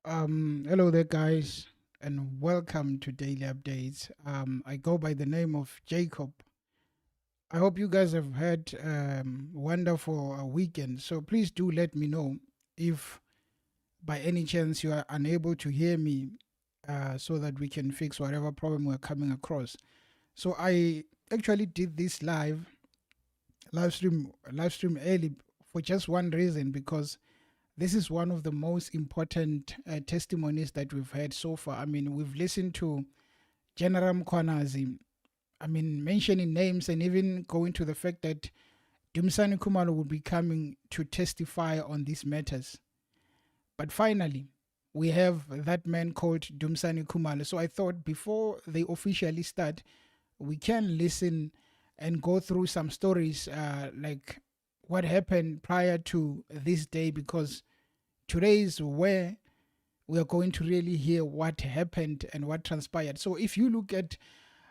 Hello there, guys, and welcome to Daily Updates. I go by the name of Jacob. I hope you guys have had wonderful weekend. So please do let me know if, by any chance, you are unable to hear me, so that we can fix whatever problem we're coming across. So I actually did this live stream early for just one reason, because this is one of the most important testimonies that we've had so far. I mean, we've listened to General Mkwanazi, I mean, mentioning names and even going to the fact that Dumisani Khumalo will be coming to testify on these matters. But finally, we have that man called Dumisani Khumalo. So I thought before they officially start, we can listen and go through some stories, like what happened prior to this day, because today is where we are going to really hear what happened and what transpired. So if you look at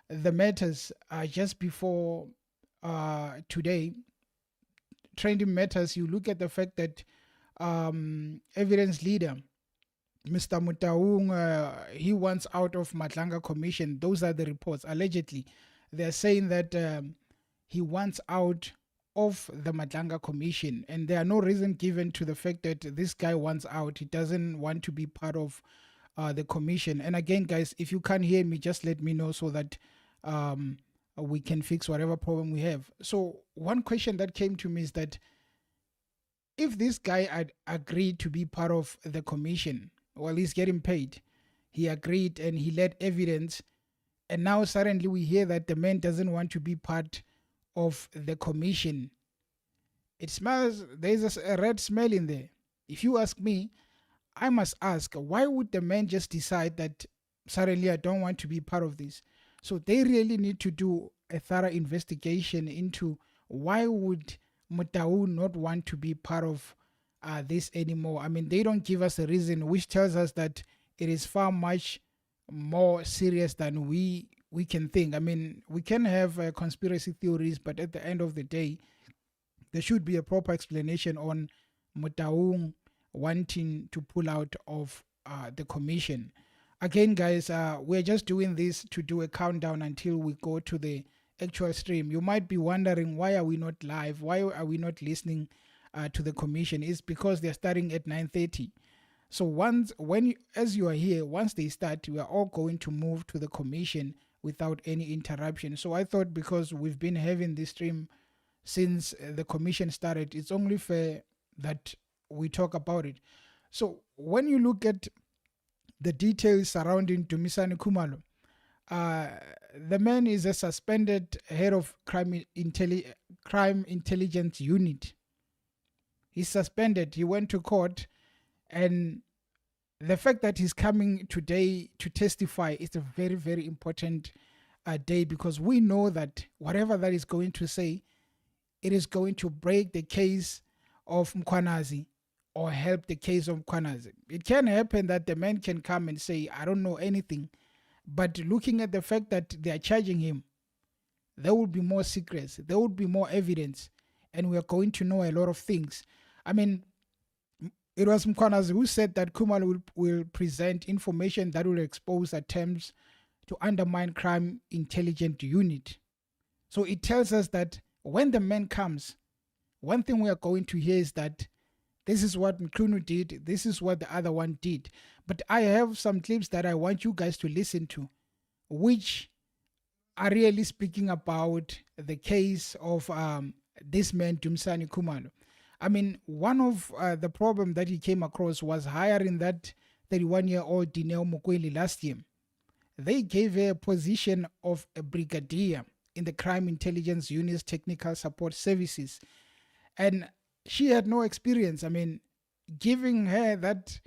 the matters just before today, trending matters, you look at the fact that evidence leader Mr. Mutaung, he wants out of Madlanga Commission. Those are the reports. Allegedly, they're saying that he wants out of the Madlanga Commission, and there are no reason given to the fact that this guy wants out. He doesn't want to be part of the commission. And again, guys, if you can't hear me, just let me know so that we can fix whatever problem we have. So one question that came to me is that if this guy had agreed to be part of the commission, well, he's getting paid. He agreed and he led evidence, and now suddenly we hear that the man doesn't want to be part of the commission. It smells, there's a red smell in there. If you ask me, I must ask, why would the man just decide that suddenly I don't want to be part of this? So they really need to do a thorough investigation into why would Mutau not want to be part of this anymore. I mean, they don't give us a reason, which tells us that it is far much more serious than we can think. I mean, we can have conspiracy theories, but at the end of the day, there should be a proper explanation on Mutaung wanting to pull out of the commission. Again, guys, we're just doing this to do a countdown until we go to the actual stream. You might be wondering, why are we not live? Why are we not listening to the commission? It's because they're starting at 9:30. So as you are here, once they start, we are all going to move to the commission without any interruption. So I thought, because we've been having this stream since the commission started, it's only fair that we talk about it. So when you look at the details surrounding Dumisani Khumalo, the man is a suspended head of crime intelligence unit. He's suspended. He went to court, and the fact that he's coming today to testify is a very, very important day, because we know that whatever that is going to say, it is going to break the case of Mkwanazi or help the case of Mkwanazi. It can happen that the man can come and say, I don't know anything. But looking at the fact that they are charging him, there will be more secrets, there will be more evidence, and we are going to know a lot of things. I mean, it was Mkwanazi who said that Khumalo will present information that will expose attempts to undermine crime intelligence unit. So it tells us that when the man comes, one thing we are going to hear is that this is what Mklunu did, this is what the other one did. But I have some clips that I want you guys to listen to, which are really speaking about the case of this man, Dumisani Khumalo. I mean, one of the problem that he came across was hiring that 31-year-old Dineo Mukweli last year. They gave her a position of a brigadier in the Crime Intelligence Unit's Technical Support Services. And she had no experience. I mean, giving her that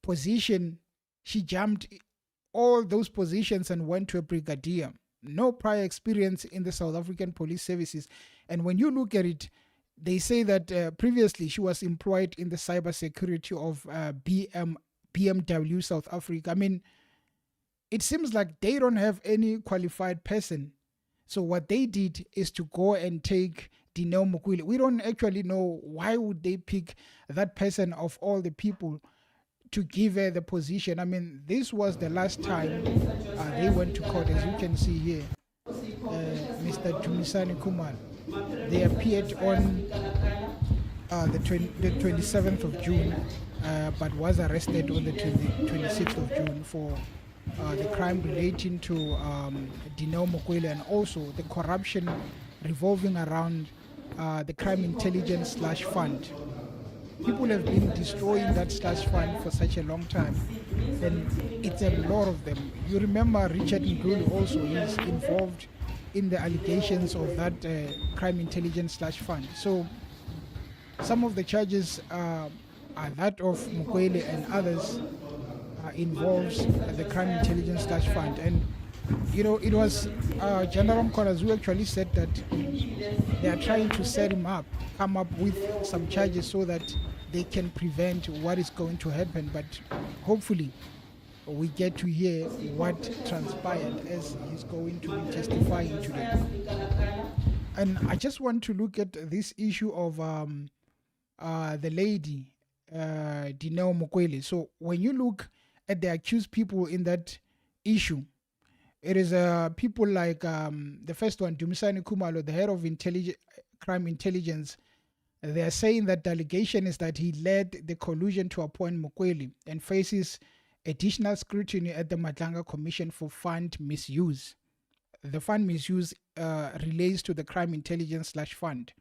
position, she jumped all those positions and went to a brigadier. No prior experience in the South African Police Services. And when you look at it, they say that previously she was employed in the cybersecurity of BMW South Africa. I mean, it seems like they don't have any qualified person. So what they did is to go and take Dineo Mukweli. We don't actually know why would they pick that person of all the people to give her the position. I mean, this was the last time they went to court, as you can see here. Mr. Dumisani Khumalo. They appeared on the 27th of June, but was arrested on the 26th of June for the crime relating to Dineo Mokwele, and also the corruption revolving around the crime intelligence / fund. People have been destroying that / fund for such a long time, and it's a lot of them. You remember Richard Ndulu also is involved in the allegations of that crime intelligence / fund. So some of the charges are that of Mokwele, and others involves the crime intelligence / fund. And it was General Mkhwanazi who actually said that they are trying to set him up, come up with some charges so that they can prevent what is going to happen. But hopefully we get to hear what transpired as he's going to be testifying today. And I just want to look at this issue of the lady Dineo Mokwele. So when you look at the accused people in that issue, it is people like the first one, Dumisani Khumalo, the head of crime intelligence. They are saying that the allegation is that he led the collusion to appoint Mokwele and faces additional scrutiny at the Madlanga Commission for fund misuse. The fund misuse relates to the crime intelligence / fund.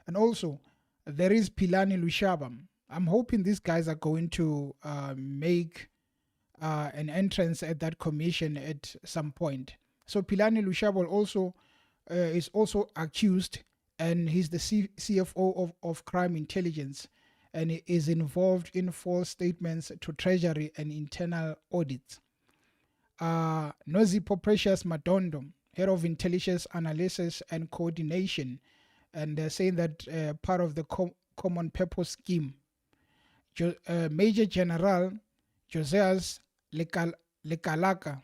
And also, there is Pilani Lushaba. I'm hoping these guys are going to make an entrance at that commission at some point. So Pilani Lushaba also is also accused, and he's the CFO of crime intelligence, and he is involved in false statements to Treasury and internal audits. Nozipo Precious Madondo, head of intelligence analysis and coordination, and they're saying that part of the common purpose scheme. Major General Joseas Lekalaka,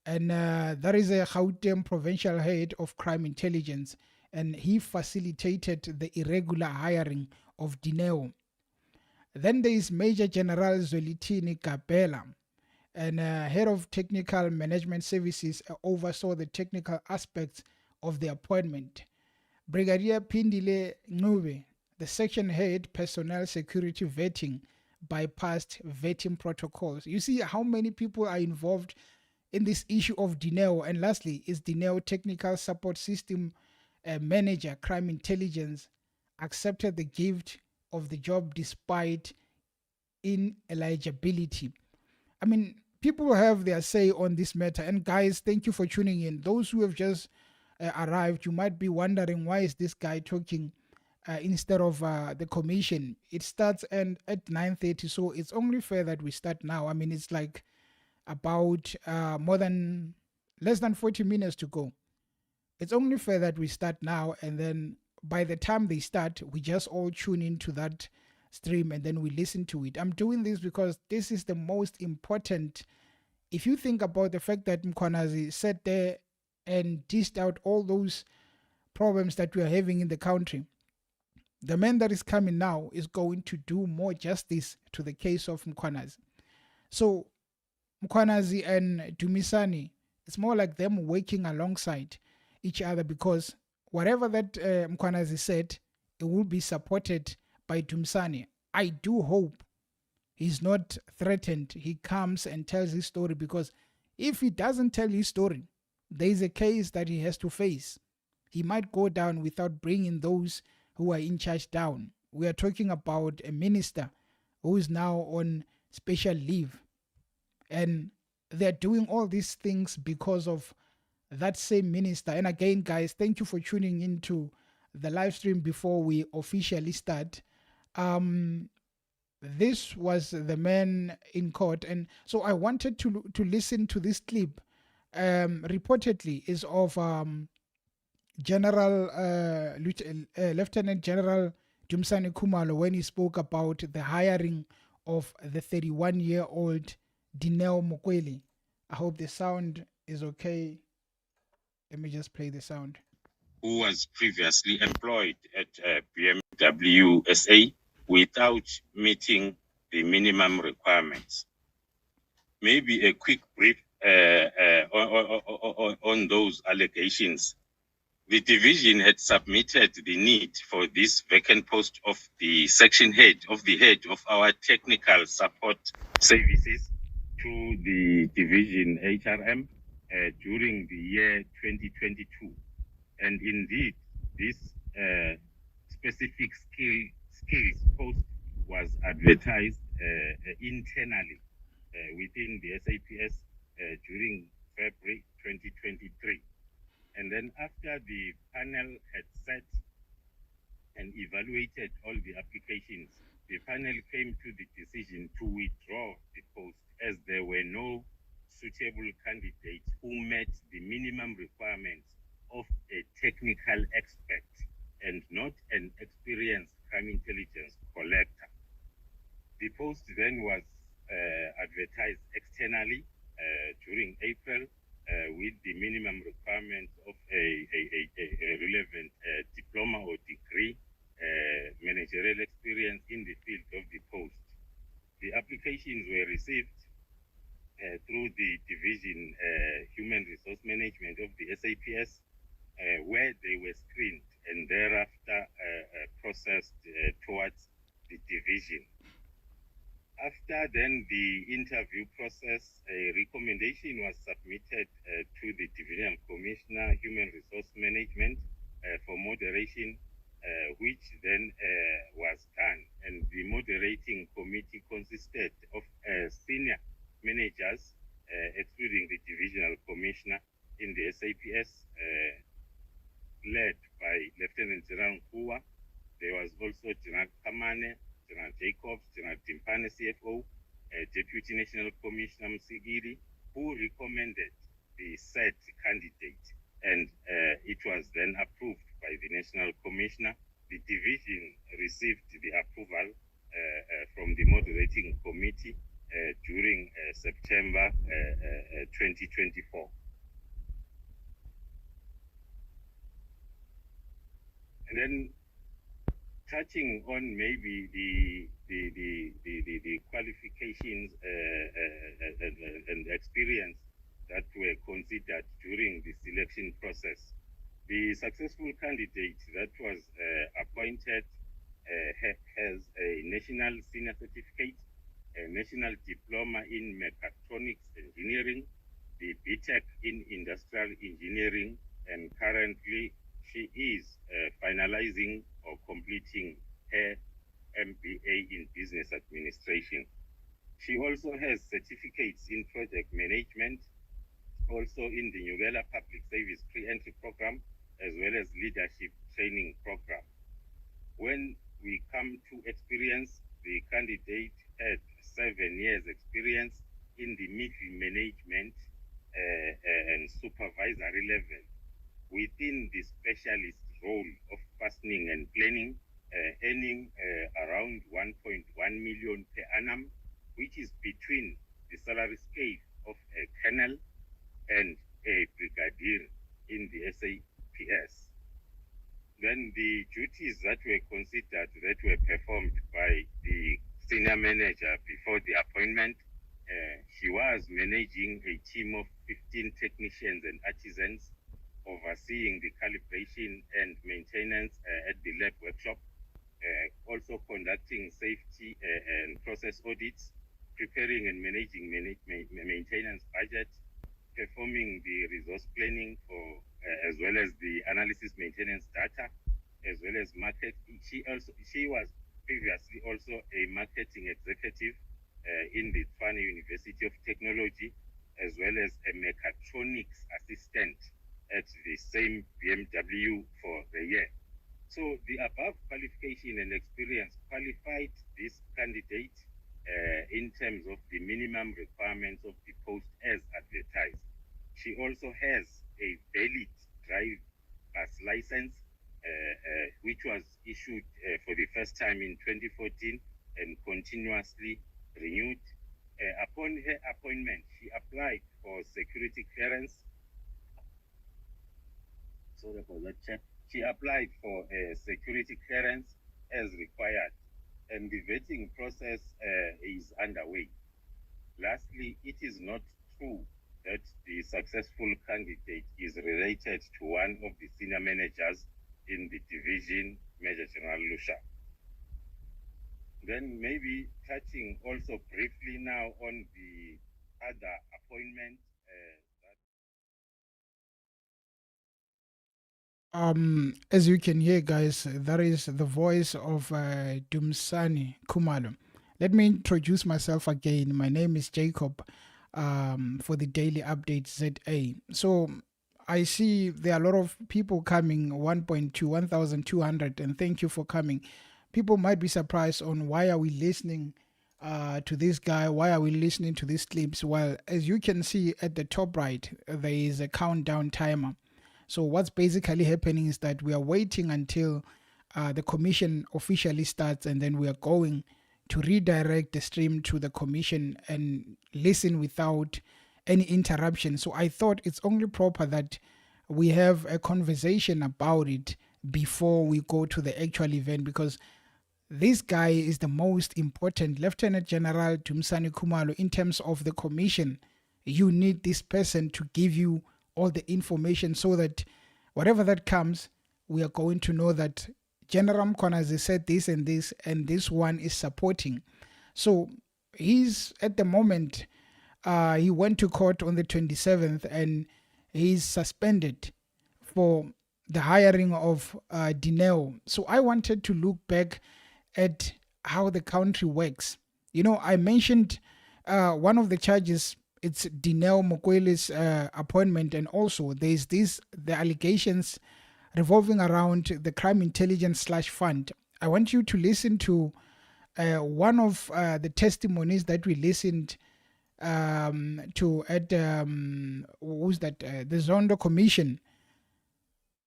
and that is a Gauteng provincial head of crime intelligence, and he facilitated the irregular hiring of Dineo. Then there is Major General Zwelithini Kapela, and head of technical management services, oversaw the technical aspects of the appointment. Brigadier Pindile Ngube, the section head personnel security vetting, bypassed vetting protocols. You see how many people are involved in this issue of Dineo. And lastly, is Dineo technical support system manager, crime intelligence, accepted the gift of the job despite ineligibility. I mean, people have their say on this matter. And guys, thank you for tuning in. Those who have just arrived, you might be wondering, why is this guy talking instead of the commission? It starts at 9:30, so it's only fair that we start now. I mean, it's like about less than 40 minutes to go. It's only fair that we start now, and then by the time they start, we just all tune into that stream and then we listen to it. I'm doing this because this is the most important. If you think about the fact that Mkhwanazi sat there and dished out all those problems that we are having in the country, the man that is coming now is going to do more justice to the case of Mkhwanazi. So Mkhwanazi and Dumisani, it's more like them working alongside each other, because whatever that Mkhwanazi said, it will be supported by Dumisani. I do hope he's not threatened. He comes and tells his story, because if he doesn't tell his story, there is a case that he has to face. He might go down without bringing those who are in charge down. We are talking about a minister who is now on special leave, and they're doing all these things because of that same minister. And again, guys, thank you for tuning into the live stream before we officially start. This was the man in court, and so I wanted to listen to this clip. Reportedly is of Lieutenant General Dumisani Khumalo, when he spoke about the hiring of the 31-year-old Dineo Mokwele. I hope the sound is okay. Let me just play the sound. Who was previously employed at BMW SA without meeting the minimum requirements. Maybe a quick brief on those allegations. The division had submitted the need for this vacant post of the section head of our technical support services to the division HRM during the year 2022. And indeed, this specific skills post was advertised internally within the SAPS during February 2023. And then after the panel had set and evaluated all the applications, the panel came to the decision to withdraw the post as there were no suitable candidates who met the minimum requirements of a technical expert and not an experienced crime intelligence collector. The post then was advertised externally during April with the minimum requirement of a relevant diploma or degree, managerial experience in the field of the post. The applications were received through the division human resource management of the SAPS, where they were screened and thereafter processed towards the division. After then the interview process, a recommendation was submitted to the Divisional Commissioner, Human Resource Management, for moderation, which then was done. And the moderating committee consisted of senior managers, excluding the Divisional Commissioner in the SAPS, led by Lieutenant General Nkua. There was also General Kamane, General Jacobs, General Timpane, CFO, Deputy National Commissioner Msigiri, who recommended the said candidate, and it was then approved by the National Commissioner. The division received the approval from the moderating committee during September 2024. And then touching on maybe the qualifications and experience that were considered during the selection process. The successful candidate that was appointed has a national senior certificate, a national diploma in mechatronics engineering, the BTEC in industrial engineering, and currently she is finalizing or completing her MBA in business administration. She also has certificates in project management, also in the Nugela Public Service Pre-Entry Program, as well as leadership training program. When we come to experience, the candidate had 7 years experience in the middle management and supervisory level within the specialist role of fastening and planning, earning around 1.1 million per annum, which is between the salary scale of a colonel and a brigadier in the SAPS. Then the duties that were considered, that were performed by the senior manager before the appointment, she was managing a team of 15 technicians and artisans, overseeing the calibration and maintenance at the lab workshop, also conducting safety and process audits, preparing and managing maintenance budget, performing the resource planning for as well as the analysis maintenance data, as well as market. She was previously also a marketing executive in the Tshwane University of Technology, as well as a mechatronics assistant at the same BMW for the year. So the above qualification and experience qualified this candidate in terms of the minimum requirements of the post as advertised. She also has a valid driver's license, which was issued for the first time in 2014 and continuously renewed. Upon her appointment, she applied for security clearance. Sorry for that, Chair. She applied for a security clearance as required and the vetting process is underway. Lastly, it is not true that the successful candidate is related to one of the senior managers in the division, Major General Lusha. Then maybe touching also briefly now on the other appointment. As you can hear, guys, that is the voice of Dumisani Khumalo. Let me introduce myself again. My name is Jacob for the Daily Update ZA. So I see there are a lot of people coming, 1,200, and thank you for coming. People might be surprised on why are we listening to this guy, why are we listening to these clips? Well, as you can see at the top right, there is a countdown timer. So what's basically happening is that we are waiting until the commission officially starts, and then we are going to redirect the stream to the commission and listen without any interruption. So I thought it's only proper that we have a conversation about it before we go to the actual event, because this guy is the most important, Lieutenant General Dumisani Khumalo, in terms of the commission. You need this person to give you all the information so that whatever that comes, we are going to know that General Mkhwanazi said this, and this one is supporting. So he's at the moment, he went to court on the 27th and he's suspended for the hiring of Dineo. So I wanted to look back at how the country works. You know, I mentioned one of the charges, it's Dineo Mokwele's appointment, and also there's the allegations revolving around the crime intelligence / fund. I want you to listen to one of the testimonies that we listened to at who's that? The Zondo Commission.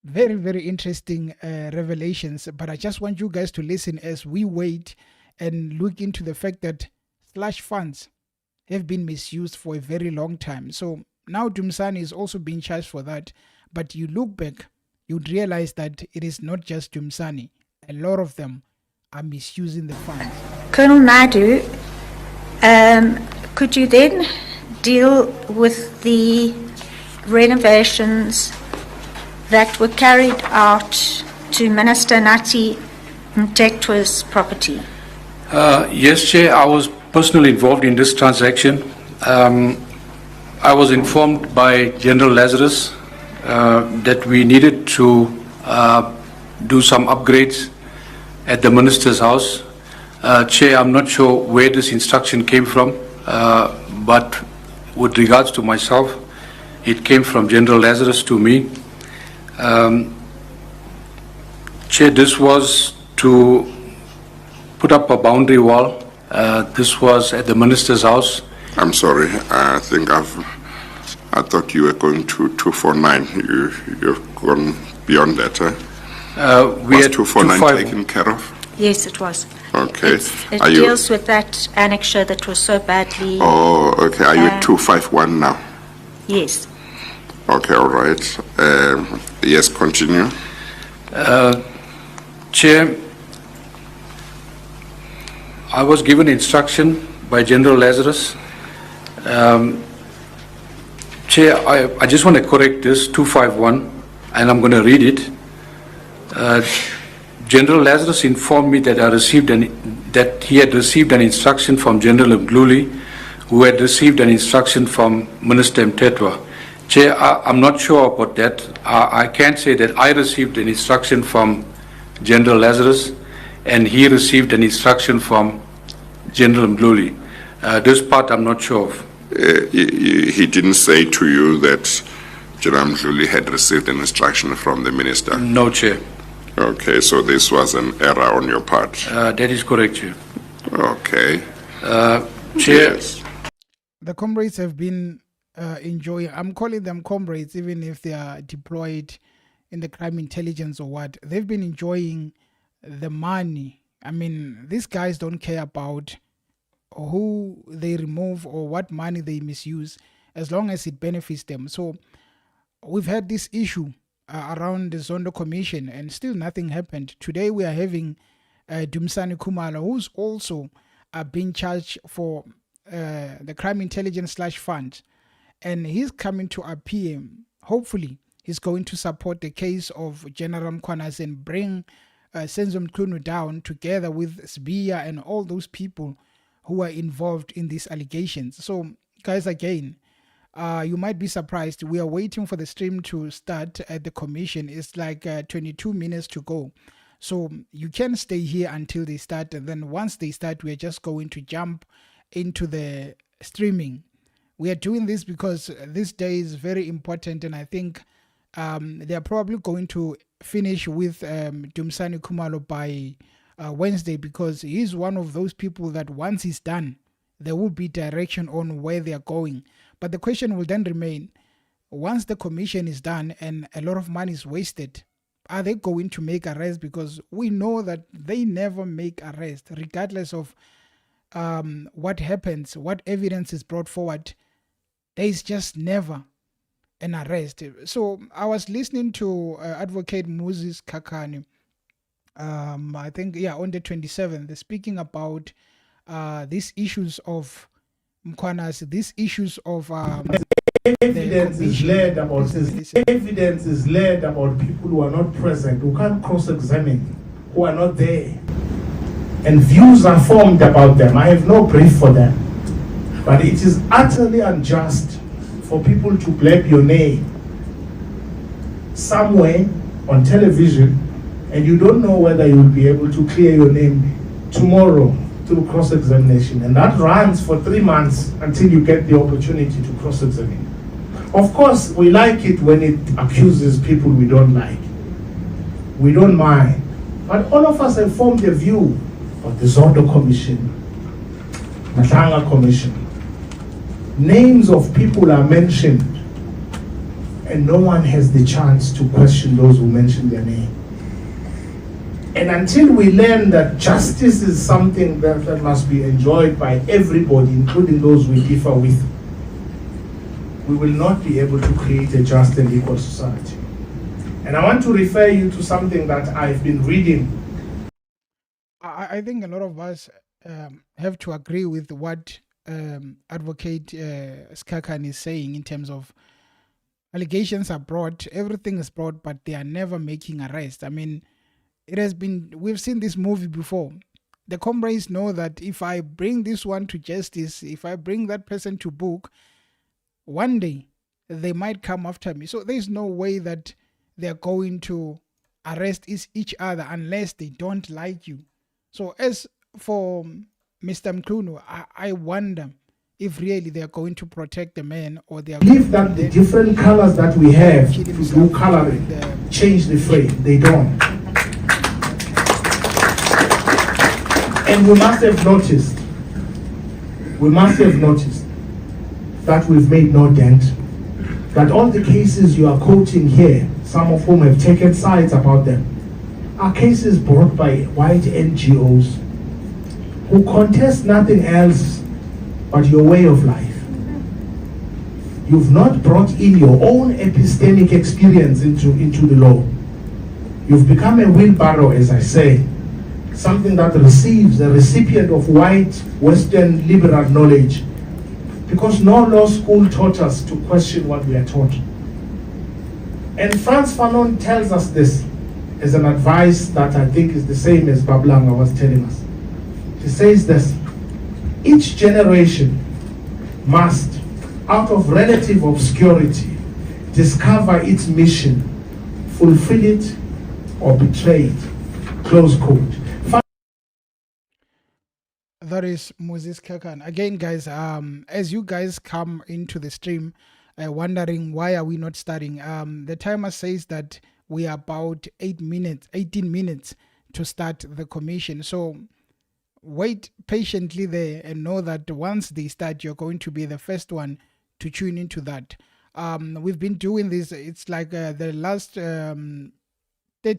Very, very interesting revelations. But I just want you guys to listen as we wait and look into the fact that slush funds have been misused for a very long time. So now Dumisani is also being charged for that. But you look back, you'd realize that it is not just Dumisani. A lot of them are misusing the funds. Colonel Naidu, could you then deal with the renovations that were carried out to Minister Nati Mtekwa's property? Yes, Chair, I was personally involved in this transaction. I was informed by General Lazarus that we needed to do some upgrades at the Minister's house. Chair, I'm not sure where this instruction came from, but with regards to myself, it came from General Lazarus to me. Chair, this was to put up a boundary wall. This was at the Minister's house. I'm sorry, I thought you were going to 249. You've gone beyond that, huh? We was had 249 taken care of? Yes, it was. Okay. It deals with that annexure that was so badly... Oh, okay. Are you at 251 now? Yes. Okay, all right. Yes, continue. Chair, I was given instruction by General Lazarus. Chair, I just want to correct this, 251, and I'm going to read it. General Lazarus informed me that that he had received an instruction from General Mgluli, who had received an instruction from Minister Mtetwa. Chair, I'm not sure about that. I can say that I received an instruction from General Lazarus, and he received an instruction from General Mgluli. This part I'm not sure of. He didn't say to you that General Mgluli had received an instruction from the minister? No, Chair. Okay, so this was an error on your part? That is correct, Chair. Okay. Chair. Yes. The comrades have been enjoying, I'm calling them comrades even if they are deployed in the crime intelligence or what, they've been enjoying the money. I mean, these guys don't care about who they remove or what money they misuse as long as it benefits them. So we've had this issue around the Zondo Commission and still nothing happened. Today we are having Dumisani Khumalo, who's also being charged for the crime intelligence / fund, and he's coming to appear. Hopefully, he's going to support the case of General Mkhwanazi and bring Senzo Mchunu down together with Sbia and all those people who are involved in these allegations. So, guys, again, you might be surprised. We are waiting for the stream to start at the commission. It's like 22 minutes to go. So you can stay here until they start. And then once they start, we are just going to jump into the streaming. We are doing this because this day is very important. And I think they are probably going to finish with Dumisani Khumalo by Wednesday, because he's one of those people that once he's done, there will be direction on where they are going. But the question will then remain, once the commission is done and a lot of money is wasted, are they going to make arrests? Because we know that they never make arrests, regardless of what happens, what evidence is brought forward. There is just never an arrest. So I was listening to Advocate Moses Kakani, I think, on the 27th, they're speaking about these issues of Mkhwanazi, these issues of evidence is laid about this. Evidence is laid about people who are not present, who can't cross-examine, who are not there, and views are formed about them. I have no brief for them, but it is utterly unjust for people to blab your name somewhere on television, and you don't know whether you will be able to clear your name tomorrow through cross-examination, and that runs for 3 months until you get the opportunity to cross-examine. Of course, we like it when it accuses people we don't like. We don't mind. But all of us have formed a view of the Zondo Commission, Madlanga Commission. Names of people are mentioned, and no one has the chance to question those who mention their name. And until we learn that justice is something that must be enjoyed by everybody, including those we differ with, we will not be able to create a just and equal society. And I want to refer you to something that I've been reading. I think a lot of us have to agree with what Advocate Skakan is saying in terms of allegations are brought, everything is brought, but they are never making arrests. I mean, we've seen this movie before. The comrades know that if I bring this one to justice, if I bring that person to book, one day they might come after me. So there's no way that they're going to arrest each other unless they don't like you. So as for Mr. Mchunu, I wonder if really they are going to protect the man, or they are believe that the different colors that we have to do coloring change the frame. They don't. And we must have noticed that we've made no dent, that all the cases you are quoting here, some of whom have taken sides about them, are cases brought by white NGOs who contest nothing else but your way of life. You've not brought in your own epistemic experience into the law. You've become a wheelbarrow, as I say, something that receives a recipient of white Western liberal knowledge, because no law school taught us to question what we are taught. And Frantz Fanon tells us this as an advice that I think is the same as Madlanga was telling us. He says this: each generation must, out of relative obscurity, discover its mission, fulfill it, or betray it. Close quote. That is Moses Kakan. Again, guys, as you guys come into the stream, wondering why are we not starting, the timer says that we are about 18 minutes to start the commission. So wait patiently there and know that once they start, you're going to be the first one to tune into that. We've been doing this. It's like the last 30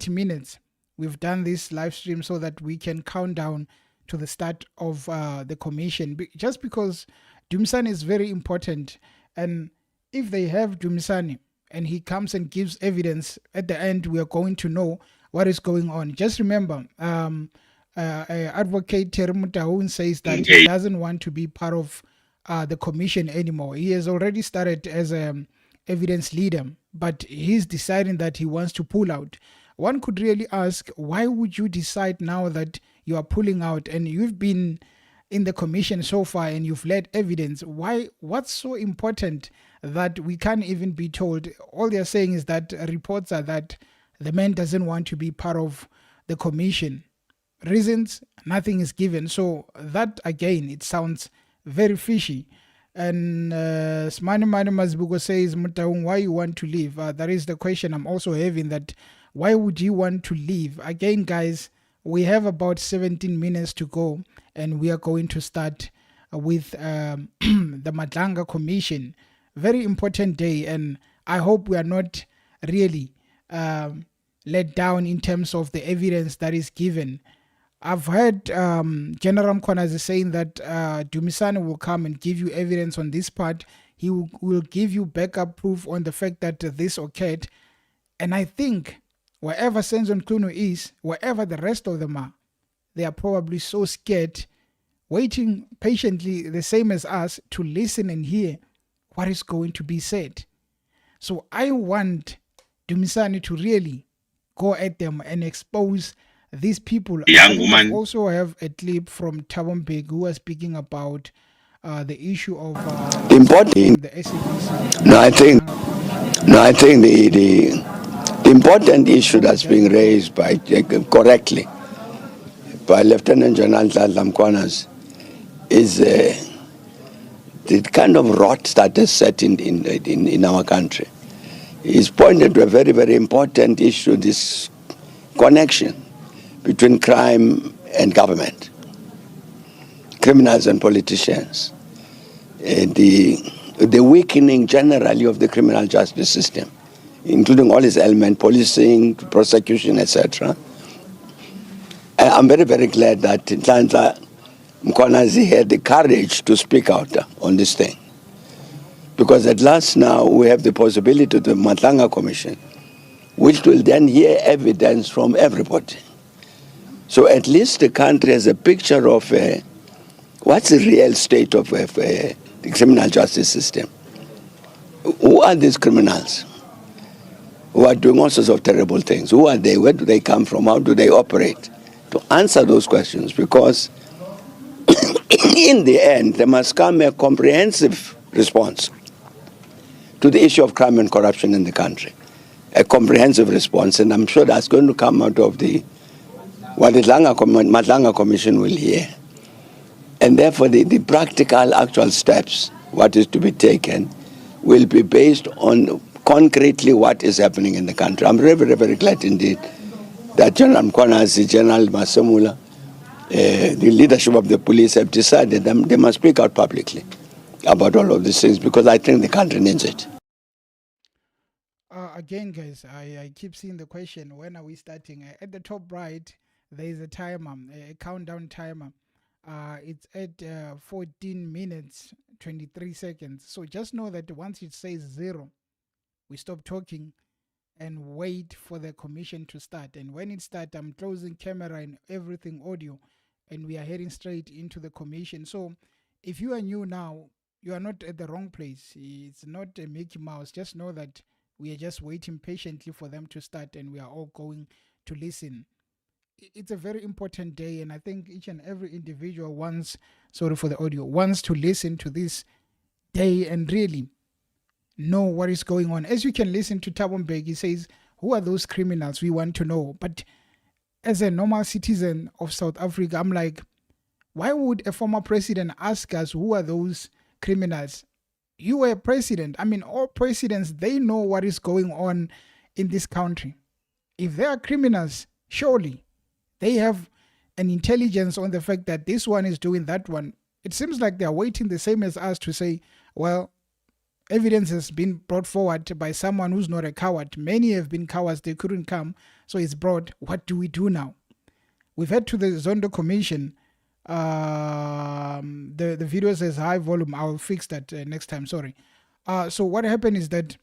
minutes. We've done this live stream so that we can count down to the start of the commission, just because Dumisani is very important. And if they have Dumisani and he comes and gives evidence, at the end we are going to know what is going on. Just remember, Advocate Terry Mutaun says that he doesn't want to be part of the commission anymore. He has already started as an evidence leader, but he's deciding that he wants to pull out. One could really ask, why would you decide now that you are pulling out and you've been in the commission so far and you've led evidence? What's so important that we can't even be told? All they're saying is that reports are that the man doesn't want to be part of the commission. Reasons, nothing is given. So that, again, it sounds very fishy. And Smani Mani Mazbugo says, Mutaung, why you want to leave? That is the question I'm also having, that why would you want to leave? Again, guys, we have about 17 minutes to go, and we are going to start with the Madlanga Commission. Very important day, and I hope we are not really let down in terms of the evidence that is given. I've heard General Mkhonazi saying that Dumisani will come and give you evidence on this part. He will give you backup proof on the fact that this occurred. And I think wherever Senzon Klunu is, wherever the rest of them are, they are probably so scared, waiting patiently, the same as us, to listen and hear what is going to be said. So I want Dumisani to really go at them and expose these people. Young woman. I also have a clip from Thabo Mbeki, who was speaking about the issue of important. The SAPS. No, I think the important issue that's being raised by correctly by Lieutenant General Mkhonazi is the kind of rot that is set in our country. He's pointed to a very, very important issue, this connection between crime and government, criminals and politicians, the weakening generally of the criminal justice system, including all its elements, policing, prosecution, etc. I'm very, very glad that Nhlanhla Mkhonazi had the courage to speak out on this thing. Because at last now we have the possibility of the Madlanga Commission, which will then hear evidence from everybody. So at least the country has a picture of what's the real state of the criminal justice system. Who are these criminals who are doing all sorts of terrible things? Who are they? Where do they come from? How do they operate? To answer those questions, because in the end, there must come a comprehensive response to the issue of crime and corruption in the country. A comprehensive response, and I'm sure that's going to come out of what the Madlanga Commission will hear. And therefore, the practical, actual steps, what is to be taken, will be based on concretely what is happening in the country. I'm very, very, very glad indeed that General Mkhonazi, General Masemula, the leadership of the police have decided they must speak out publicly about all of these things, because I think the country needs it. Again, guys, I keep seeing the question, when are we starting? At the top right, there is a timer, a countdown timer. It's at 14 minutes, 23 seconds. So just know that once it says 0, we stop talking and wait for the commission to start. And when it starts, I'm closing camera and everything audio, and we are heading straight into the commission. So if you are new now, you are not at the wrong place. It's not a Mickey Mouse. Just know that we are just waiting patiently for them to start, and we are all going to listen. It's a very important day, and I think each and every individual wants, sorry for the audio, wants to listen to this day and really know what is going on. As you can listen to Thabo Mbeki, he says, who are those criminals? We want to know. But as a normal citizen of South Africa, I'm like, why would a former president ask us who are those criminals? You were a president. I mean, all presidents, they know what is going on in this country. If they are criminals, surely they have an intelligence on the fact that this one is doing that one. It seems like they're waiting the same as us to say, well, evidence has been brought forward by someone who's not a coward. Many have been cowards, they couldn't come, so it's brought. What do we do now? We've head to the Zondo Commission. The video says high volume. I'll fix that next time, sorry. So what happened is that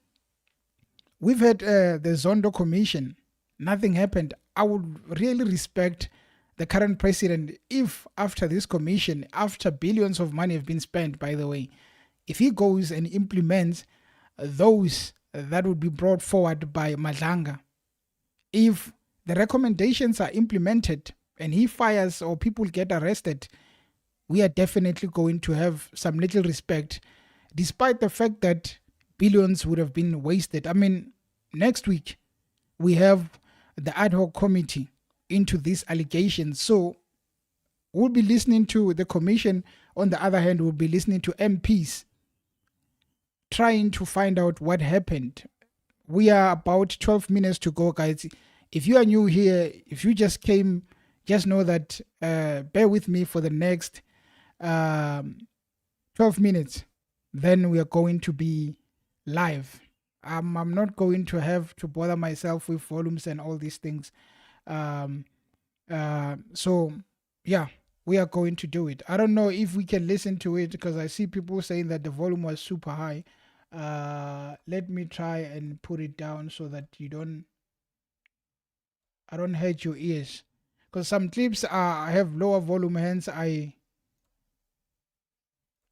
we've had the Zondo Commission. Nothing happened. I would really respect the current president, if after this commission, after billions of money have been spent, by the way, if he goes and implements those that would be brought forward by Madlanga, if the recommendations are implemented and he fires or people get arrested, we are definitely going to have some little respect, despite the fact that billions would have been wasted. I mean, next week, we have the ad hoc committee into these allegations. So we'll be listening to the commission. On the other hand, we'll be listening to MPs trying to find out what happened. We are about 12 minutes to go, guys. If you are new here, if you just came, just know that bear with me for the next 12 minutes. Then we are going to be live. I'm not going to have to bother myself with volumes and all these things. So yeah, we are going to do it. I don't know if we can listen to it because I see people saying that the volume was super high. Let me try and put it down so that I don't hurt your ears, because some clips have lower volume, hence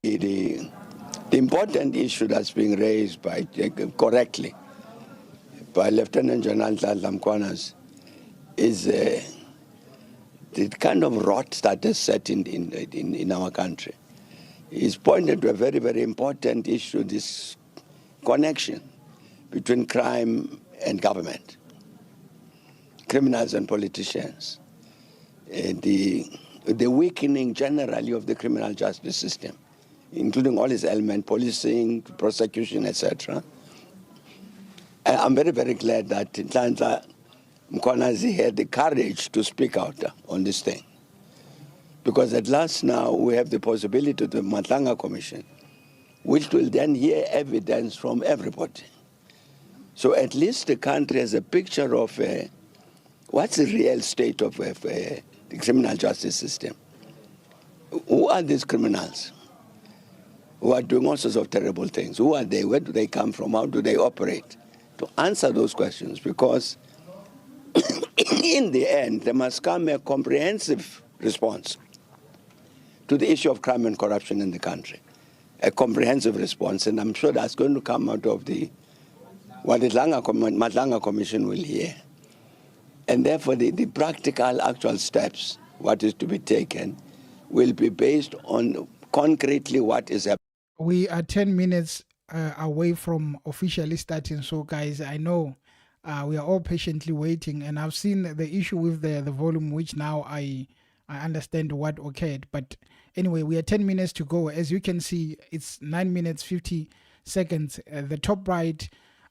The important issue that's being raised correctly by Lieutenant General Lamkwanas is the kind of rot that is set in our country. He's pointed to a very, very important issue, this connection between crime and government, criminals and politicians, the weakening generally of the criminal justice system, including all its elements, policing, prosecution, etc. I'm very, very glad that Nhlanhla Mkhwanazi had the courage to speak out on this thing. Because at last now we have the possibility of the Madlanga Commission, which will then hear evidence from everybody. So at least the country has a picture of what's the real state of the criminal justice system. Who are these criminals who are doing all sorts of terrible things? Who are they? Where do they come from? How do they operate? To answer those questions, because in the end, there must come a comprehensive response to the issue of crime and corruption in the country. A comprehensive response, and I'm sure that's going to come out of what the Madlanga Commission will hear. And therefore, the practical, actual steps, what is to be taken, will be based on concretely what is happening. We are 10 minutes away from officially starting. So, guys, I know we are all patiently waiting, and I've seen the issue with the volume, which now I understand what occurred. But anyway, we are 10 minutes to go. As you can see, it's 9 minutes 50 seconds. The top right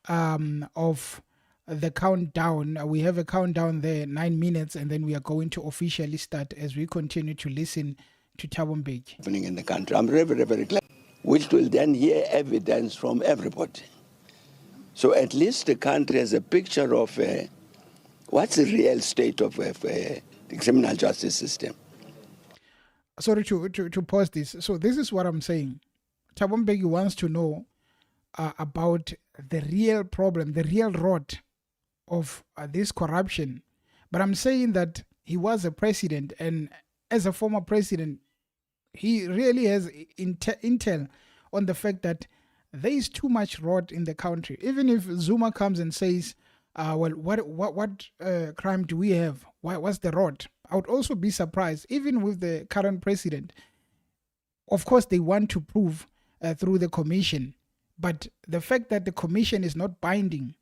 of the countdown, we have a countdown there, 9 minutes, and then we are going to officially start as we continue to listen to Thabo Mbeki. Happening in the country. I'm very, very, very glad, which will then hear evidence from everybody. So at least the country has a picture of what's the real state of the criminal justice system. Sorry to pause this. So this is what I'm saying. Thabo Mbeki wants to know about the real problem, the real rot of this corruption. But I'm saying that he was a president, and as a former president, he really has intel on the fact that there is too much rot in the country. Even if Zuma comes and says, well, what crime do we have? What's the rot? I would also be surprised, even with the current president. Of course, they want to prove through the commission, but the fact that the commission is not binding,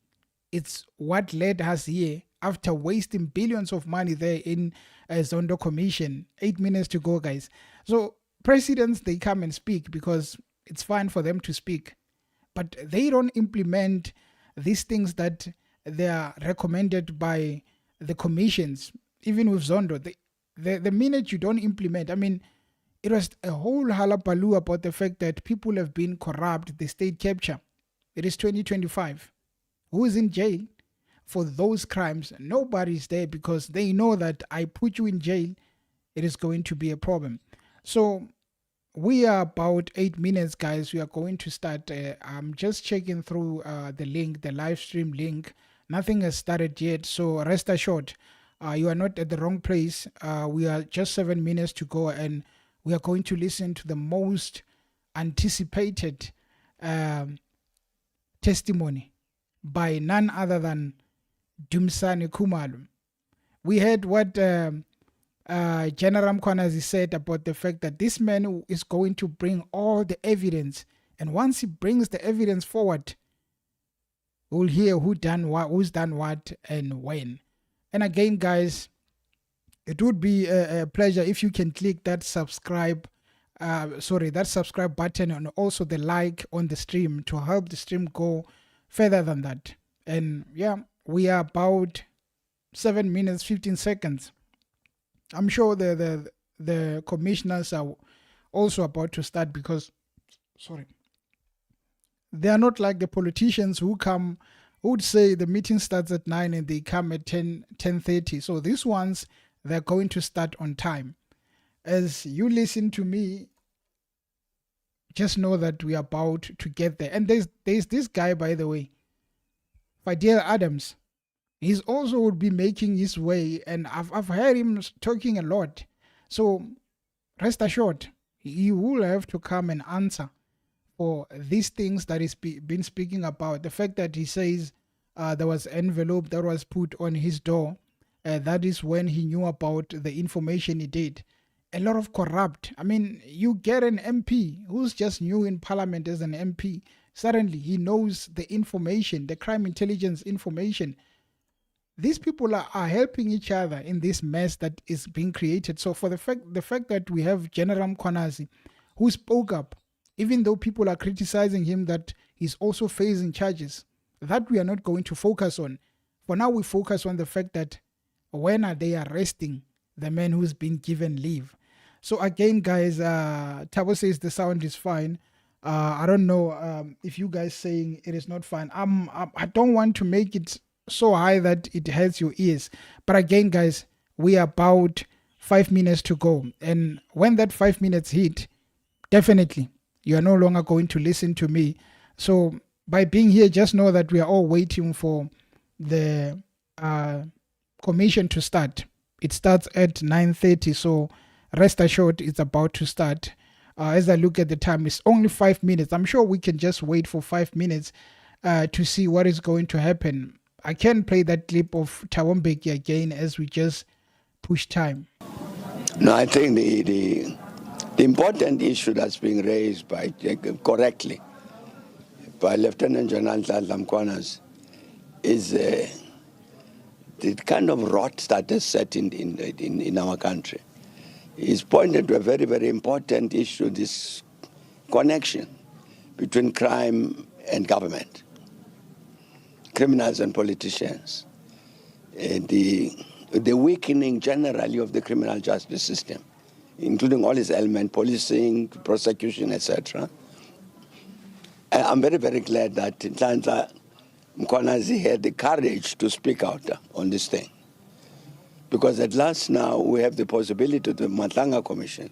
it's what led us here after wasting billions of money there in Zondo Commission. 8 minutes to go, guys. So presidents, they come and speak because it's fine for them to speak, but they don't implement these things that they are recommended by the commissions. Even with Zondo, the minute you don't implement, I mean, it was a whole halabaloo about the fact that people have been corrupt, the state capture. It is 2025. Who is in jail for those crimes? Nobody's there, because they know that I put you in jail, it is going to be a problem. So we are about 8 minutes, guys. We are going to start. I'm just checking through the link, the live stream link. Nothing has started yet, so rest assured, You are not at the wrong place. We are just 7 minutes to go, and we are going to listen to the most anticipated testimony by none other than Dumisani Khumalo. We heard what General Mkhwanazi said about the fact that this man is going to bring all the evidence, and once he brings the evidence forward, we'll hear who's done what, and when. And again, guys, it would be a pleasure if you can click that subscribe button, and also the like on the stream to help the stream go further than that. And yeah, we are about 7 minutes 15 seconds. I'm sure the commissioners are also about to start, because they are not like the politicians who would say the meeting starts at 9 and they come at 10:30. So these ones, they're going to start on time. As you listen to me, just know that we are about to get there. And there's this guy, by the way, Fidel Adams. He's also would be making his way, and I've heard him talking a lot. So rest assured, he will have to come and answer for these things that he's been speaking about. The fact that he says there was envelope that was put on his door, that is when he knew about the information he did. A lot of corrupt. I mean, you get an MP who's just new in parliament as an MP. Suddenly he knows the information, the crime intelligence information. These people are helping each other in this mess that is being created. So for the fact that we have General Mkhwanazi who spoke up, even though people are criticizing him that he's also facing charges, that we are not going to focus on. For now, we focus on the fact that when are they arresting the man who's been given leave? So again, guys, Tabo says the sound is fine. I don't know if you guys saying it is not fine. I don't want to make it so high that it hurts your ears. But again, guys, we are about 5 minutes to go. And when that 5 minutes hit, definitely, you are no longer going to listen to me. So by being here, just know that we are all waiting for the commission to start. It starts at 9:30, so rest assured it's about to start. As I look at the time, it's only 5 minutes. I'm sure we can just wait for 5 minutes to see what is going to happen. I can play that clip of Tawombeki again as we just push time. No, I think the important issue that's being raised correctly by Lieutenant General Mkhwanazi is the kind of rot that is set in our country. He's pointed to a very, very important issue, this connection between crime and government, criminals and politicians, the weakening generally of the criminal justice system, including all its elements, policing, prosecution, etc. I'm very, very glad that Mkhwanazi had the courage to speak out on this thing. Because at last now we have the possibility of the Madlanga Commission,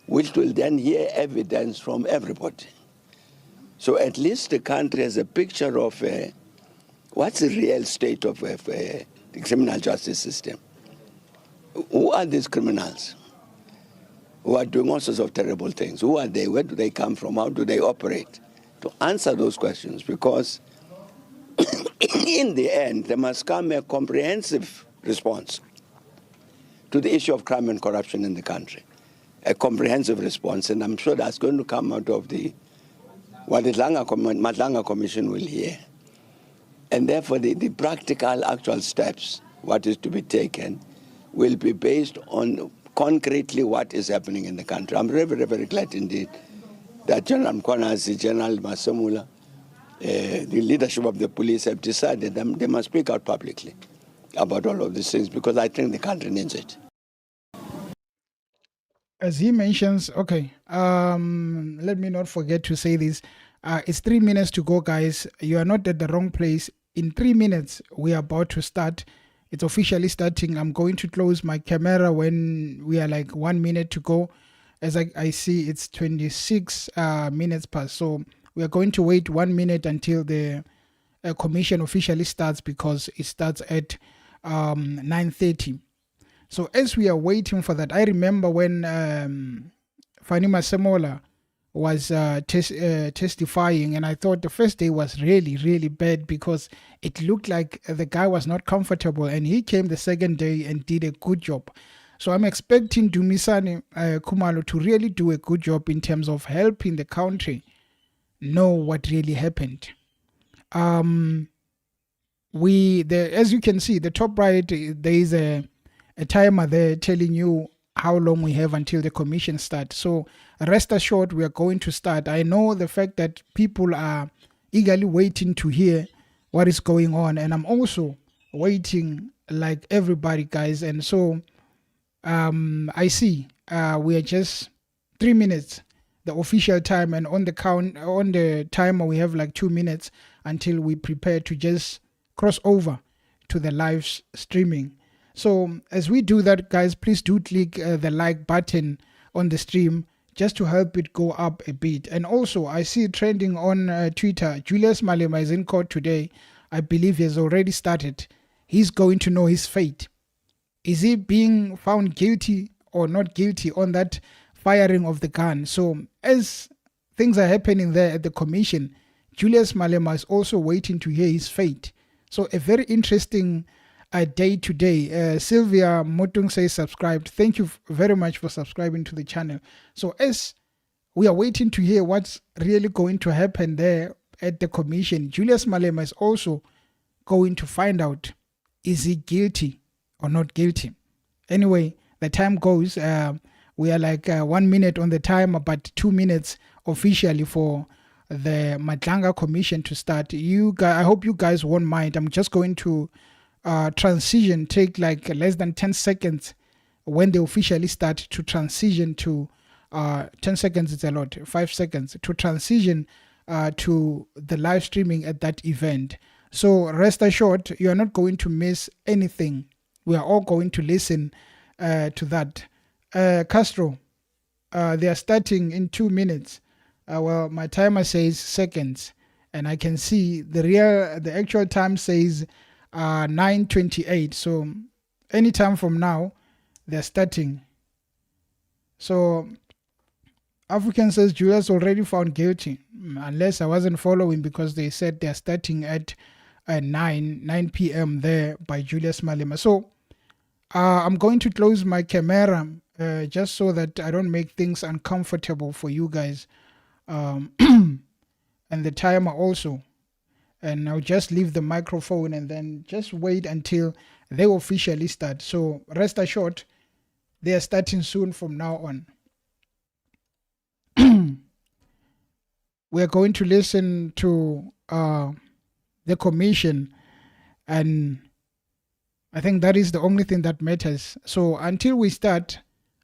which will then hear evidence from everybody. So at least the country has a picture of what's the real state of the criminal justice system. Who are these criminals who are doing all sorts of terrible things? Who are they? Where do they come from? How do they operate? To answer those questions, because in the end, there must come a comprehensive response to the issue of crime and corruption in the country, a response, and I'm sure that's going to come out of what the Madlanga Commission will hear. And therefore, the practical, actual steps, what is to be taken, will be based on concretely what is happening in the country. I'm very, very, very glad indeed that General Mkhwanazi, General Masemula, the leadership of the police have decided they must speak out publicly about all of these things, because I think the country needs it. As he mentions, okay, let me not forget to say this. It's 3 minutes to go, guys. You are not at the wrong place. In 3 minutes, we are about to start. It's officially starting. I'm going to close my camera when we are like 1 minute to go. As I see, it's 26 minutes past. So we are going to wait 1 minute until the commission officially starts, because it starts at 9:30. So as we are waiting for that, I remember when Fanima Semola was testifying, and I thought the first day was really, really bad because it looked like the guy was not comfortable, and he came the second day and did a good job. So I'm expecting Dumisani Khumalo to really do a good job in terms of helping the country know what really happened. As you can see, the top right, there is a timer there telling you how long we have until the commission starts. So rest assured, we are going to start. I know the fact that people are eagerly waiting to hear what is going on, and I'm also waiting like everybody, guys. And so I see we are just 3 minutes, the official time, and on the timer we have like 2 minutes until we prepare to just cross over to the live streaming. So as we do that, guys, please do click the like button on the stream just to help it go up a bit. And also, I see trending on Twitter, Julius Malema is in court today. I believe he has already started. He's going to know his fate. Is he being found guilty or not guilty on that firing of the gun? So as things are happening there at the commission, Julius Malema is also waiting to hear his fate. So a very interesting day today. Sylvia Motung says subscribed. Thank you very much for subscribing to the channel. So as we are waiting to hear what's really going to happen there at the commission, Julius Malema is also going to find out, is he guilty or not guilty? Anyway, the time goes. We are like 1 minute on the timer, but 2 minutes officially for the Madlanga commission to start. You guys, I hope you guys won't mind. I'm just going to transition, take like less than 10 seconds when they officially start to transition to 10 seconds is a lot, 5 seconds to transition to the live streaming at that event. So rest assured, you are not going to miss anything. We are all going to listen to that. Castro, they are starting in 2 minutes. Well, my timer says seconds, and I can see the actual time says 9:28. So anytime from now, they're starting. So African says Julius already found guilty, unless I wasn't following, because they said they're starting at 9 p.m. there by Julius Malema. So I'm going to close my camera just so that I don't make things uncomfortable for you guys, and the timer also. And I'll just leave the microphone and then just wait until they officially start. So rest assured, they are starting soon from now on. We are going to listen to the commission, and I think that is the only thing that matters. So until we start,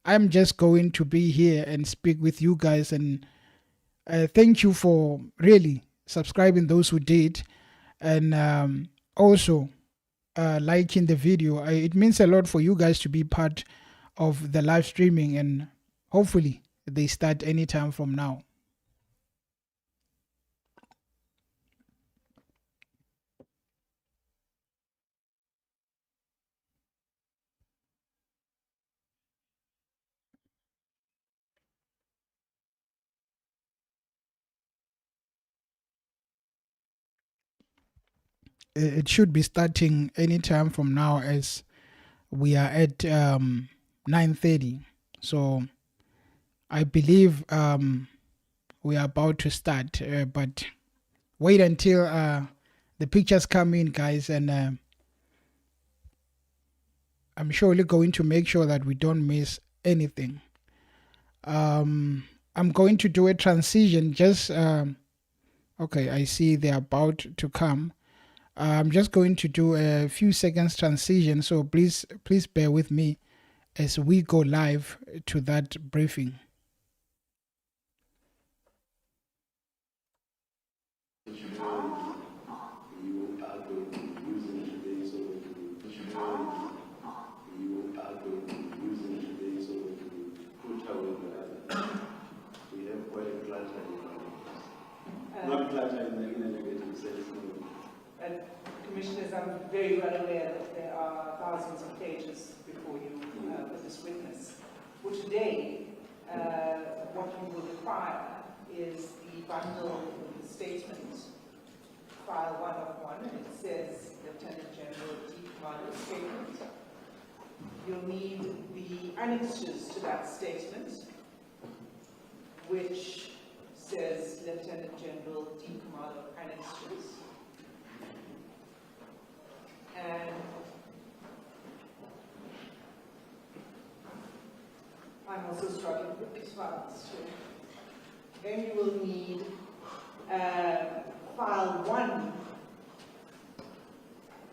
I'm just going to be here and speak with you guys, and thank you for really subscribing, those who did, and also liking the video. It means a lot for you guys to be part of the live streaming, and hopefully they start anytime from now. It should be starting anytime from now, as we are at 9:30. So I believe we are about to start, but wait until the pictures come in, guys, and I'm surely going to make sure that we don't miss anything. I'm going to do a transition. Just okay, I see they're about to come. I'm just going to do a few seconds transition, so please bear with me as we go live to that briefing. Not clutter in a negative sense. Commissioners, I'm very well aware that there are thousands of pages before you with this witness. For today, what you will require is the bundle statement, file 1 of 1, and it says Lieutenant General D. Khumalo statement. You'll need the annexes to that statement, which says Lieutenant General D. Khumalo annexes. And I'm also struggling with these files too. Then you will need file 1,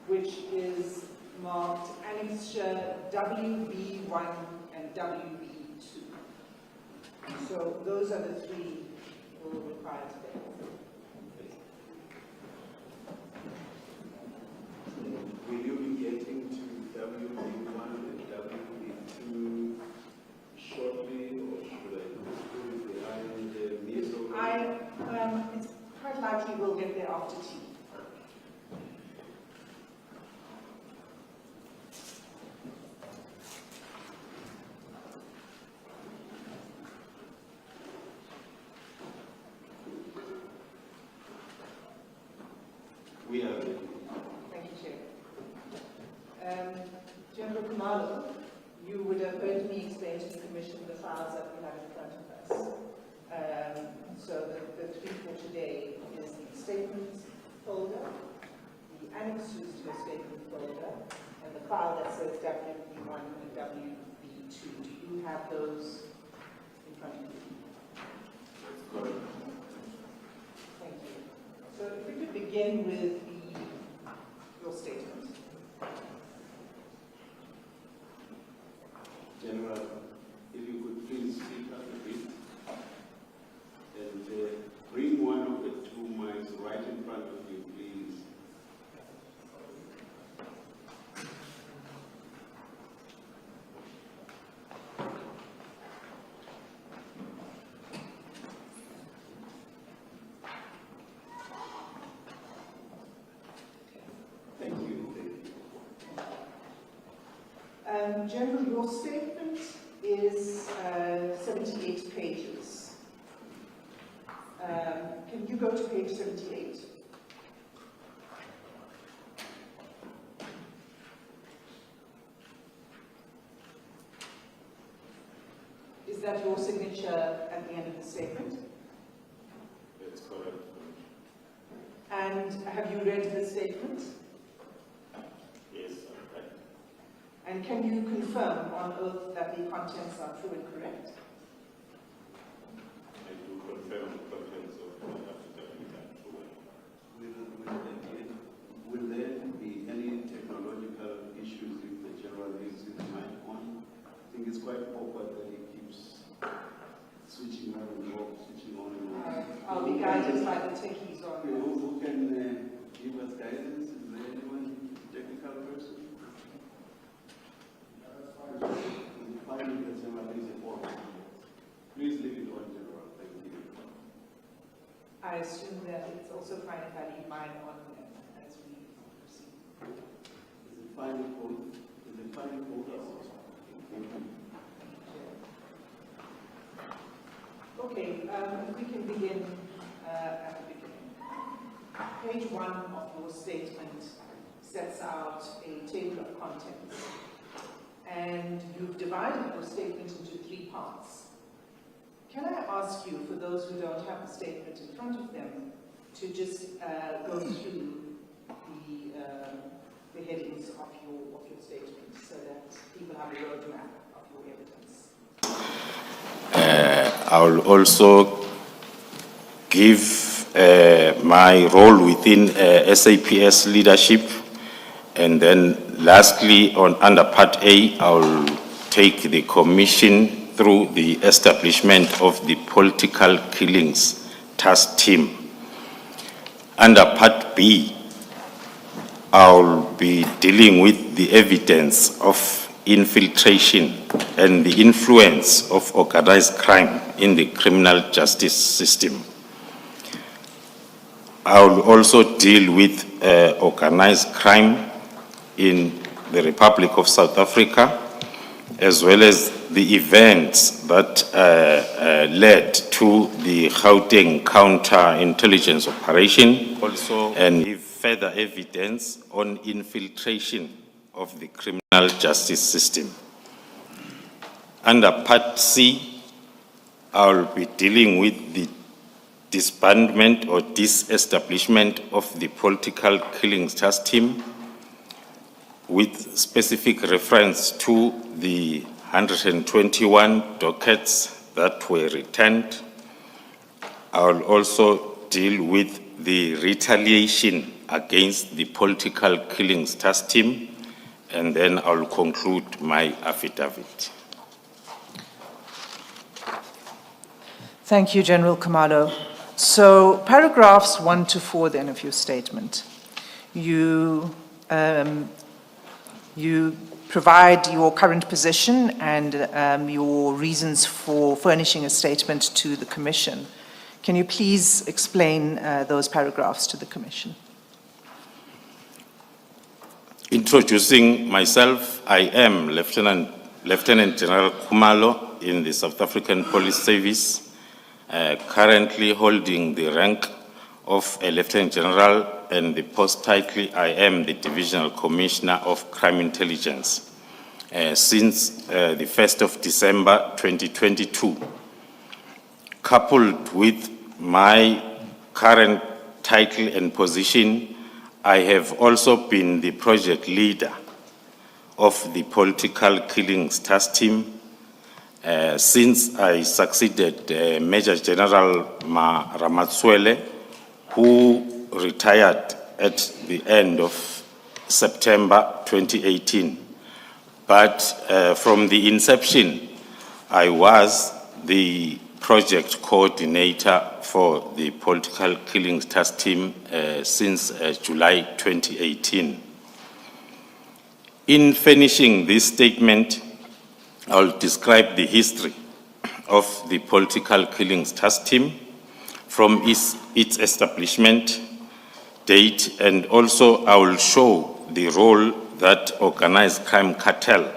which is marked annexure WB1 and WB2. So those are the 3 we'll require today. Will you be getting to WB1 and WB2 shortly, or should I put it behind me? It's quite likely we'll get there after tea. We are ready. Thank you, Chair. General Khumalo, you would have heard me explain to the Commission the files that we have in front of us. So the 3 for today is the statements folder, the annexes to the statement folder, and the file that says WB1 and WB2. Do you have those in front of you? That's correct. Thank you. So if we could begin with your statement. General, if you could please speak up a bit and bring one of the 2 mics right in front of you, please. Thank you. General, your statement is 78 pages. Can you go to page 78? Is that your signature at the end of the statement? That's correct. And have you read the statement? Yes, okay. And can you confirm on oath that the contents are true and correct? I do confirm the contents of the affidavit are true. Will there be any technological issues if the general leaves his mic on? I think it's quite awkward that he keeps switching on and off, switching on and off. I'll be guided by the techies on that. Who can give us guidance? Is there anyone, technical person? Please leave it on, General. Thank you. I assume that it's also fine if I leave mine on as we proceed. Is it final code? Is it final code? Okay, if we can begin at the beginning. Page 1 of your statement sets out a table of contents. And you've divided your statement into 3 parts. Can I ask you, for those who don't have the statement in front of them, to just go through the headings of your statement so that people have a roadmap of your evidence? I will also give my role within SAPS leadership, and then lastly, under Part A, I will take the Commission through the establishment of the Political Killings Task Team. Under Part B, I will be dealing with the evidence of infiltration and the influence of organized crime in the criminal justice system. I will also deal with organized crime in the Republic of South Africa, as well as the events that led to the Gauteng counter-intelligence operation, also, and give further evidence on infiltration of the criminal justice system. Under Part C, I will be dealing with the disbandment or disestablishment of the political killings task team, with specific reference to the 121 dockets that were returned. I will also deal with the retaliation against the political killings task team, and then I will conclude my affidavit. Thank you, General Khumalo. So, paragraphs 1 to 4 then of your statement. You provide your current position and your reasons for furnishing a statement to the Commission. Can you please explain those paragraphs to the Commission? Introducing myself, I am Lieutenant General Khumalo in the South African Police Service, currently holding the rank of a Lieutenant General, and the post title, I am the Divisional Commissioner of Crime Intelligence since the 1st of December 2022. Coupled with my current title and position, I have also been the project leader of the political killings task team since I succeeded Major General Ramatswele, who retired at the end of September 2018. But from the inception, I was the project coordinator for the political killings task team since July 2018. In finishing this statement, I'll describe the history of the political killings task team from its establishment date, and also I will show the role that organized crime cartel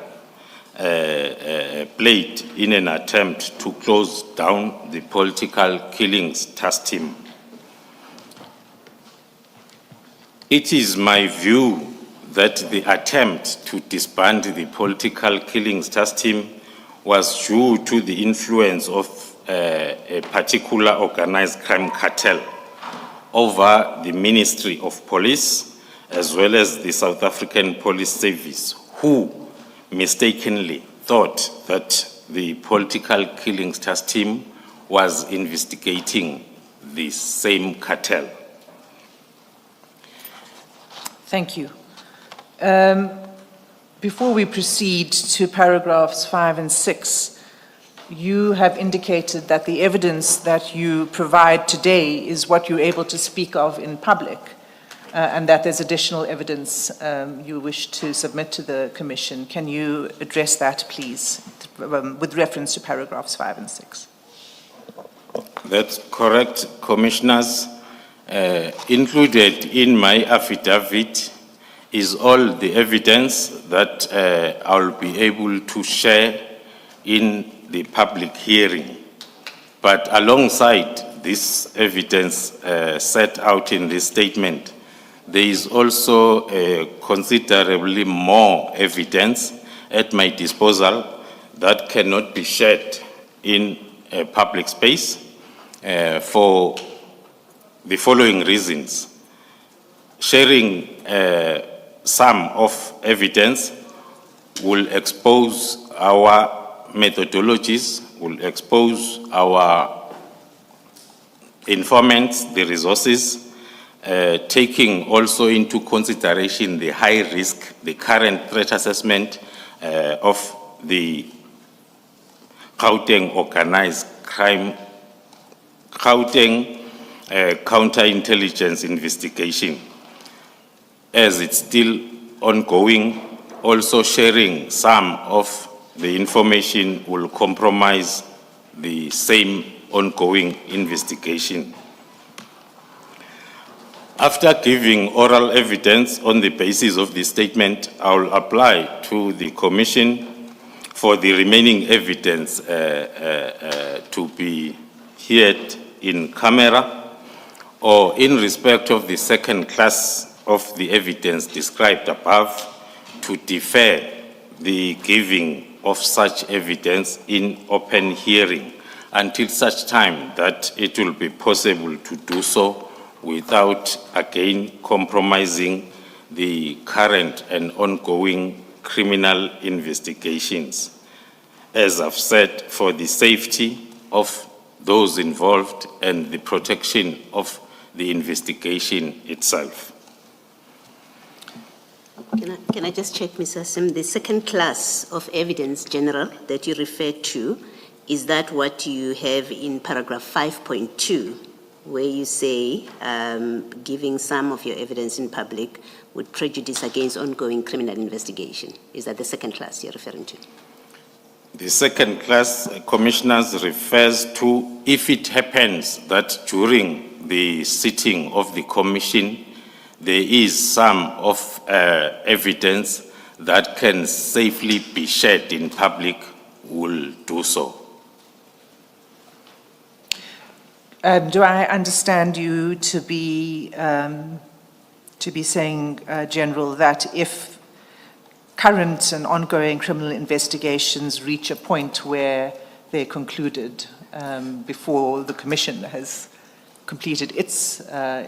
played in an attempt to close down the political killings task team. It is my view that the attempt to disband the political killings task team was due to the influence of a particular organized crime cartel over the Ministry of Police, as well as the South African Police Service, who mistakenly thought that the political killings task team was investigating the same cartel. Thank you. Before we proceed to paragraphs 5 and 6, you have indicated that the evidence that you provide today is what you're able to speak of in public, and that there's additional evidence you wish to submit to the Commission. Can you address that, please, with reference to paragraphs 5 and 6? That's correct, Commissioners. Included in my affidavit is all the evidence that I'll be able to share in the public hearing. But alongside this evidence set out in this statement, there is also considerably more evidence at my disposal that cannot be shared in a public space for the following reasons. Sharing some of evidence will expose our methodologies, will expose our informants, the resources, taking also into consideration the high risk, the current threat assessment of the Gauteng organized crime, Gauteng counterintelligence investigation, as it's still ongoing. Also sharing some of the information will compromise the same ongoing investigation. After giving oral evidence on the basis of this statement, I will apply to the Commission for the remaining evidence to be heard in camera or in respect of the second class of the evidence described above, to defer the giving of such evidence in open hearing until such time that it will be possible to do so without again compromising the current and ongoing criminal investigations. As I've said, for the safety of those involved and the protection of the investigation itself. Can I just check, Mr. Sim, the second class of evidence general that you referred to, is that what you have in paragraph 5.2, where you say giving some of your evidence in public would prejudice against ongoing criminal investigation? Is that the second class you're referring to? The second class, Commissioners, refers to if it happens that during the sitting of the Commission, there is some of evidence that can safely be shared in public, will do so. Do I understand you to be saying, General, that if current and ongoing criminal investigations reach a point where they're concluded before the Commission has completed its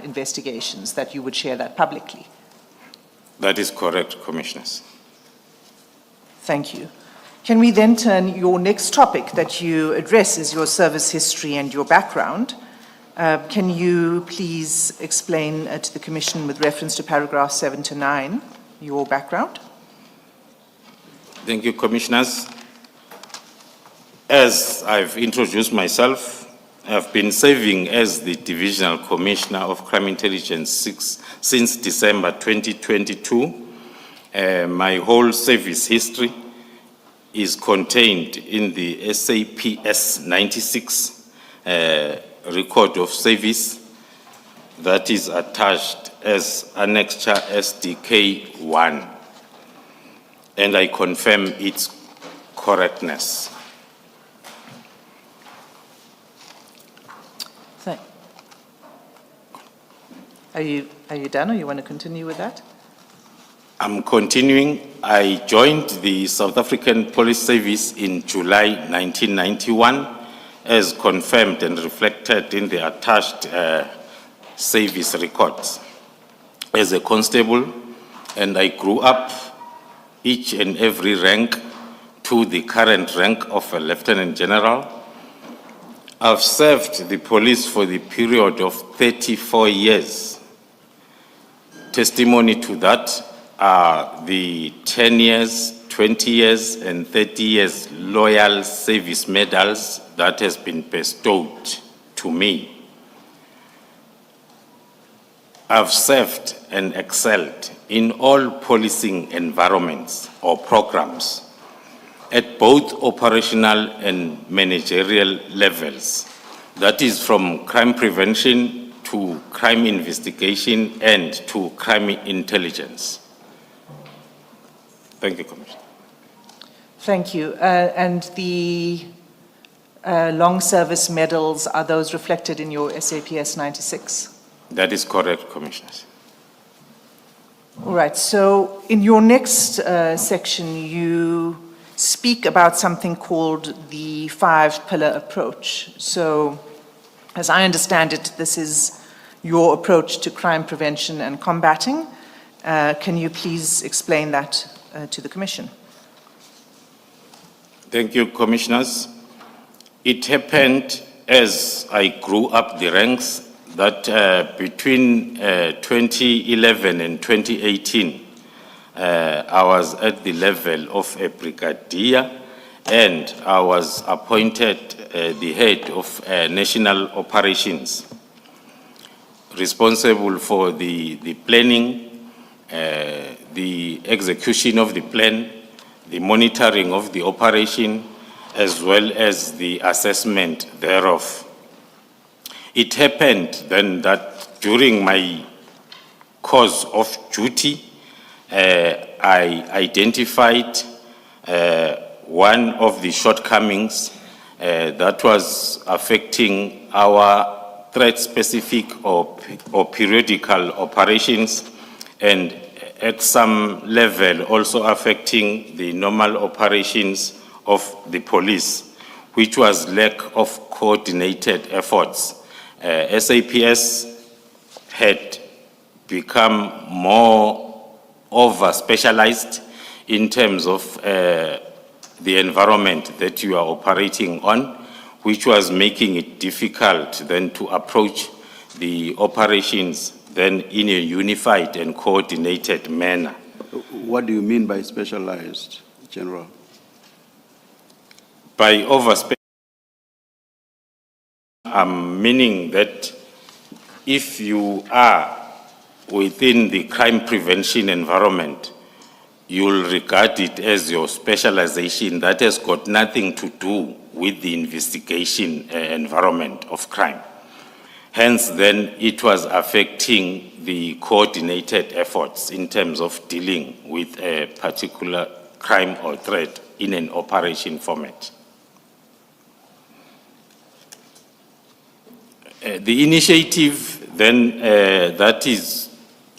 investigations, that you would share that publicly? That is correct, Commissioners. Thank you. Can we then turn, your next topic that you address is your service history and your background. Can you please explain to the Commission with reference to paragraph 7 to 9, your background? Thank you, Commissioners. As I've introduced myself, I've been serving as the Divisional Commissioner of Crime Intelligence since December 2022. My whole service history is contained in the SAPS 96 record of service that is attached as Annexure SDK 1, and I confirm its correctness. Are you done, or you want to continue with that? I'm continuing. I joined the South African Police Service in July 1991, as confirmed and reflected in the attached service records, as a constable, and I grew up each and every rank to the current rank of a Lieutenant General. I've served the police for the period of 34 years. Testimony to that are the 10 years, 20 years, and 30 years loyal service medals that has been bestowed to me. I've served and excelled in all policing environments or programs at both operational and managerial levels. That is from crime prevention to crime investigation and to crime intelligence. Thank you, Commissioner. Thank you. And the long service medals, are those reflected in your SAPS 96? That is correct, Commissioners. All right. So in your next section, you speak about something called the 5-pillar approach. So as I understand it, this is your approach to crime prevention and combating. Can you please explain that to the Commission? Thank you, Commissioners. It happened as I grew up the ranks that between 2011 and 2018, I was at the level of a brigadier, and I was appointed the head of national operations, responsible for the planning, the execution of the plan, the monitoring of the operation, as well as the assessment thereof. It happened then that during my course of duty, I identified one of the shortcomings that was affecting our threat-specific or periodical operations, and at some level also affecting the normal operations of the police, which was lack of coordinated efforts. SAPS had become more over-specialized in terms of the environment that you are operating on, which was making it difficult then to approach the operations then in a unified and coordinated manner. What do you mean by specialized, General? By over-specialized, meaning that if you are within the crime prevention environment, you'll regard it as your specialization that has got nothing to do with the investigation environment of crime. Hence, then, it was affecting the coordinated efforts in terms of dealing with a particular crime or threat in an operation format. The initiative, then, that is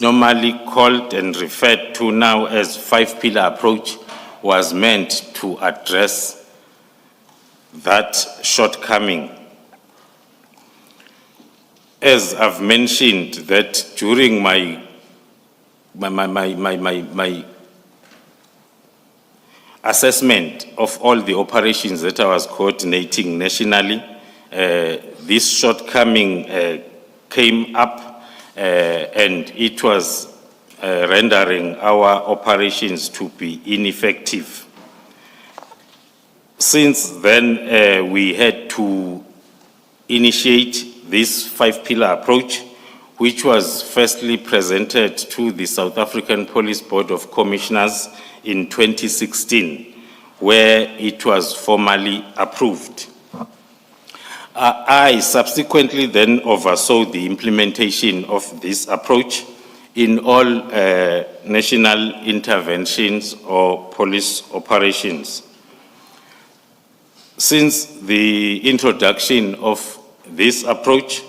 normally called and referred to now as five-pillar approach, was meant to address that shortcoming. As I've mentioned that during my assessment of all the operations that I was coordinating nationally, this shortcoming came up and it was rendering our operations to be ineffective. Since then, we had to initiate this five-pillar approach, which was firstly presented to the South African Police Board of Commissioners in 2016, where it was formally approved. I subsequently then oversaw the implementation of this approach in all national interventions or police operations. Since the introduction of this approach,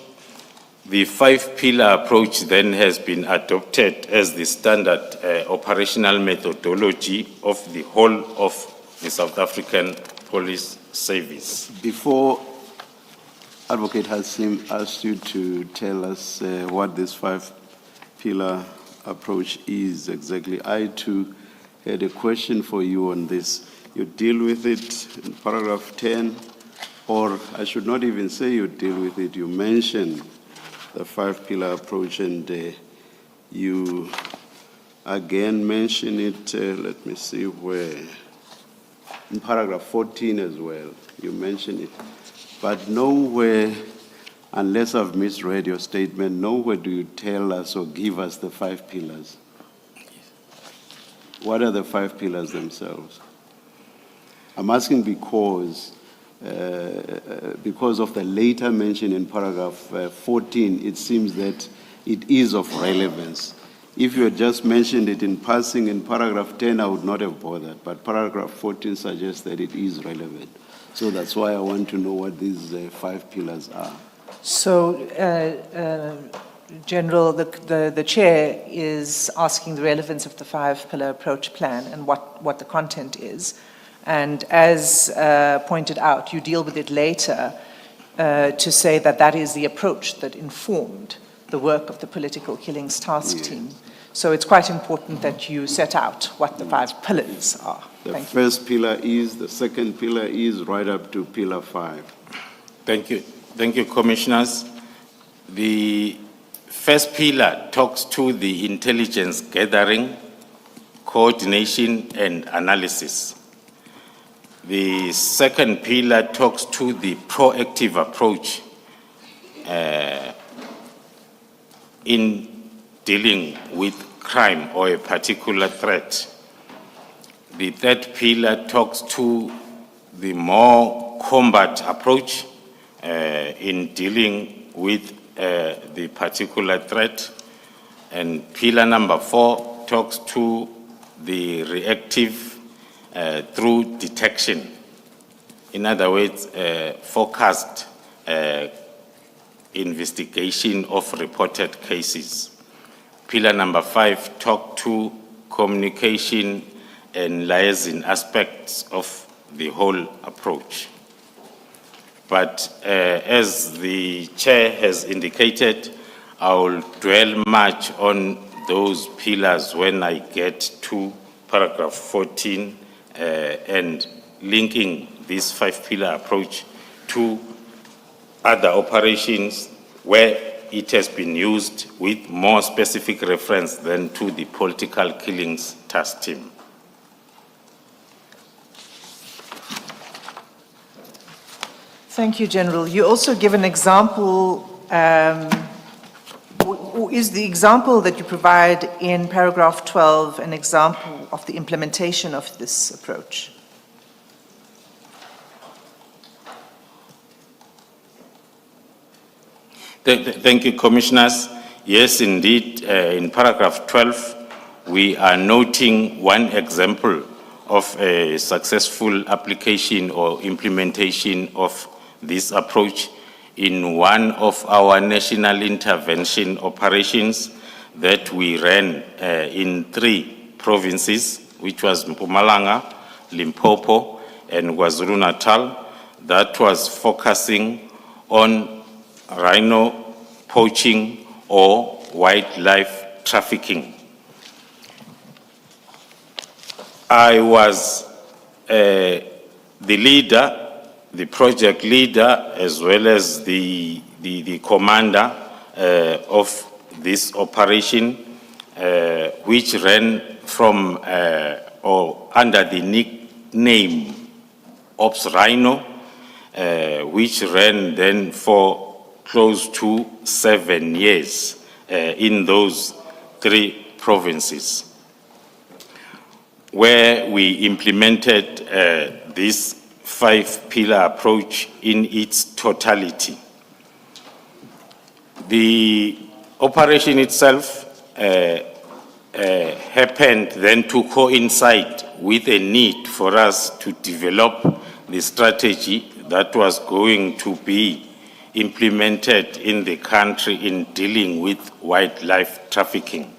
the five-pillar approach then has been adopted as the standard operational methodology of the whole of the South African Police Service. Before Advocate Hassim asked you to tell us what this five-pillar approach is exactly, I too had a question for you on this. You deal with it in paragraph 10, or I should not even say you deal with it, you mention the five-pillar approach, and you again mention it, let me see where, in paragraph 14 as well, you mention it. But nowhere, unless I've misread your statement, nowhere do you tell us or give us the five pillars. What are the five pillars themselves? I'm asking because of the later mention in paragraph 14, it seems that it is of relevance. If you had just mentioned it in passing in paragraph 10, I would not have bothered, but paragraph 14 suggests that it is relevant. So that's why I want to know what these five pillars are. So, General, the Chair is asking the relevance of the five-pillar approach plan and what the content is. And as pointed out, you deal with it later to say that that is the approach that informed the work of the Political Killings Task Team. So it's quite important that you set out what the five pillars are. The first pillar is, the second pillar is, right up to pillar 5. Thank you. Thank you, Commissioners. The first pillar talks to the intelligence gathering, coordination, and analysis. The second pillar talks to the proactive approach in dealing with crime or a particular threat. The third pillar talks to the more combat approach in dealing with the particular threat. And pillar number 4 talks to the reactive through detection. In other words, focused investigation of reported cases. Pillar number 5 talk to communication and liaison aspects of the whole approach. But as the chair has indicated, I will dwell much on those pillars when I get to paragraph 14 and linking this 5-pillar approach to other operations where it has been used with more specific reference than to the political killings task team. Thank you, General. You also give an example, is the example that you provide in paragraph 12 an example of the implementation of this approach? Thank you, Commissioners. Yes, indeed, in paragraph 12, we are noting one example of a successful application or implementation of this approach in one of our national intervention operations that we ran in 3 provinces, which was Madlanga, Limpopo, and KwaZulu-Natal, that was focusing on rhino poaching or wildlife trafficking. I was the leader, the project leader, as well as the commander of this operation, which ran from or under the nickname Ops Rhino, which ran then for close to 7 years in those 3 provinces, where we implemented this 5-pillar approach in its totality. The operation itself happened then to coincide with a need for us to develop the strategy that was going to be implemented in the country in dealing with wildlife trafficking.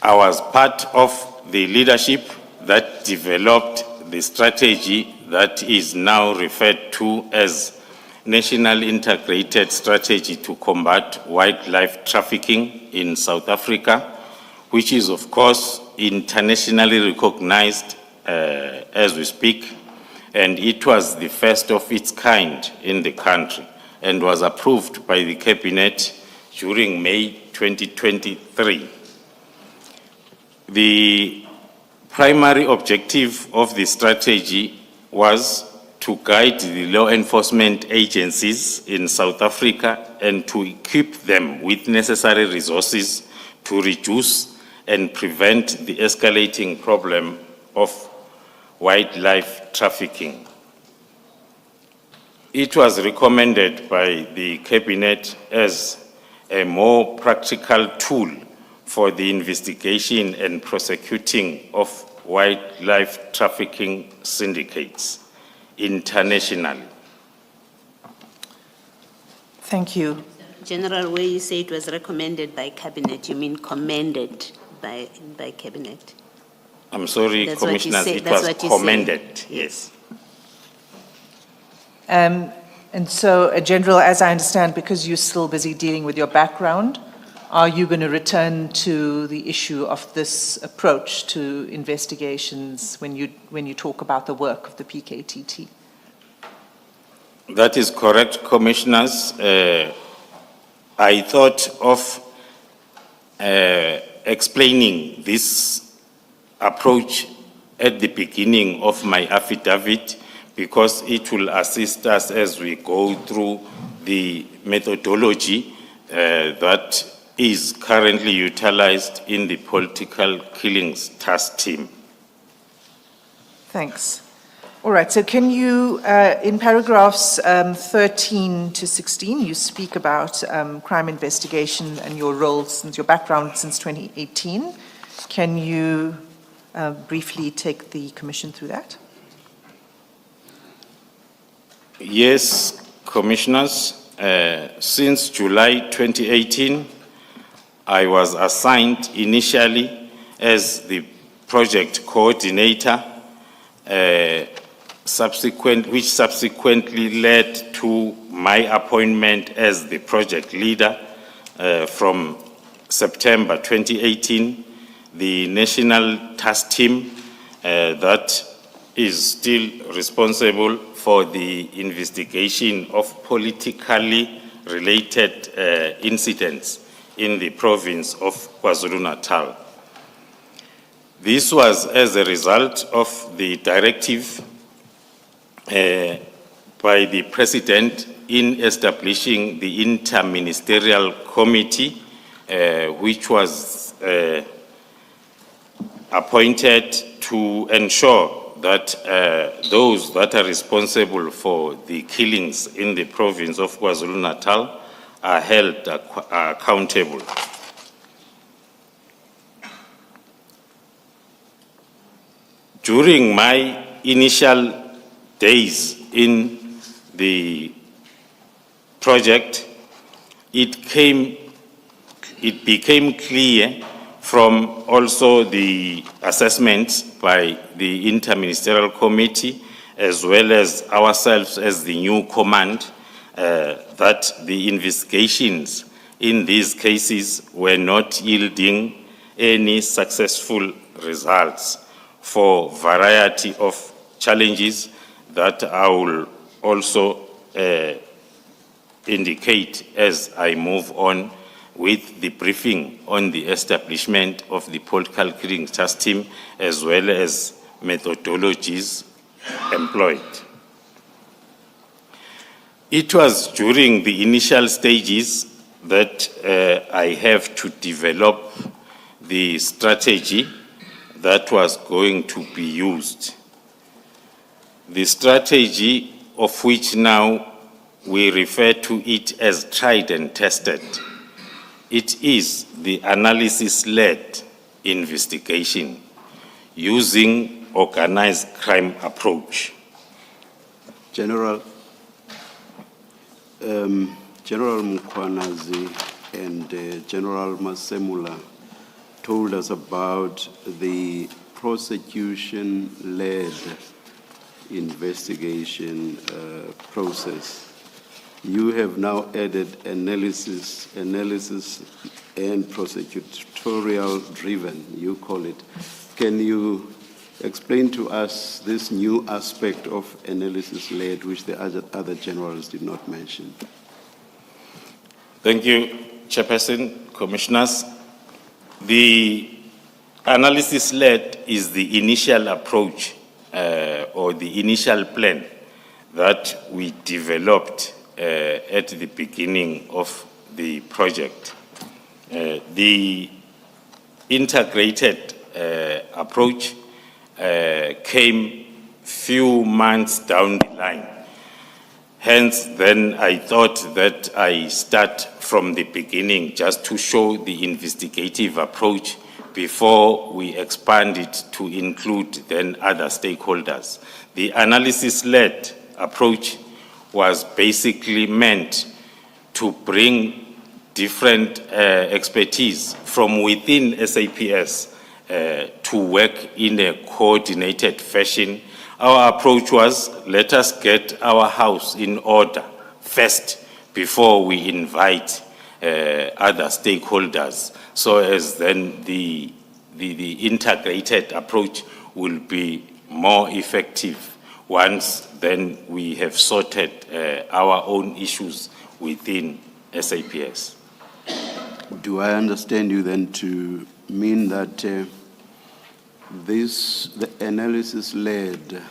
I was part of the leadership that developed the strategy that is now referred to as National Integrated Strategy to Combat Wildlife Trafficking in South Africa, which is, of course, internationally recognized as we speak, and it was the first of its kind in the country and was approved by the Cabinet during May 2023. The primary objective of the strategy was to guide the law enforcement agencies in South Africa and to equip them with necessary resources to reduce and prevent the escalating problem of wildlife trafficking. It was recommended by the Cabinet as a more practical tool for the investigation and prosecuting of wildlife trafficking syndicates internationally. Thank you. General, where you say it was recommended by Cabinet, you mean commended by Cabinet? I'm sorry, That's Commissioners, it was commended, yes. And so, General, as I understand, because you're still busy dealing with your background, are you going to return to the issue of this approach to investigations when you talk about the work of the PKTT? That is correct, Commissioners. I thought of explaining this approach at the beginning of my affidavit because it will assist us as we go through the methodology that is currently utilized in the political killings task team. Thanks. All right, so can you, in paragraphs 13 to 16, you speak about crime investigation and your role since your background since 2018. Can you briefly take the Commission through that? Yes, Commissioners. Since July 2018, I was assigned initially as the project coordinator, which subsequently led to my appointment as the project leader from September 2018. The National Task Team that is still responsible for the investigation of politically related incidents in the province of KwaZulu-Natal. This was as a result of the directive by the President in establishing the Inter-Ministerial Committee, which was appointed to ensure that those that are responsible for the killings in the province of KwaZulu-Natal are held accountable. During my initial days in the project, it became clear from also the assessments by the Inter-Ministerial Committee, as well as ourselves as the new command, that the investigations in these cases were not yielding any successful results for a variety of challenges that I will also indicate as I move on with the briefing on the establishment of the political killing task team, as well as methodologies employed. It was during the initial stages that I have to develop the strategy that was going to be used. The strategy of which now we refer to it as tried and tested. It is the analysis-led investigation using organized crime approach. General Mkhwanazi and General Masemula told us about the prosecution-led investigation process. You have now added analysis and prosecutorial driven, you call it. Can you explain to us this new aspect of analysis-led, which the other generals did not mention? Thank you, Chairperson, Commissioners. The analysis-led is the initial approach or the initial plan that we developed at the beginning of the project. The integrated approach came few months down the line. Hence, then I thought that I start from the beginning just to show the investigative approach before we expand it to include then other stakeholders. The analysis-led approach was basically meant to bring different expertise from within SAPS to work in a coordinated fashion. Our approach was, let us get our house in order first before we invite other stakeholders, so as then the integrated approach will be more effective once then we have sorted our own issues within SAPS. Do I understand you then to mean that the analysis-led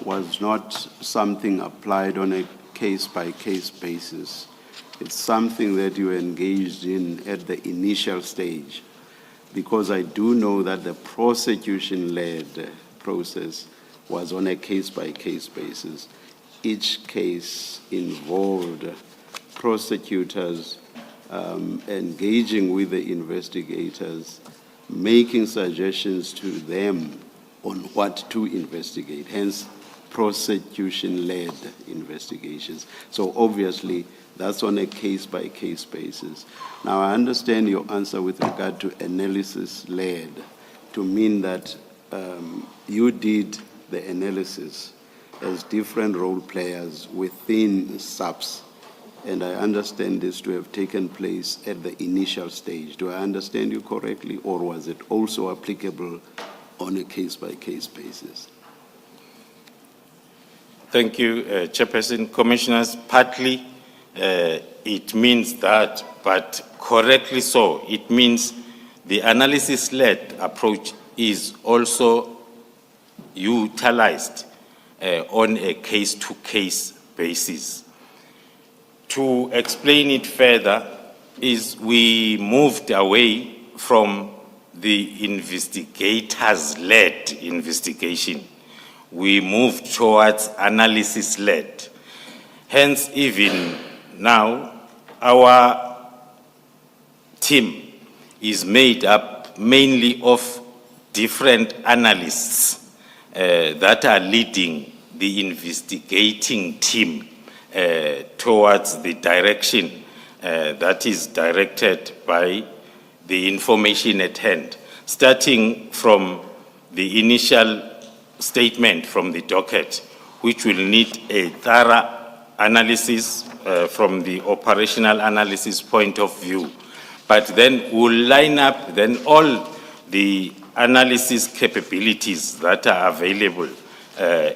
was not something applied on a case-by-case basis? It's something that you engaged in at the initial stage, because I do know that the prosecution-led process, the analysis-led process, was not something applied on a case-by-case basis. It's something that you engaged in at the initial stage, because I do know that the prosecution-led process, the analysis-led process, was not something applied on a case-by-case basis. It's something that you engaged in at the initial stage, because I do know that the prosecution-led process, was on a case-by-case basis. Each case involved prosecutors engaging with the investigators, making suggestions to them on what to investigate, hence prosecution-led investigations. So obviously, that's on a case-by-case basis. Now, I understand your answer with regard to analysis-led to mean that you did the analysis as different role players within SAPS, and I understand this to have taken place at the initial stage. Do I understand you correctly, or was it also applicable on a case-by-case basis? Thank you, Chairperson. Commissioners, partly it means that, but correctly so. It means the analysis-led approach is also utilized on a case-to-case basis. To explain it further, is we moved away from the investigators-led investigation. We moved towards analysis-led. Hence, even now, our team is made up mainly of different analysts that are leading the investigating team towards the direction that is directed by the information at hand, starting from the initial statement from the docket, which will need a thorough analysis from the operational analysis point of view. But then we'll line up then all the analysis capabilities that are available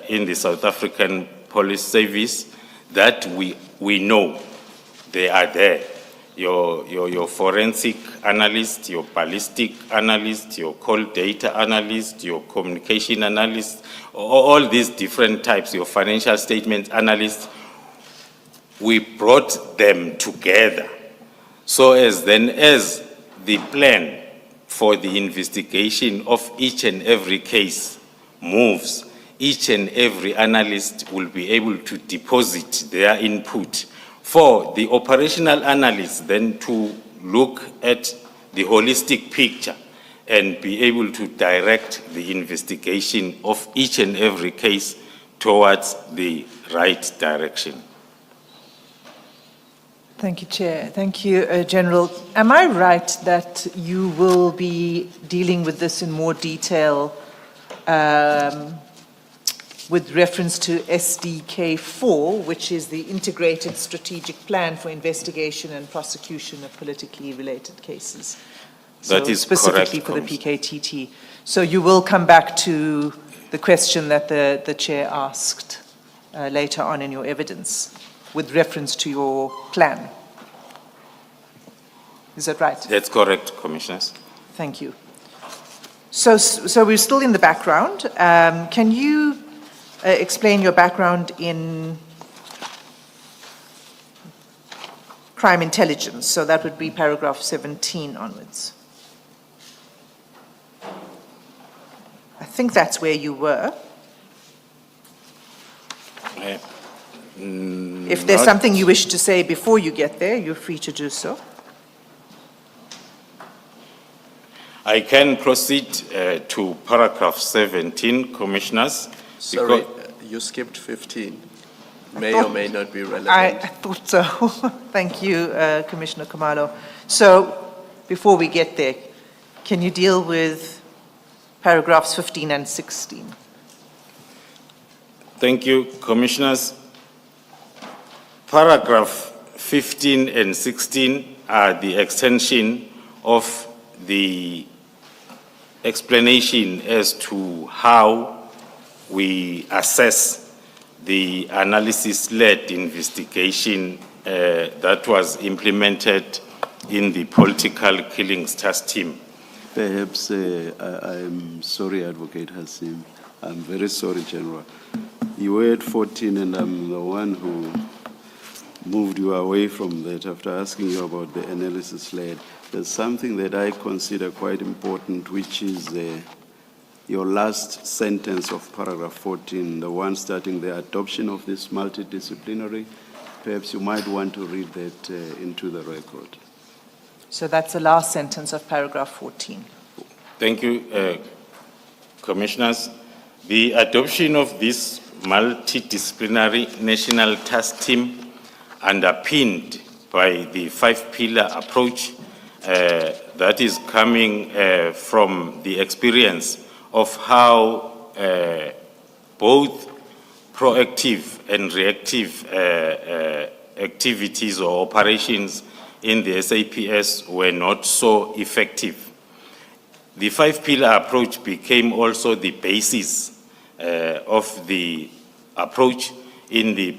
in the South African Police Service that we know they are there. Your forensic analyst, your ballistic analyst, your call data analyst, your communication analyst, all these different types, your financial statement analyst, we brought them together so as the plan for the investigation of each and every case moves, each and every analyst will be able to deposit their input for the operational analysts then to look at the holistic picture and be able to direct the investigation of each and every case towards the right direction. Thank you, Chair. Thank you, General. Am I right that you will be dealing with this in more detail with reference to SDK 4, which is the Integrated Strategic Plan for Investigation and Prosecution of Politically Related Cases? That is specifically correct, for the PKTT. So you will come back to the question that the Chair asked later on in your evidence with reference to your plan. Is that right? That's correct, Commissioners. Thank you. So we're still in the background. Can you explain your background in crime intelligence? So that would be paragraph 17 onwards. I think that's where you were. If there's something you wish to say before you get there, you're free to do so. I can proceed to paragraph 17, Commissioners. Sorry, you skipped 15. May or may not be relevant. I thought so. Thank you, Commissioner Khumalo. So before we get there, can you deal with paragraphs 15 and 16? Thank you, Commissioners. Paragraph 15 and 16 are the extension of the explanation as to how we assess the analysis-led investigation that was implemented in the political killings task team. Perhaps I'm sorry, Advocate Hassim. I'm very sorry, General. You were at 14 and I'm the one who moved you away from that after asking you about the analysis-led. There's something that I consider quite important, which is your last sentence of paragraph 14, the one starting the adoption of this multidisciplinary. Perhaps you might want to read that into the record. So that's the last sentence of paragraph 14. Thank you, Commissioners. The adoption of this multidisciplinary national task team, underpinned by the 5-pillar approach that is coming from the experience of how both proactive and reactive activities or operations in the SAPS were not so effective. The 5-pillar approach became also the basis of the approach in the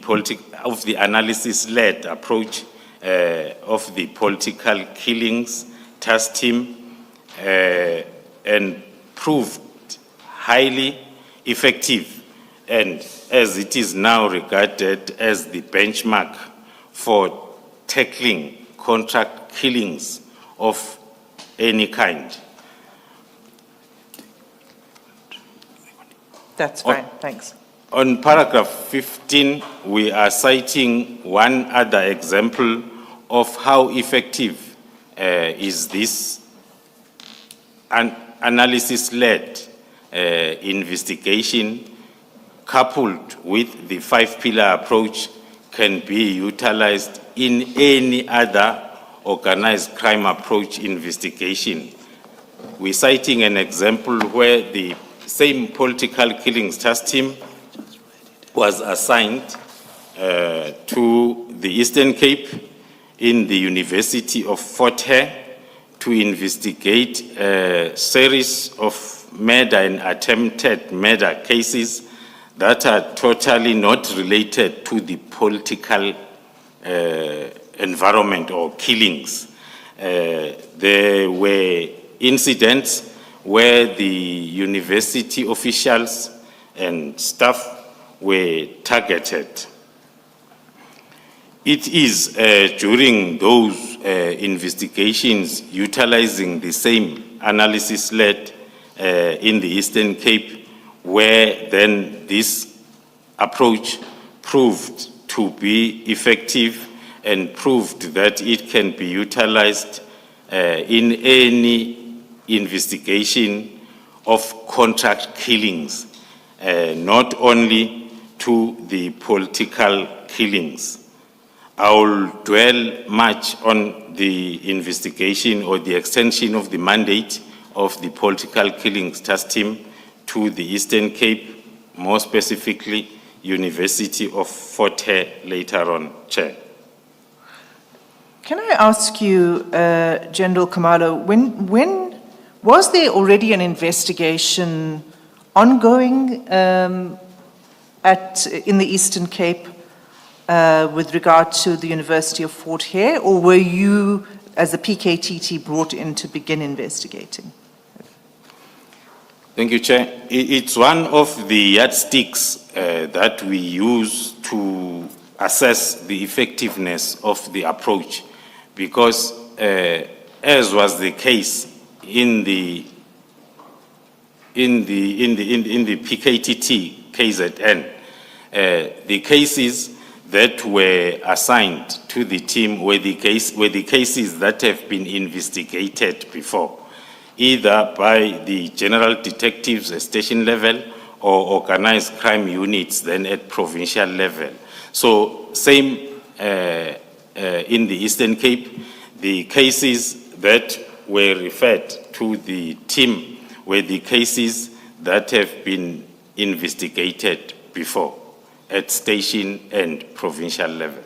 analysis-led approach of the political killings task team and proved highly effective, and as it is now regarded as the benchmark for tackling contract killings of any kind. That's fine, thanks. On paragraph 15, we are citing one other example of how effective is this analysis-led investigation, coupled with the 5-pillar approach, can be utilized in any other organized crime approach investigation. We're citing an example where the same political killings task team was assigned to the Eastern Cape in the University of Fort Hare to investigate a series of murder and attempted murder cases that are totally not related to the political environment or killings. There were incidents where the university officials and staff were targeted. It is during those investigations utilizing the same analysis-led in the Eastern Cape where then this approach proved to be effective and proved that it can be utilized in any investigation of contract killings, not only to the political killings. I will dwell much on the investigation or the extension of the mandate of the political killings task team to the Eastern Cape, more specifically University of Fort Hare later on, Chair. Can I ask you, General Khumalo, when was there already an investigation ongoing in the Eastern Cape with regard to the University of Fort Hare, or were you, as the PKTT, brought in to begin investigating? Thank you, Chair. It's one of the yardsticks that we use to assess the effectiveness of the approach, because as was the case in the PKTT KZN, the cases that were assigned to the team were the cases that have been investigated before, either by the general detectives at station level or organized crime units then at provincial level. So same in the Eastern Cape, the cases that were referred to the team were the cases that have been investigated before at station and provincial level.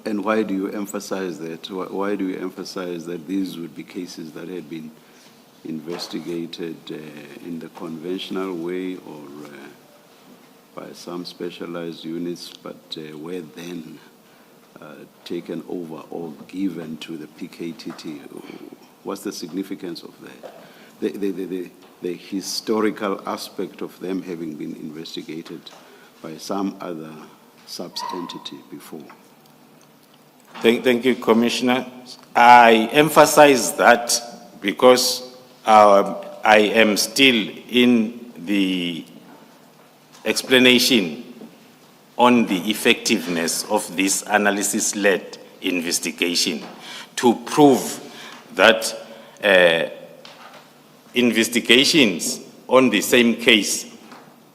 And why do you emphasize that? Why do you emphasize that these would be cases that had been investigated in the conventional way or by some specialized units, but were then taken over or given to the PKTT? What's the significance of that? The historical aspect of them having been investigated by some other SAPS entity before. Thank you, Commissioner. I emphasize that because our I am still in the explanation on the effectiveness of this analysis-led investigation to prove that investigations on the same case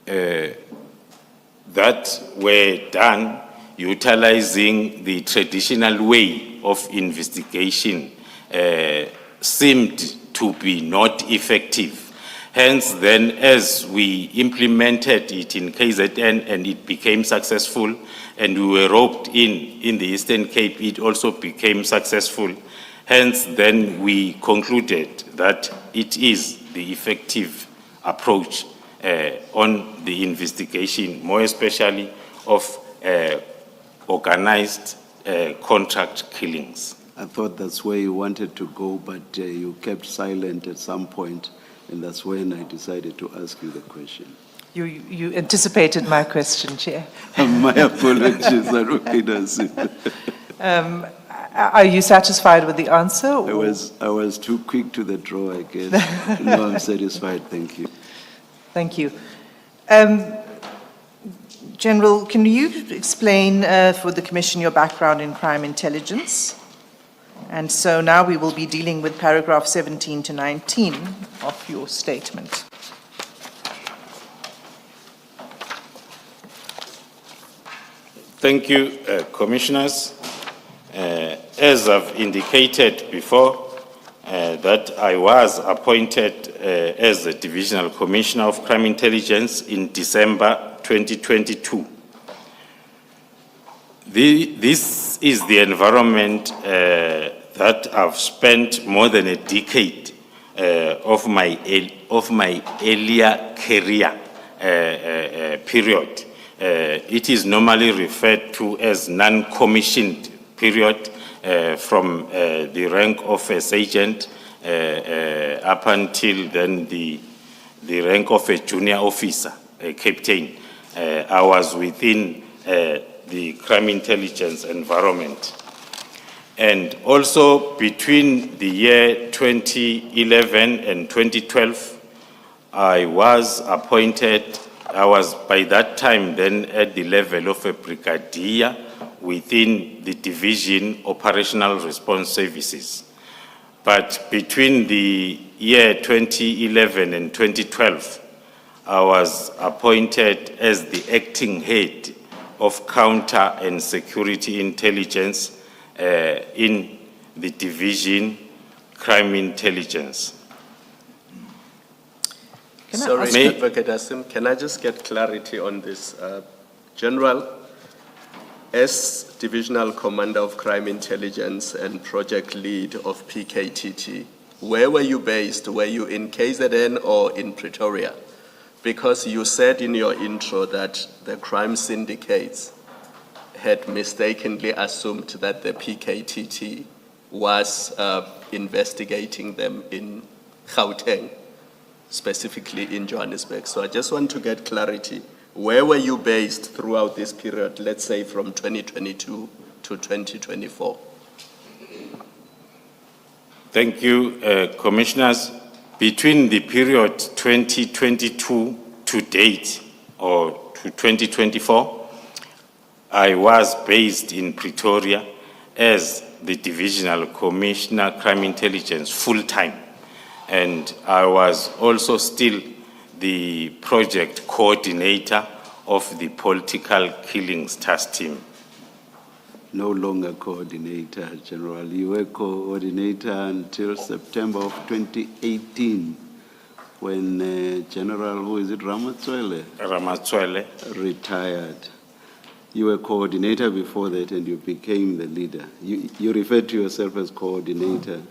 that were done utilizing the traditional way of investigation seemed to be not effective. Hence, then, as we implemented it in KZN and it became successful, and we were roped in the Eastern Cape, it also became successful. Hence, then, we concluded that it is the effective approach on the investigation, more especially of organized contract killings. I thought that's where you wanted to go, but you kept silent at some point, and that's when I decided to ask you the question. You anticipated my question, Chair. My apologies, Are you satisfied with the answer? I was too quick to the draw, I guess. No, I'm satisfied, thank you. Thank you. General, can you explain for the Commission your background in crime intelligence? And so now we will be dealing with paragraph 17 to 19 of your statement. Thank you, Commissioners. As I've indicated before, that I was appointed as the Divisional Commissioner of Crime Intelligence in December 2022. This is the environment that I've spent more than a decade of my earlier career period. It is normally referred to as non-commissioned period from the rank of a sergeant up until then the rank of a junior officer, a captain. I was within the crime intelligence environment. And also between the year 2011 and 2012, I was appointed, I was by that time then at the level of a brigadier within the division operational response services. But between the year 2011 and 2012, I was appointed as the acting head of counter and security intelligence in the division crime intelligence. Sorry, Advocate Asim, can I just get clarity on this? General, as Divisional Commander of Crime Intelligence and Project Lead of PKTT, where were you based? Were you in KZN or in Pretoria? Because you said in your intro that the crime syndicates had mistakenly assumed that the PKTT was investigating them in Gauteng, specifically in Johannesburg. So I just want to get clarity. Where were you based throughout this period, let's say from 2022 to 2024? Thank you, Commissioners. Between the period 2022 to date, or to 2024, I was based in Pretoria as the Divisional Commissioner Crime Intelligence full-time. And I was also still the project coordinator of the political killings task team. No longer coordinator, General. You were coordinator until September of 2018 when General, who is it, Ramatswele, retired. You were coordinator before that and you became the leader. You referred to yourself as coordinator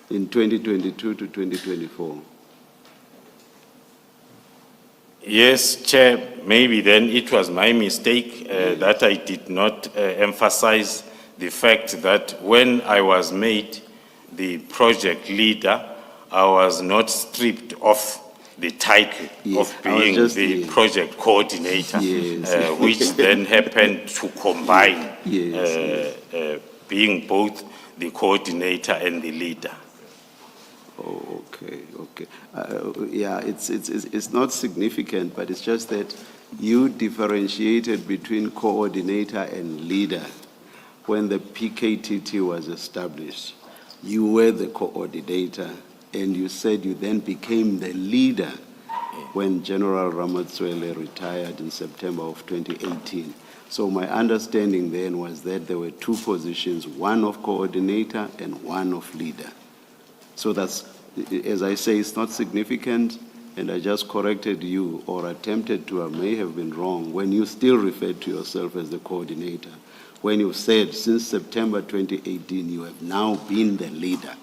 in 2022 to 2024. Yes, Chair, maybe then it was my mistake that I did not emphasize the fact that when I was made the project leader, I was not stripped of the title of being the project coordinator, which then happened to combine Yes. being both the coordinator and the leader. Oh, okay, okay. Yeah, it's not significant, but it's just that you differentiated between coordinator and leader. When the PKTT was established, you were the coordinator, and you said you then became the leader when General Ramatswele retired in September of 2018. So my understanding then was that there were two positions, one of coordinator and one of leader. So that's, as I say, it's not significant, and I just corrected you, or attempted to, I may have been wrong, when you still referred to yourself as the coordinator, when you said since September 2018 you have now been the leader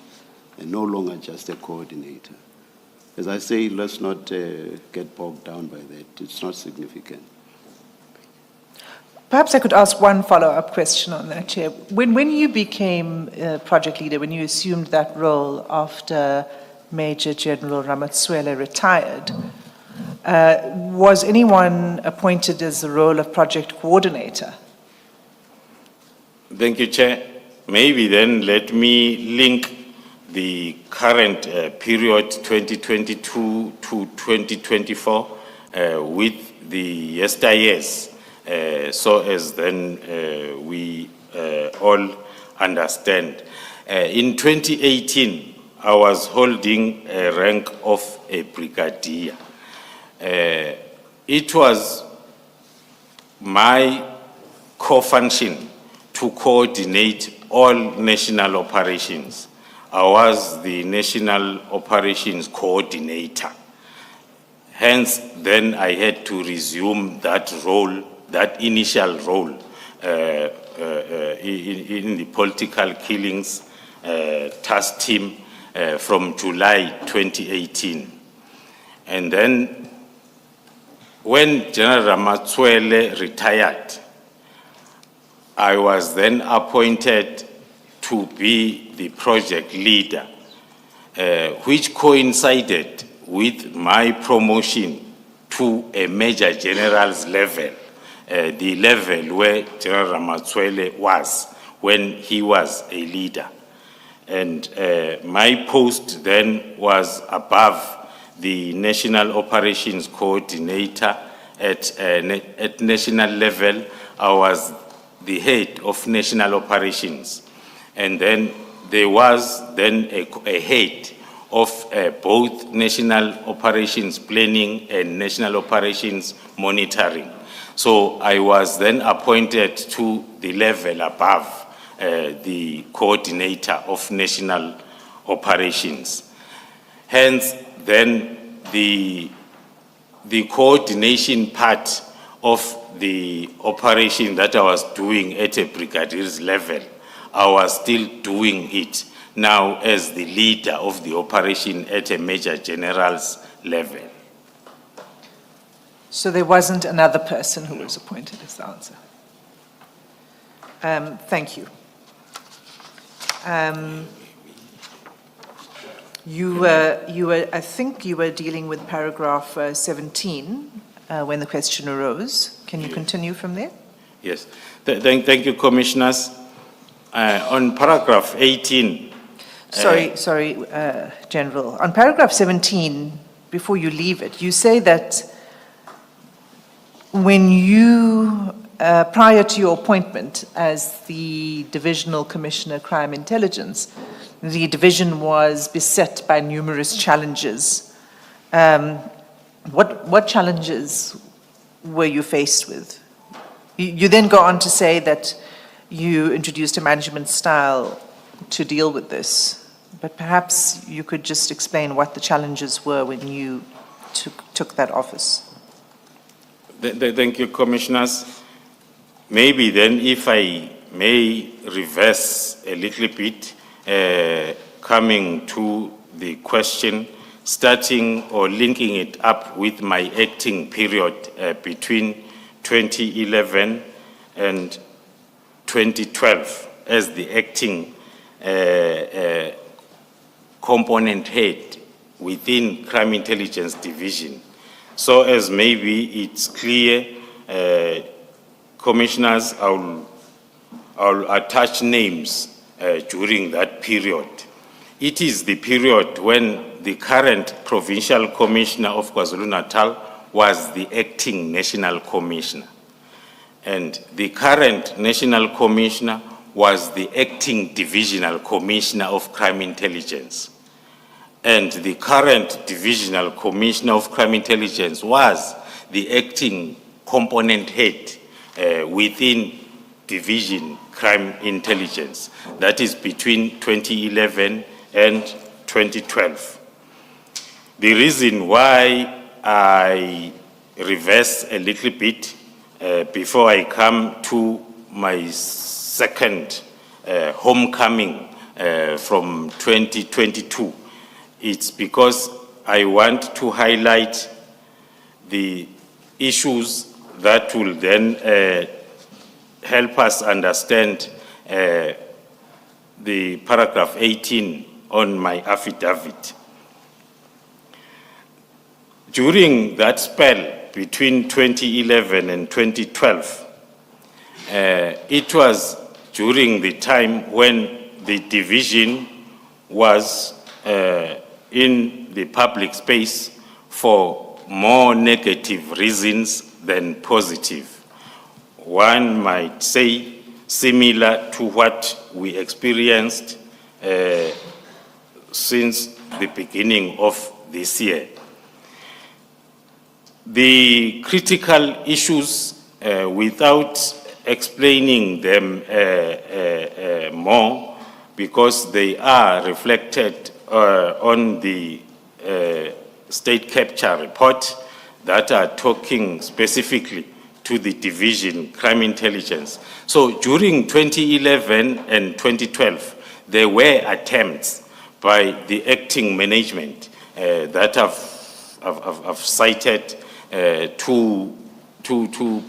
and no longer just a coordinator. As I say, let's not get bogged down by that. It's not significant. Perhaps I could ask one follow-up question on that, Chair. When you became project leader, when you assumed that role after Major General Ramatswele retired, was anyone appointed as the role of project coordinator? Thank you, Chair. Maybe then let me link the current period 2022 to 2024 with the yesteryears. So as then we all understand. In 2018, I was holding a rank of a brigadier. It was my co-function to coordinate all national operations. I was the national operations coordinator. Hence, then I had to resume that role, that initial role in the political killings task team from July 2018. And then when General Ramatswele retired, I was then appointed to be the project leader, which coincided with my promotion to a major general's level, the level where General Ramatswele was when he was a leader. And my post then was above the National Operations Coordinator at national level. I was the head of national operations. And then there was then a head of both national operations planning and national operations monitoring. So I was then appointed to the level above the coordinator of national operations. Hence, then the coordination part of the operation that I was doing at a brigadier's level, I was still doing it now as the leader of the operation at a major general's level. So there wasn't another person who was appointed, is the answer. Thank you. I think you were dealing with paragraph 17 when the question arose. Can you continue from there? Yes. Thank you, Commissioners. On paragraph 18. Sorry, General. On paragraph 17, before you leave it, you say that when you, prior to your appointment as the Divisional Commissioner Crime Intelligence, the division was beset by numerous challenges. What challenges were you faced with? You then go on to say that you introduced a management style to deal with this, but perhaps you could just explain what the challenges were when you took that office. Thank you, Commissioners. Maybe then if I may reverse a little bit, coming to the question, starting or linking it up with my acting period between 2011 and 2012 as the acting component head within Crime Intelligence Division. So as maybe it's clear, Commissioners, I'll attach names during that period. it is the period when the current Provincial Commissioner of KwaZulu-Natal was the acting National Commissioner. And the current National Commissioner was the acting Divisional Commissioner of Crime Intelligence. And the current Divisional Commissioner of Crime Intelligence was the acting component head within Division Crime Intelligence. That is between 2011 and 2012. The reason why I reverse a little bit before I come to my second homecoming from 2022, it's because I want to highlight the issues that will then help us understand the paragraph 18 on my affidavit. During that spell between 2011 and 2012, it was during the time when the division was in the public space for more negative reasons than positive. One might say similar to what we experienced since the beginning of this year. The critical issues, without explaining them more, because they are reflected on the state capture report that are talking specifically to the division crime intelligence. So during 2011 and 2012, there were attempts by the acting management that I've cited to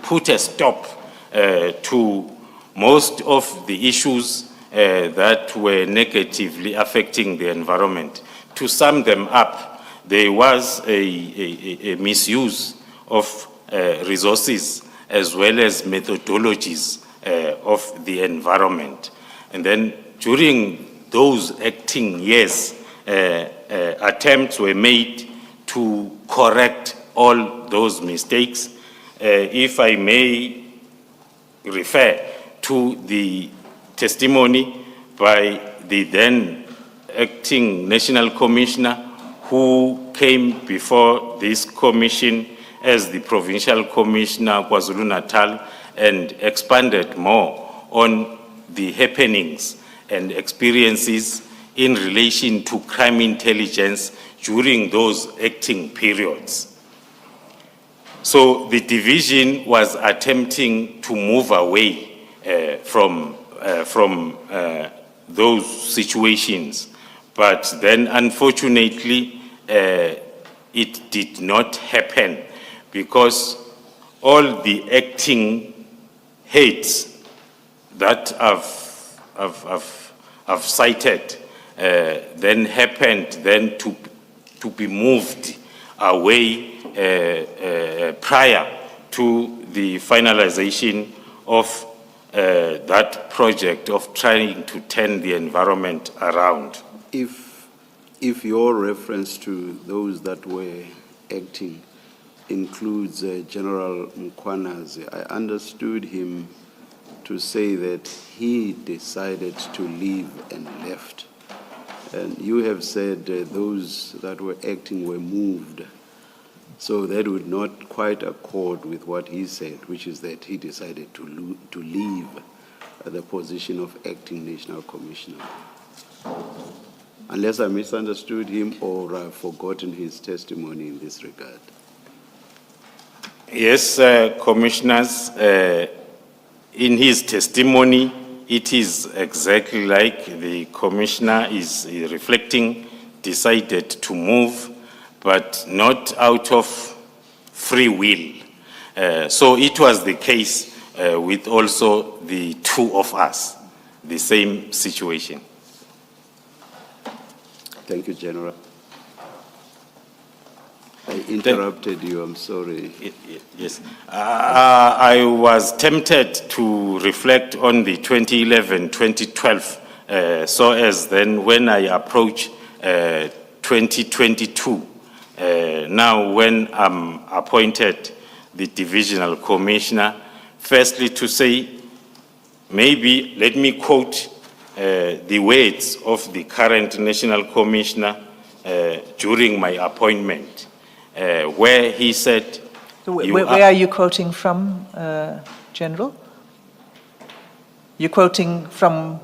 put a stop to most of the issues that were negatively affecting the environment. To sum them up, there was a misuse of resources as well as methodologies of the environment. And then during those acting years, attempts were made to correct all those mistakes. If I may refer to the testimony by the then acting National Commissioner who came before this commission as the Provincial Commissioner KwaZulu-Natal and expanded more on the happenings and experiences in relation to crime intelligence during those acting periods. So the division was attempting to move away from those situations, but then unfortunately it did not happen because all the acting heads that I've cited then happened then to be moved away prior to the finalization of that project of trying to turn the environment around. If your reference to those that were acting includes General Mkhwanazi, I understood him to say that he decided to leave and left. And you have said those that were acting were moved. So that would not quite accord with what he said, which is that he decided to leave the position of acting National Commissioner. Unless I misunderstood him or I've forgotten his testimony in this regard. Yes, commissioners, in his testimony, it is exactly like the commissioner is reflecting, decided to move, but not out of free will. So it was the case with also the two of us, the same situation. Thank you, General. I interrupted you, I'm sorry. Yes. I was tempted to reflect on the 2011-2012 so as then when I approach 2022, now when I'm appointed the divisional commissioner, firstly to say, maybe let me quote the words of the current national commissioner during my appointment, where he said... Where are you quoting from, General? You're quoting from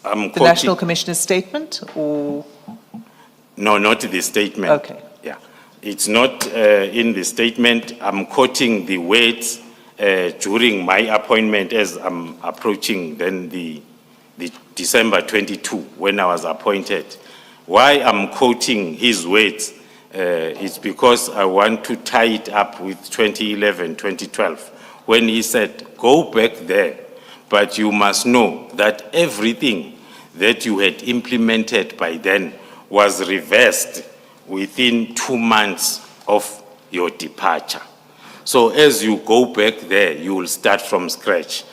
the National Commissioner's statement, or...? No, not the statement. Okay. Yeah, it's not in the statement. I'm quoting the words during my appointment as I'm approaching then the December 22 when I was appointed. Why I'm quoting his words is because I want to tie it up with 2011, 2012, when he said, go back there, but you must know that everything that you had implemented by then was reversed within 2 months of your departure. So as you go back there, you will start from scratch.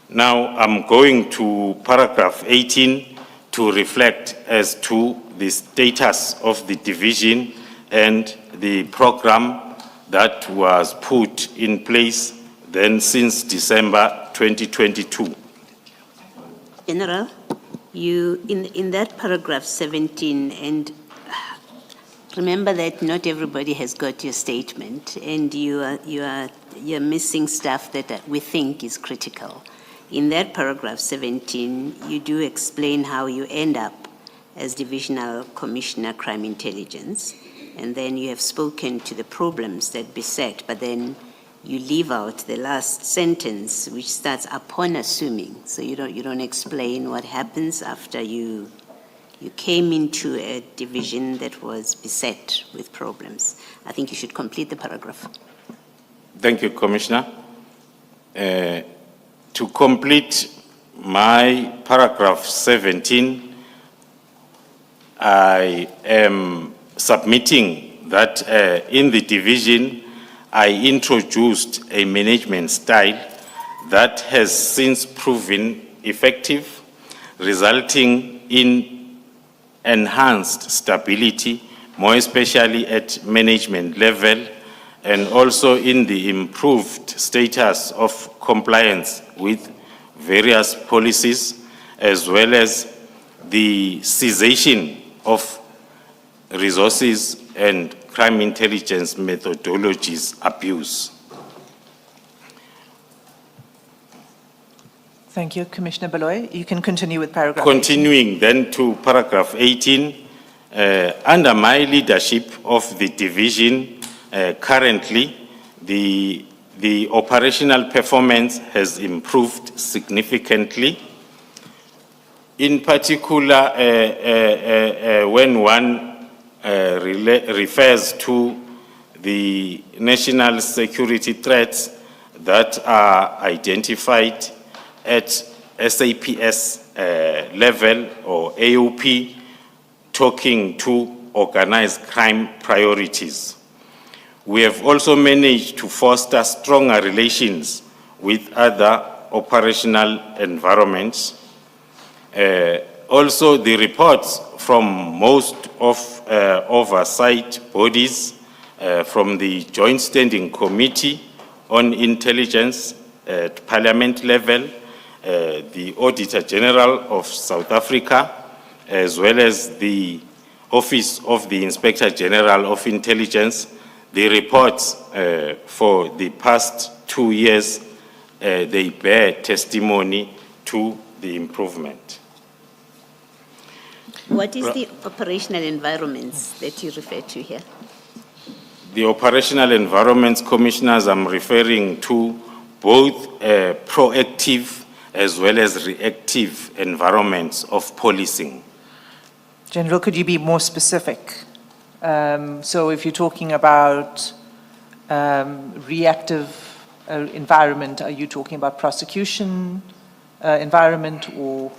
Now I'm going to paragraph 18 to reflect as to the status of the division and the program that was put in place then since December 2022. General, you, in that paragraph 17, and remember that not everybody has got your statement, and you're missing stuff that we think is critical. In that paragraph 17, you do explain how you end up as Divisional Commissioner Crime Intelligence, and then you have spoken to the problems that beset, but then you leave out the last sentence, which starts upon assuming. So you don't explain what happens after you came into a division that was beset with problems. I think you should complete the paragraph. Thank you, Commissioner. To complete my paragraph 17, I am submitting that in the division, I introduced a management style that has since proven effective, resulting in enhanced stability, more especially at management level, and also in the improved status of compliance with various policies, as well as the cessation of resources and crime intelligence methodologies abuse. Thank you, Commissioner Baloy. You can continue with paragraph Continuing 18. Then to paragraph 18, under my leadership of the division, currently the operational performance has improved significantly. In particular, when one refers to the national security threats that are identified at SAPS level or AOP, talking to organized crime priorities. We have also managed to foster stronger relations with other operational environments. Also, the reports from most of oversight bodies, from the Joint Standing Committee on Intelligence at Parliament level, the Auditor General of South Africa, as well as the Office of the Inspector General of Intelligence, the reports for the past 2 years, they bear testimony to the improvement. What is the operational environments that you refer to here? The operational environments, Commissioners, I'm referring to both proactive as well as reactive environments of policing. General, could you be more specific? So if you're talking about reactive environment, are you talking about prosecution environment, or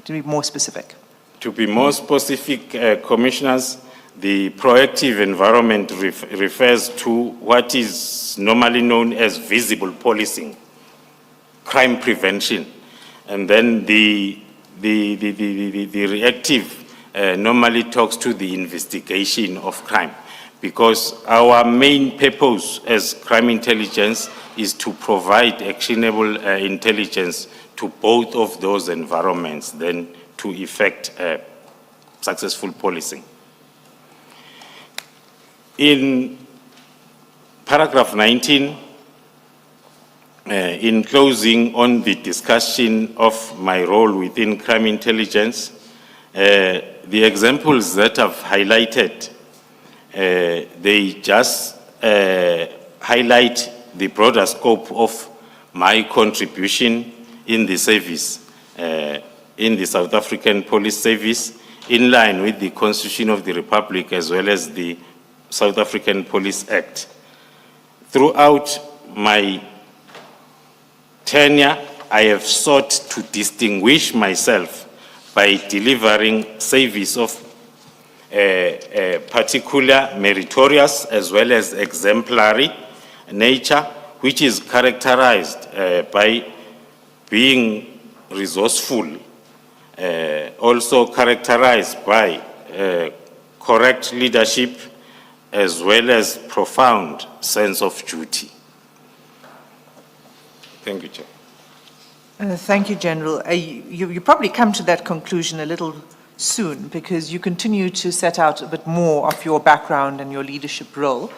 to be more specific? To be more specific, Commissioners, the proactive environment refers to what is normally known as visible policing, crime prevention. And then the the reactive normally talks to the investigation of crime, because our main purpose as crime intelligence is to provide actionable intelligence to both of those environments, then to effect successful policing. In paragraph 19, in closing on the discussion of my role within crime intelligence, the examples that I've highlighted, they just highlight the broader scope of my contribution in the service, in the South African Police Service, in line with the Constitution of the Republic as well as the South African Police Act. Throughout my tenure, I have sought to distinguish myself by delivering service of particular meritorious as well as exemplary nature, which is characterized by being resourceful, also characterized by correct leadership as well as profound sense of duty. Thank you, Chair. Thank you, General. You probably come to that conclusion a little soon, because you continue to set out a bit more of your background and your leadership role.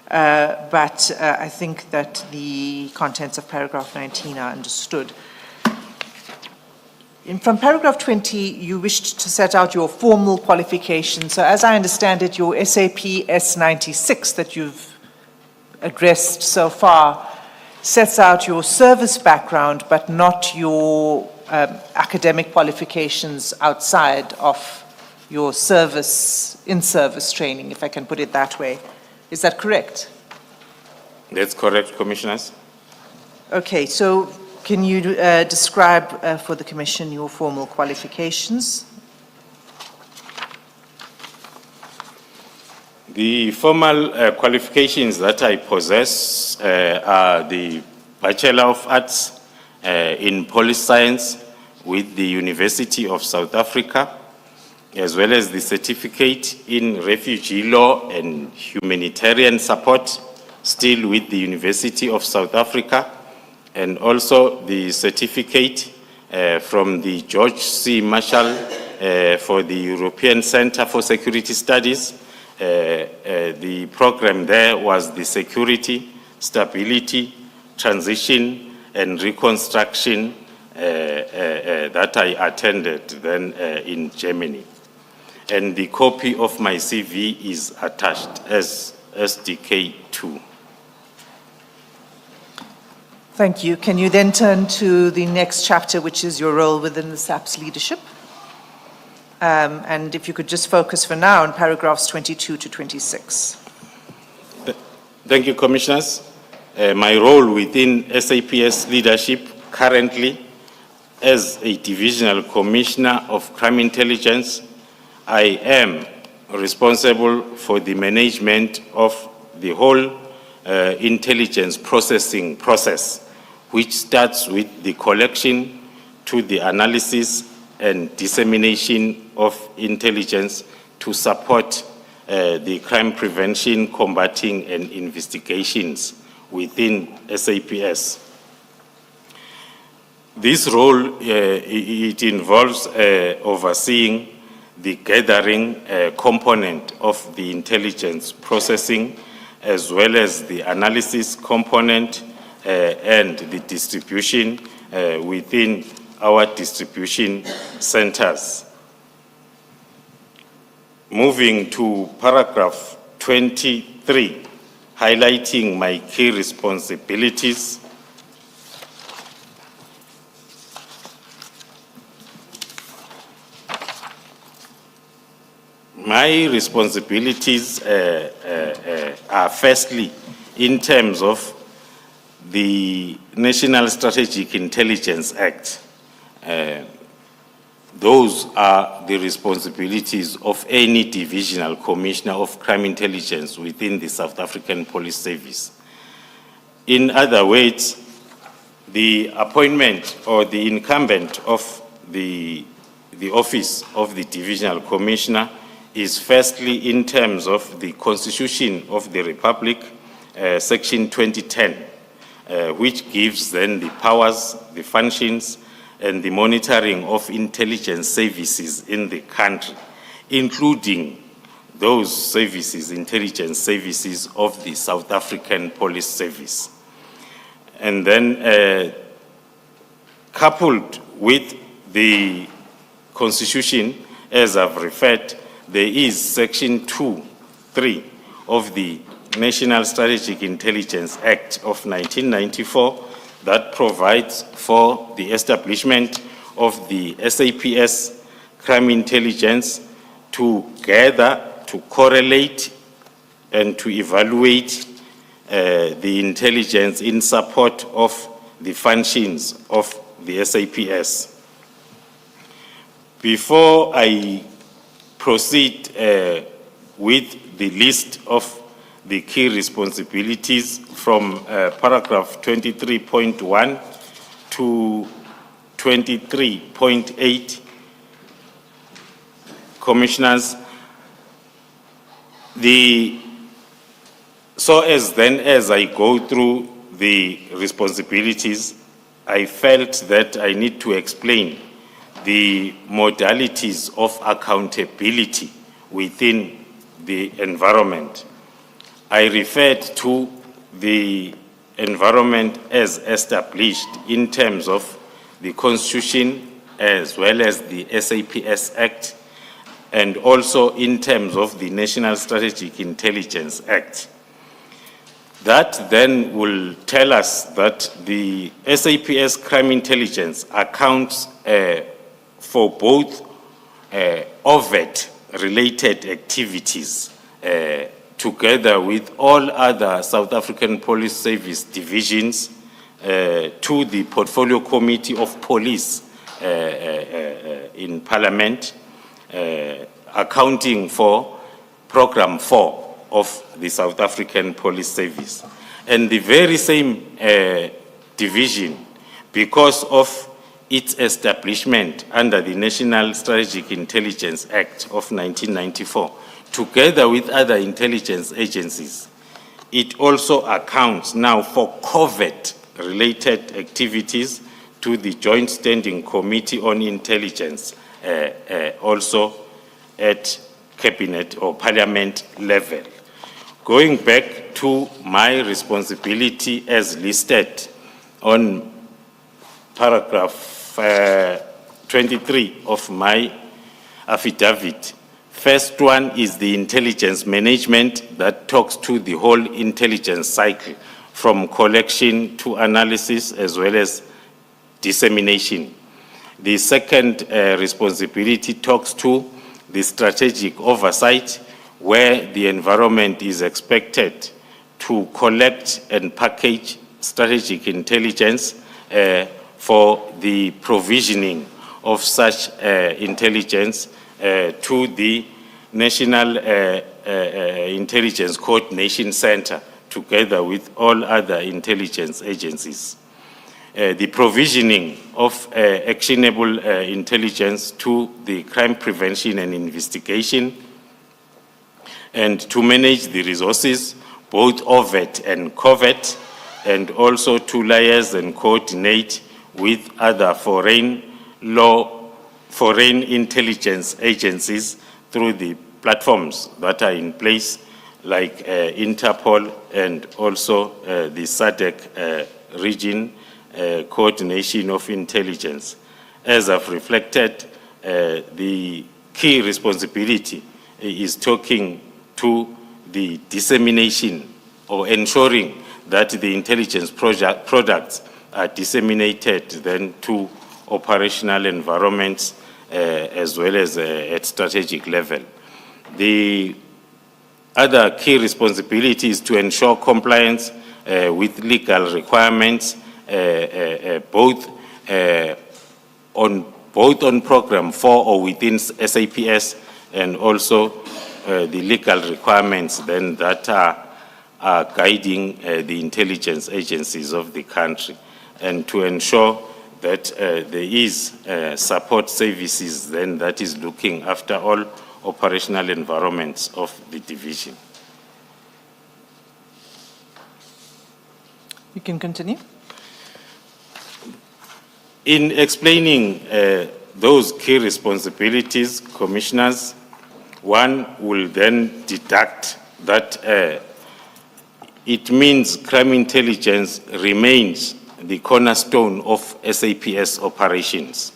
But I think that the contents of paragraph 19 are understood. From paragraph 20, you wished to set out your formal qualifications. So as I understand it, your SAPS 96 that you've addressed so far sets out your service background, but not your academic qualifications outside of your service, in-service training, if I can put it that way. Is that correct? That's correct, Commissioners. Okay, so can you describe for the Commission your formal qualifications? The formal qualifications that I possess are the Bachelor of Arts in Police Science with the University of South Africa, as well as the Certificate in Refugee Law and Humanitarian Support, still with the University of South Africa, and also the certificate from the George C. Marshall for the European Center for Security Studies. The program there was the Security, Stability, Transition, and Reconstruction that I attended then in Germany. And the copy of my CV is attached as SDK 2. Thank you. Can you then turn to the next chapter, which is your role within the SAPS leadership? And if you could just focus for now on paragraphs 22 to 26. Thank you, Commissioners. My role within SAPS leadership currently as a Divisional Commissioner of Crime Intelligence, I am responsible for the management of the whole intelligence processing process, which starts with the collection to the analysis and dissemination of intelligence to support the crime prevention, combating, and investigations within SAPS. This role, it involves overseeing the gathering component of the intelligence processing, as well as the analysis component and the distribution within our distribution centers. Moving to paragraph 23, highlighting my key responsibilities. My responsibilities are firstly in terms of the National Strategic Intelligence Act. Those are the responsibilities of any divisional commissioner of crime intelligence within the South African Police Service. In other words, the appointment or the incumbent of the the office of the Divisional Commissioner is firstly in terms of the Constitution of the Republic, Section 2010, which gives then the powers, the functions, and the monitoring of intelligence services in the country, including those services, intelligence services of the South African Police Service. And then coupled with the Constitution, as I've referred, there is Section 2(3) of the National Strategic Intelligence Act of 1994 that provides for the establishment of the SAPS crime intelligence to gather, to correlate, and to evaluate the intelligence in support of the functions of the SAPS. Before I proceed with the list of the key responsibilities from paragraph 23.1 to 23.8, Commissioners, as I go through the responsibilities, I felt that I need to explain the modalities of accountability within the environment. I referred to the environment as established in terms of the Constitution as well as the SAPS Act, and also in terms of the National Strategic Intelligence Act. That then will tell us that the SAPS crime intelligence accounts for both overt related activities together with all other South African Police Service divisions to the Portfolio Committee of Police in Parliament, accounting for Program 4 of the South African Police Service. And the very same division, because of its establishment under the National Strategic Intelligence Act of 1994, together with other intelligence agencies, it also accounts now for covert-related activities to the Joint Standing Committee on Intelligence, also at Cabinet or Parliament level. Going back to my responsibility as listed on paragraph 23 of my affidavit, first one is the intelligence management that talks to the whole intelligence cycle from collection to analysis as well as dissemination. The second responsibility talks to the strategic oversight, where the environment is expected to collect and package strategic intelligence for the provisioning of such intelligence to the National Intelligence Coordination Center, together with all other intelligence agencies. The provisioning of actionable intelligence to the crime prevention and investigation, and to manage the resources, both overt and covert, and also to liaise and coordinate with other foreign intelligence agencies through the platforms that are in place, like Interpol and also the SADC region coordination of intelligence. As I've reflected, the key responsibility is talking to the dissemination or ensuring that the intelligence products are disseminated then to operational environments as well as at strategic level. The other key responsibility is to ensure compliance with legal requirements, both on Program 4 or within SAPS, and also the legal requirements then that are guiding the intelligence agencies of the country, and to ensure that there is support services then that is looking after all operational environments of the division. You can continue. In explaining those key responsibilities, commissioners, one will then deduct that it means crime intelligence remains the cornerstone of SAPS operations.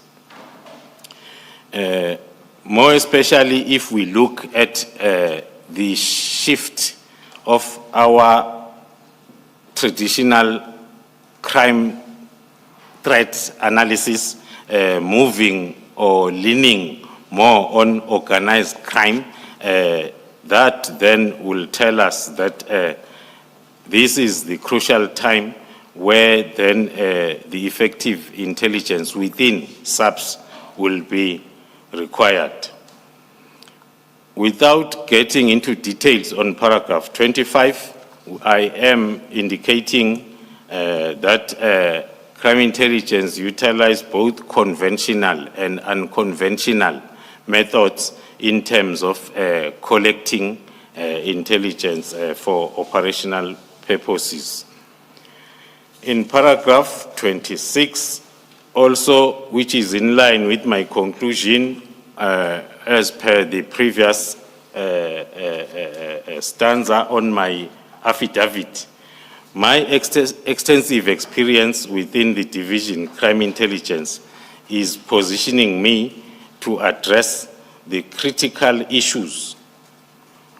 More especially if we look at the shift of our traditional crime threat analysis moving or leaning more on organized crime, that then will tell us that this is the crucial time where then the effective intelligence within SAPS will be required. Without getting into details on paragraph 25, I am indicating that crime intelligence utilize both conventional and unconventional methods in terms of collecting intelligence for operational purposes. In paragraph 26, also, which is in line with my conclusion as per the previous stanza on my affidavit, my extensive experience within the division crime intelligence is positioning me to address the critical issues,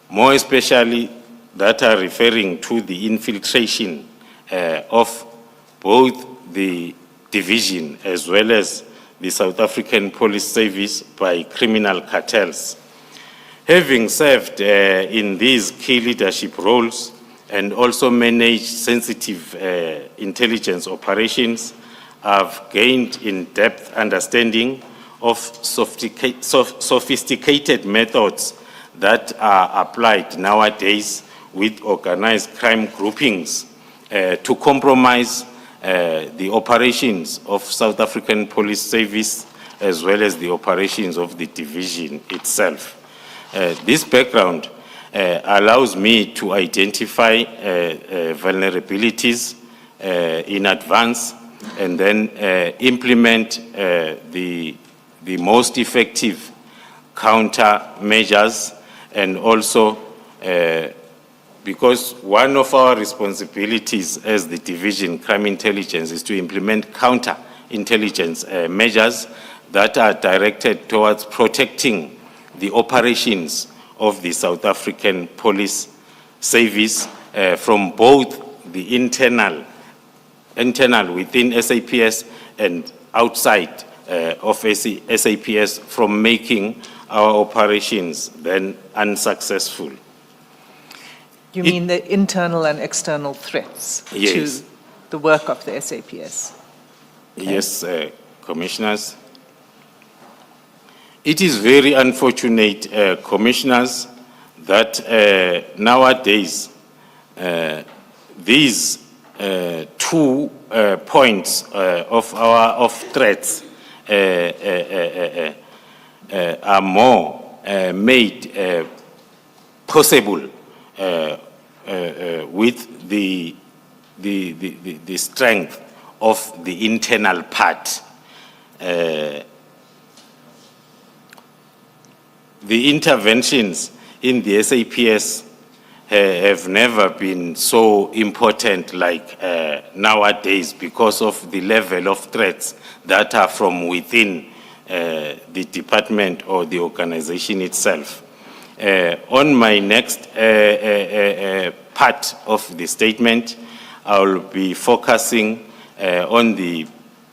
more especially that are referring to the infiltration of both the division as well as the South African Police Service by criminal cartels. Having served in these key leadership roles and also managed sensitive intelligence operations, I've gained in-depth understanding of sophisticated methods that are applied nowadays with organized crime groupings to compromise the operations of South African Police Service as well as the operations of the division itself. This background allows me to identify vulnerabilities in advance and then implement the most effective countermeasures, and also because one of our responsibilities as the division crime intelligence is to implement counter-intelligence measures that are directed towards protecting the operations of the South African Police Service from both the internal within SAPS and outside of SAPS from making our operations then unsuccessful. You mean the internal and external threats Yes. to the work of the SAPS? Okay. Yes, commissioners. It is very unfortunate, commissioners, that nowadays these 2 points of threats are more made possible with the strength of the internal part. The interventions in the SAPS have never been so important like nowadays because of the level of threats that are from within the department or the organization itself. On my next part of the statement, I will be focusing on the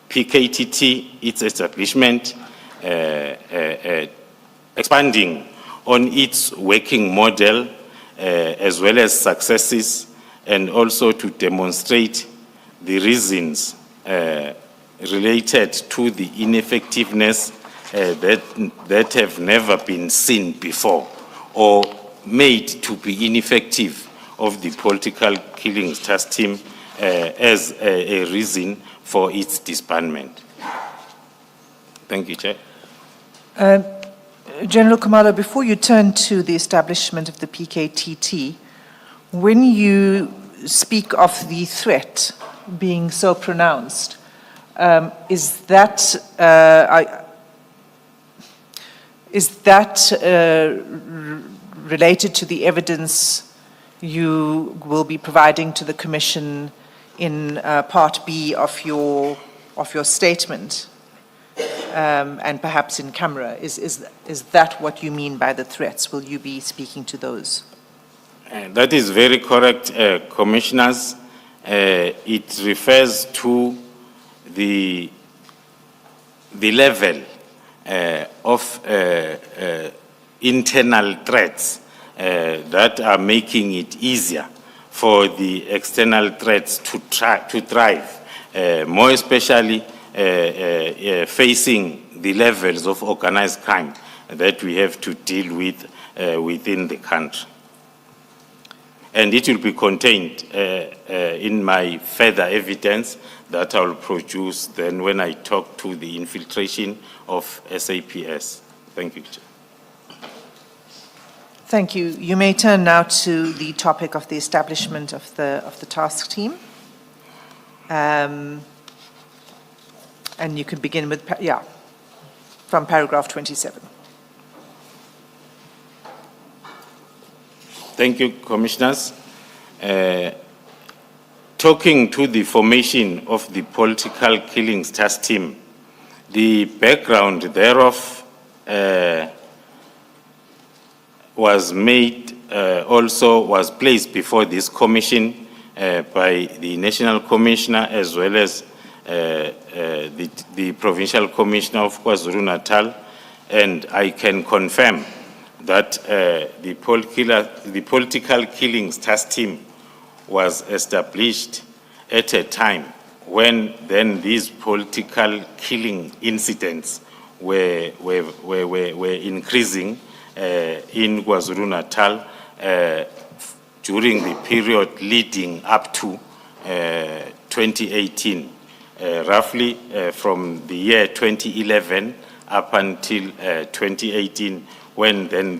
PKTT, its establishment, expanding on its working model as well as successes, and also to demonstrate the reasons related to the ineffectiveness that have never been seen before or made to be ineffective of the political killings task team as a reason for its disbandment. Thank you, Chair. General Khumalo, before you turn to the establishment of the PKTT, when you speak of the threat being so pronounced, is that related to the evidence you will be providing to the Commission in Part B of your statement, and perhaps in camera? Is that what you mean by the threats? Will you be speaking to those? That is very correct, Commissioners. It refers to the level of internal threats that are making it easier for the external threats to thrive, more especially facing the levels of organized crime that we have to deal with within the country. And it will be contained in my further evidence that I will produce then when I talk to the infiltration of SAPS. Thank you, Chair. Thank you. You may turn now to the topic of the establishment of the task team. And you can begin with, from paragraph 27. Thank you, Commissioners. Talking to the formation of the political killings task team, the background thereof was placed before this commission by the National Commissioner as well as the Provincial Commissioner of KwaZulu-Natal, and I can confirm that the political killings task team was established at a time when then these political killing incidents were increasing in KwaZulu-Natal during the period leading up to 2018, roughly from the year 2011 up until 2018, when then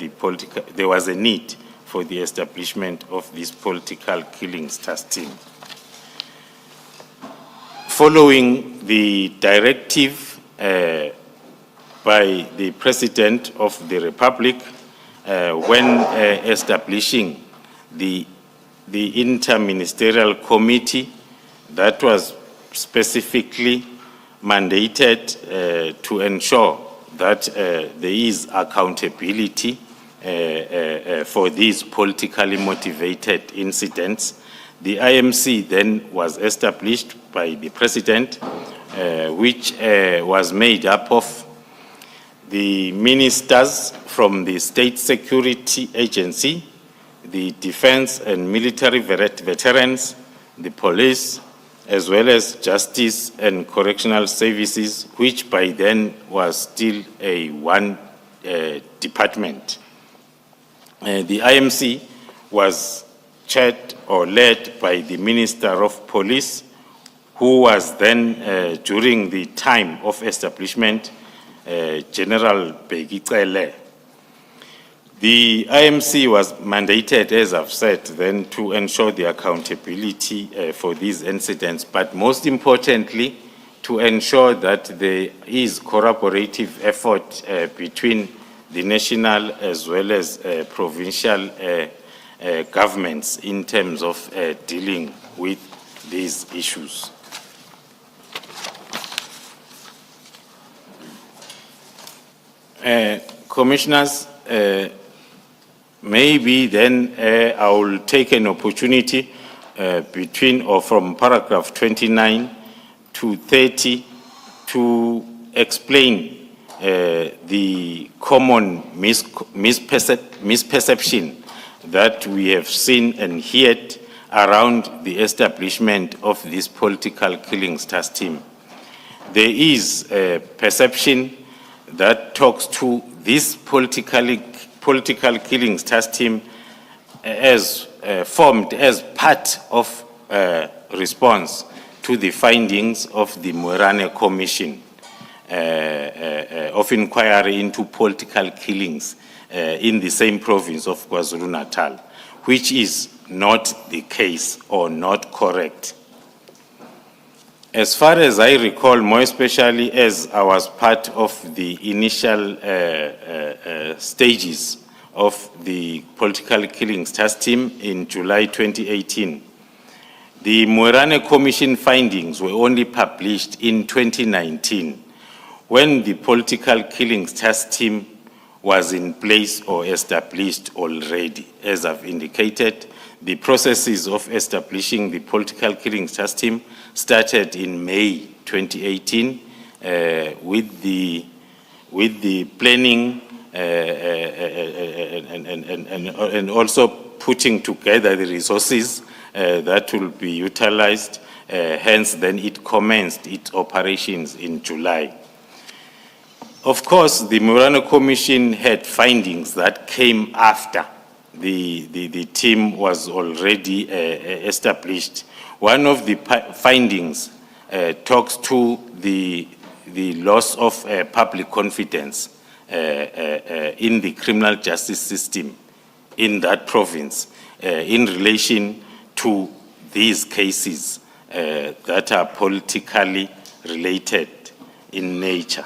there was a need for the establishment of this political killings task team. Following the directive by the President of the Republic when establishing the interministerial committee that was specifically mandated to ensure that there is accountability for these politically motivated incidents. The IMC then was established by the President, which was made up of the ministers from the State Security Agency, the Defense and Military Veterans, the police, as well as Justice and Correctional Services, which by then was still a one department. The IMC was chaired or led by the Minister of Police, who was then, during the time of establishment, General Begicele. The IMC was mandated, as I've said, then to ensure the accountability for these incidents, but most importantly, to ensure that there is corroborative effort between the national as well as provincial governments in terms of dealing with these issues. Commissioners, maybe then I will take an opportunity from paragraph 29 to 30 to explain the common misperception that we have seen and heard around the establishment of this political killings task team. There is a perception that talks to this political killings task team as formed as part of response to the findings of the Moerane Commission. of inquiry into political killings in the same province of KwaZulu-Natal, which is not the case or not correct. As far as I recall, more especially as I was part of the initial stages of the political killings task team in July 2018, the Moerane Commission findings were only published in 2019 when the political killings task team was in place or established already. As I've indicated, the processes of establishing the political killings task team started in May 2018 with the planning and also putting together the resources that will be utilized. Hence, then it commenced its operations in July. Of course, the Moerane Commission had findings that came after the team was already established. One of the findings talks to the loss of public confidence in the criminal justice system in that province in relation to these cases that are politically related in nature.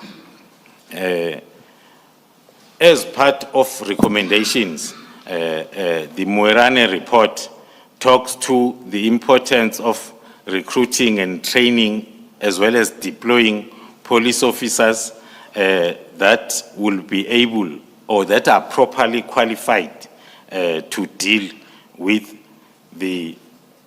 As part of recommendations, the Moerane report talks to the importance of recruiting and training as well as deploying police officers that will be able or that are properly qualified to deal with the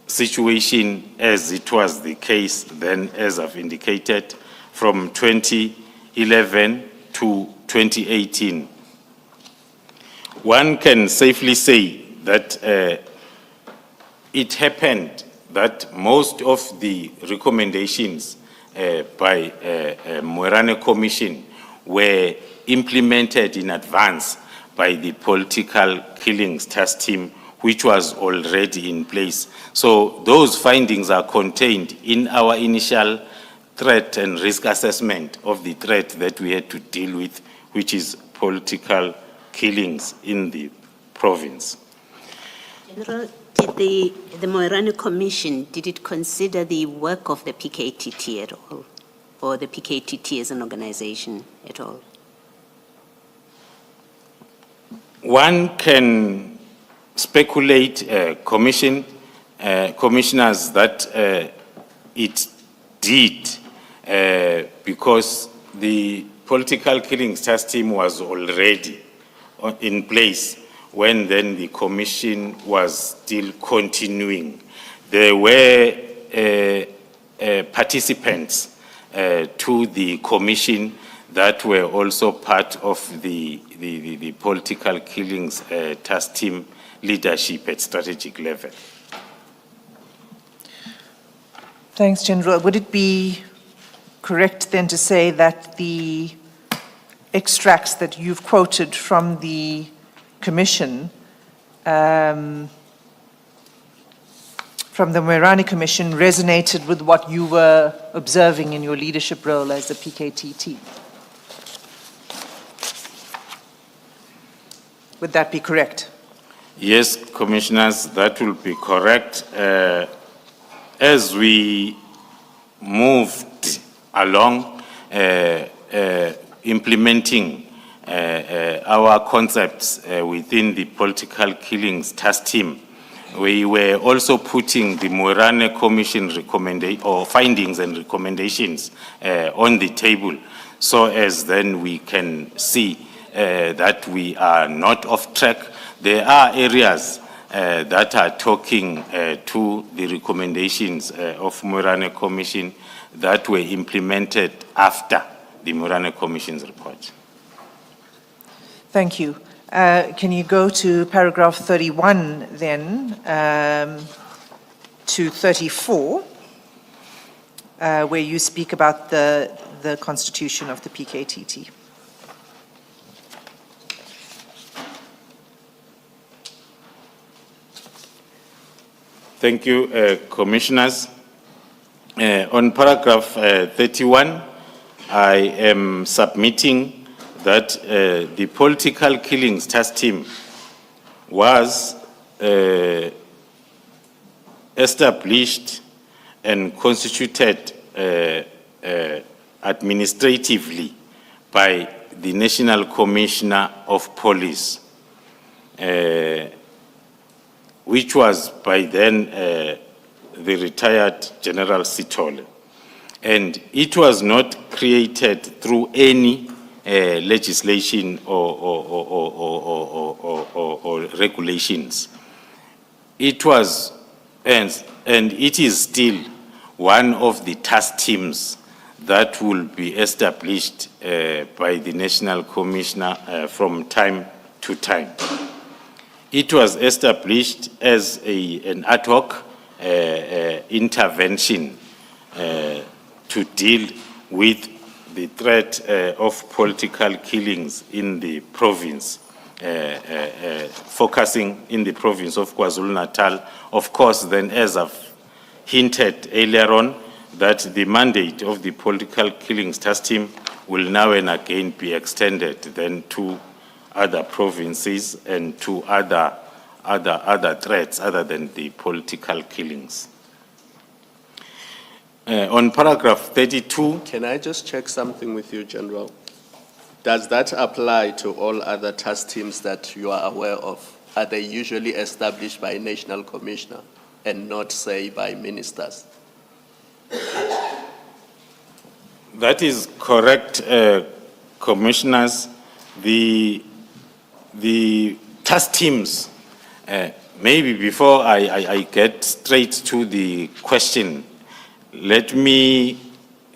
situation as it was the case then, as I've indicated, from 2011 to 2018. One can safely say that it happened that most of the recommendations by Moerane Commission were implemented in advance by the political killings task team, which was already in place. So those findings are contained in our initial threat and risk assessment of the threat that we had to deal with, which is political killings in the province. General, did the Moerane Commission, did it consider the work of the PKTT at all? Or the PKTT as an organization at all? One can speculate, commissioners, that it did because the political killings task team was already in place when then the commission was still continuing. There were participants to the commission that were also part of the political killings task team leadership at strategic level. Thanks, General. Would it be correct then to say that the extracts that you've quoted from the Commission, from the Moerane Commission, resonated with what you were observing in your leadership role as the PKTT? Would that be correct? Yes, Commissioners, that will be correct. As we moved along implementing our concepts within the political killings task team, we were also putting the Moerane Commission findings and recommendations on the table, so as then we can see that we are not off track. There are areas that are talking to the recommendations of Moerane Commission that were implemented after the Moerane Commission's report. Thank you. Can you go to paragraph 31 then, to 34, where you speak about the constitution of the PKTT? Thank you, Commissioners. On paragraph 31, I am submitting that the political killings task team was established and constituted administratively by the National Commissioner of Police, which was by then the retired General Sithole. And it was not created through any legislation or regulations. It was, and it is still one of the task teams that will be established by the National Commissioner from time to time. It was established as an ad hoc intervention to deal with the threat of political killings in the province, focusing in the province of KwaZulu-Natal. Of course, then, as I've hinted earlier on, that the mandate of the political killings task team will now and again be extended then to other provinces and to other threats other than the political killings. On paragraph 32. Can I just check something with you, General? Does that apply to all other task teams that you are aware of? Are they usually established by a national commissioner and not, say, by ministers? That is correct, commissioners. The task teams, maybe before I get straight to the question, let me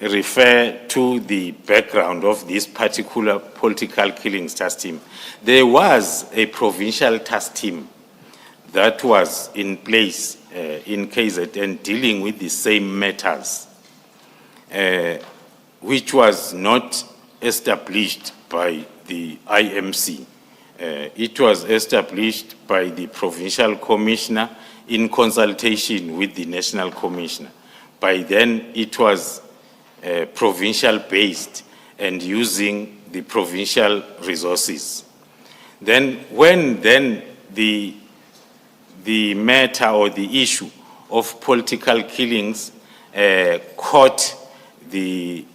refer to the background of this particular political killings task team. There was a provincial task team that was in place in KZN dealing with the same matters, which was not established by the IMC. It was established by the provincial commissioner in consultation with the national commissioner. By then, it was provincial-based and using the provincial resources. Then, when the matter or the issue of political killings caught the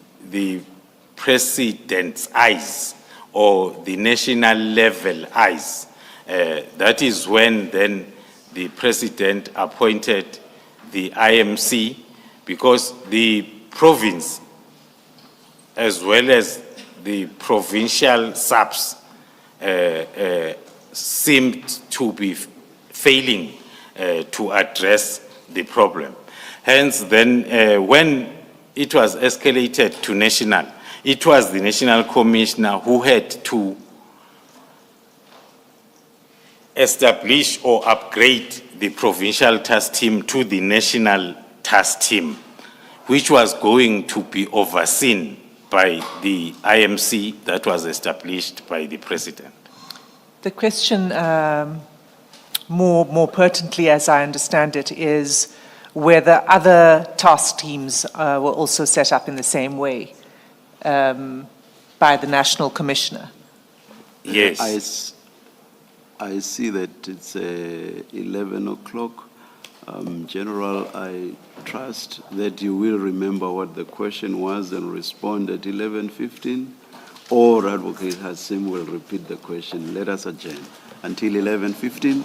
president's eyes or the national level eyes, that is when then the president appointed the IMC, because the province as well as the provincial SAPS seemed to be failing to address the problem. Hence then when it was escalated to national, it was the national commissioner who had to establish or upgrade the provincial task team to the national task team, which was going to be overseen by the IMC that was established by the president. The question, more pertinently, as I understand it, is whether other task teams were also set up in the same way by the national commissioner. Yes. I see that it's 11 o'clock. General, I trust that you will remember what the question was and respond at 11:15, or Advocate Hassim will repeat the question. Let us adjourn until 11:15.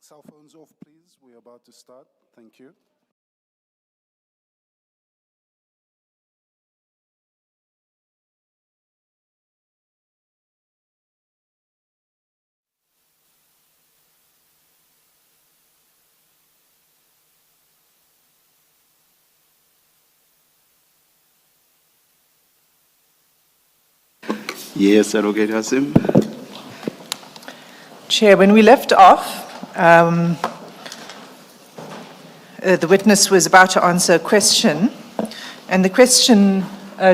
Cell phones off, please. We're about to start. Thank you. Yes, Advocate Hassim. Chair, when we left off, the witness was about to answer a question, and the question,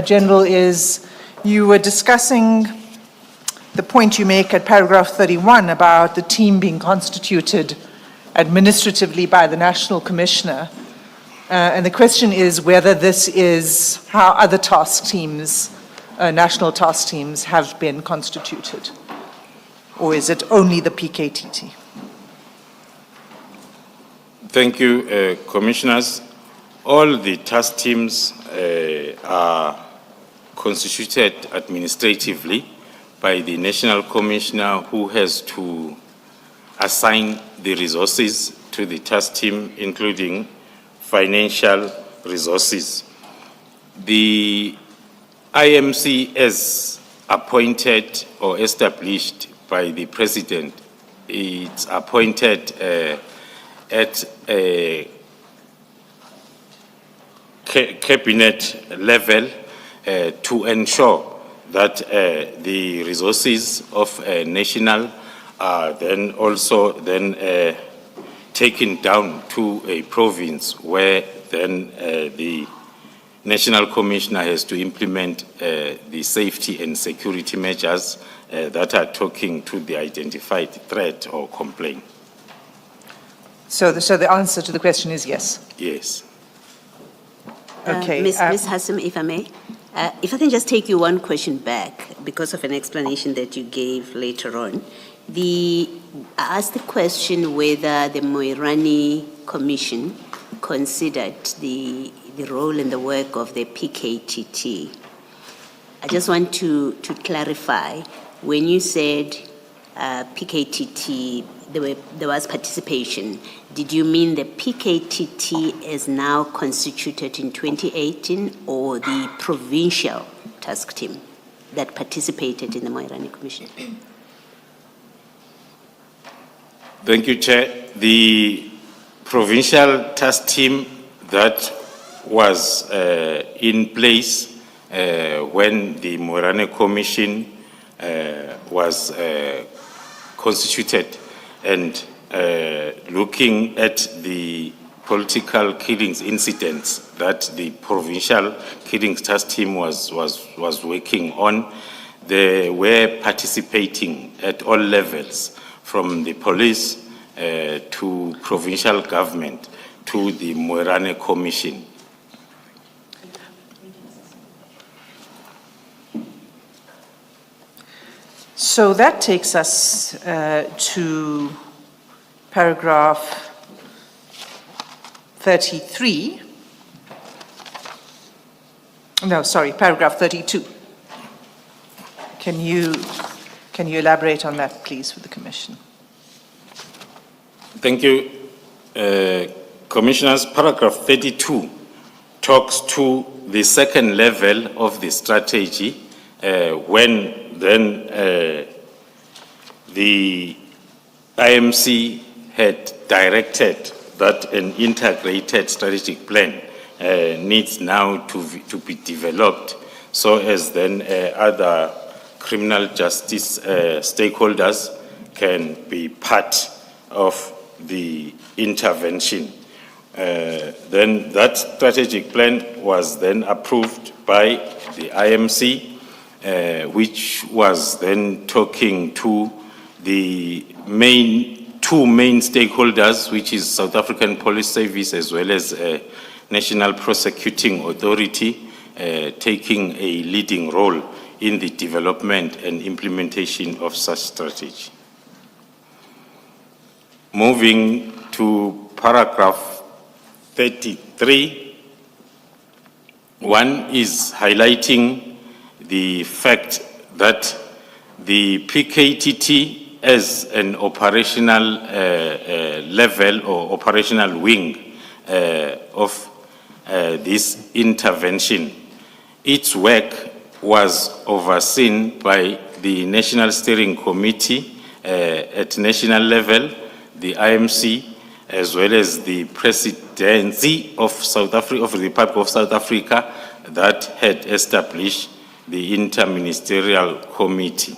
General, is you were discussing the point you make at paragraph 31 about the team being constituted administratively by the National Commissioner, and the question is whether this is how other task teams, national task teams, have been constituted, or is it only the PKTT? Thank you, Commissioners. All the task teams are constituted administratively by the National Commissioner, who has to assign the resources to the task team, including financial resources. The IMC is appointed or established by the President. It's appointed at a cabinet level to ensure that the resources of national are then also taken down to a province where then the National Commissioner has to implement the safety and security measures that are talking to the identified threat or complaint. So the answer to the question is yes? Yes. Okay. Ms. Hassim, if I may, if I can just take you one question back because of an explanation that you gave later on. I asked the question whether the Moirani Commission considered the role and the work of the PKTT. I just want to clarify, when you said PKTT, there was participation, did you mean the PKTT is now constituted in 2018 or the provincial task team that participated in the Moirani Commission? Thank you, Chair. The provincial task team that was in place when the Moirani Commission was constituted, and looking at the political killings incidents that the provincial killings task team was working on, they were participating at all levels, from the police to provincial government to the Moirani Commission. So that takes us to paragraph 33. No, sorry, paragraph 32. Can you elaborate on that, please, for the Commission? Thank you, Commissioners. Paragraph 32 talks to the second level of the strategy when then the IMC had directed that an integrated strategic plan needs now to be developed, so as then other criminal justice stakeholders can be part of the intervention. Then that strategic plan was then approved by the IMC, which was then talking to the two main stakeholders, which is South African Police Service as well as National Prosecuting Authority, taking a leading role in the development and implementation of such strategy. Moving to paragraph 33, one is highlighting the fact that the PKTT as an operational level or operational wing of this intervention. Its work was overseen by the National Steering Committee at national level, the IMC, as well as the Presidency of South Africa, of the Republic of South Africa, that had established the Interministerial Committee.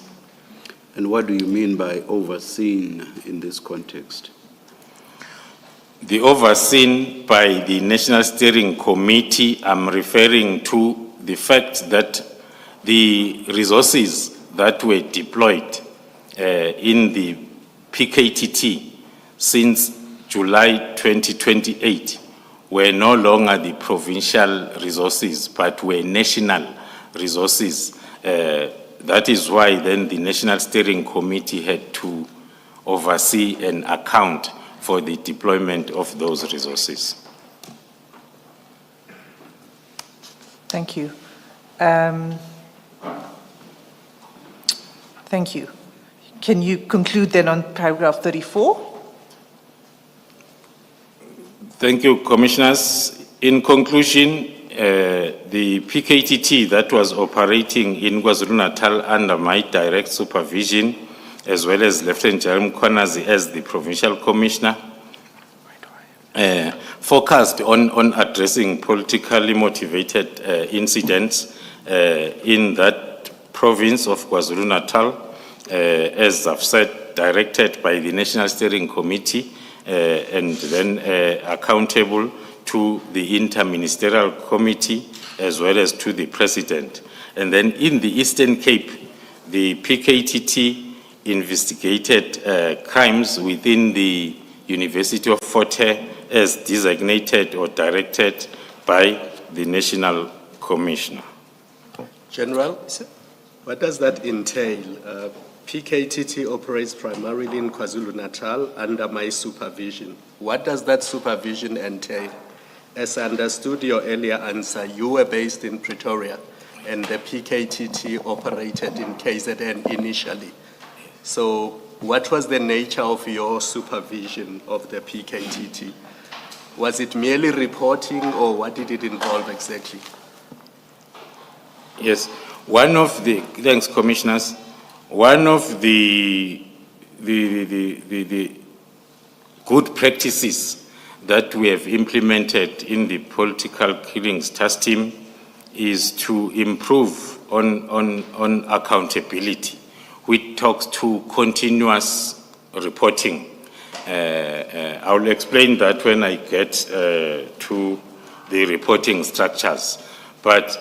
And what do you mean by overseen in this context? The overseen by the National Steering Committee, I'm referring to the fact that the resources that were deployed in the PKTT since July 2028 were no longer the provincial resources, but were national resources. That is why then the National Steering Committee had to oversee and account for the deployment of those resources. Thank you. Thank you. Can you conclude then on paragraph 34? Thank you, Commissioners. In conclusion, the PKTT that was operating in KwaZulu-Natal under my direct supervision, as well as Lieutenant General Mkhwanazi as the Provincial Commissioner, focused on addressing politically motivated incidents in that province of KwaZulu-Natal, as I've said, directed by the National Steering Committee, and then accountable to the Interministerial Committee as well as to the President. And then in the Eastern Cape, the PKTT investigated crimes within the University of Fort Hare as designated or directed by the National Commissioner. General, what does that entail? PKTT operates primarily in KwaZulu-Natal under my supervision. What does that supervision entail? As I understood your earlier answer, you were based in Pretoria and the PKTT operated in KZN initially. So what was the nature of your supervision of the PKTT? Was it merely reporting or what did it involve exactly? Yes, thanks, Commissioners. One of the good practices that we have implemented in the political killings task team is to improve on accountability, which talks to continuous reporting. I will explain that when I get to the reporting structures. But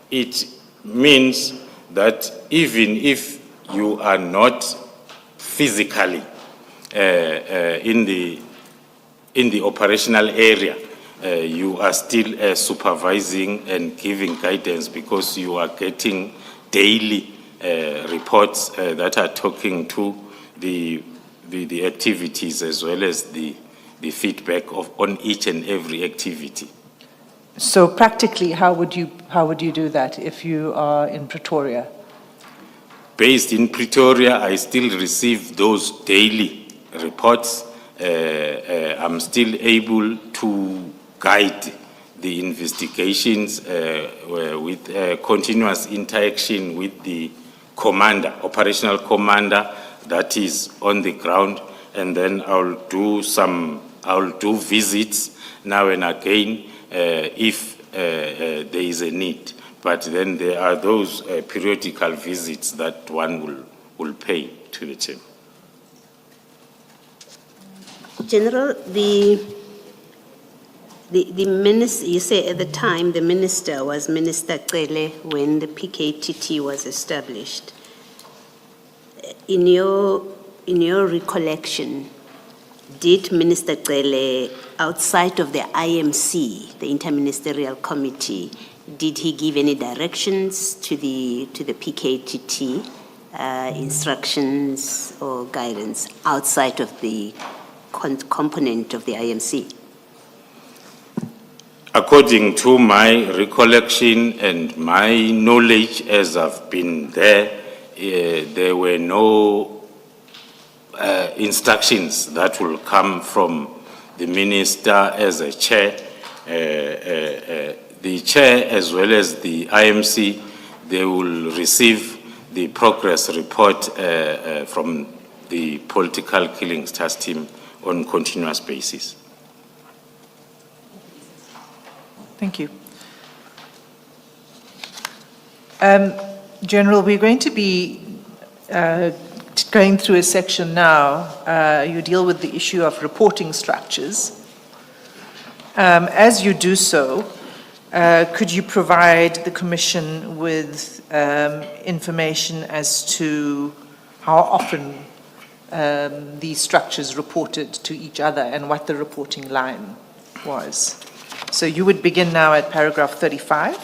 it means that even if you are not physically in the operational area, you are still supervising and giving guidance because you are getting daily reports that are talking to the activities as well as the feedback on each and every activity. So practically, how would you do that if you are in Pretoria? Based in Pretoria, I still receive those daily reports. I'm still able to guide the investigations with continuous interaction with the commander, operational commander that is on the ground, and then I'll do visits now and again if there is a need. But then there are those periodical visits that one will pay to the team. General, the minister, you say at the time the minister was Minister Cele when the PKTT was established. In your recollection, did Minister Cele, outside of the IMC, the Interministerial Committee, did he give any directions to the PKTT, instructions or guidance outside of the component of the IMC? According to my recollection and my knowledge as I've been there, there were no instructions that will come from the minister as a chair. The chair as well as the IMC, they will receive the progress report from the political killings task team on continuous basis. Thank you. General, we're going to be going through a section now. You deal with the issue of reporting structures. As you do so, could you provide the Commission with information as to how often these structures reported to each other and what the reporting line was? So you would begin now at paragraph 35.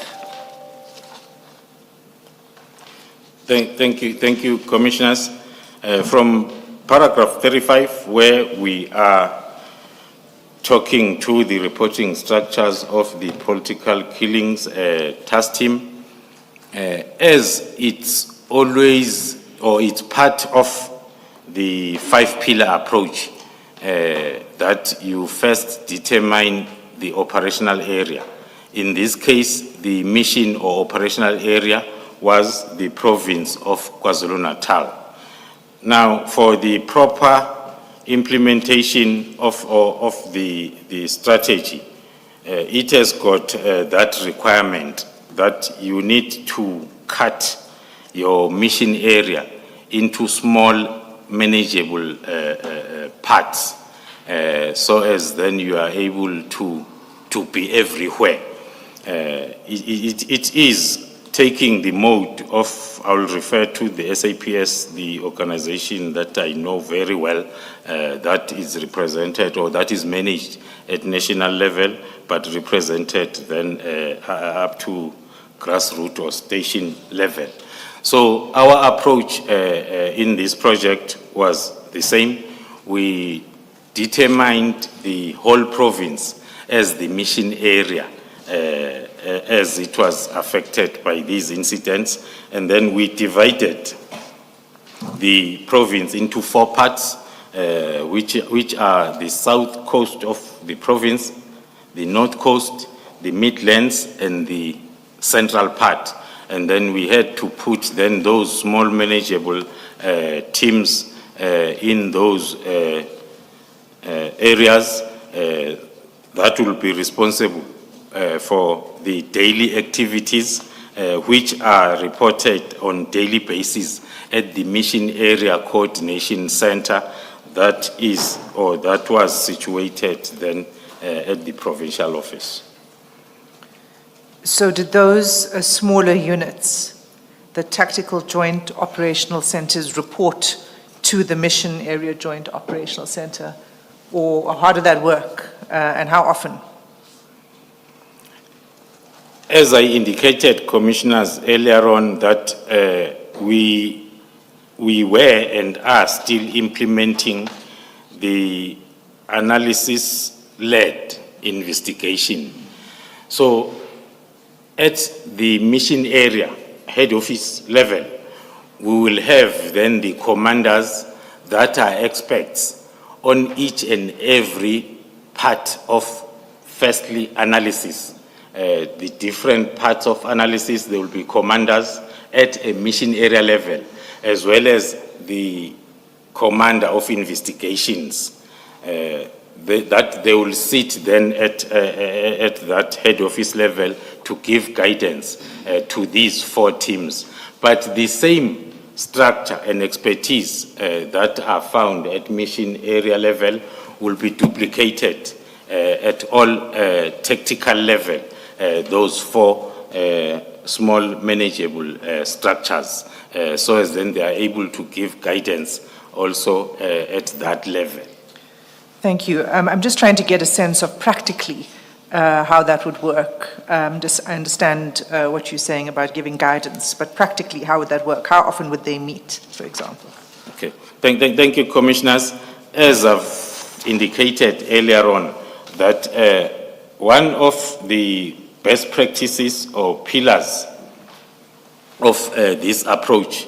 Thank you, Commissioners. From paragraph 35, where we are talking to the reporting structures of the political killings task team, as it's always, or it's part of the 5-pillar approach, that you first determine the operational area. In this case, the mission or operational area was the province of KwaZulu-Natal. Now, for the proper implementation of the strategy, it has got that requirement that you need to cut your mission area into small, manageable parts, so as then you are able to be everywhere. It is taking the mode of, I will refer to the SAPS, the organization that I know very well, that is represented or that is managed at national level, but represented then up to grassroots or station level. So our approach in this project was the same. We determined the whole province as the mission area, as it was affected by these incidents, and then we divided the province into 4 parts, which are the south coast of the province, the north coast, the Midlands, and the central part. And then we had to put then those small manageable teams in those areas that will be responsible for the daily activities which are reported on daily basis at the Mission Area Coordination Center that is, or that was situated then at the provincial office. So did those smaller units, the Tactical Joint Operational Centers, report to the Mission Area Joint Operational Center? Or how did that work and how often? As I indicated, Commissioners, earlier on, that we were and are still implementing the analysis-led investigation. So at the mission area, head office level, we will have then the commanders that are experts on each and every part of, firstly, analysis. The different parts of analysis, there will be commanders at a mission area level, as well as the commander of investigations, that they will sit then at that head office level to give guidance to these 4 teams. But the same structure and expertise that are found at mission area level will be duplicated at all tactical level, those 4 small manageable structures, so as then they are able to give guidance also at that level. Thank you. I'm just trying to get a sense of practically how that would work. I understand what you're saying about giving guidance, but practically, how would that work? How often would they meet, for example? Okay. Thank you, Commissioners. As I've indicated earlier on, that one of the best practices or pillars of this approach,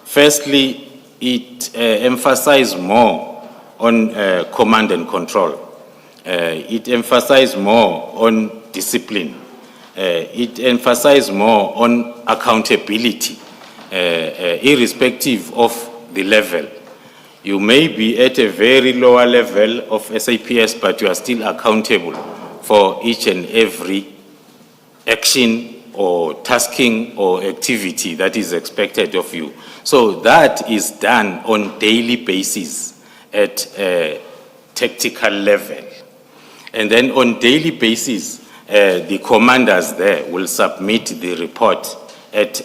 firstly, it emphasized more on command and control. It emphasized more on discipline. It emphasized more on accountability, irrespective of the level. You may be at a very lower level of SAPS, but you are still accountable for each and every action or tasking or activity that is expected of you. So that is done on daily basis at a tactical level. And then on daily basis, the commanders there will submit the report at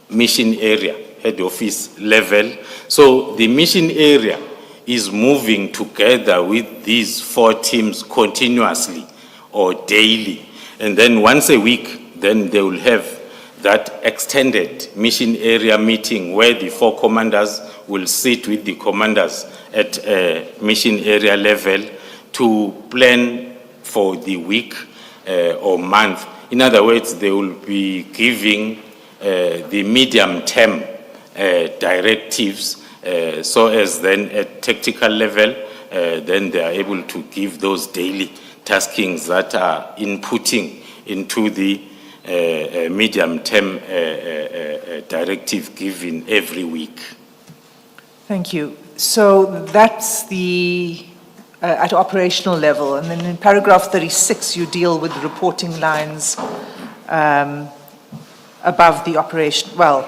mission area, head office level. So the mission area is moving together with these 4 teams continuously or daily. And then once a week, then they will have that extended mission area meeting where the 4 commanders will sit with the commanders at mission area level to plan for the week or month. In other words, they will be giving the medium-term directives so as then at tactical level, then they are able to give those daily taskings that are inputting into the medium-term directive given every week. Thank you. So that's the at operational level, and then in paragraph 36 you deal with reporting lines above the operation, well,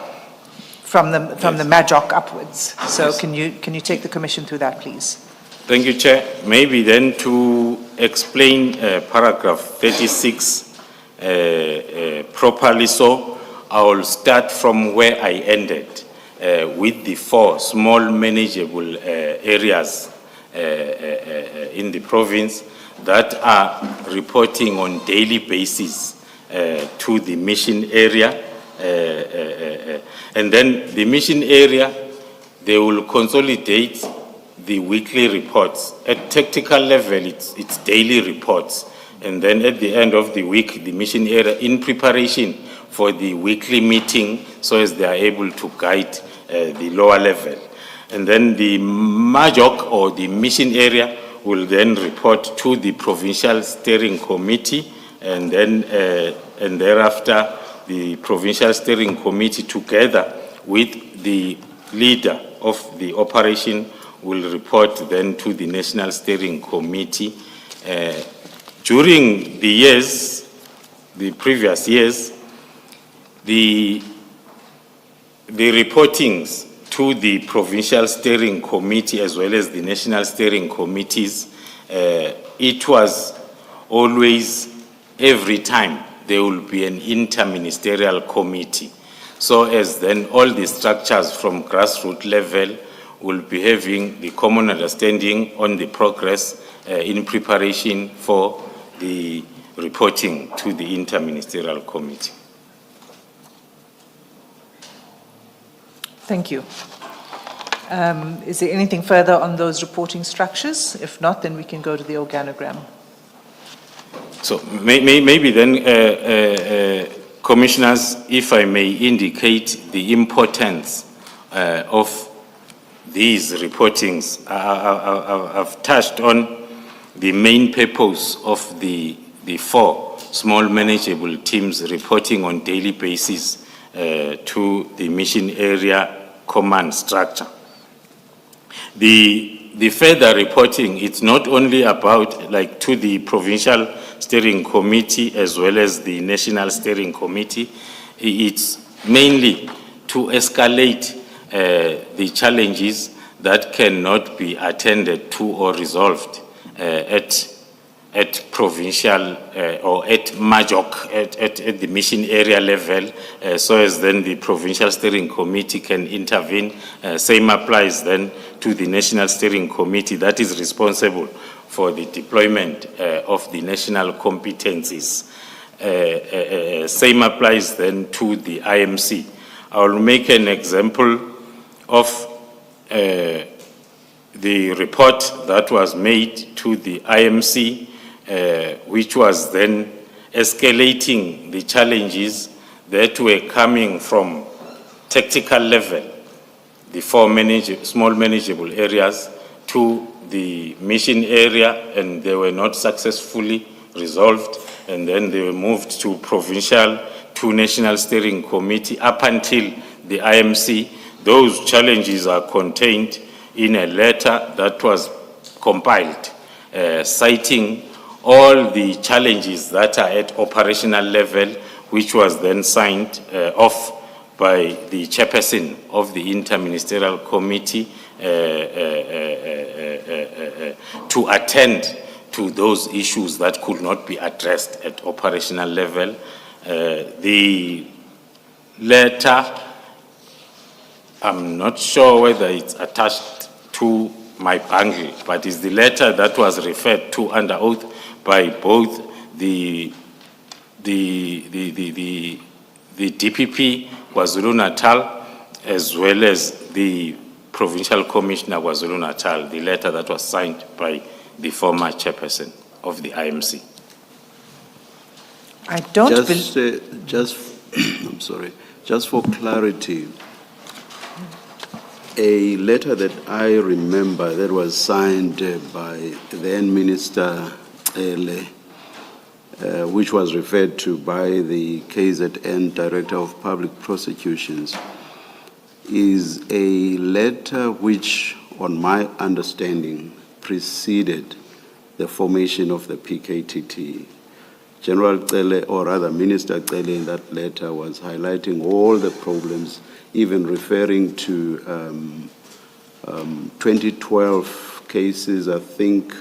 from the MAJOC upwards. So yes. Can you take the Commission through that, please? Thank you, Chair. Maybe then to explain paragraph 36 properly, so I will start from where I ended with the 4 small manageable areas in the province that are reporting on daily basis to the mission area. And then the mission area, they will consolidate the weekly reports. At tactical level, it's daily reports. And then at the end of the week, the mission area in preparation for the weekly meeting so as they are able to guide the lower level. And then the MAJOC or the mission area will then report to the provincial steering committee, and then and thereafter the provincial steering committee together with the leader of the operation will report then to the national steering committee. During the years, the previous years, the reportings to the provincial steering committee as well as the national steering committees, it was always, every time, there will be an inter-ministerial committee. So as then all the structures from grassroots level will be having the common understanding on the progress in preparation for the reporting to the inter-ministerial committee. Thank you. Is there anything further on those reporting structures? If not, then we can go to the organogram. So maybe then, Commissioners, if I may indicate the importance of these reportings. I've touched on the main purpose of the 4 small manageable teams reporting on daily basis to the mission area command structure. The further reporting, it's not only about like to the provincial steering committee as well as the national steering committee. It's mainly to escalate the challenges that cannot be attended to or resolved at provincial or at MAJOC, at the mission area level, so as then the provincial steering committee can intervene. Same applies then to the national steering committee that is responsible for the deployment of the national competencies. Same applies then to the IMC. I will make an example of the report that was made to the IMC, which was then escalating the challenges that were coming from tactical level. the 4 small manageable areas to the mission area, and they were not successfully resolved, and then they were moved to provincial, to National Steering Committee up until the IMC. Those challenges are contained in a letter that was compiled, citing all the challenges that are at operational level, which was then signed off by the chairperson of the Interministerial Committee to attend to those issues that could not be addressed at operational level. The letter, I'm not sure whether it's attached to my bundle, but it's the letter that was referred to under oath by both the DPP KwaZulu-Natal as well as the Provincial Commissioner KwaZulu-Natal, the letter that was signed by the former chairperson of the IMC. I don't I'm sorry, just for clarity, a letter that I remember that was signed by then Minister Ele, which was referred to by the KZN Director of Public Prosecutions, is a letter which, on my understanding, preceded the formation of the PKTT. General Cele, or rather Minister Cele, in that letter was highlighting all the problems, even referring to 2012 cases, I think,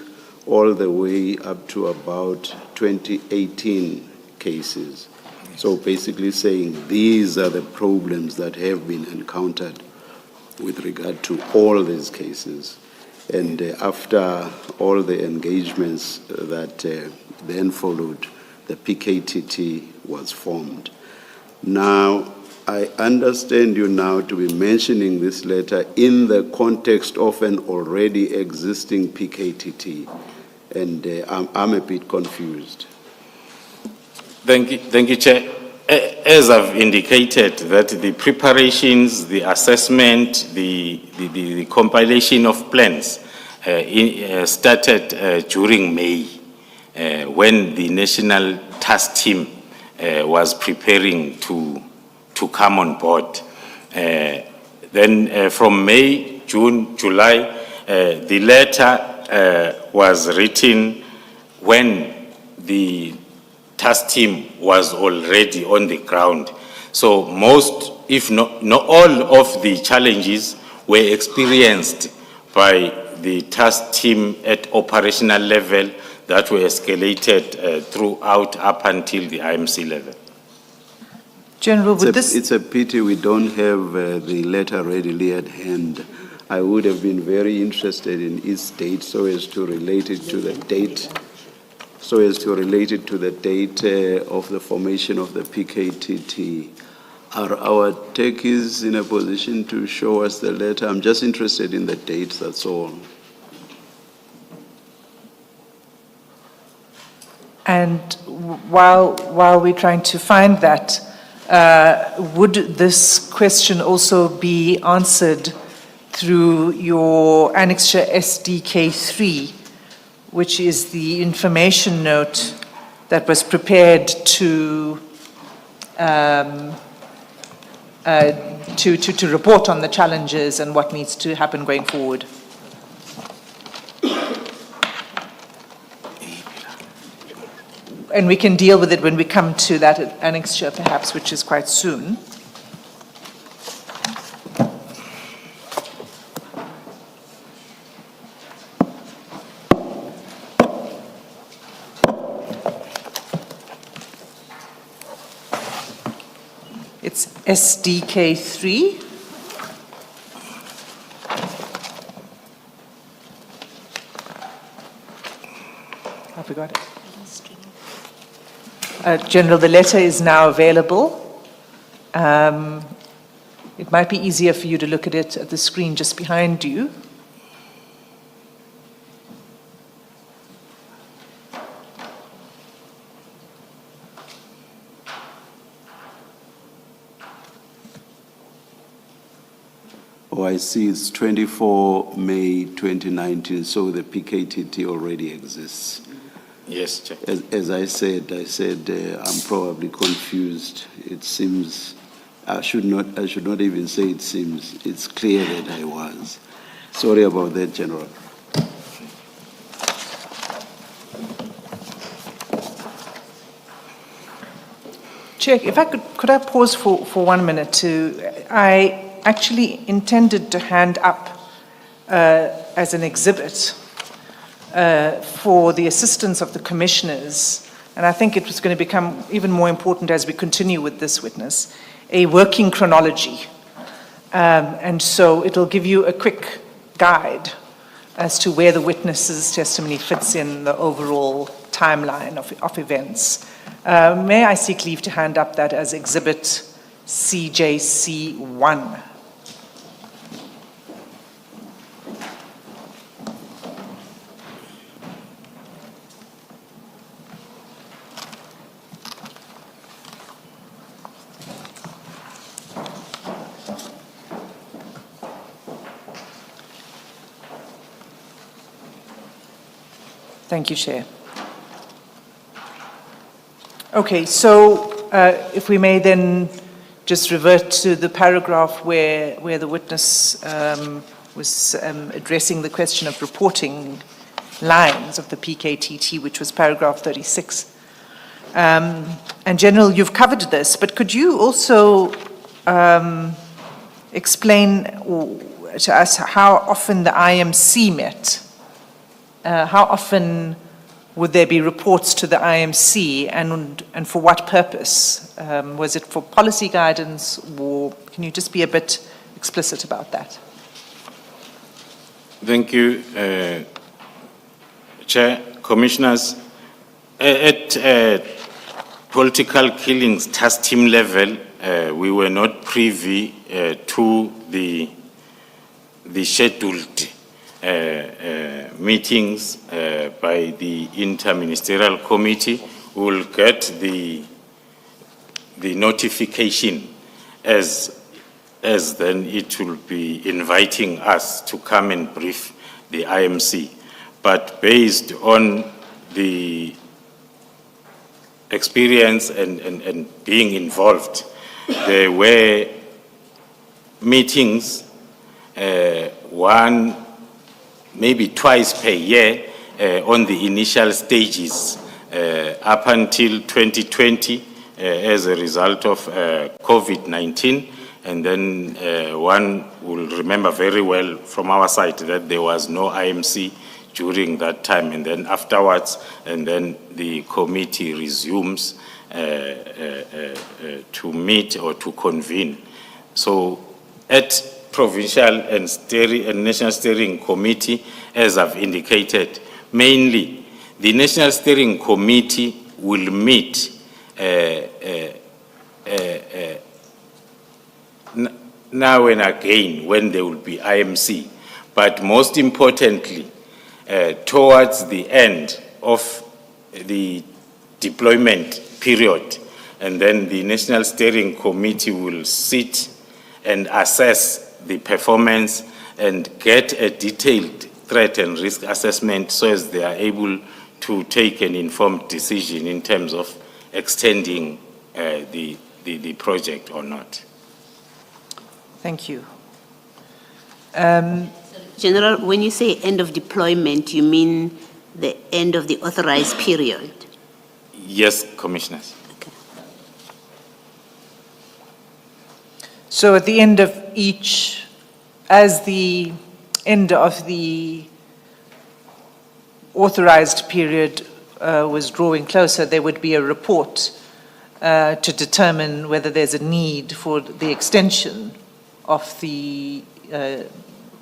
all the way up to about 2018 cases. So basically saying these are the problems that have been encountered with regard to all these cases. And after all the engagements that then followed, the PKTT was formed. Now, I understand you now to be mentioning this letter in the context of an already existing PKTT, and I'm a bit confused. Thank you, Chair. As I've indicated, that the preparations, the assessment, the compilation of plans started during May, when the National Task Team was preparing to come on board. Then from May, June, July, the letter was written when the task team was already on the ground. So most, if not all of the challenges were experienced by the task team at operational level that were escalated throughout up until the IMC level. General, it's a pity we don't have the letter readily at hand. I would have been very interested in its date so as to relate it to the date, of the formation of the PKTT. Are our techies in a position to show us the letter? I'm just interested in the date, that's all. And while we're trying to find that, would this question also be answered through your annexure SDK3, which is the information note that was prepared to report on the challenges and what needs to happen going forward? And we can deal with it when we come to that annexure, perhaps, which is quite soon. It's SDK3. Have we got it? General, the letter is now available. It might be easier for you to look at it at the screen just behind you. Oh, I see it's 24 May 2019, so the PKTT already exists. Yes, Chair. As I said, I'm probably confused. It seems, I should not even say it seems, it's clear that I was. Sorry about that, General. Chair, if I could I pause for 1 minute I actually intended to hand up as an exhibit for the assistance of the commissioners, and I think it was going to become even more important as we continue with this witness, a working chronology. And so it'll give you a quick guide as to where the witness's testimony fits in the overall timeline of events. May I seek leave to hand up that as exhibit CJC1? Thank you, Chair. Okay, so if we may then just revert to the paragraph where the witness was addressing the question of reporting lines of the PKTT, which was paragraph 36. And General, you've covered this, but could you also explain to us how often the IMC met? How often would there be reports to the IMC, and for what purpose? Was it for policy guidance, or can you just be a bit explicit about that? Thank you, Chair, Commissioners. At political killings task team level, we were not privy to the scheduled meetings by the Inter-Ministerial Committee. We will get the notification as then it will be inviting us to come and brief the IMC. But based on the experience and being involved, there were meetings, one, maybe twice per year on the initial stages up until 2020 as a result of COVID-19. And then one will remember very well from our side that there was no IMC during that time. And then afterwards, and then the committee resumes to meet or to convene. So at provincial and national steering committee, as I've indicated, mainly the national steering committee will meet now and again when there will be IMC, but most importantly, towards the end of the deployment period, and then the national steering committee will sit and assess the performance and get a detailed threat and risk assessment so as they are able to take an informed decision in terms of extending the project or not. Thank you. General, when you say end of deployment, you mean the end of the authorized period? Yes, Commissioners. Okay. So at the end of each, as the end of the authorized period was drawing closer, there would be a report to determine whether there's a need for the extension of the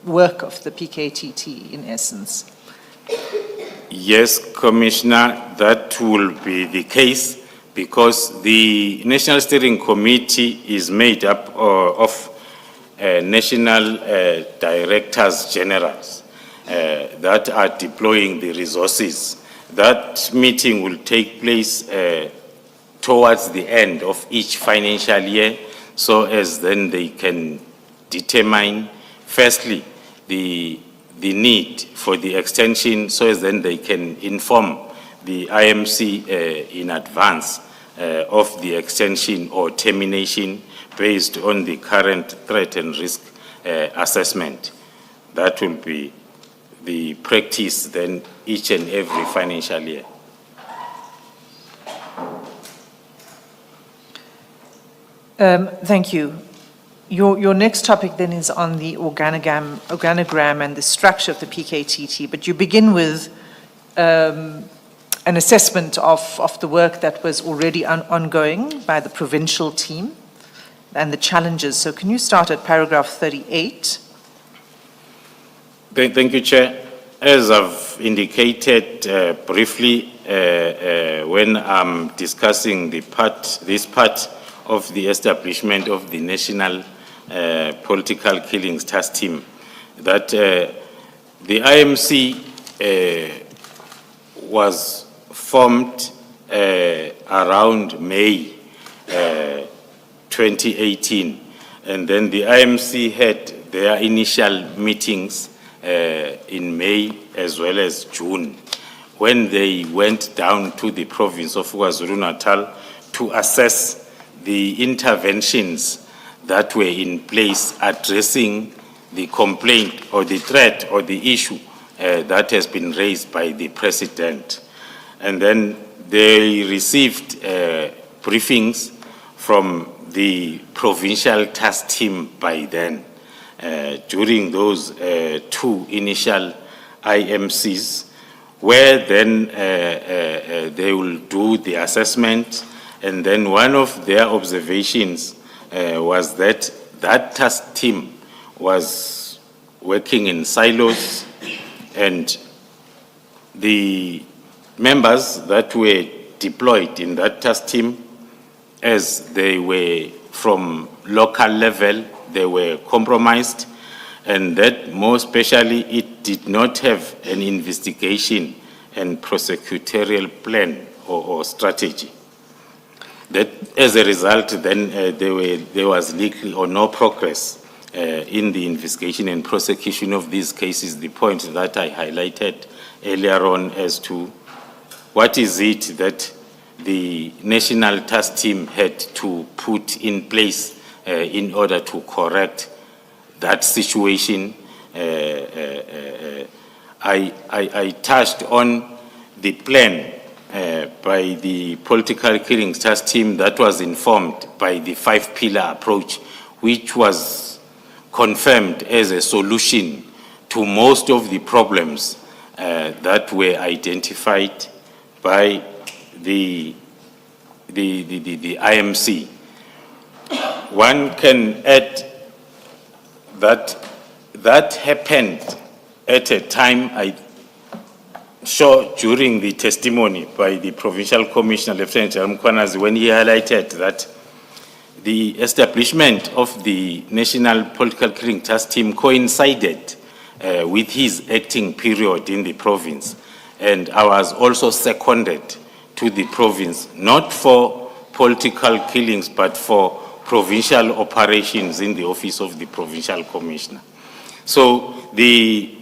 work of the PKTT, in essence. Yes, Commissioner, that will be the case because the National Steering Committee is made up of national directors generals that are deploying the resources. That meeting will take place towards the end of each financial year, so as then they can determine firstly, the need for the extension so as then they can inform the IMC in advance of the extension or termination based on the current threat and risk assessment. That will be the practice then each and every financial year. Thank you. Your next topic then is on the organogram and the structure of the PKTT, but you begin with an assessment of the work that was already ongoing by the provincial team and the challenges. So can you start at paragraph 38? Thank you, Chair. As I've indicated briefly when I'm discussing this part of the establishment of the National Political Killings Task Team, that the IMC was formed around May 2018, and then the IMC had their initial meetings in May as well as June, when they went down to the province of KwaZulu-Natal to assess the interventions that were in place addressing the complaint or the threat or the issue that has been raised by the president. And then they received briefings from the provincial task team by then. During those two initial IMCs, where then they will do the assessment, and then one of their observations was that that task team was working in silos, and the members that were deployed in that task team, as they were from local level, they were compromised, and that more especially it did not have an investigation and prosecutorial plan or strategy. That as a result, then there was little or no progress in the investigation and prosecution of these cases, the point that I highlighted earlier on as to what is it that the National Task Team had to put in place in order to correct that situation. I touched on the plan by the Political Killings Task Team that was informed by the 5-pillar approach, which was confirmed as a solution to most of the problems that were identified by the IMC. One can add that happened at a time, I saw during the testimony by the Provincial Commissioner, Lieutenant General Mkhwanazi, when he highlighted that the establishment of the National Political Killing Task Team coincided with his acting period in the province. And I was also seconded to the province, not for political killings, but for provincial operations in the office of the Provincial Commissioner. So the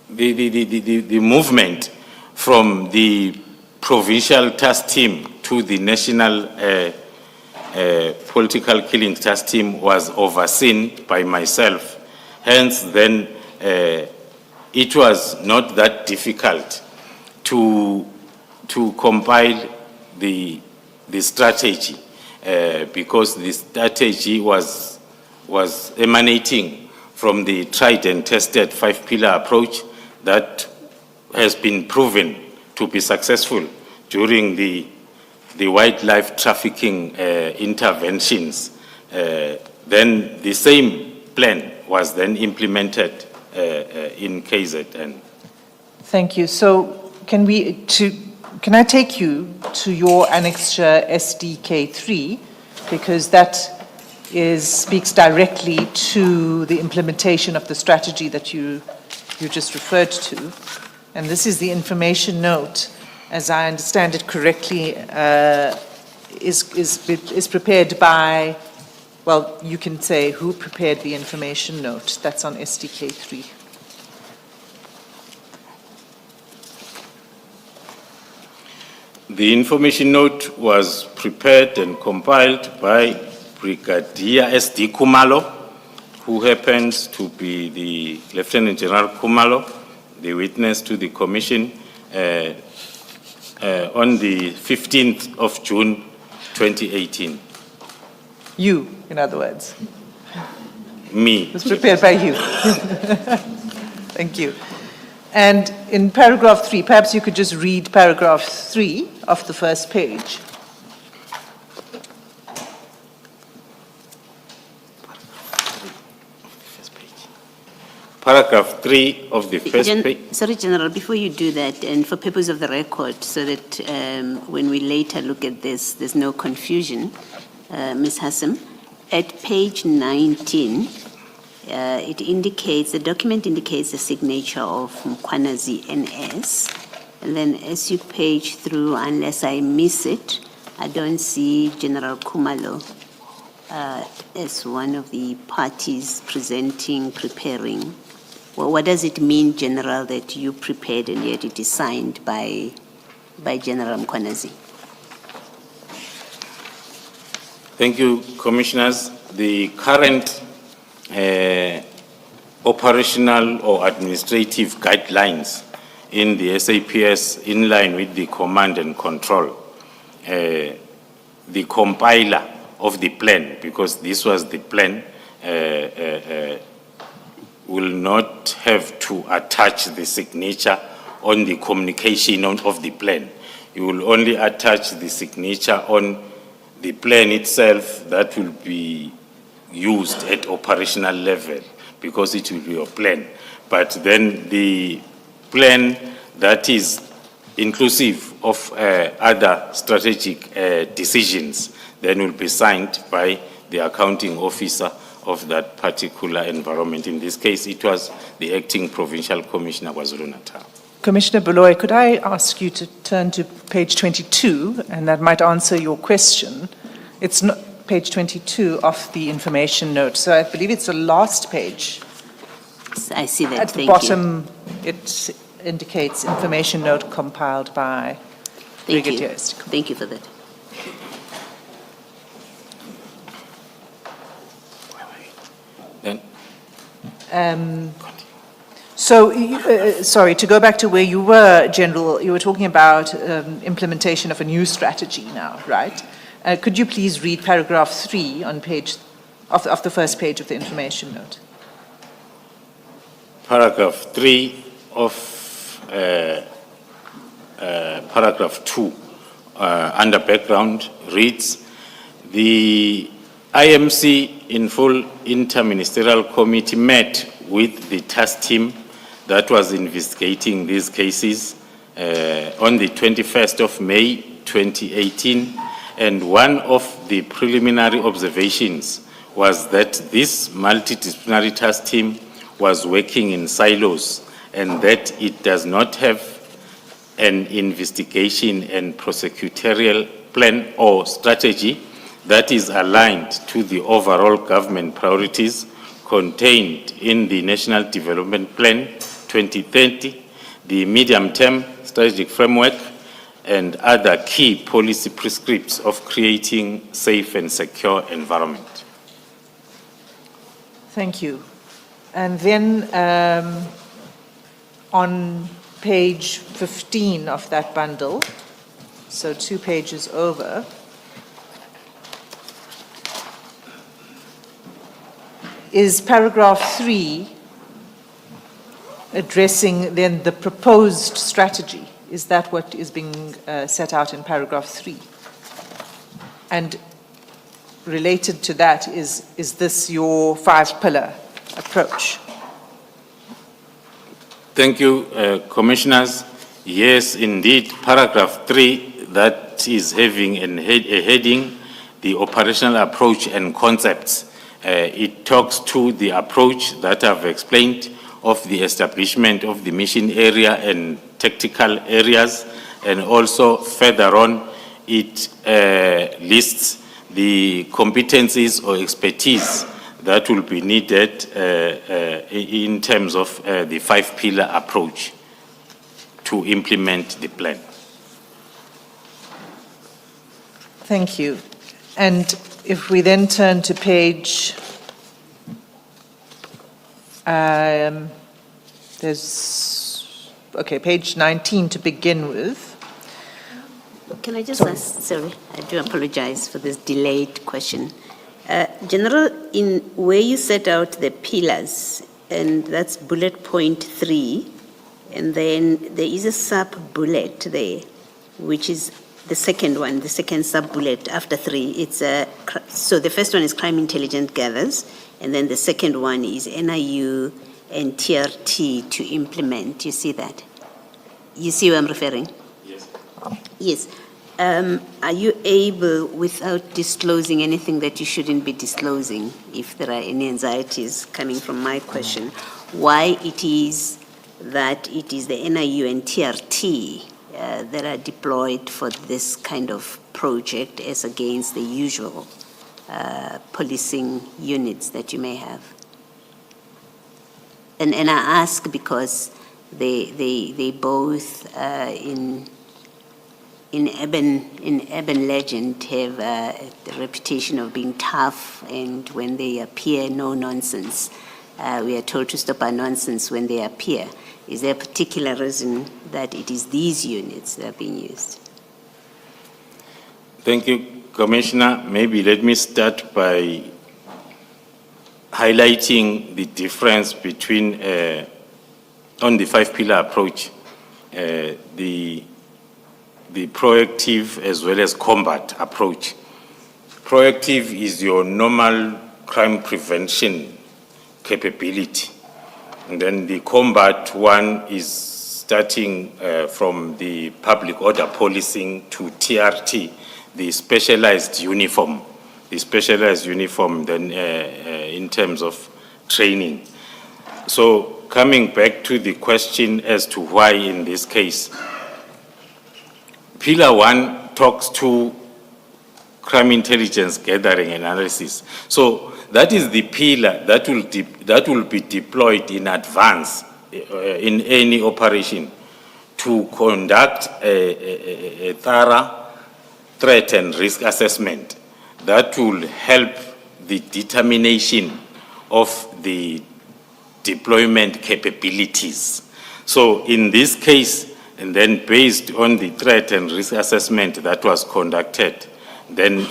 movement from the Provincial Task Team to the National Political Killings Task Team was overseen by myself. Hence, then, it was not that difficult to compile the strategy because the strategy was emanating from the tried and tested 5-pillar approach that has been proven to be successful during the wildlife trafficking interventions. Then the same plan was then implemented in KZN. Thank you. So can I take you to your annexure SDK3, because that speaks directly to the implementation of the strategy that you just referred to. And this is the information note, as I understand it correctly, is prepared by well, you can say who prepared the information note. That's on SDK 3. The information note was prepared and compiled by Brigadier S.D. Khumalo, who happens to be the Lieutenant General Khumalo, the witness to the commission, on the 15th of June, 2018. You, in other words. Me. It was prepared by you. Thank you. And in paragraph 3, perhaps you could just read paragraph 3 of the first page. Paragraph 3 of the first page. Sorry, General, before you do that, and for purpose of the record, so that when we later look at this, there's no confusion, Ms. Hassan, at page 19, it indicates, the document indicates the signature of Mkwanazi NS, and then as you page through, unless I miss it, I don't see General Khumalo as one of the parties presenting, preparing. Well, what does it mean, General, that you prepared and yet it is signed by General Mkwanazi? Thank you, Commissioners. The current operational or administrative guidelines in the SAPS, in line with the command and control, the compiler of the plan, because this was the plan, will not have to attach the signature on the communication of the plan. You will only attach the signature on the plan itself that will be used at operational level, because it will be a plan. But then the plan that is inclusive of other strategic decisions then will be signed by the accounting officer of that particular environment. In this case, it was the acting provincial commissioner, KwaZulu-Natal. Commissioner Baloyi, could I ask you to turn to page 22, and that might answer your question. It's not page 22 of the information note, so I believe it's the last page. I see that. At the bottom, it indicates information note compiled by Brigadier. Thank you for that. Sorry, to go back to where you were, General, you were talking about implementation of a new strategy now, right? Could you please read paragraph 3 on page of the first page of the information note? Paragraph 3 of paragraph 2 under background reads, the IMC in full interministerial committee met with the task team that was investigating these cases on the 21st of May 2018, and one of the preliminary observations was that this multidisciplinary task team was working in silos and that it does not have an investigation and prosecutorial plan or strategy that is aligned to the overall government priorities contained in the National Development Plan 2030, the medium-term strategic framework, and other key policy prescripts of creating safe and secure environment. Thank you. And then on page 15 of that bundle, so 2 pages over, is paragraph 3 addressing then the proposed strategy? Is that what is being set out in paragraph 3? And related to that, is this your 5-pillar approach? Thank you, Commissioners. Yes, indeed, paragraph 3, that is having a heading, the operational approach and concepts. It talks to the approach that I've explained of the establishment of the mission area and tactical areas, and also further on it lists the competencies or expertise that will be needed in terms of the 5-pillar approach to implement the plan. Thank you. And if we then turn to page, page 19 to begin with. Can I just ask, sorry, I do apologize for this delayed question. General, in where you set out the pillars, and that's bullet point 3, and then there is a sub-bullet there, which is the second one, the second sub-bullet after 3. It's so the first one is crime intelligence gathers, and then the second one is NIU and TRT to implement. You see that? You see where I'm referring? Yes. Yes. Are you able, without disclosing anything that you shouldn't be disclosing, if there are any anxieties coming from my question, why it is that it is the NIU and TRT that are deployed for this kind of project as against the usual policing units that you may have? And I ask because they both in urban legend have the reputation of being tough, and when they appear, no nonsense. We are told to stop our nonsense when they appear. Is there a particular reason that it is these units that are being used? Thank you, Commissioner. Maybe let me start by highlighting the difference between, on the 5-pillar approach, the proactive as well as combat approach. Proactive is your normal crime prevention capability. And then the combat one is starting from the public order policing to TRT, the specialized uniform. The specialized uniform then in terms of training. So coming back to the question as to why in this case, Pillar 1 talks to crime intelligence gathering and analysis. So that is the pillar that will be deployed in advance in any operation to conduct a thorough threat and risk assessment that will help the determination of the deployment capabilities. So in this case, and then based on the threat and risk assessment that was conducted, then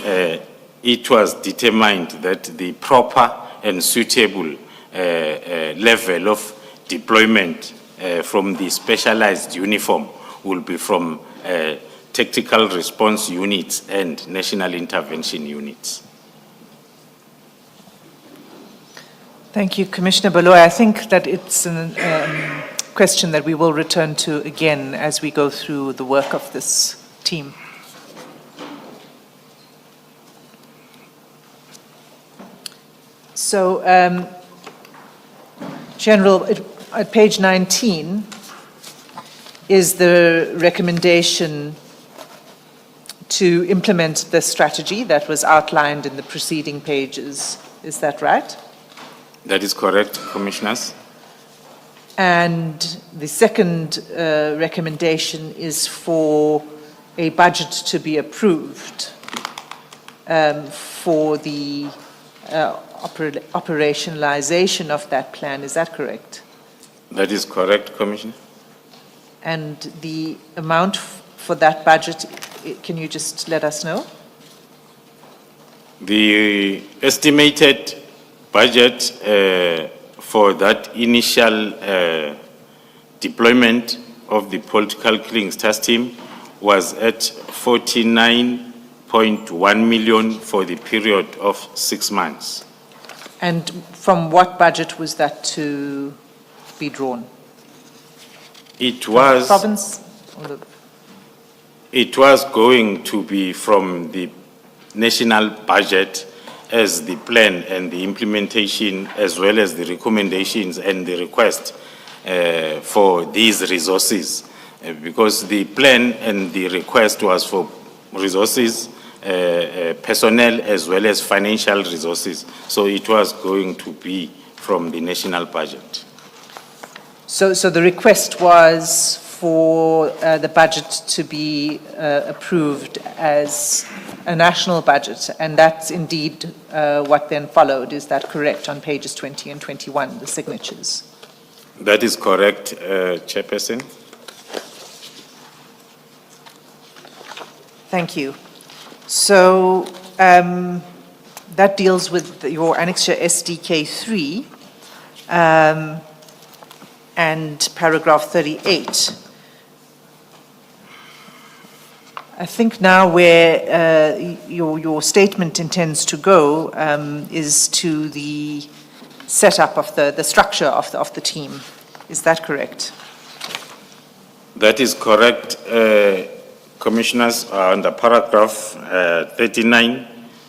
it was determined that the proper and suitable level of deployment from the specialized uniform will be from tactical response units and national intervention units. Thank you, Commissioner Baloyi. I think that it's a question that we will return to again as we go through the work of this team. So, General, at page 19 is the recommendation to implement the strategy that was outlined in the preceding pages. Is that right? That is correct, Commissioners. And the second recommendation is for a budget to be approved for the operationalization of that plan. Is that correct? That is correct, Commissioner. And the amount for that budget, can you just let us know? The estimated budget for that initial deployment of the political killings task team was at 49.1 million for the period of 6 months. And from what budget was that to be drawn? It was province? It was going to be from the national budget as the plan and the implementation, as well as the recommendations and the request for these resources, because the plan and the request was for resources personnel as well as financial resources. So it was going to be from the national budget. So the request was for the budget to be approved as a national budget, and that's indeed what then followed. Is that correct on pages 20 and 21, the signatures? That is correct, Chairperson. Thank you. So that deals with your annexure SDK 3 and paragraph 38. I think now where your statement intends to go is to the setup of the structure of the team. Is that correct? That is correct, Commissioners. Under paragraph 39,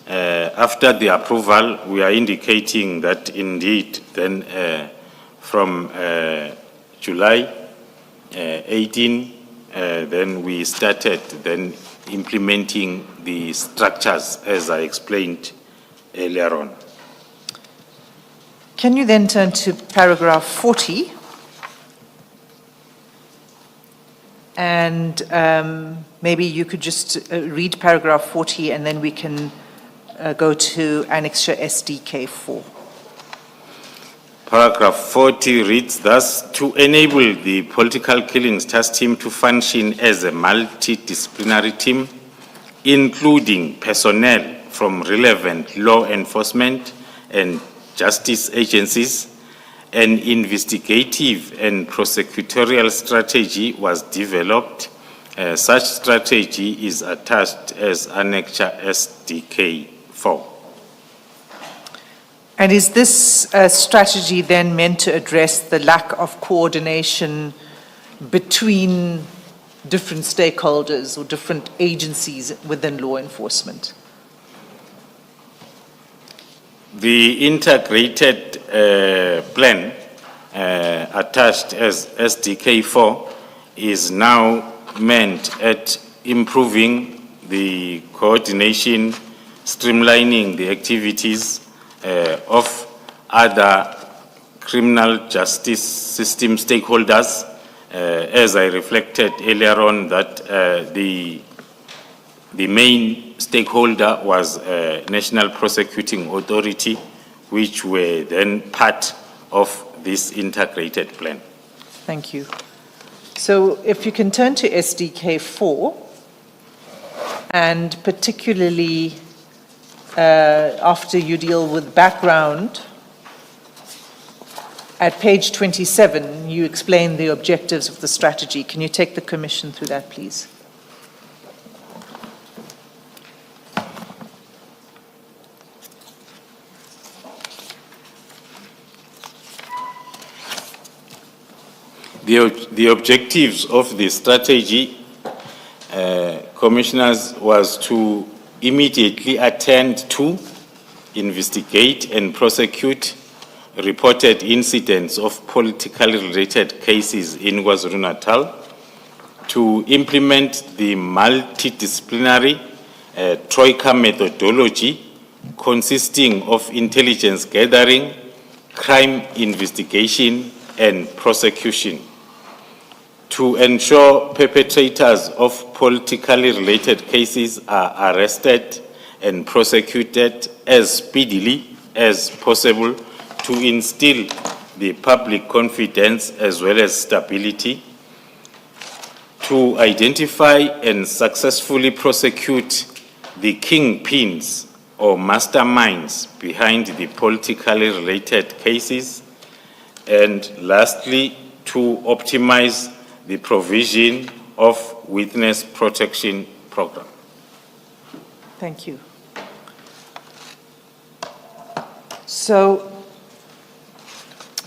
after the approval, we are indicating that indeed then from July 18, then we started then implementing the structures as I explained earlier on. Can you then turn to paragraph 40? And maybe you could just read paragraph 40 and then we can go to annexure SDK 4. Paragraph 40 reads thus: to enable the political killings task team to function as a multidisciplinary team, including personnel from relevant law enforcement and justice agencies, an investigative and prosecutorial strategy was developed. Such strategy is attached as annexure SDK 4. And is this strategy then meant to address the lack of coordination between different stakeholders or different agencies within law enforcement? The integrated plan attached as SDK 4 is now meant at improving the coordination, streamlining the activities of other criminal justice system stakeholders, as I reflected earlier on that the main stakeholder was National Prosecuting Authority, which were then part of this integrated plan. Thank you. So if you can turn to SDK 4, and particularly after you deal with background, at page 27, you explain the objectives of the strategy. Can you take the Commission through that, please? The objectives of the strategy, Commissioners, was to immediately attend to, investigate and prosecute reported incidents of politically related cases in KwaZulu-Natal, to implement the multidisciplinary Troika methodology consisting of intelligence gathering, crime investigation and prosecution, to ensure perpetrators of politically related cases are arrested and prosecuted as speedily as possible, to instill the public confidence as well as stability, to identify and successfully prosecute the kingpins or masterminds behind the politically related cases, and lastly, to optimize the provision of witness protection program. Thank you. So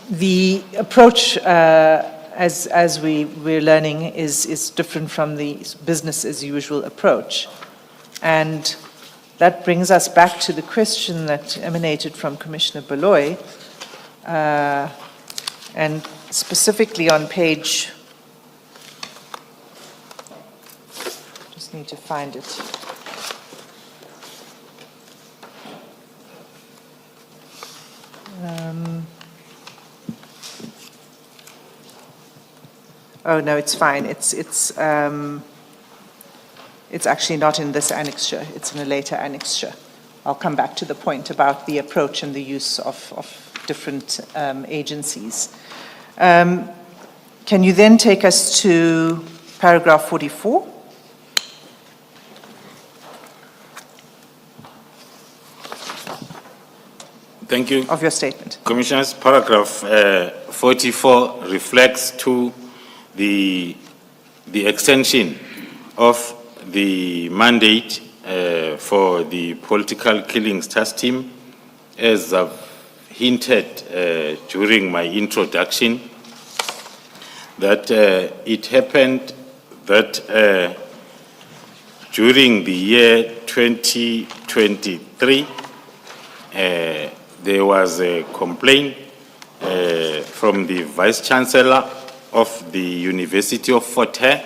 the approach, as we're learning, is different from the business as usual approach. And that brings us back to the question that emanated from Commissioner Baloy, and specifically on page, just need to find it. Oh, no, it's fine. It's actually not in this annexure. It's in a later annexure. I'll come back to the point about the approach and the use of different agencies. Can you then take us to paragraph 44? Thank you. Of your statement. Commissioners, paragraph 44 reflects to the extension of the mandate for the political killings task team, as I've hinted during my introduction, that it happened that during the year 2023, there was a complaint from the Vice Chancellor of the University of Fort Hare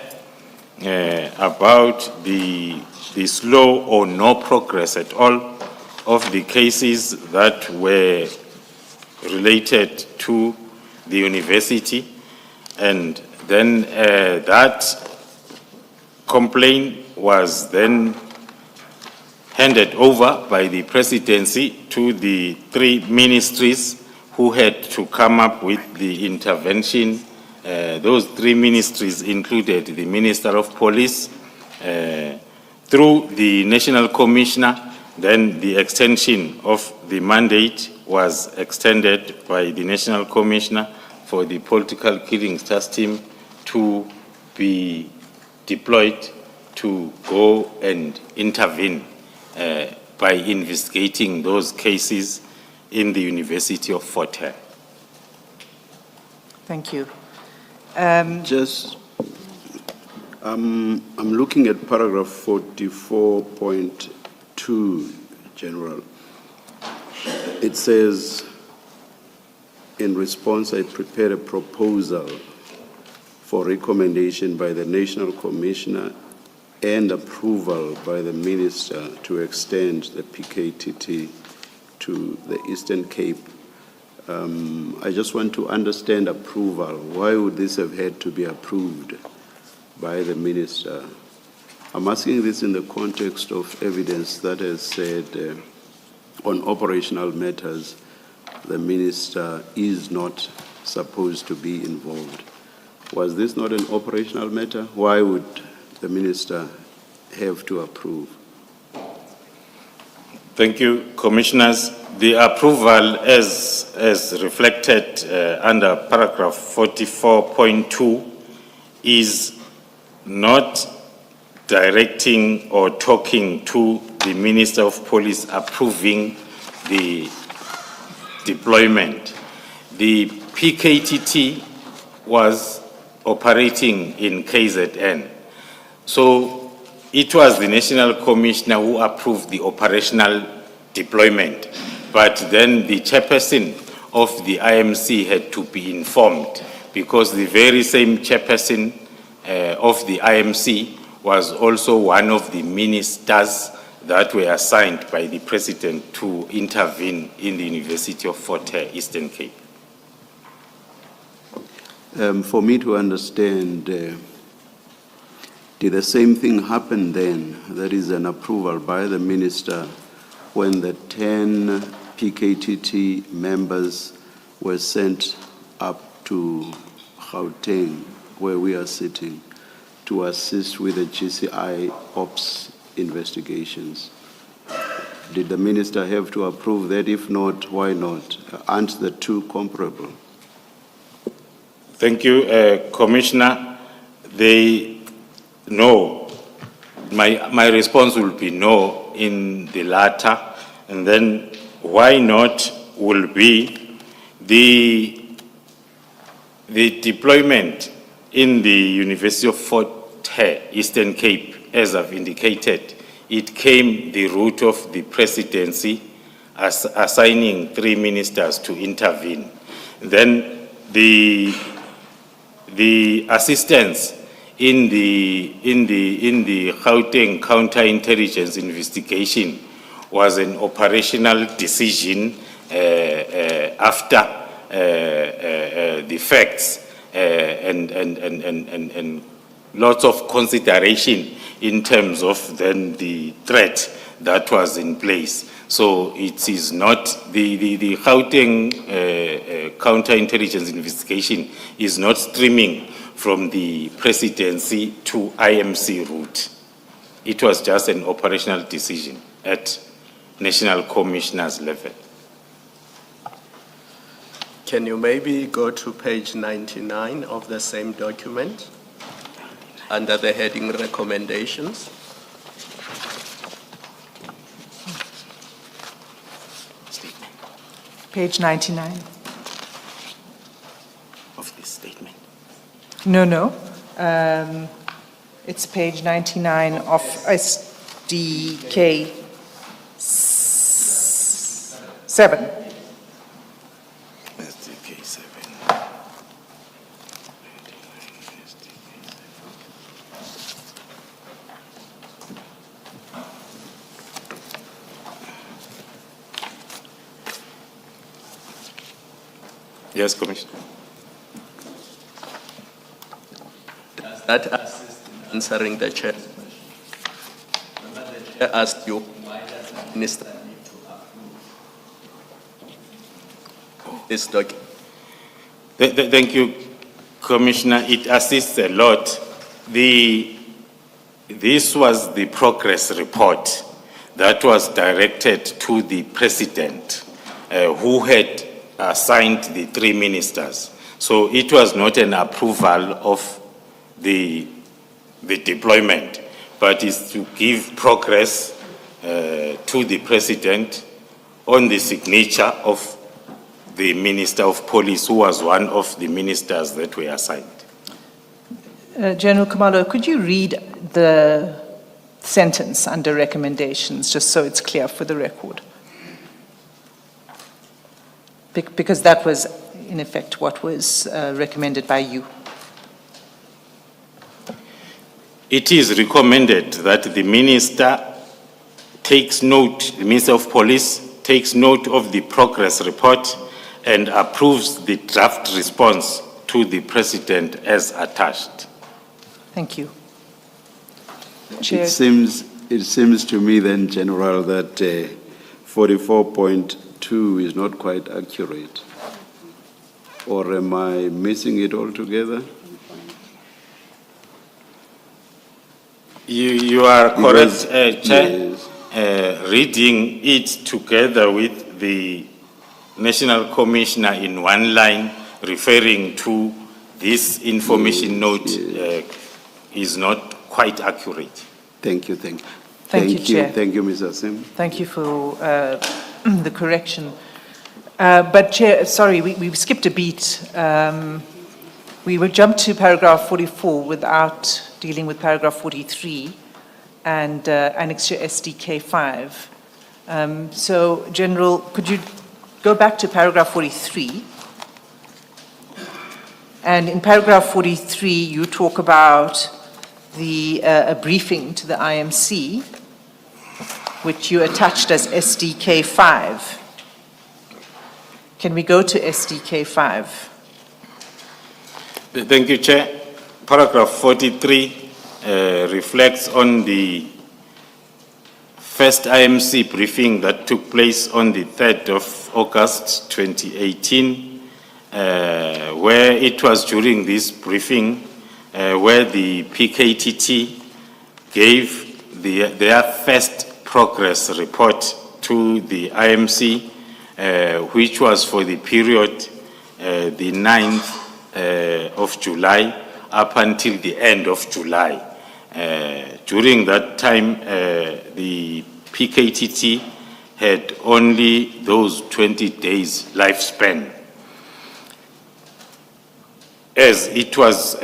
about the slow or no progress at all of the cases that were related to the university. And then that complaint was then handed over by the presidency to the 3 ministries who had to come up with the intervention. Those 3 ministries included the Minister of Police, through the National Commissioner. Then the extension of the mandate was extended by the National Commissioner for the political killings task team to be deployed to go and intervene by investigating those cases in the University of Fort Hare. Thank you. I'm looking at paragraph 44.2, General. It says, in response, I prepared a proposal for recommendation by the National Commissioner and approval by the Minister to extend the PKTT to the Eastern Cape. I just want to understand approval. Why would this have had to be approved by the Minister? I'm asking this in the context of evidence that has said on operational matters, the Minister is not supposed to be involved. Was this not an operational matter? Why would the Minister have to approve? Thank you, Commissioners. The approval as reflected under paragraph 44.2 is not directing or talking to the Minister of Police approving the deployment. The PKTT was operating in KZN. So it was the National Commissioner who approved the operational deployment. But then the chairperson of the IMC had to be informed, because the very same chairperson of the IMC was also one of the ministers that were assigned by the President to intervene in the University of Fort Hare, Eastern Cape. For me to understand, did the same thing happen then? That is an approval by the Minister when the 10 PKTT members were sent up to Gauteng, where we are sitting, to assist with the GCI ops investigations. Did the Minister have to approve that? If not, why not? Aren't the two comparable? Thank you, Commissioner. No. My response will be no in the latter. And then why not will be the deployment in the University of Fort Hare, Eastern Cape, as I've indicated. It came the route of the presidency as assigning 3 ministers to intervene. Then the assistance in the Gauteng counterintelligence investigation was an operational decision after the facts and lots of consideration in terms of then the threat that was in place. So it is not, the Gauteng counterintelligence investigation is not streaming from the presidency to IMC route. It was just an operational decision at National Commissioner's level. Can you maybe go to page 99 of the same document under the heading recommendations? Page 99. Of this statement? No. It's page 99 of SDK 7. SDK 7. Yes, Commissioner. Does that assist in answering the chair's question? Remember the chair asked you, why does the minister need to approve this document? Thank you, Commissioner. It assists a lot. This was the progress report that was directed to the president, who had assigned the 3 ministers. So it was not an approval of the deployment, but is to give progress to the president on the signature of the Minister of Police, who was one of the ministers that were assigned. General Khumalo, could you read the sentence under recommendations, just so it's clear for the record? Because that was, in effect, what was recommended by you. It is recommended that the minister takes note, the Minister of Police takes note of the progress report and approves the draft response to the president as attached. Thank you. It seems to me then, General, that 44.2 is not quite accurate. Or am I missing it altogether? You are correct, Chair. Yes. Reading it together with the National Commissioner in one line referring to this information note is not quite accurate. Thank you. Thank you, Chair. Thank you, Mr. Sim. Thank you for the correction. But Chair, sorry, we skipped a beat. We will jump to paragraph 44 without dealing with paragraph 43 and annexure SDK 5. So, General, could you go back to paragraph 43? And in paragraph 43, you talk about a briefing to the IMC, which you attached as SDK 5. Can we go to SDK 5? Thank you, Chair. Paragraph 43 reflects on the first IMC briefing that took place on the 3rd of August 2018, where it was during this briefing where the PKTT gave their first progress report to the IMC, which was for the period the 9th of July up until the end of July. During that time, the PKTT had only those 20 days lifespan, as it was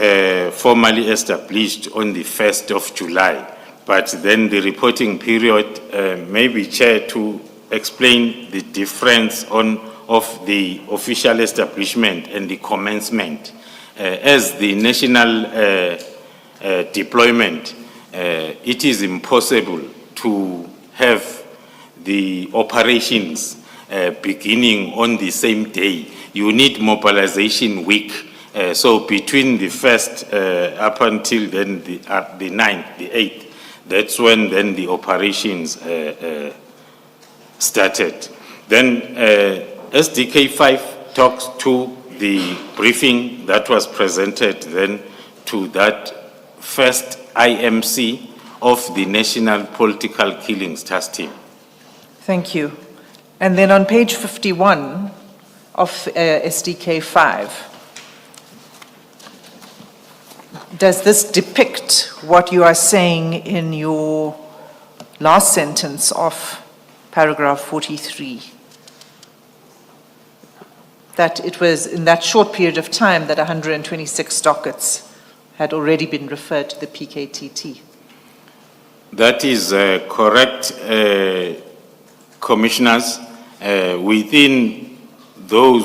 formally established on the 1st of July. But then the reporting period, maybe, Chair, to explain the difference of the official establishment and the commencement. As the national deployment, it is impossible to have the operations beginning on the same day. You need mobilization week So between the 1st up until then the 9th, the 8th, that's when then the operations started. Then SDK 5 talks to the briefing that was presented then to that first IMC of the National Political Killings Task Team. Thank you. And then on page 51 of SDK 5, does this depict what you are saying in your last sentence of paragraph 43? That it was in that short period of time that 126 dockets had already been referred to the PKTT. That is correct, Commissioners. Within those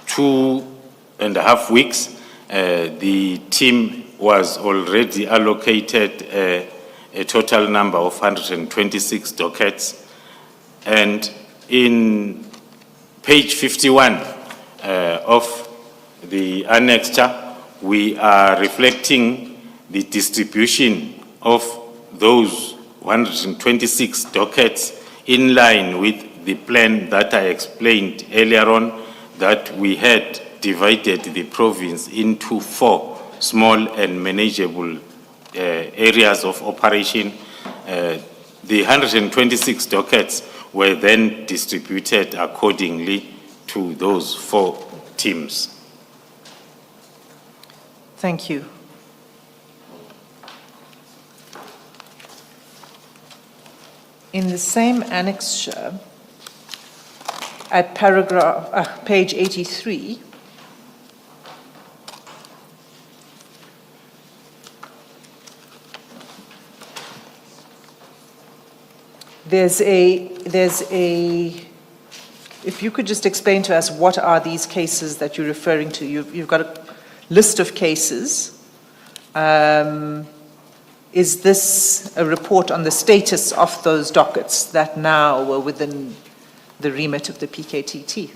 2.5 weeks, the team was already allocated a total number of 126 dockets. And in page 51 of the annexure, we are reflecting the distribution of those 126 dockets in line with the plan that I explained earlier on, that we had divided the province into 4 small and manageable areas of operation. The 126 dockets were then distributed accordingly to those 4 teams. Thank you. In the same annexure, at page 83, there's a, if you could just explain to us what are these cases that you're referring to. You've got a list of cases. Is this a report on the status of those dockets that now were within the remit of the PKTT?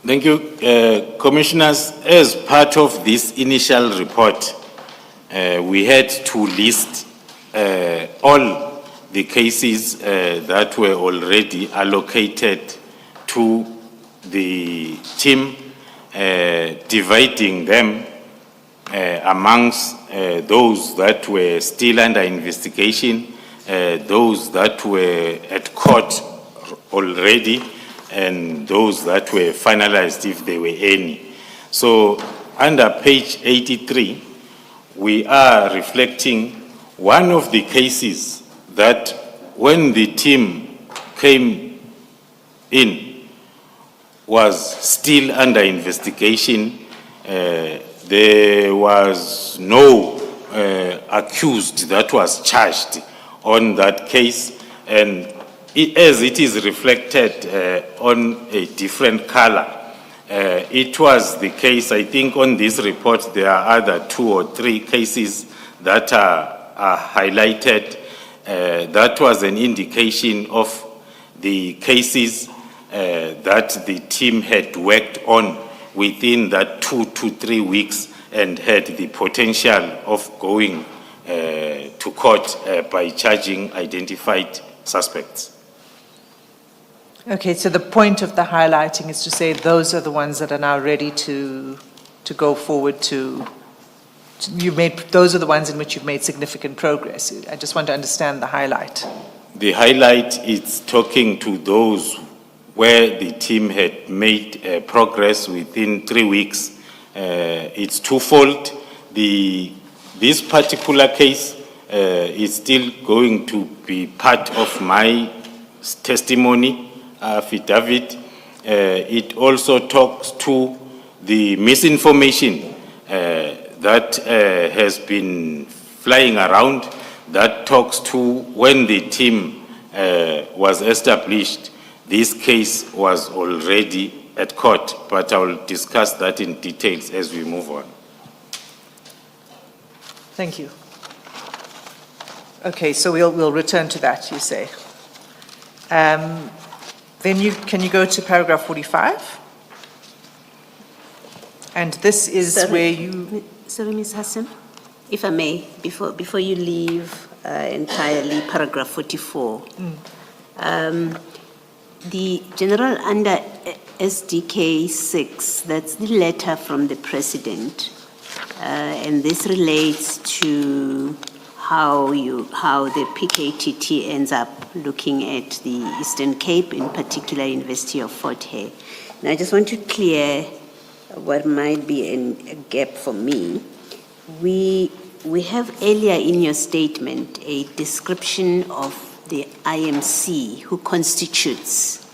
Thank you, Commissioners. As part of this initial report, we had to list all the cases that were already allocated to the team, dividing them amongst those that were still under investigation, those that were at court already, and those that were finalized if there were any. So under page 83, we are reflecting one of the cases that when the team came in was still under investigation. There was no accused that was charged on that case, and as it is reflected on a different color, it was the case, I think on this report there are other 2 or 3 cases that are highlighted. That was an indication of the cases that the team had worked on within that 2 to 3 weeks and had the potential of going to court by charging identified suspects. Okay, so the point of the highlighting is to say those are the ones that are now ready to go forward to those are the ones in which you've made significant progress. I just want to understand the highlight. The highlight is talking to those where the team had made progress within 3 weeks. It's twofold. This particular case is still going to be part of my testimony affidavit. It also talks to the misinformation that has been flying around, that talks to when the team was established. This case was already at court, but I will discuss that in details as we move on. Thank you. Okay, so we'll return to that, you say. Then can you go to paragraph 45? And this is where you... Sorry, Ms. Hassan, if I may, before you leave entirely paragraph 44. The general under SDK 6, that's the letter from the President, and this relates to how the PKTT ends up looking at the Eastern Cape, in particular University of Fort Hare. Now, I just want to clear what might be a gap for me. We have earlier in your statement a description of the IMC, who constitutes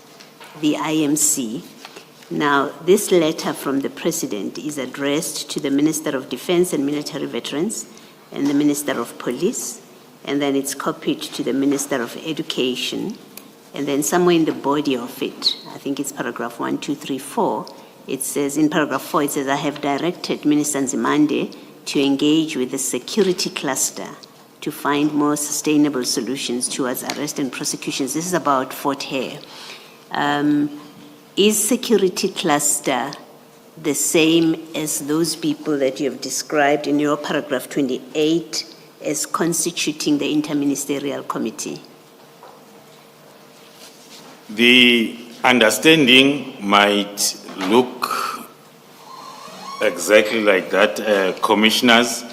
the IMC. Now, this letter from the President is addressed to the Minister of Defense and Military Veterans and the Minister of Police, and then it's copied to the Minister of Education, and then somewhere in the body of it, I think it's paragraph 1, 2, 3, 4, it says, in paragraph 4, it says, I have directed Minister Nzimande to engage with the security cluster to find more sustainable solutions towards arrest and prosecutions. This is about Fort Hare. Is security cluster the same as those people that you have described in your paragraph 28 as constituting the interministerial committee? The understanding might look exactly like that, commissioners,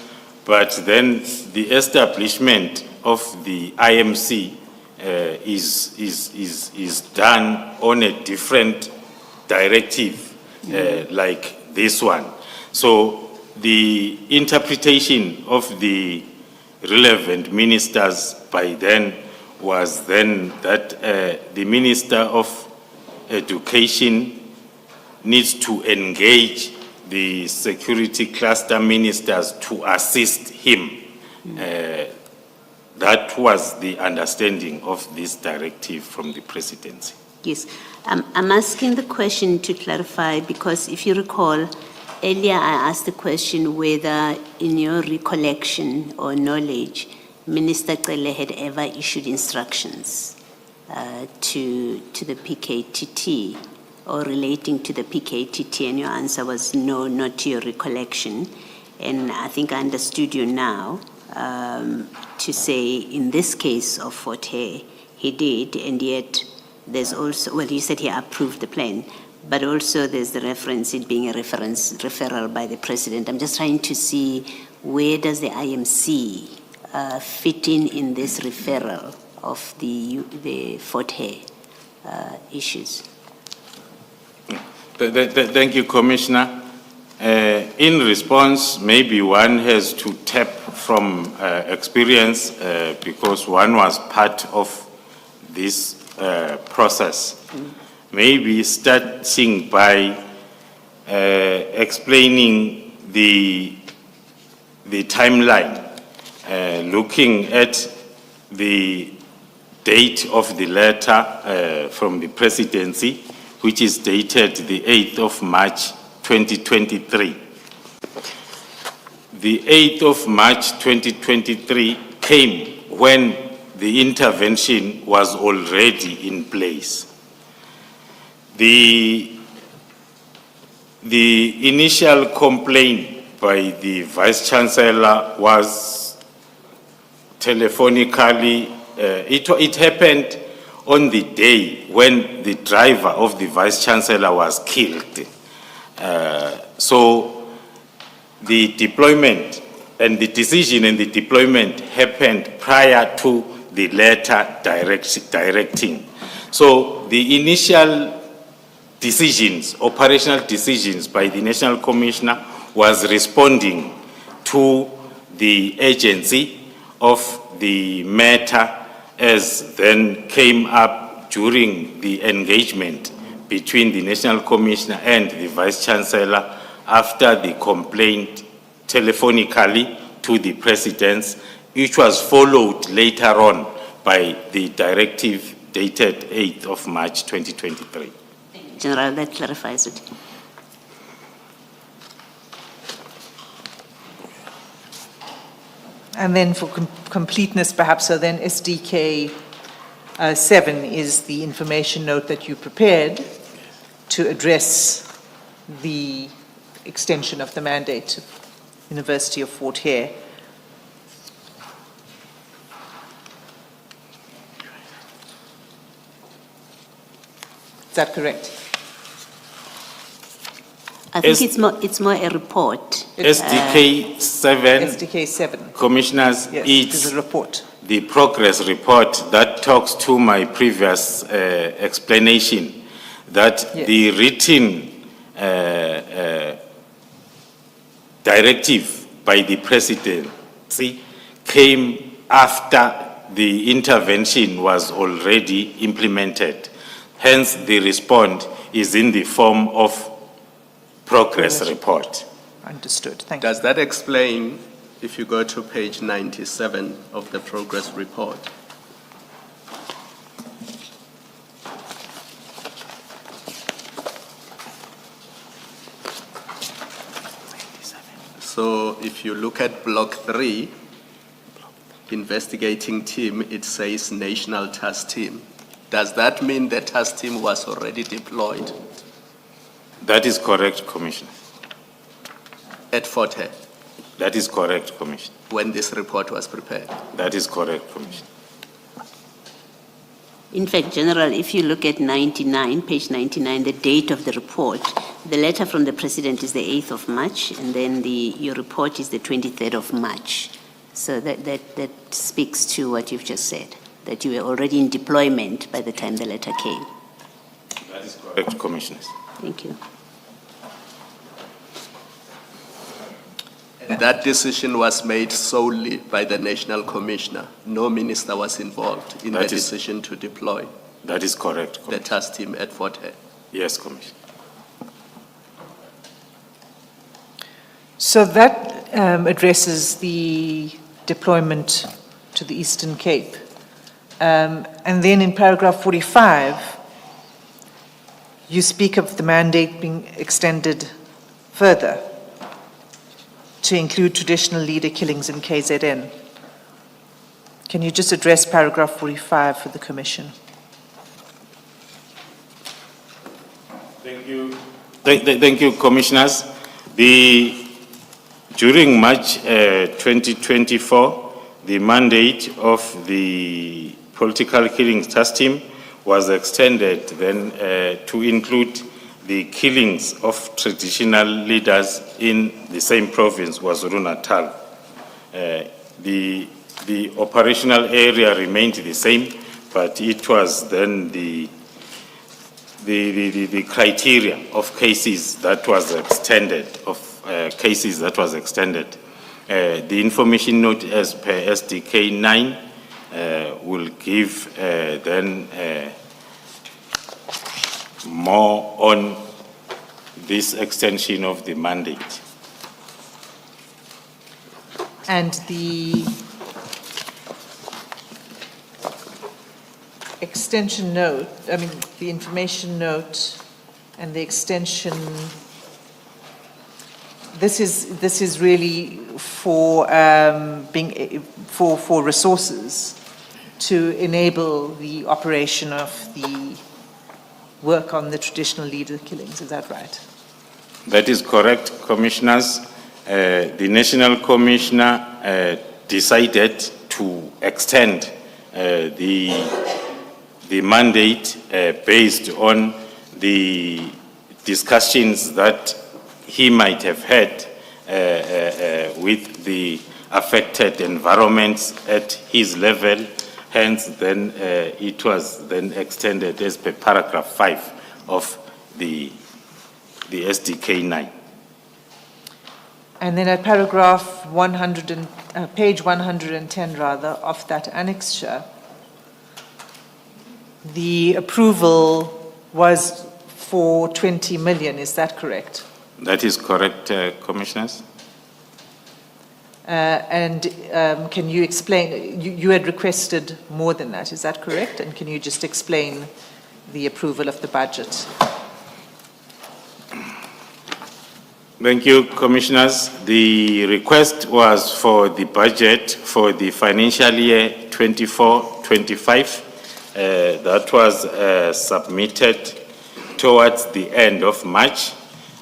but then the establishment of the IMC is done on a different directive, like this one. So the interpretation of the relevant ministers by then was then that the Minister of Education needs to engage the security cluster ministers to assist him. That was the understanding of this directive from the presidency. Yes, I'm asking the question to clarify because if you recall, earlier I asked the question whether in your recollection or knowledge, Minister Cele had ever issued instructions to the PKTT or relating to the PKTT, and your answer was no, not to your recollection. And I think I understood you now to say in this case of Fort Hare, he did, and yet there's also, well, you said he approved the plan, but also there's the reference, it being a referral by the President. I'm just trying to see where does the IMC fit in this referral of the Fort Hare issues? Thank you, Commissioner. In response, maybe one has to tap from experience because one was part of this process. Maybe starting by explaining the timeline, looking at the date of the letter from the presidency, which is dated the 8th of March 2023. The 8th of March 2023 came when the intervention was already in place. The initial complaint by the Vice Chancellor was telephonically, it happened on the day when the driver of the Vice Chancellor was killed. So the deployment and the decision and the deployment happened prior to the letter directing. So the initial decisions, operational decisions by the National Commissioner was responding to the agency of the matter as then came up during the engagement between the National Commissioner and the Vice Chancellor after the complaint telephonically to the President, which was followed later on by the directive dated 8th of March 2023. General, that clarifies it. And then for completeness, perhaps, so then SDK 7 is the information note that you prepared to address the extension of the mandate to University of Fort Hare. Is that correct? I think it's more a report. SDK 7. SDK 7. Commissioners, Yes, it's a report. The progress report that talks to my previous explanation that the written directive by the presidency came after the intervention was already implemented. Hence, the response is in the form of progress report. Understood. Thank you. Does that explain, if you go to page 97 of the progress report? So if you look at block 3, investigating team, it says national task team. Does that mean the task team was already deployed? That is correct, Commissioner. At Fort Hare? That is correct, Commissioner. When this report was prepared? That is correct, Commissioner. In fact, General, if you look at 99, page 99, the date of the report, the letter from the President is the 8th of March, and then your report is the 23rd of March. So that speaks to what you've just said, that you were already in deployment by the time the letter came. That is correct, Commissioners. Thank you. And that decision was made solely by the National Commissioner. No minister was involved in the decision to deploy. That is correct, the task team at Fort Hare. Yes, Commissioner. So that addresses the deployment to the Eastern Cape. And then in paragraph 45, you speak of the mandate being extended further to include traditional leader killings in KZN. Can you just address paragraph 45 for the Commission? Thank you. Thank you, Commissioners. During March 2024, the mandate of the political killings task team was extended then to include the killings of traditional leaders in the same province, KwaZulu-Natal. The operational area remained the same, but it was then the criteria of cases that was extended, The information note as per SDK 9 will give then more on this extension of the mandate. And the extension note, the information note and the extension, this is really for for resources to enable the operation of the work on the traditional leader killings. Is that right? That is correct, Commissioners. The National Commissioner decided to extend the mandate based on the discussions that he might have had with the affected environments at his level. Hence, then it was then extended as per paragraph 5 of the SDK 9. And then at paragraph 100 page 110 rather of that annexure, the approval was for 20 million. Is that correct? That is correct, Commissioners. Can you explain, you had requested more than that, is that correct? And can you just explain the approval of the budget? Thank you, Commissioners. The request was for the budget for the financial year 24-25. That was submitted towards the end of March.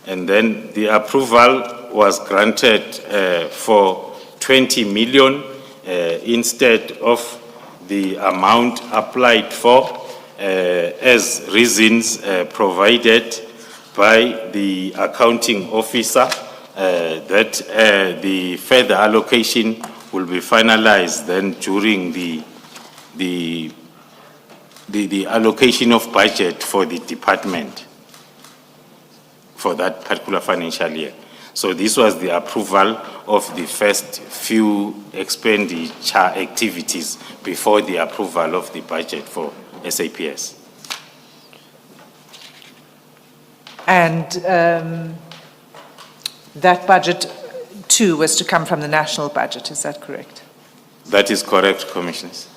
And then the approval was granted for 20 million instead of the amount applied for as reasons provided by the accounting officer that the further allocation will be finalized then during the allocation of budget for the department for that particular financial year. So this was the approval of the first few expenditure activities before the approval of the budget for SAPS. And that budget too was to come from the national budget, is that correct? That is correct, Commissioners.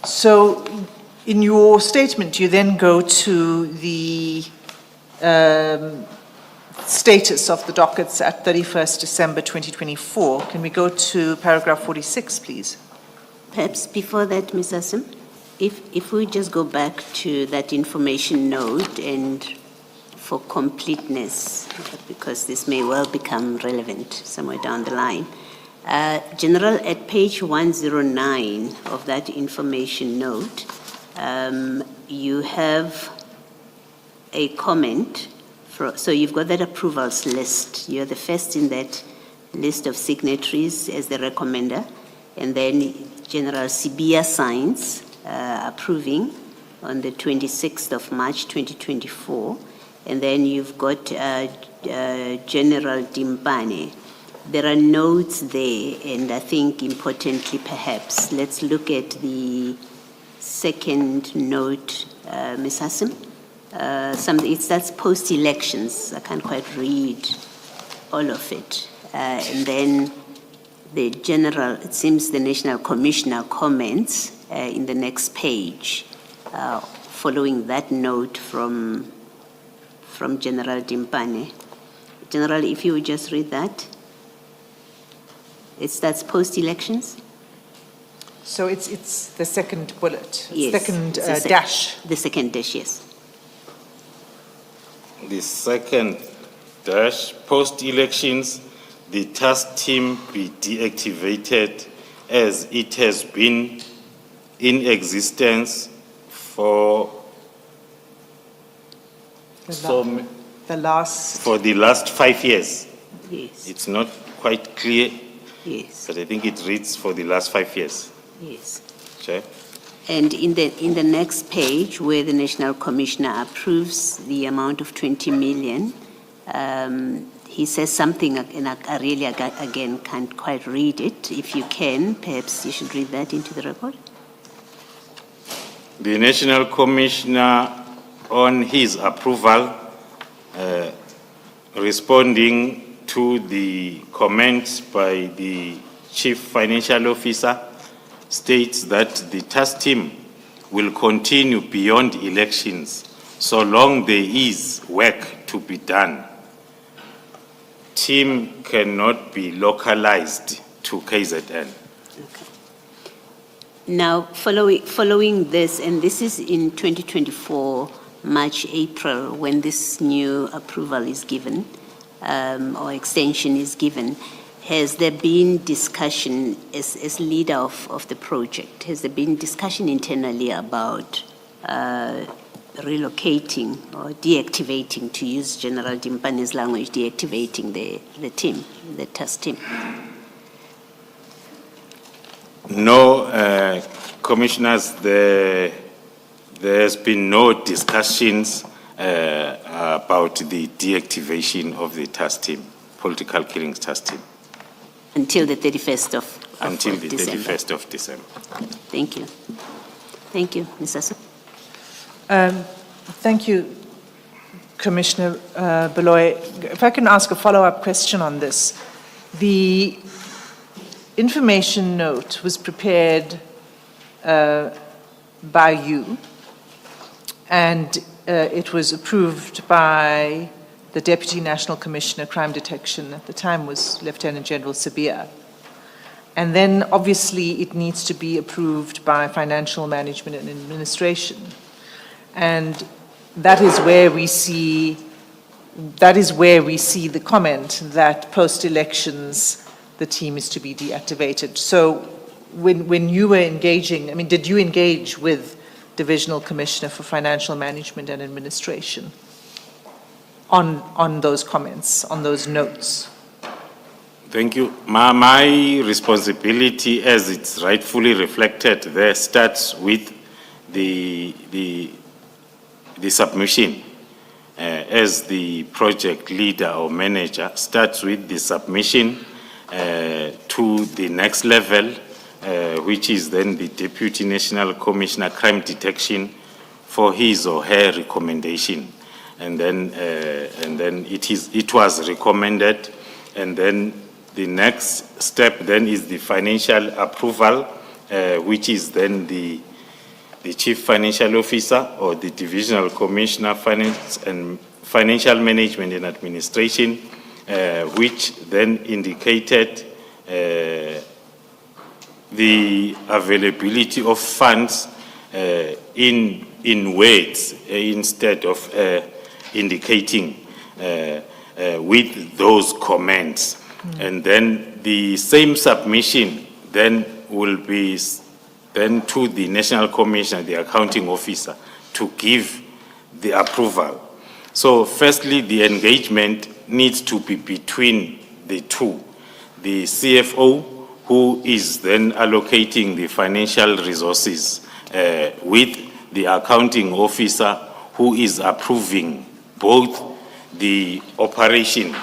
So in your statement, you then go to the status of the dockets at 31st December 2024. Can we go to paragraph 46, please? Perhaps before that, Ms. Asim, if we just go back to that information note and for completeness, because this may well become relevant somewhere down the line. General, at page 109 of that information note, you have a comment. So you've got that approvals list. You're the first in that list of signatories as the recommender. And then General Sibia signs approving on the 26th of March 2024. And then you've got General Dimbane. There are notes there, and I think importantly perhaps, let's look at the second note, Ms. Hassan. That's post-elections. I can't quite read all of it. And then the general, it seems the National Commissioner comments in the next page, following that note from General Dimbane. General, if you would just read that. That's post-elections? So it's the second bullet, yes. Second dash. The second dash, yes. The second dash, post-elections, the task team be deactivated as it has been in existence for the last 5 years. Yes. It's not quite clear. Yes. But I think it reads for the last 5 years. Yes. Sure. And in the next page, where the National Commissioner approves the amount of 20 million, he says something, and I really, again, can't quite read it. If you can, perhaps you should read that into the record. The National Commissioner, on his approval, responding to the comments by the Chief Financial Officer, states that the task team will continue beyond elections so long there is work to be done. Team cannot be localized to KZN. Okay. Now, following this, and this is in 2024, March, April, when this new approval is given, or extension is given, has there been discussion as leader of the project? Has there been discussion internally about relocating or deactivating, to use General Dimpane's language, deactivating the team, the task team? No, Commissioners, there has been no discussions about the deactivation of the task team, political killings task team. Until the 31st of Until the December. 31st of December. Thank you. Thank you, Ms. Asa. Thank you, Commissioner Beloy. If I can ask a follow-up question on this. The information note was prepared by you, and it was approved by the Deputy National Commissioner Crime Detection, at the time was Lieutenant General Sabia. And then obviously it needs to be approved by Financial Management and Administration. And that is where we see the comment that post-elections the team is to be deactivated. So when you were engaging, I mean, did you engage with Divisional Commissioner for Financial Management and Administration on those comments, on those notes? Thank you. My responsibility, as it's rightfully reflected there, starts with the submission. As the project leader or manager, starts with the submission to the next level, which is then the Deputy National Commissioner Crime Detection for his or her recommendation. And then it was recommended, and then the next step then is the financial approval, which is then the Chief Financial Officer or the Divisional Commissioner Finance and Financial Management and Administration, which then indicated the availability of funds in words instead of indicating with those comments. And then the same submission then will be then to the National Commissioner, the Accounting Officer, to give the approval. So firstly, the engagement needs to be between the two. The CFO, who is then allocating the financial resources, with the Accounting Officer, who is approving both the operation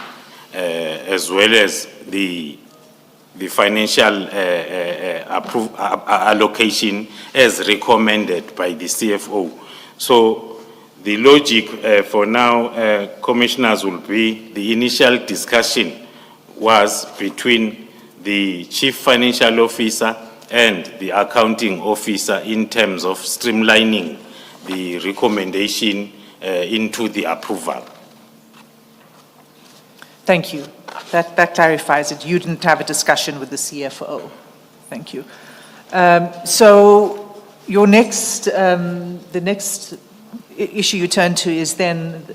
as well as the financial allocation as recommended by the CFO. So the logic for now, commissioners, will be the initial discussion was between the Chief Financial Officer and the Accounting Officer in terms of streamlining the recommendation into the approval. Thank you. That clarifies it. You didn't have a discussion with the CFO. Thank you. So your next, the next issue you turn to is then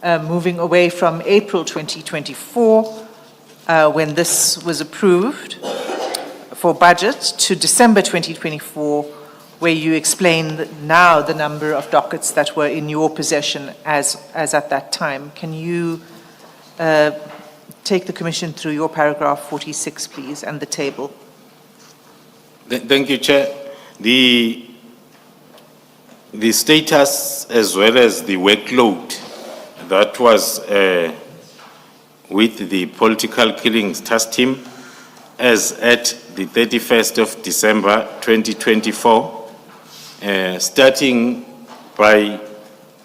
moving away from April 2024, when this was approved for budget, to December 2024, where you explain now the number of dockets that were in your possession as at that time. Can you take the Commission through your paragraph 46, please, and the table? Thank you, Chair. The status as well as the workload that was with the political killings task team as at the 31st of December 2024, starting by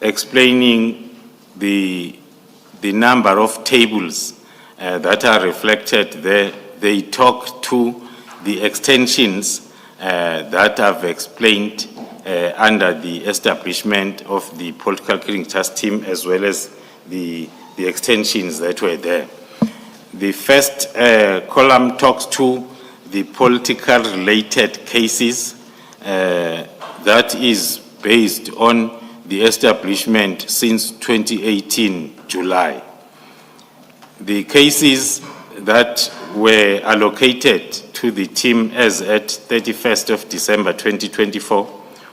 explaining the number of tables that are reflected there. They talk to the extensions that I've explained under the establishment of the political killing task team, as well as the extensions that were there. The first column talks to the political related cases that is based on the establishment since 2018 July. The cases that were allocated to the team as at 31st of December 2024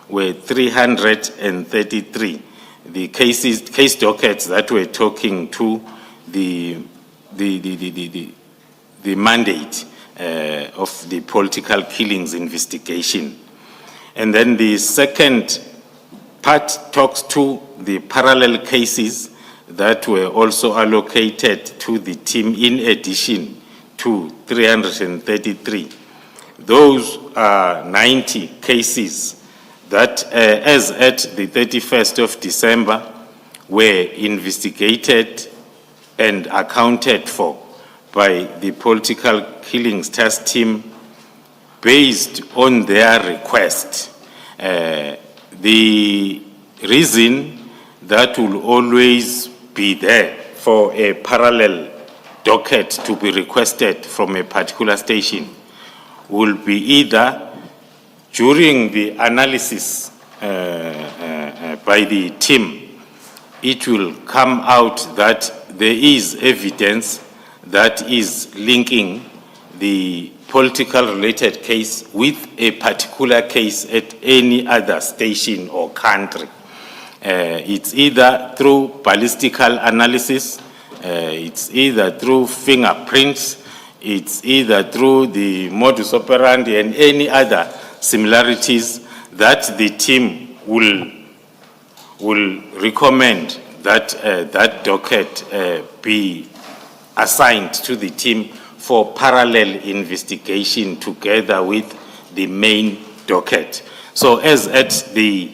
were 333. The case dockets that were talking to the mandate of the political killings investigation. And then the second part talks to the parallel cases that were also allocated to the team in addition to 333. Those are 90 cases that, as at the 31st of December, were investigated and accounted for by the political killings task team based on their request. The reason that will always be there for a parallel docket to be requested from a particular station will be either during the analysis by the team it will come out that there is evidence that is linking the political related case with a particular case at any other station or country. It's either through ballistical analysis, it's either through fingerprints, it's either through the modus operandi and any other similarities that the team will recommend that that docket be assigned to the team for parallel investigation together with the main docket. So as at the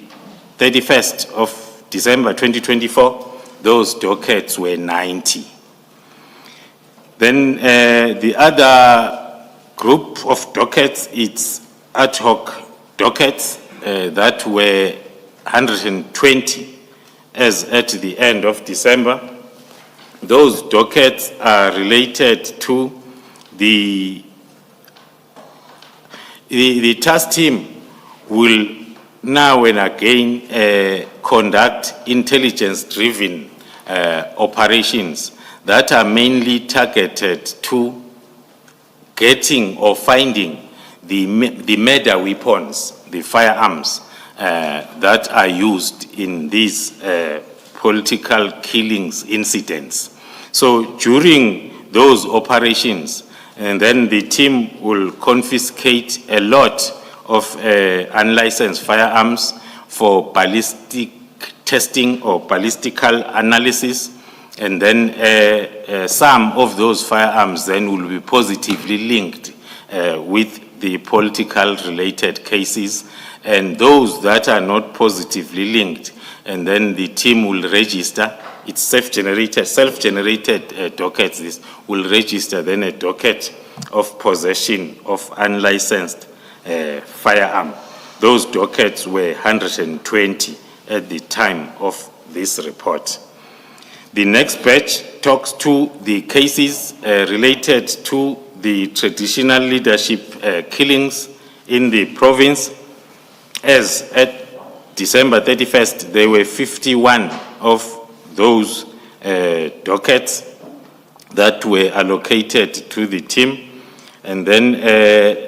31st of December 2024, those dockets were 90. Then the other group of dockets, it's ad hoc dockets that were 120 as at the end of December. Those dockets are related to the task team will now and again conduct intelligence-driven operations that are mainly targeted to getting or finding the murder weapons, the firearms that are used in these political killings incidents. So during those operations, and then the team will confiscate a lot of unlicensed firearms for ballistic testing or ballistical analysis, and then some of those firearms then will be positively linked with the political related cases, and those that are not positively linked, and then the team will register. It's self-generated dockets. This will register then a docket of possession of unlicensed firearm. Those dockets were 120 at the time of this report. The next batch talks to the cases related to the traditional leadership killings in the province. As at December 31st, there were 51 of those dockets that were allocated to the team. And then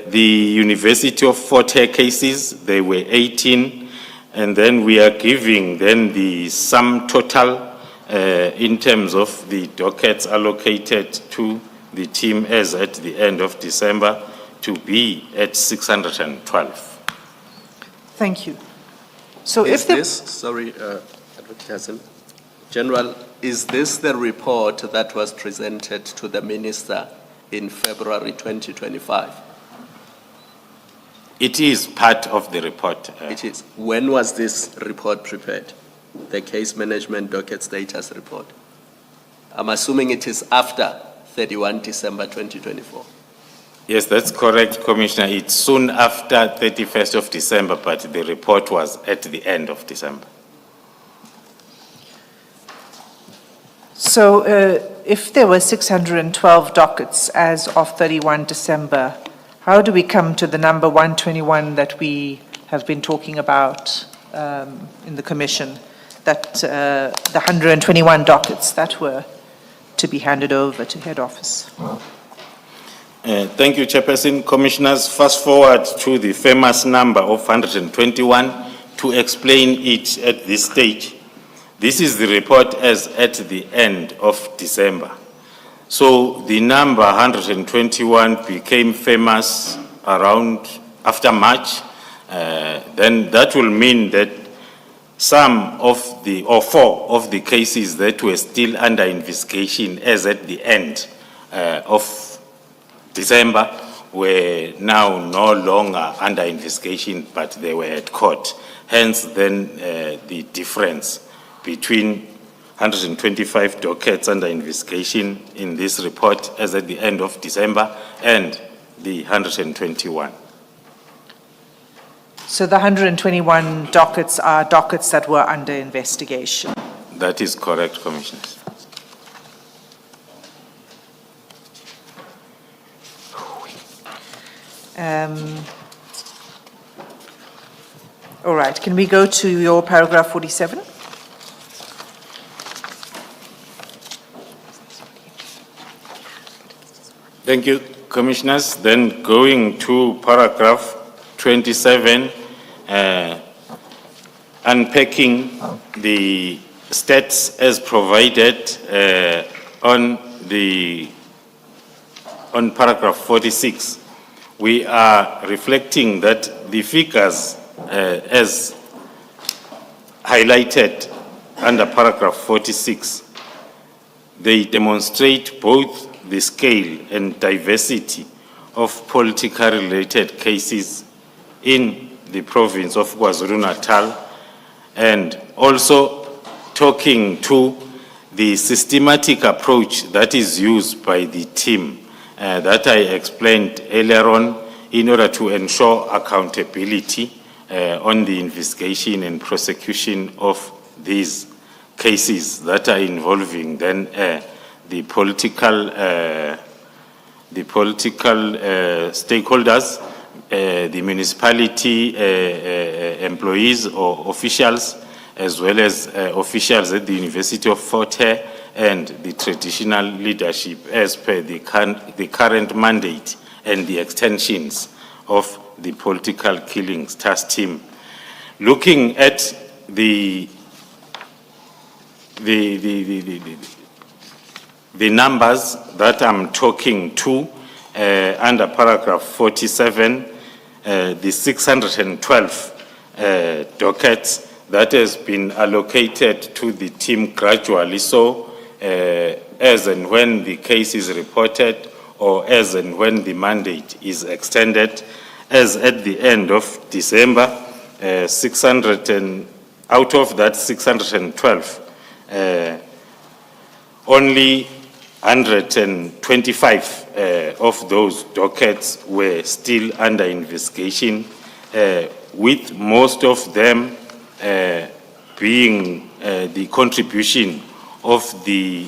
the University of Fort Hare cases, there were 18. And then we are giving then the sum total in terms of the dockets allocated to the team as at the end of December to be at 612. Thank you. So is this, General, is this the report that was presented to the Minister in February 2025? It is part of the report. It is. When was this report prepared? The case management docket status report. I'm assuming it is after 31 December 2024. Yes, that's correct, Commissioner. It's soon after 31st of December, but the report was at the end of December. So if there were 612 dockets as of 31 December, how do we come to the number 121 that we have been talking about in the Commission, that the 121 dockets that were to be handed over to head office? Thank you, Chairperson. Commissioners, fast forward to the famous number of 121 to explain it at this stage. This is the report as at the end of December. So the number 121 became famous around after March. Then that will mean that some of the, or four of the cases that were still under investigation as at the end of December were now no longer under investigation, but they were at court. Hence, then the difference between 125 dockets under investigation in this report as at the end of December and the 121. So the 121 dockets are dockets that were under investigation? That is correct, Commissioners. All right, can we go to your paragraph 47? Thank you, Commissioners. Then going to paragraph 27, unpacking the stats as provided on paragraph 46. We are reflecting that the figures as highlighted under paragraph 46, they demonstrate both the scale and diversity of politically related cases in the province of KwaZulu-Natal, and also talking to the systematic approach that is used by the team that I explained earlier on in order to ensure accountability on the investigation and prosecution of these cases that are involving then the political stakeholders, the municipality employees or officials, as well as officials at the University of Fort Hare and the traditional leadership as per the current mandate and the extensions of the political killings task team. Looking at the numbers that I'm talking to under paragraph 47, the 612 dockets that has been allocated to the team gradually, so as and when the case is reported or as and when the mandate is extended, as at the end of December, 600 and out of that 612, only 125 of those dockets were still under investigation, with most of them being the contribution of the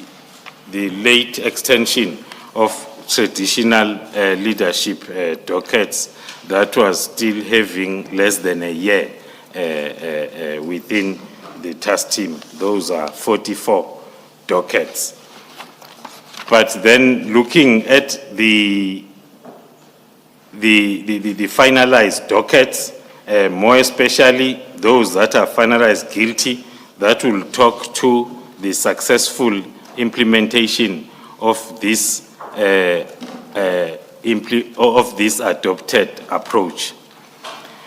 late extension of traditional leadership dockets that was still having less than a year within the task team. Those are 44 dockets. But then looking at the finalized dockets, more especially those that are finalized guilty, that will talk to the successful implementation of this adopted approach.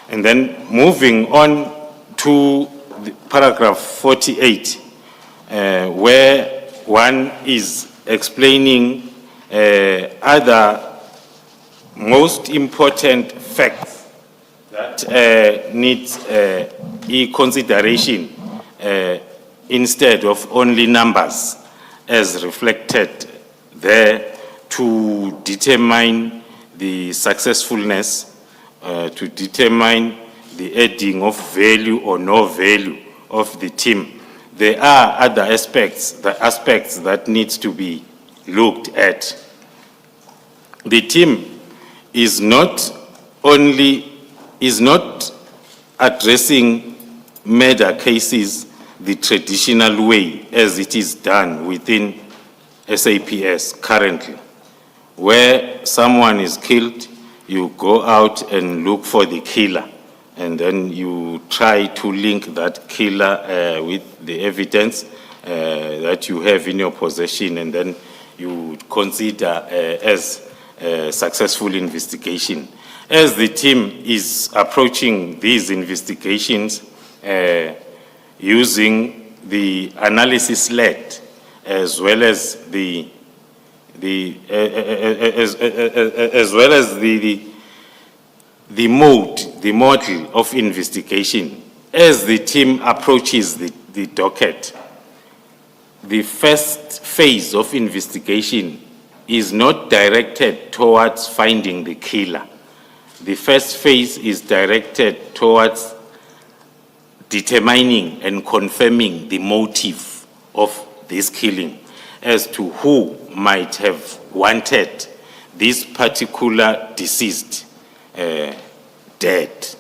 And then moving on to the paragraph 48, where one is explaining other most important facts that need consideration instead of only numbers as reflected there to determine the successfulness, to determine the adding of value or no value of the team. There are other aspects that needs to be looked at. The team is not addressing murder cases the traditional way as it is done within SAPS currently. Where someone is killed, you go out and look for the killer, and then you try to link that killer with the evidence that you have in your possession, and then you consider as a successful investigation. As the team is approaching these investigations using the analysis-led as well as the model of investigation. As the team approaches the docket, the first phase of investigation is not directed towards finding the killer. The first phase is directed towards determining and confirming the motive of this killing as to who might have wanted this particular deceased dead,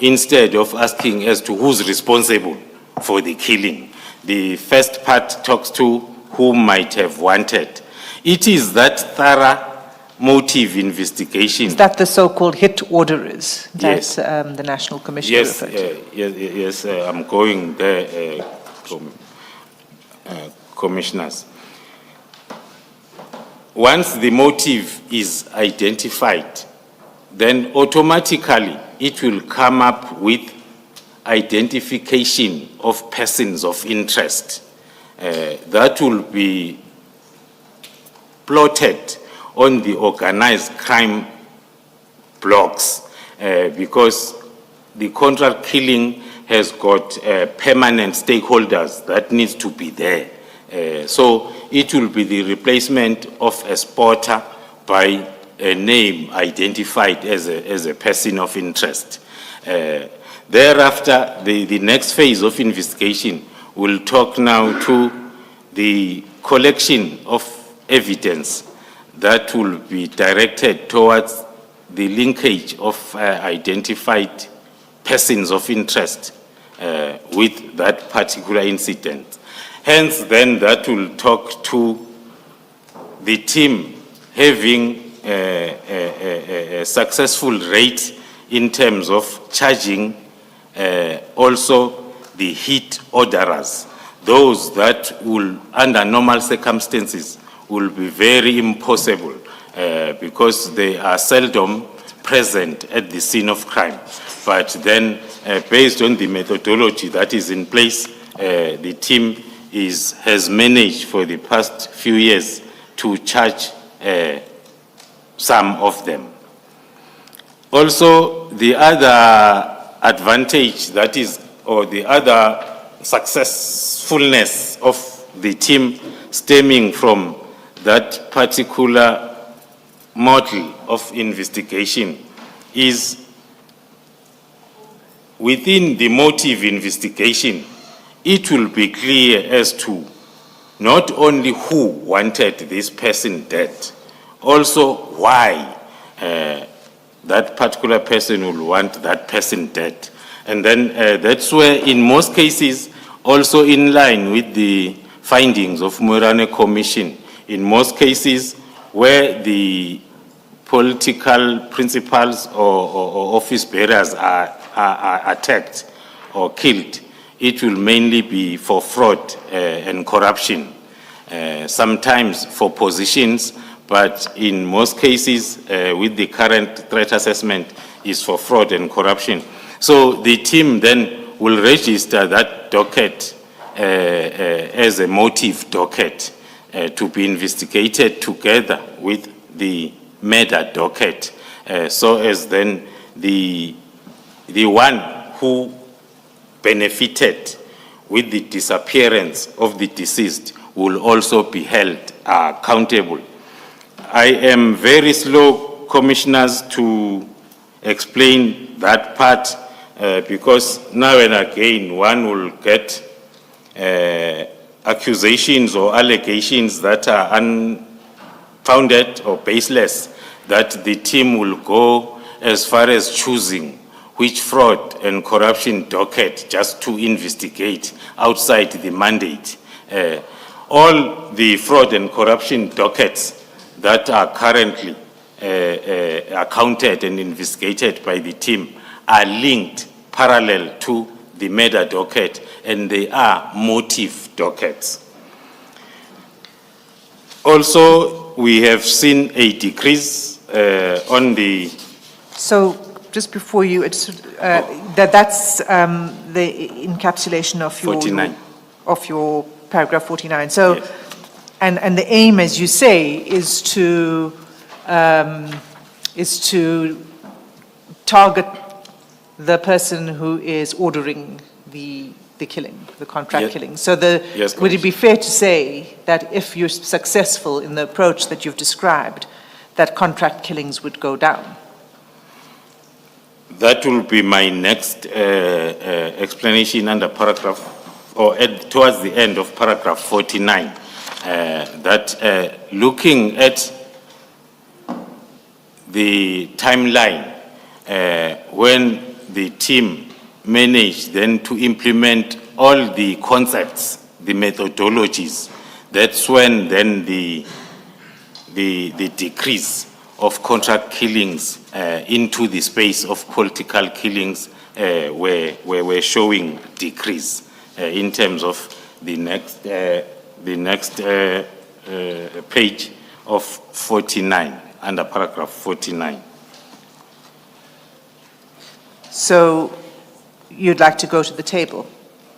instead of asking as to who's responsible for the killing. The first part talks to who might have wanted. It is that thorough motive investigation. Is that the so-called hit orderers that Yes. the National Commission Yes, referred to? yes, I'm going there, commissioners. Once the motive is identified, then automatically it will come up with identification of persons of interest. That will be plotted on the organized crime blocks because the contract killing has got permanent stakeholders that needs to be there. So it will be the replacement of a spotter by a name identified as a person of interest. Thereafter, the next phase of investigation will talk now to the collection of evidence that will be directed towards the linkage of identified persons of interest with that particular incident. Hence, then that will talk to the team having a successful rate in terms of charging also the hit orderers. Those that will, under normal circumstances, will be very impossible because they are seldom present at the scene of crime. But then, based on the methodology that is in place, the team has managed for the past few years to charge some of them. Also, the other advantage that is, or the other successfulness of the team stemming from that particular model of investigation is within the motive investigation, it will be clear as to not only who wanted this person dead, also why that particular person will want that person dead. And then that's where, in most cases, also in line with the findings of Morane Commission, in most cases where the political principals or office bearers are attacked or killed, it will mainly be for fraud and corruption, sometimes for positions, but in most cases, with the current threat assessment, is for fraud and corruption. So the team then will register that docket as a motive docket to be investigated together with the murder docket, so as then the one who benefited with the disappearance of the deceased will also be held accountable. I am very slow, commissioners, to explain that part because now and again one will get accusations or allegations that are unfounded or baseless, that the team will go as far as choosing which fraud and corruption docket just to investigate outside the mandate. All the fraud and corruption dockets that are currently accounted and investigated by the team are linked parallel to the murder docket, and they are motive dockets. Also, we have seen a decrease on the... So, just before you, that's the encapsulation of your... 49. Of your paragraph 49. So, yes. And the aim, as you say, is to target the person who is ordering the killing, the contract Yes. killing. So Yes, would it be fair to say that if you're successful in the approach that you've described, that contract killings would go down? That will be my next explanation under paragraph, or towards the end of paragraph 49, that looking at the timeline when the team managed then to implement all the concepts, the methodologies, that's when then the decrease of contract killings into the space of political killings were showing decrease in terms of the next page of 49, under paragraph 49. So you'd like to go to the table?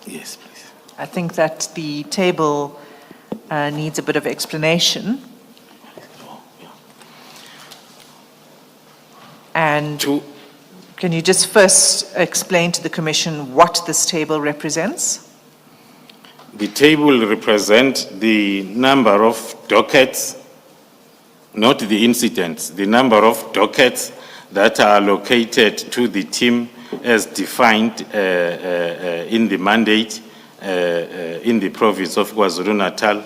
Yes, please. I think that the table needs a bit of explanation. And can you just first explain to the Commission what this table represents? The table represents the number of dockets, not the incidents, the number of dockets that are allocated to the team as defined in the mandate in the province of KwaZulu-Natal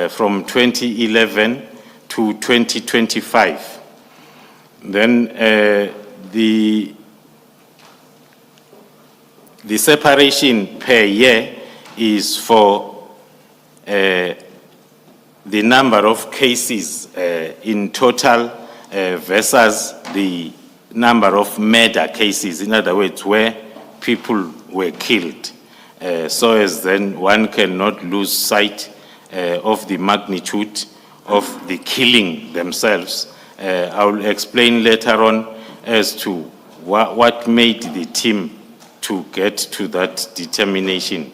from 2011 to 2025. Then the separation per year is for the number of cases in total versus the number of murder cases, in other words, where people were killed. So as then one cannot lose sight of the magnitude of the killing themselves. I will explain later on as to what made the team to get to that determination.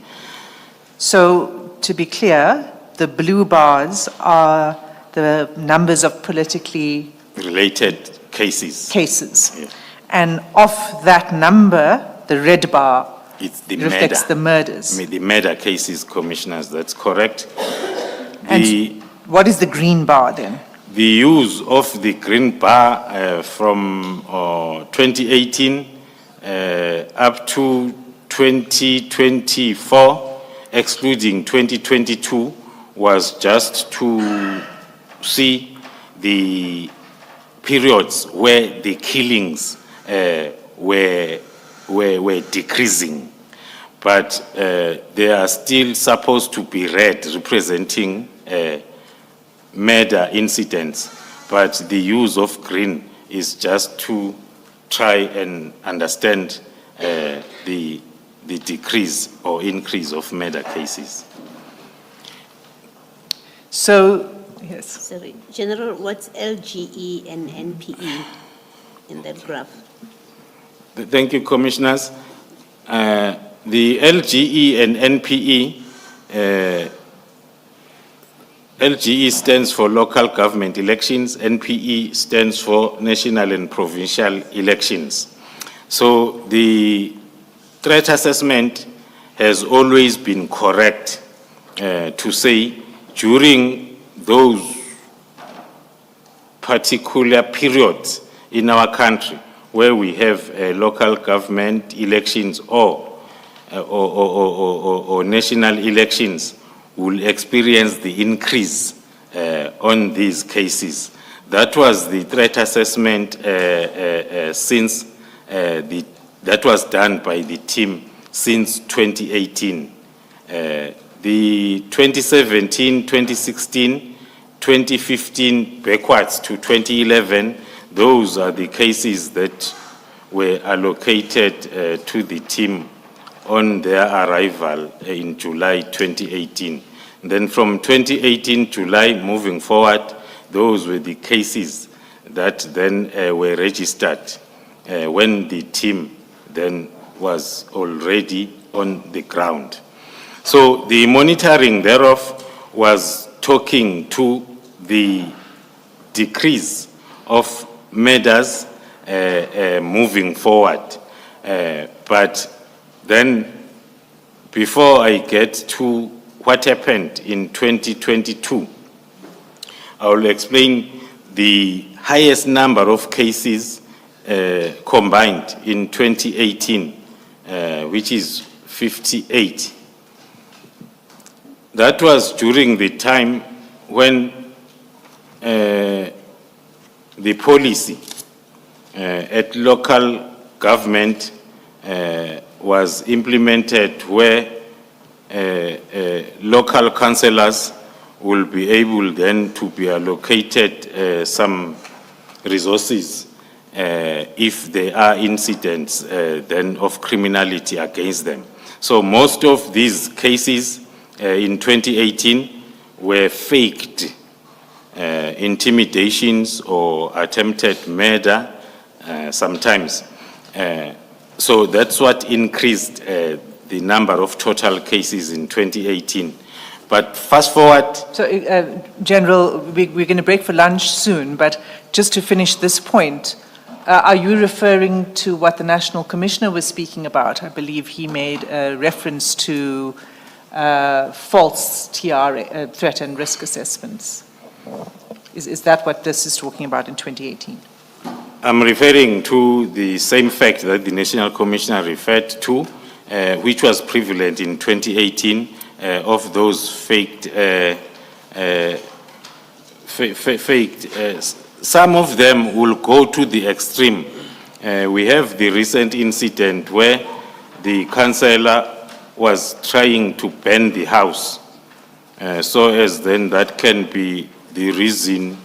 So, to be clear, the blue bars are the numbers of politically related cases. Yeah. And of that number, the red bar reflects the murders. The murder cases, Commissioners, that's correct. And what is the green bar then? The use of the green bar from 2018 up to 2024, excluding 2022, was just to see the periods where the killings were decreasing. But they are still supposed to be red, representing murder incidents. But the use of green is just to try and understand the decrease or increase of murder cases. So, yes. Sorry, General, what's LGE and NPE in that graph? Thank you, Commissioners. The LGE and NPE, LGE stands for local government elections, NPE stands for national and provincial elections. So the threat assessment has always been correct to say during those particular periods in our country where we have local government elections or national elections, will experience the increase on these cases. That was the threat assessment since that was done by the team since 2018. The 2017, 2016, 2015 backwards to 2011, those are the cases that were allocated to the team on their arrival in July 2018. Then from 2018 July moving forward, those were the cases that then were registered when the team then was already on the ground. So the monitoring thereof was talking to the decrease of murders moving forward. But then, before I get to what happened in 2022, I will explain the highest number of cases combined in 2018, which is 58. That was during the time when the policy at local government was implemented where local councillors will be able then to be allocated some resources if there are incidents then of criminality against them. So most of these cases in 2018 were faked intimidations or attempted murder sometimes. So that's what increased the number of total cases in 2018. But fast forward. So, General, we're going to break for lunch soon, but just to finish this point, are you referring to what the National Commissioner was speaking about? I believe he made a reference to false TR, threat and risk assessments. Is that what this is talking about in 2018? I'm referring to the same fact that the National Commissioner referred to, which was prevalent in 2018 of those faked. Some of them will go to the extreme. We have the recent incident where the councillor was trying to burn the house, so as then that can be the reason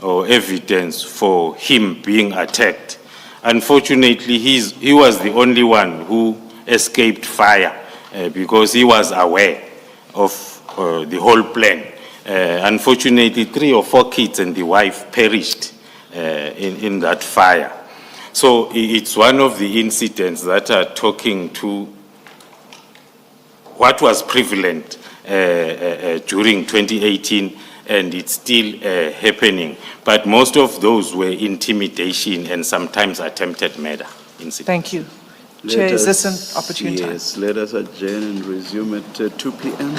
or evidence for him being attacked. Unfortunately, he was the only one who escaped fire because he was aware of the whole plan. Unfortunately, 3 or 4 kids and the wife perished in that fire. So it's one of the incidents that are talking to what was prevalent during 2018, and it's still happening. But most of those were intimidation and sometimes attempted murder incidents. Thank you. Chair, is this an opportune time? Yes, let us adjourn and resume at 2 p.m.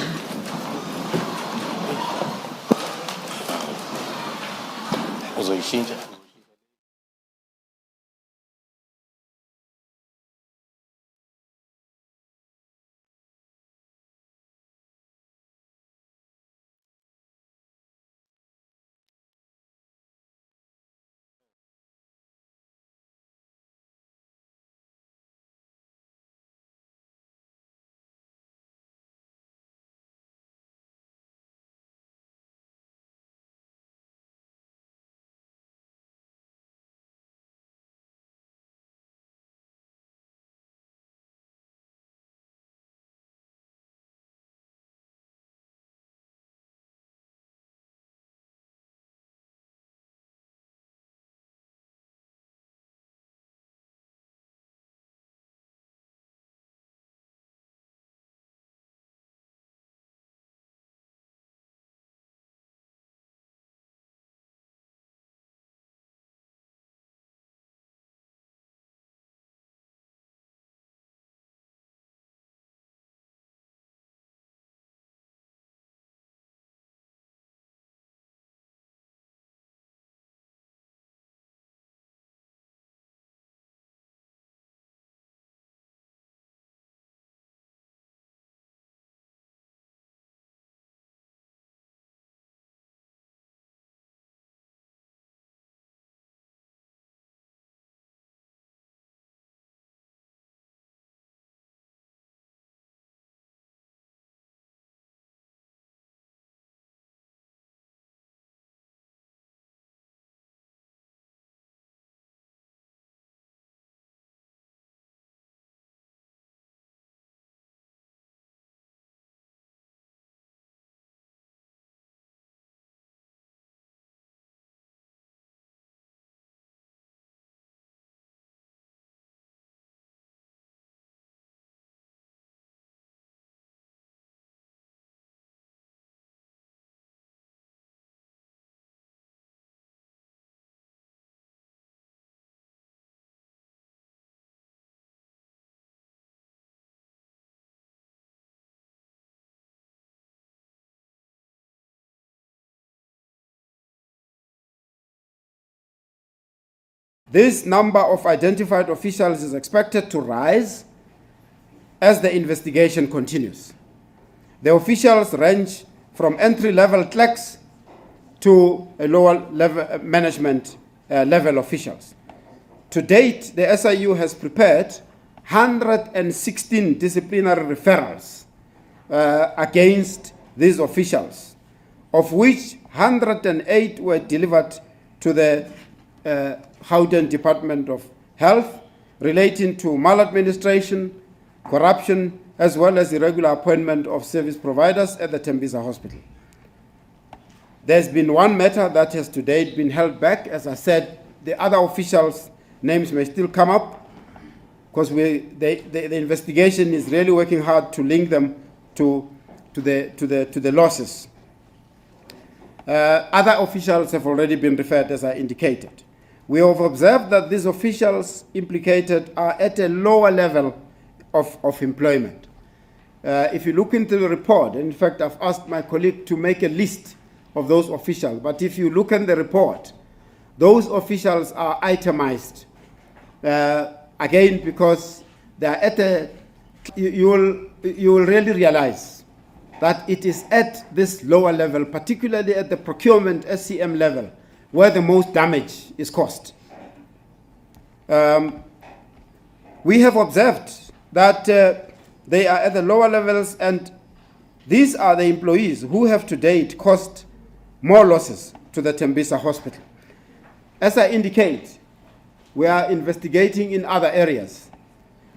This number of identified officials is expected to rise as the investigation continues. The officials range from entry-level clerks to a lower level management level officials. To date, the SIU has prepared 116 disciplinary referrals against these officials, of which 108 were delivered to the Gauteng Department of Health relating to maladministration, corruption, as well as irregular appointment of service providers at the Tembisa Hospital. There's been one matter that has to date been held back. As I said, the other officials' names may still come up because the investigation is really working hard to link them to the losses. Other officials have already been referred, as I indicated. We have observed that these officials implicated are at a lower level of employment. If you look into the report, in fact, I've asked my colleague to make a list of those officials, but if you look in the report, those officials are itemized. Again, because they are at a, you will really realize that it is at this lower level, particularly at the procurement SCM level, where the most damage is caused. We have observed that they are at the lower levels, and these are the employees who have to date caused more losses to the Tembisa Hospital. As I indicate, we are investigating in other areas.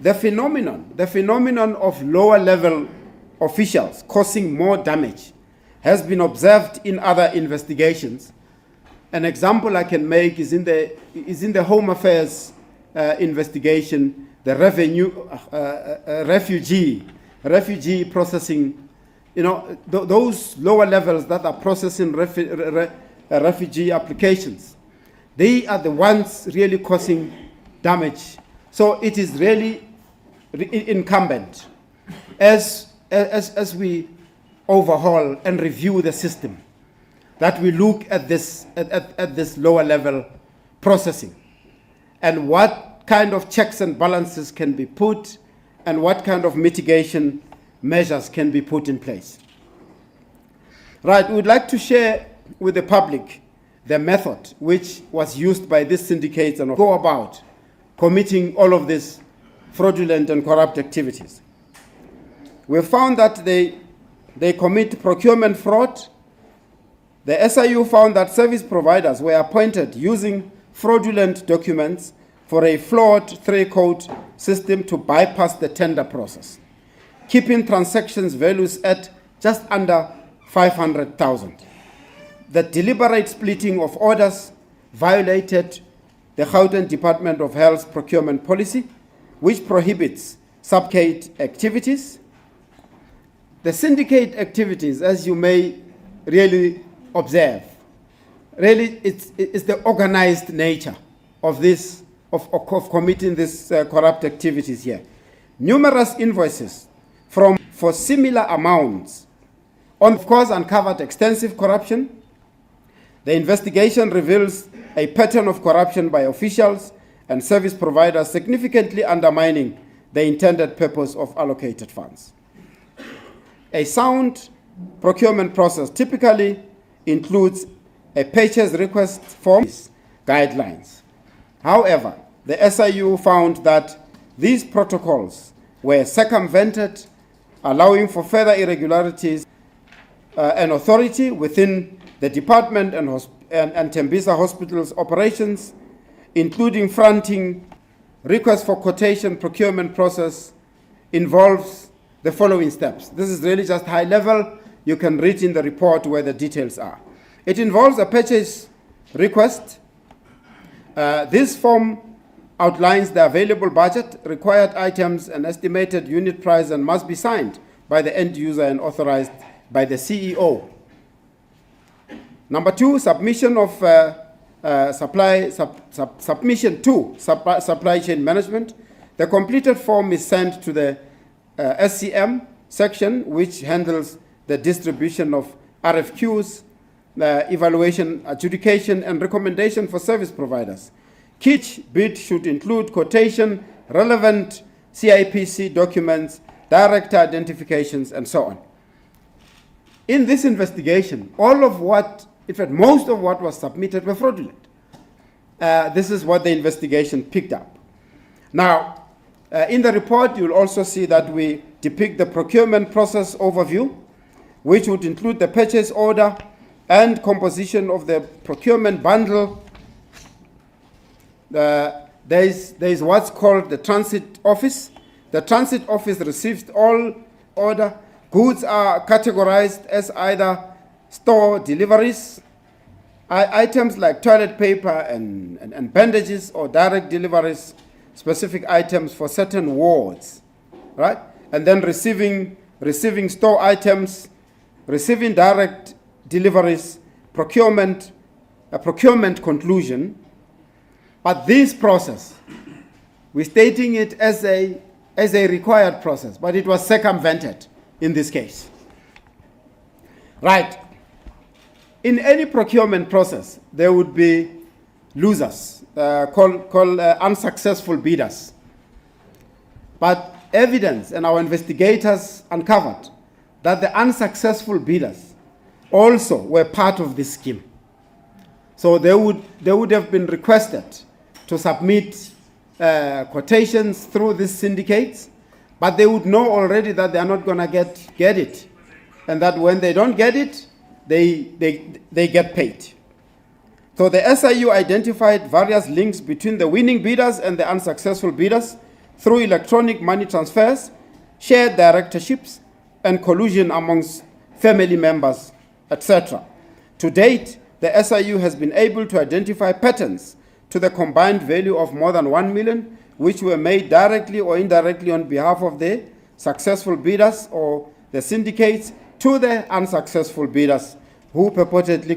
The phenomenon of lower level officials causing more damage has been observed in other investigations. An example I can make is in the Home Affairs investigation, the refugee processing. You know, those lower levels that are processing refugee applications, they are the ones really causing damage. So it is really incumbent as we overhaul and review the system that we look at this lower level processing and what kind of checks and balances can be put and what kind of mitigation measures can be put in place. Right, we would like to share with the public the method which was used by these syndicates and go about committing all of these fraudulent and corrupt activities. We found that they commit procurement fraud. The SIU found that service providers were appointed using fraudulent documents for a flawed 3-code system to bypass the tender process, keeping transactions values at just under 500,000. The deliberate splitting of orders violated the Gauteng Department of Health's procurement policy, which prohibits subcade activities. The syndicate activities, as you may really observe, really it's the organized nature of this, of committing these corrupt activities here. Numerous invoices for similar amounts, of course, uncovered extensive corruption. The investigation reveals a pattern of corruption by officials and service providers, significantly undermining the intended purpose of allocated funds. A sound procurement process typically includes a purchase request form guidelines. However, the SIU found that these protocols were circumvented, allowing for further irregularities and authority within the department and Tembisa Hospital's operations, including fronting. Request for quotation procurement process involves the following steps. This is really just high level. You can read in the report where the details are. It involves a purchase request. This form outlines the available budget, required items, and estimated unit price, and must be signed by the end user and authorized by the CEO. Number 2, submission of submission to supply chain management. The completed form is sent to the SCM section, which handles the distribution of RFQs, evaluation, adjudication, and recommendation for service providers. Each bid should include quotation, relevant CIPC documents, director identifications, and so on. In this investigation, all of what, in fact, most of what was submitted were fraudulent. This is what the investigation picked up. Now, in the report, you'll also see that we depict the procurement process overview, which would include the purchase order and composition of the procurement bundle, There is what's called the transit office. The transit office receives all order. Goods are categorized as either store deliveries, items like toilet paper and bandages, or direct deliveries, specific items for certain wards, right? And then receiving store items, receiving direct deliveries, procurement, a procurement conclusion. But this process, we're stating it as a required process, but it was circumvented in this case. Right. In any procurement process, there would be losers, called unsuccessful bidders. But evidence and our investigators uncovered that the unsuccessful bidders also were part of this scheme. So they would have been requested to submit quotations through these syndicates, but they would know already that they are not going to get it, and that when they don't get it, they get paid. So the SIU identified various links between the winning bidders and the unsuccessful bidders through electronic money transfers, shared directorships, and collusion amongst family members, etc. To date, the SIU has been able to identify patterns to the combined value of more than 1 million, which were made directly or indirectly on behalf of the successful bidders or the syndicates to the unsuccessful bidders who purportedly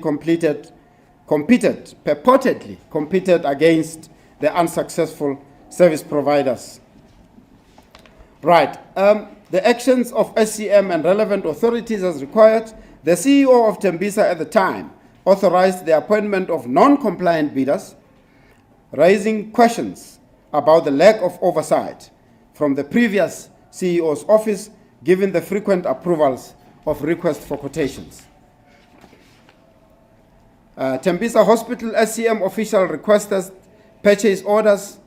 competed against the unsuccessful service providers. Right. The actions of SCM and relevant authorities as required, the CEO of Tembisa at the time authorized the appointment of non-compliant bidders, raising questions about the lack of oversight from the previous CEO's office, given the frequent approvals of requests for quotations. Tembisa Hospital SCM official requested purchase orders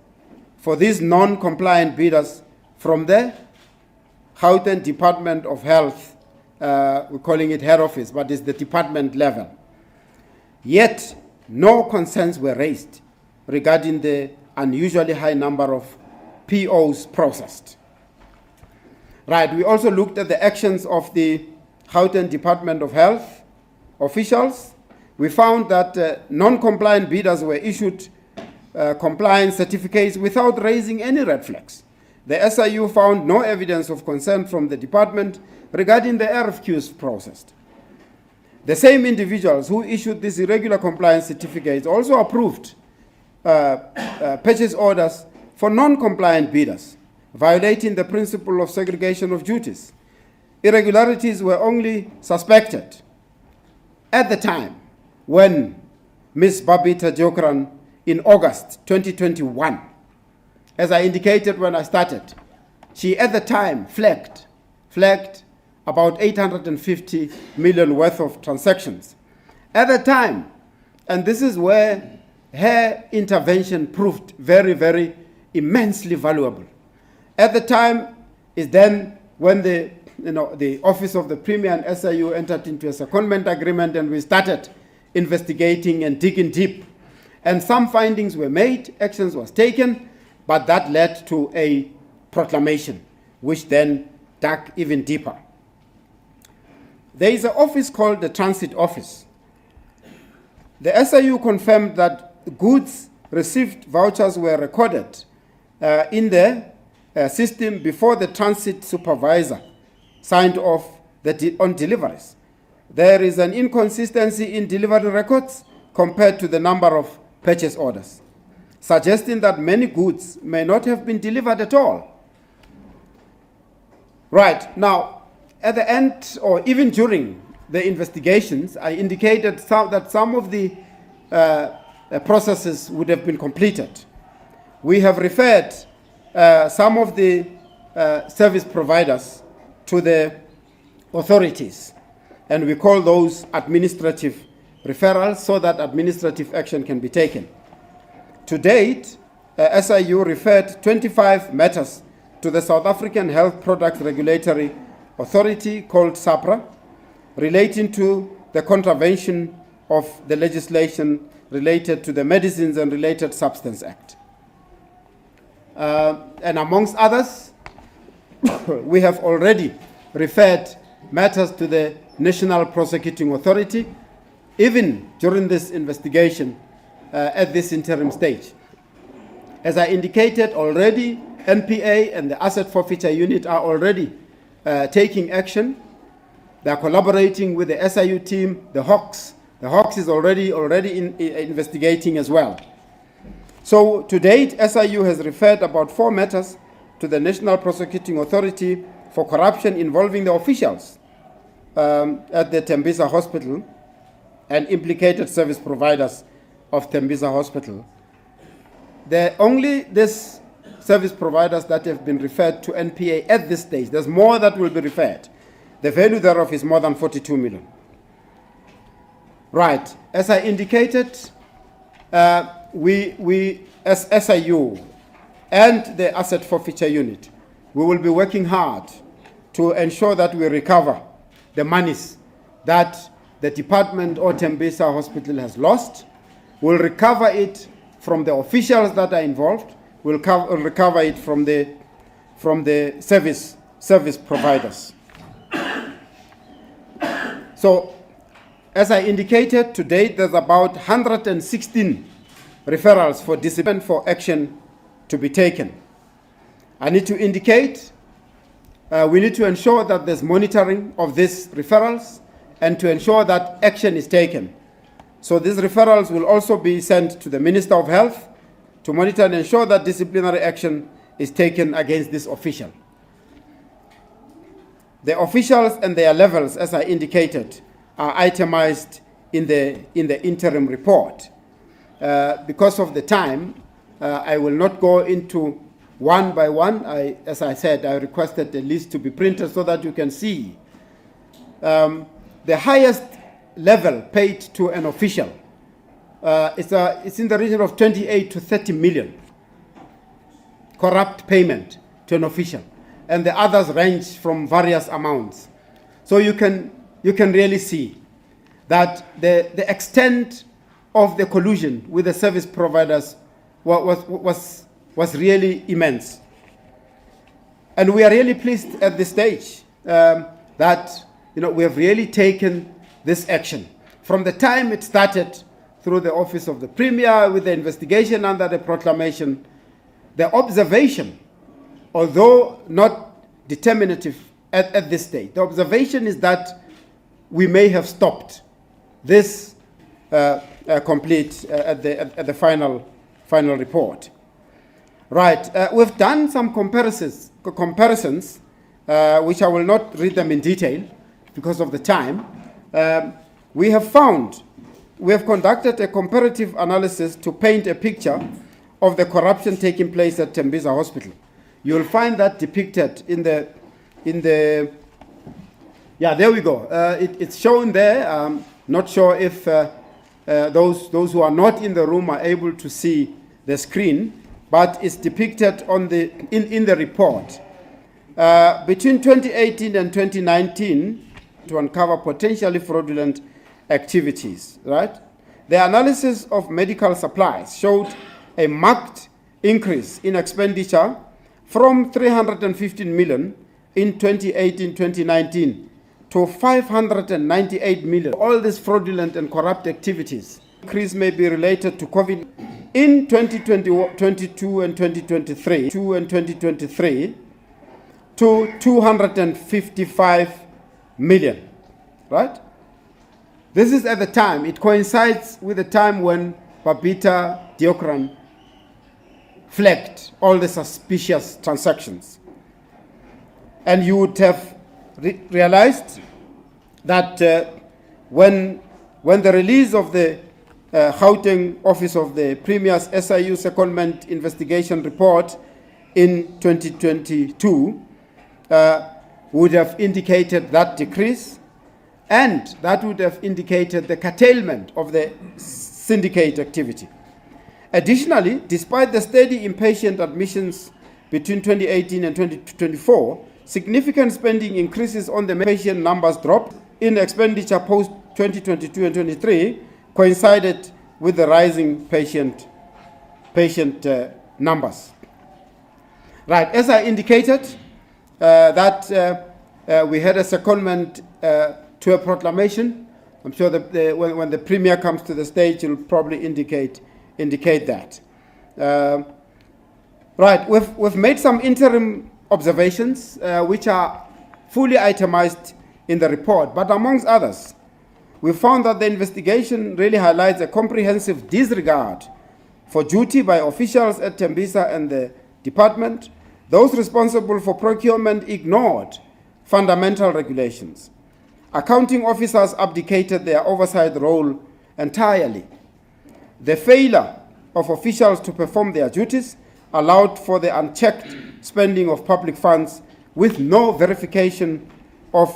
for these non-compliant bidders from the Gauteng Department of Health. We're calling it head office, but it's the department level. Yet, no concerns were raised regarding the unusually high number of POs processed. Right, we also looked at the actions of the Gauteng Department of Health officials. We found that non-compliant bidders were issued compliance certificates without raising any red flags. The SIU found no evidence of concern from the department regarding the RFQs processed. The same individuals who issued these irregular compliance certificates also approved purchase orders for non-compliant bidders, violating the principle of segregation of duties. Irregularities were only suspected at the time when Ms. Babita Jokran, in August 2021, as I indicated when I started, she at the time flagged about 850 million worth of transactions. At the time, and this is where her intervention proved very, very immensely valuable. At the time is then when the Office of the Premier and SIU entered into a secondment agreement, and we started investigating and digging deep. And some findings were made, actions was taken, but that led to a proclamation, which then dug even deeper. There is an office called the Transit Office. The SIU confirmed that goods received vouchers were recorded in the system before the transit supervisor signed off on deliveries. There is an inconsistency in delivery records compared to the number of purchase orders, suggesting that many goods may not have been delivered at all. Right, now, at the end, or even during the investigations, I indicated that some of the processes would have been completed. We have referred some of the service providers to the authorities, and we call those administrative referrals so that administrative action can be taken. To date, SIU referred 25 matters to the South African Health Products Regulatory Authority, called SAPRA, relating to the contravention of the legislation related to the Medicines and Related Substance Act. And amongst others, we have already referred matters to the National Prosecuting Authority, even during this investigation at this interim stage. As I indicated already, NPA and the Asset Forfeiture Unit are already taking action. They are collaborating with the SIU team, the Hawks. The Hawks is already investigating as well. So to date, SIU has referred about 4 matters to the National Prosecuting Authority for corruption involving the officials at the Tembisa Hospital and implicated service providers of Tembisa Hospital. Only these service providers that have been referred to NPA at this stage. There's more that will be referred. The value thereof is more than 42 million. Right. As I indicated, we as SIU and the Asset Forfeiture Unit, we will be working hard to ensure that we recover the monies that the department or Tembisa Hospital has lost. We'll recover it from the officials that are involved. We'll recover it from the service providers. So, as I indicated, to date there's about 116 referrals for discipline for action to be taken. I need to indicate we need to ensure that there's monitoring of these referrals and to ensure that action is taken. So these referrals will also be sent to the Minister of Health to monitor and ensure that disciplinary action is taken against this official. The officials and their levels, as I indicated, are itemized in the interim report. Because of the time, I will not go into one by one. As I said, I requested the list to be printed so that you can see. The highest level paid to an official, it's in the region of 28 to 30 million corrupt payment to an official. And the others range from various amounts. So you can really see that the extent of the collusion with the service providers was really immense. And we are really pleased at this stage that we have really taken this action. From the time it started through the Office of the Premier with the investigation under the proclamation, the observation, although not determinative at this stage, the observation is that we may have stopped this complete at the final report. Right, we've done some comparisons, which I will not read them in detail because of the time. We have conducted a comparative analysis to paint a picture of the corruption taking place at Tembisa Hospital. You'll find that depicted in the yeah, there we go. It's shown there. Not sure if those who are not in the room are able to see the screen, but it's depicted on in the report. Between 2018 and 2019, to uncover potentially fraudulent activities, right? The analysis of medical supplies showed a marked increase in expenditure from 315 million in 2018-2019 to 598 million. All these fraudulent and corrupt activities. Increase may be related to COVID in 2022 and 2023, to 255 million, right? This is at the time, it coincides with the time when Babita Deokaran flagged all the suspicious transactions. And you would have realized that when the release of the Gauteng Office of the Premier's SIU Secondment Investigation Report in 2022 would have indicated that decrease, and that would have indicated the curtailment of the syndicate activity. Additionally, despite the steady inpatient admissions between 2018 and 2024, significant spending increases on the patient numbers dropped in expenditure post 2022 and 23 coincided with the rising patient numbers. Right, as I indicated, that we had a secondment to a proclamation. I'm sure that when the Premier comes to the stage, he'll probably indicate that. Right, we've made some interim observations which are fully itemized in the report, but amongst others, we found that the investigation really highlights a comprehensive disregard for duty by officials at Tembisa and the department. Those responsible for procurement ignored fundamental regulations. Accounting officers abdicated their oversight role entirely. The failure of officials to perform their duties allowed for the unchecked spending of public funds with no verification of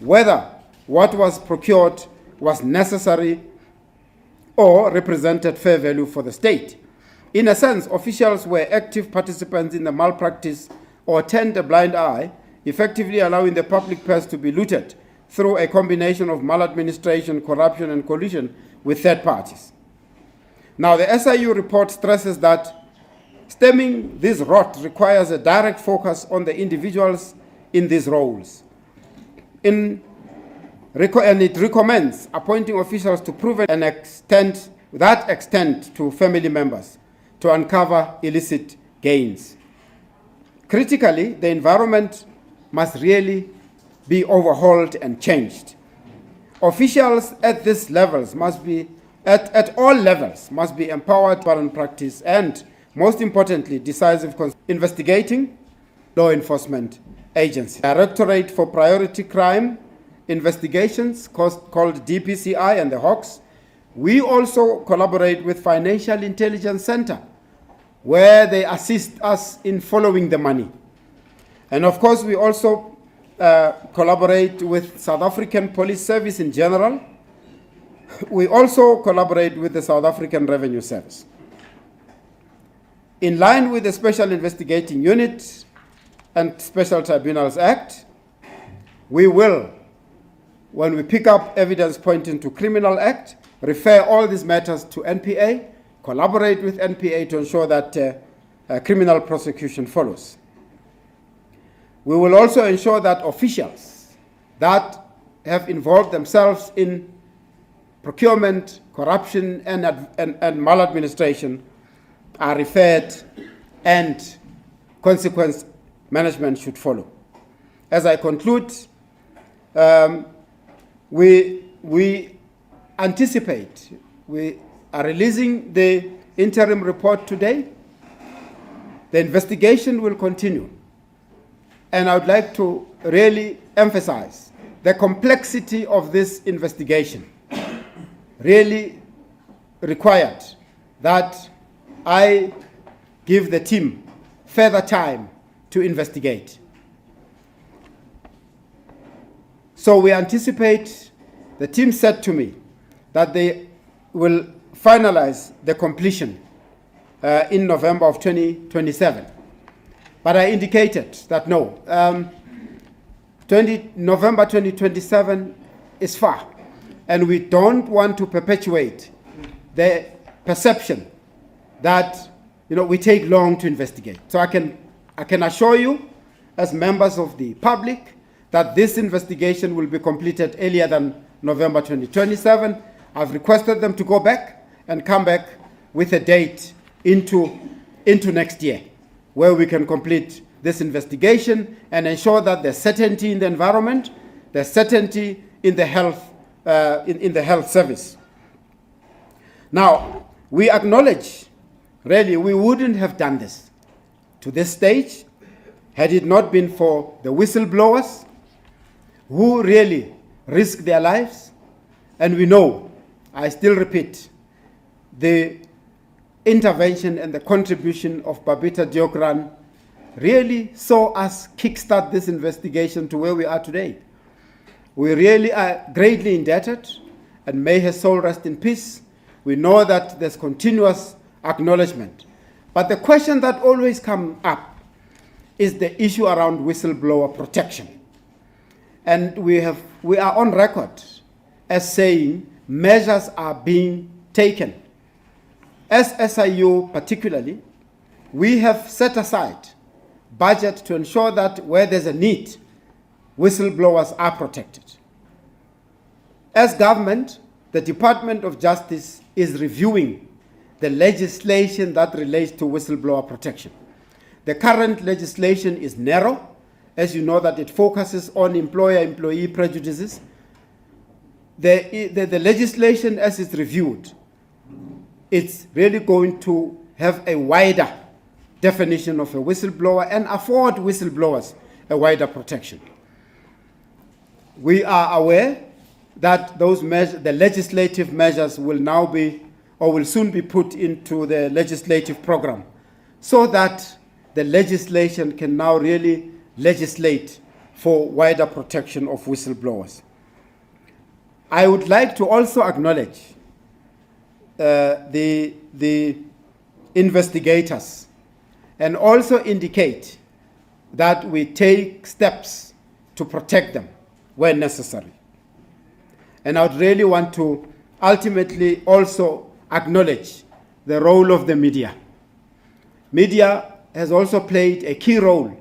whether what was procured was necessary or represented fair value for the state. In a sense, officials were active participants in the malpractice or turned a blind eye, effectively allowing the public purse to be looted through a combination of maladministration, corruption, and collusion with third parties. Now, the SIU report stresses that stemming this rot requires a direct focus on the individuals in these roles. And it recommends appointing officials to prove that extent to family members to uncover illicit gains. Critically, the environment must really be overhauled and changed. Officials at these levels must be, at all levels, must be empowered to practice and, most importantly, decisive investigating law enforcement agencies. Directorate for Priority Crime Investigations, called DPCI, and the Hawks. We also collaborate with Financial Intelligence Center, where they assist us in following the money. And of course, we also collaborate with South African Police Service in general. We also collaborate with the South African Revenue Service. In line with the Special Investigating Unit and Special Tribunals Act, we will, when we pick up evidence pointing to criminal act, refer all these matters to NPA, collaborate with NPA to ensure that criminal prosecution follows. We will also ensure that officials that have involved themselves in procurement, corruption, and maladministration are referred, and consequence management should follow. As I conclude, we anticipate, we are releasing the interim report today. The investigation will continue. And I would like to really emphasize the complexity of this investigation really required that I give the team further time to investigate. So we anticipate, the team said to me that they will finalize the completion in November of 2027. But I indicated that no, November 2027 is far, and we don't want to perpetuate the perception that we take long to investigate. So I can assure you, as members of the public, that this investigation will be completed earlier than November 2027. I've requested them to go back and come back with a date into next year, where we can complete this investigation and ensure that there's certainty in the environment, there's certainty in the health service. Now, we acknowledge, really, we wouldn't have done this to this stage had it not been for the whistleblowers who really risk their lives. And we know, I still repeat, the intervention and the contribution of Babita Diokran really saw us kickstart this investigation to where we are today. We really are greatly indebted, and may her soul rest in peace. We know that there's continuous acknowledgement. But the question that always comes up is the issue around whistleblower protection. And we are on record as saying measures are being taken as SIU particularly, we have set aside budget to ensure that where there's a need, whistleblowers are protected. As government, the Department of Justice is reviewing the legislation that relates to whistleblower protection. The current legislation is narrow, as you know, that it focuses on employer-employee prejudices. The legislation, as it's reviewed, it's really going to have a wider definition of a whistleblower and afford whistleblowers a wider protection. We are aware that those measures, the legislative measures will now be, or will soon be put into the legislative program, so that the legislation can now really legislate for wider protection of whistleblowers. I would like to also acknowledge the investigators and also indicate that we take steps to protect them where necessary. And I would really want to ultimately also acknowledge the role of the media. Media has also played a key role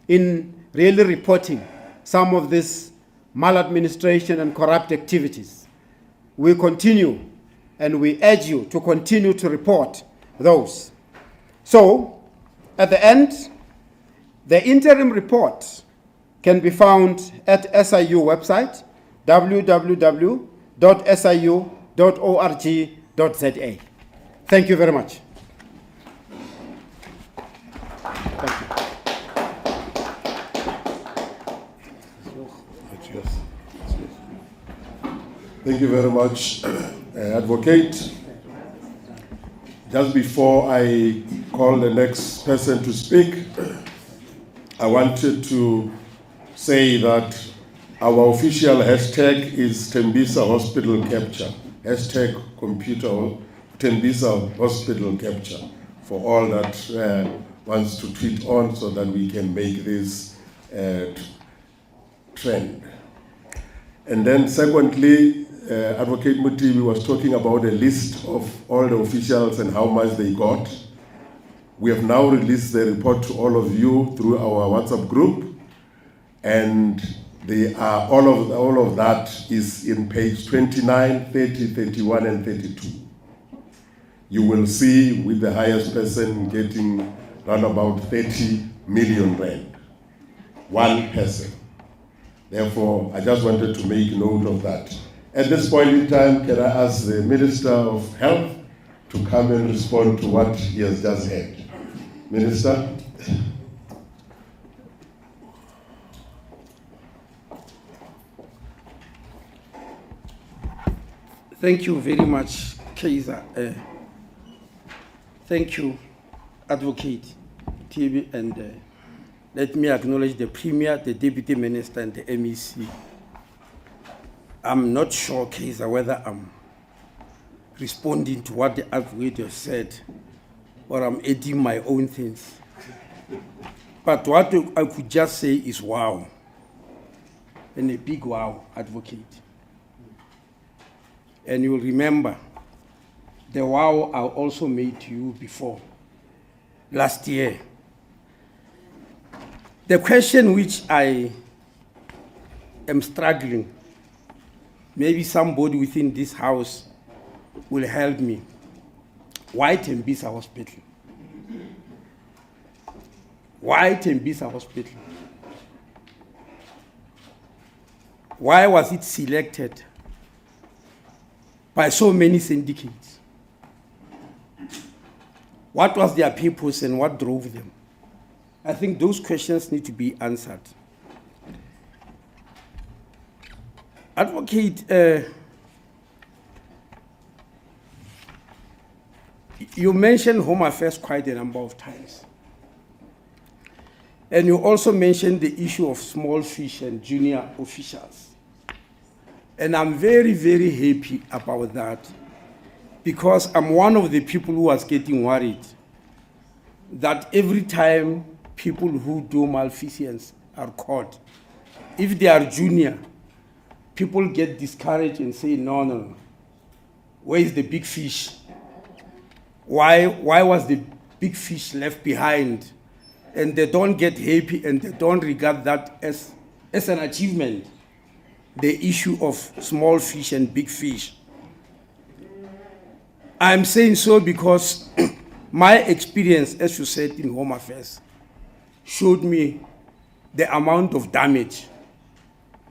in really reporting some of this maladministration and corrupt activities. We continue and we urge you to continue to report those. So, at the end, the interim report can be found at SIU website, www.siu.org.za. Thank you very much. Thank you. Thank you very much, Advocate. Just before I call the next person to speak, I wanted to say that our official hashtag is Tembisa Hospital Capture. Hashtag computer Tembisa Hospital Capture for all that wants to tweet on, so that we can make this trend. And then secondly, Advocate Mutibi was talking about a list of all the officials and how much they got. We have now released the report to all of you through our WhatsApp group, and they are all of that is in page 29, 30, 31, and 32. You will see with the highest person getting around about 30 million rand, one person. Therefore, I just wanted to make note of that. At this point in time, can I ask the Minister of Health to come and respond to what he has just heard? Minister? Thank you very much, Kaiser. Thank you, Advocate TV, and let me acknowledge the Premier, the Deputy Minister, and the MEC. I'm not sure, Kaiser, whether I'm responding to what the Advocate has said, or I'm adding my own things. But what I could just say is wow, and a big wow, Advocate. And you'll remember the wow I also made to you before, last year. The question which I am struggling, maybe somebody within this house will help me. Why Tembisa Hospital? Why Tembisa Hospital? Why was it selected by so many syndicates? What was their purpose and what drove them? I think those questions need to be answered. Advocate, you mentioned Home Affairs quite a number of times. And you also mentioned the issue of small fish and junior officials. And I'm very, very happy about that, because I'm one of the people who was getting worried that every time people who do malfeasance are caught, if they are junior, people get discouraged and say, no, where is the big fish? why was the big fish left behind? And they don't get happy and they don't regard that as an achievement, the issue of small fish and big fish. I'm saying so because my experience, as you said, in Home Affairs, showed me the amount of damage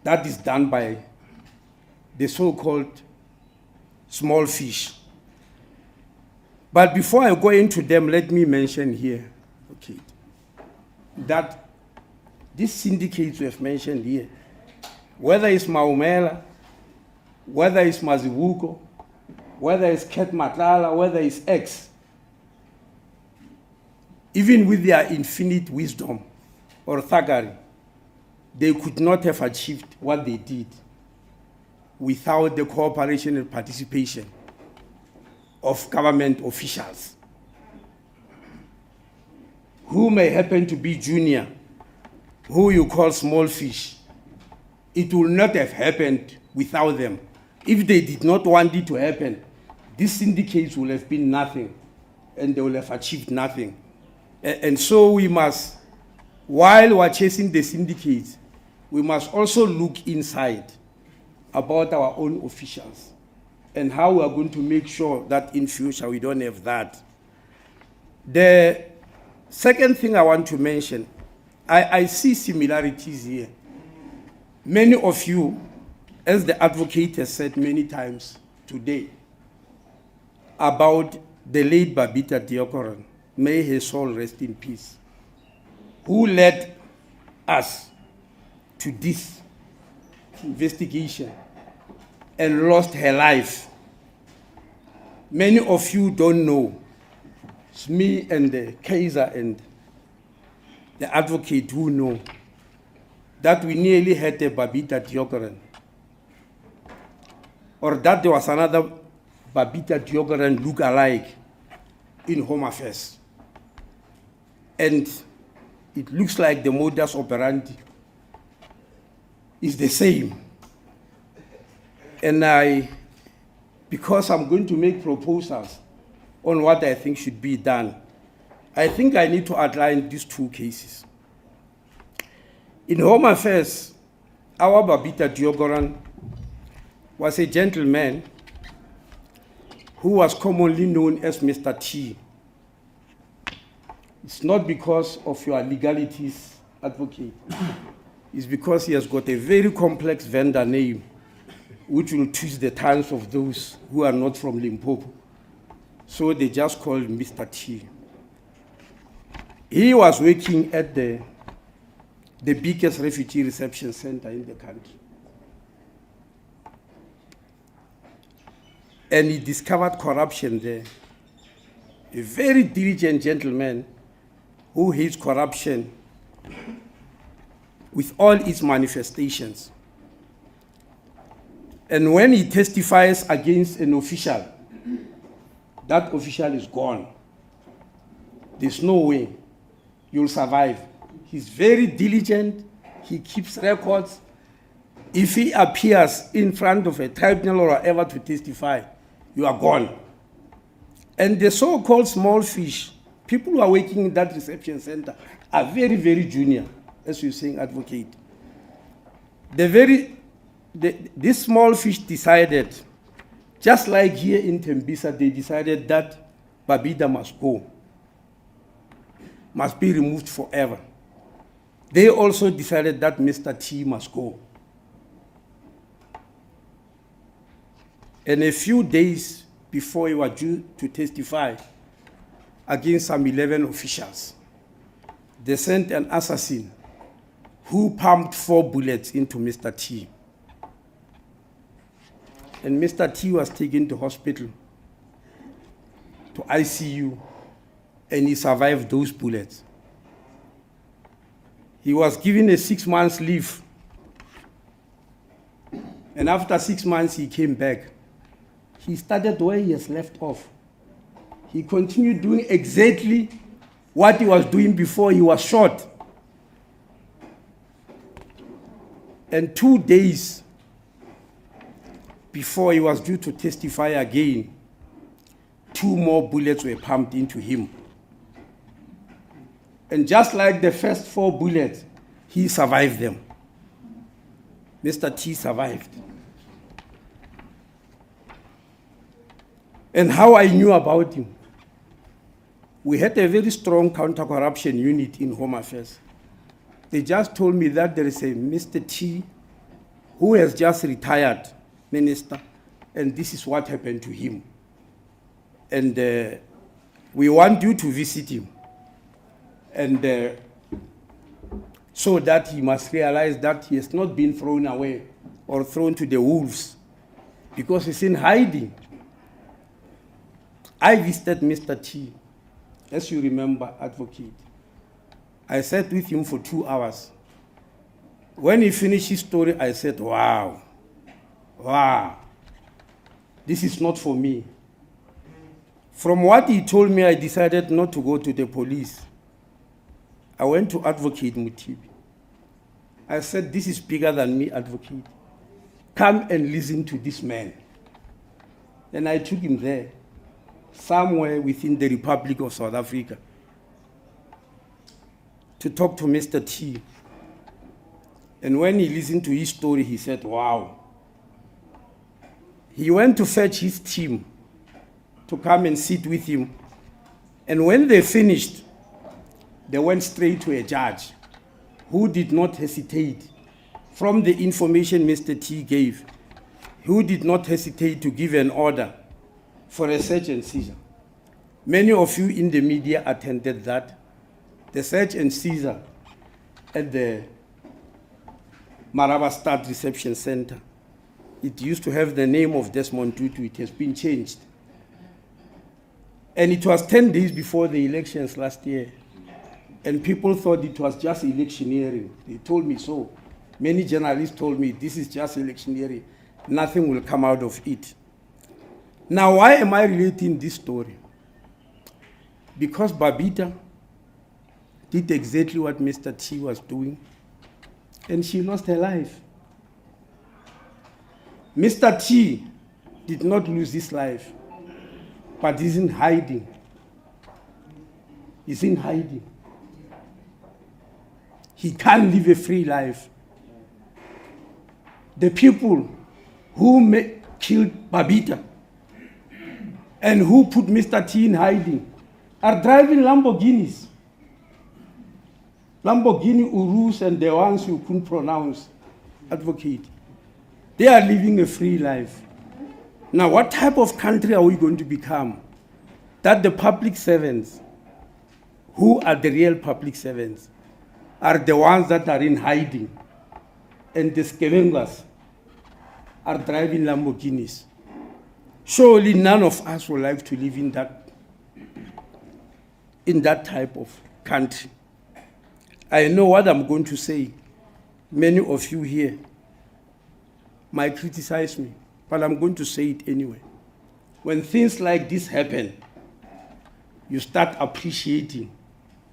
that is done by the so-called small fish. But before I go into them, let me mention here, okay, that these syndicates we have mentioned here, whether it's Maumela, whether it's Mazibuko, whether it's Ket Matlala, whether it's X, even with their infinite wisdom or thuggery, they could not have achieved what they did without the cooperation and participation of government officials who may happen to be junior, who you call small fish. It will not have happened without them. If they did not want it to happen, these syndicates will have been nothing and they will have achieved nothing. And so we must, while we're chasing the syndicates, we must also look inside about our own officials and how we are going to make sure that in future we don't have that. The second thing I want to mention, I see similarities here. Many of you, as the advocate has said many times today, about the late Babita Deokoran, may his soul rest in peace, who led us to this investigation and lost her life. Many of you don't know. It's me and the Kaiser and the advocate who know that we nearly had a Babita Deokoran, or that there was another Babita Deokoran look-alike in Home Affairs. And it looks like the modus operandi is the same. And because I'm going to make proposals on what I think should be done, I think I need to outline these two cases. In Home Affairs, our Babita Deokoran was a gentleman who was commonly known as Mr. T. It's not because of your legalities, advocate. It's because he has got a very complex vendor name, which will twist the tongues of those who are not from Limpopo. So they just call him Mr. T. He was working at the biggest refugee reception center in the country. And he discovered corruption there. A very diligent gentleman who hates corruption with all its manifestations. And when he testifies against an official, that official is gone. There's no way you'll survive. He's very diligent. He keeps records. If he appears in front of a tribunal or whatever to testify, you are gone. And the so-called small fish, people who are working in that reception center, are very, very junior, as you're saying, advocate. This small fish decided, just like here in Tembisa, they decided that Babida must go, must be removed forever. They also decided that Mr. T must go. And a few days before he was due to testify against some 11 officials, they sent an assassin who pumped 4 bullets into Mr. T. And Mr. T was taken to hospital, to ICU, and he survived those bullets. He was given a 6 months leave. And after 6 months, he came back. He started where he has left off. He continued doing exactly what he was doing before he was shot. And 2 days before he was due to testify again, 2 more bullets were pumped into him. And just like the first 4 bullets, he survived them. Mr. T survived. And how I knew about him? We had a very strong counter-corruption unit in Home Affairs. They just told me that there is a Mr. T who has just retired minister, and this is what happened to him. And we want you to visit him. And so that he must realize that he has not been thrown away or thrown to the wolves, because he's in hiding. I visited Mr. T, as you remember, advocate. I sat with him for 2 hours. When he finished his story, I said, wow, this is not for me. From what he told me, I decided not to go to the police. I went to Advocate Mutibi. I said, this is bigger than me, Advocate. Come and listen to this man. And I took him there, somewhere within the Republic of South Africa, to talk to Mr. T. And when he listened to his story, he said, wow. He went to fetch his team to come and sit with him. And when they finished, they went straight to a judge who did not hesitate. From the information Mr. T gave, who did not hesitate to give an order for a search and seizure. Many of you in the media attended that. The search and seizure at the Maraba Start Reception Center. It used to have the name of Desmond Tutu. It has been changed. And it was 10 days before the elections last year. And people thought it was just electioneering. They told me so. Many journalists told me this is just electioneering. Nothing will come out of it. Now, why am I relating this story? Because Babita did exactly what Mr. T was doing, and she lost her life. Mr. T did not lose his life, but he's in hiding. He's in hiding. He can't live a free life. The people who killed Babita and who put Mr. T in hiding are driving Lamborghinis. Lamborghini Urus and the ones you couldn't pronounce, advocate. They are living a free life. Now, what type of country are we going to become? That the public servants, who are the real public servants, are the ones that are in hiding, and the scavengers are driving Lamborghinis. Surely none of us would like to live in that type of country. I know what I'm going to say. Many of you here might criticize me, but I'm going to say it anyway. When things like this happen, you start appreciating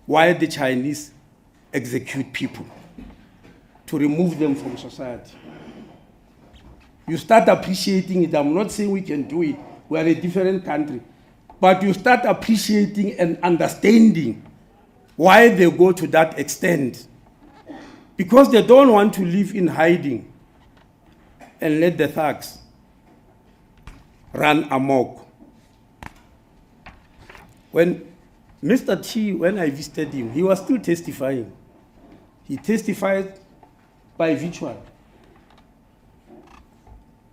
why the Chinese execute people to remove them from society. You start appreciating it. I'm not saying we can do it. We're a different country. But you start appreciating and understanding why they go to that extent. Because they don't want to live in hiding and let the thugs run amok. When Mr. T, when I visited him, he was still testifying. He testified by virtual.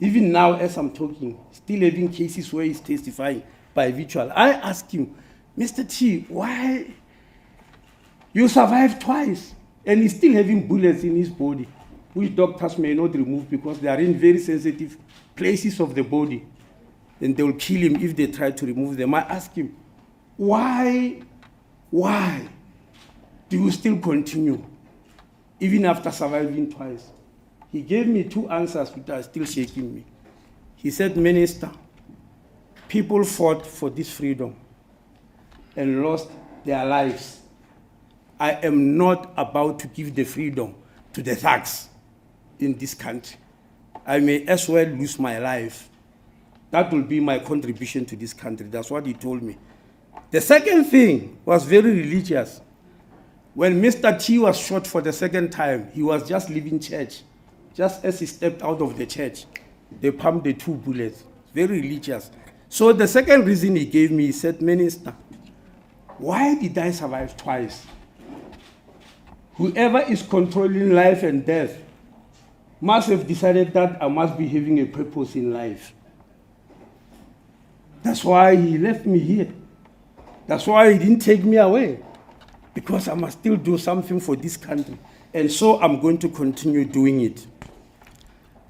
Even now, as I'm talking, still having cases where he's testifying by virtual. I asked him, Mr. T, why you survived twice and he's still having bullets in his body, which doctors may not remove because they are in very sensitive places of the body, and they will kill him if they try to remove them. I asked him, why do you still continue even after surviving twice? He gave me 2 answers which are still shaking me. He said, Minister, people fought for this freedom and lost their lives. I am not about to give the freedom to the thugs in this country. I may as well lose my life That will be my contribution to this country. That's what he told me. The second thing was very religious. When Mr. T was shot for the second time, he was just leaving church. Just as he stepped out of the church, they pumped the 2 bullets. Very religious. So the second reason he gave me, he said, Minister, why did I survive twice? Whoever is controlling life and death must have decided that I must be having a purpose in life. That's why he left me here. That's why he didn't take me away, because I must still do something for this country. And so I'm going to continue doing it.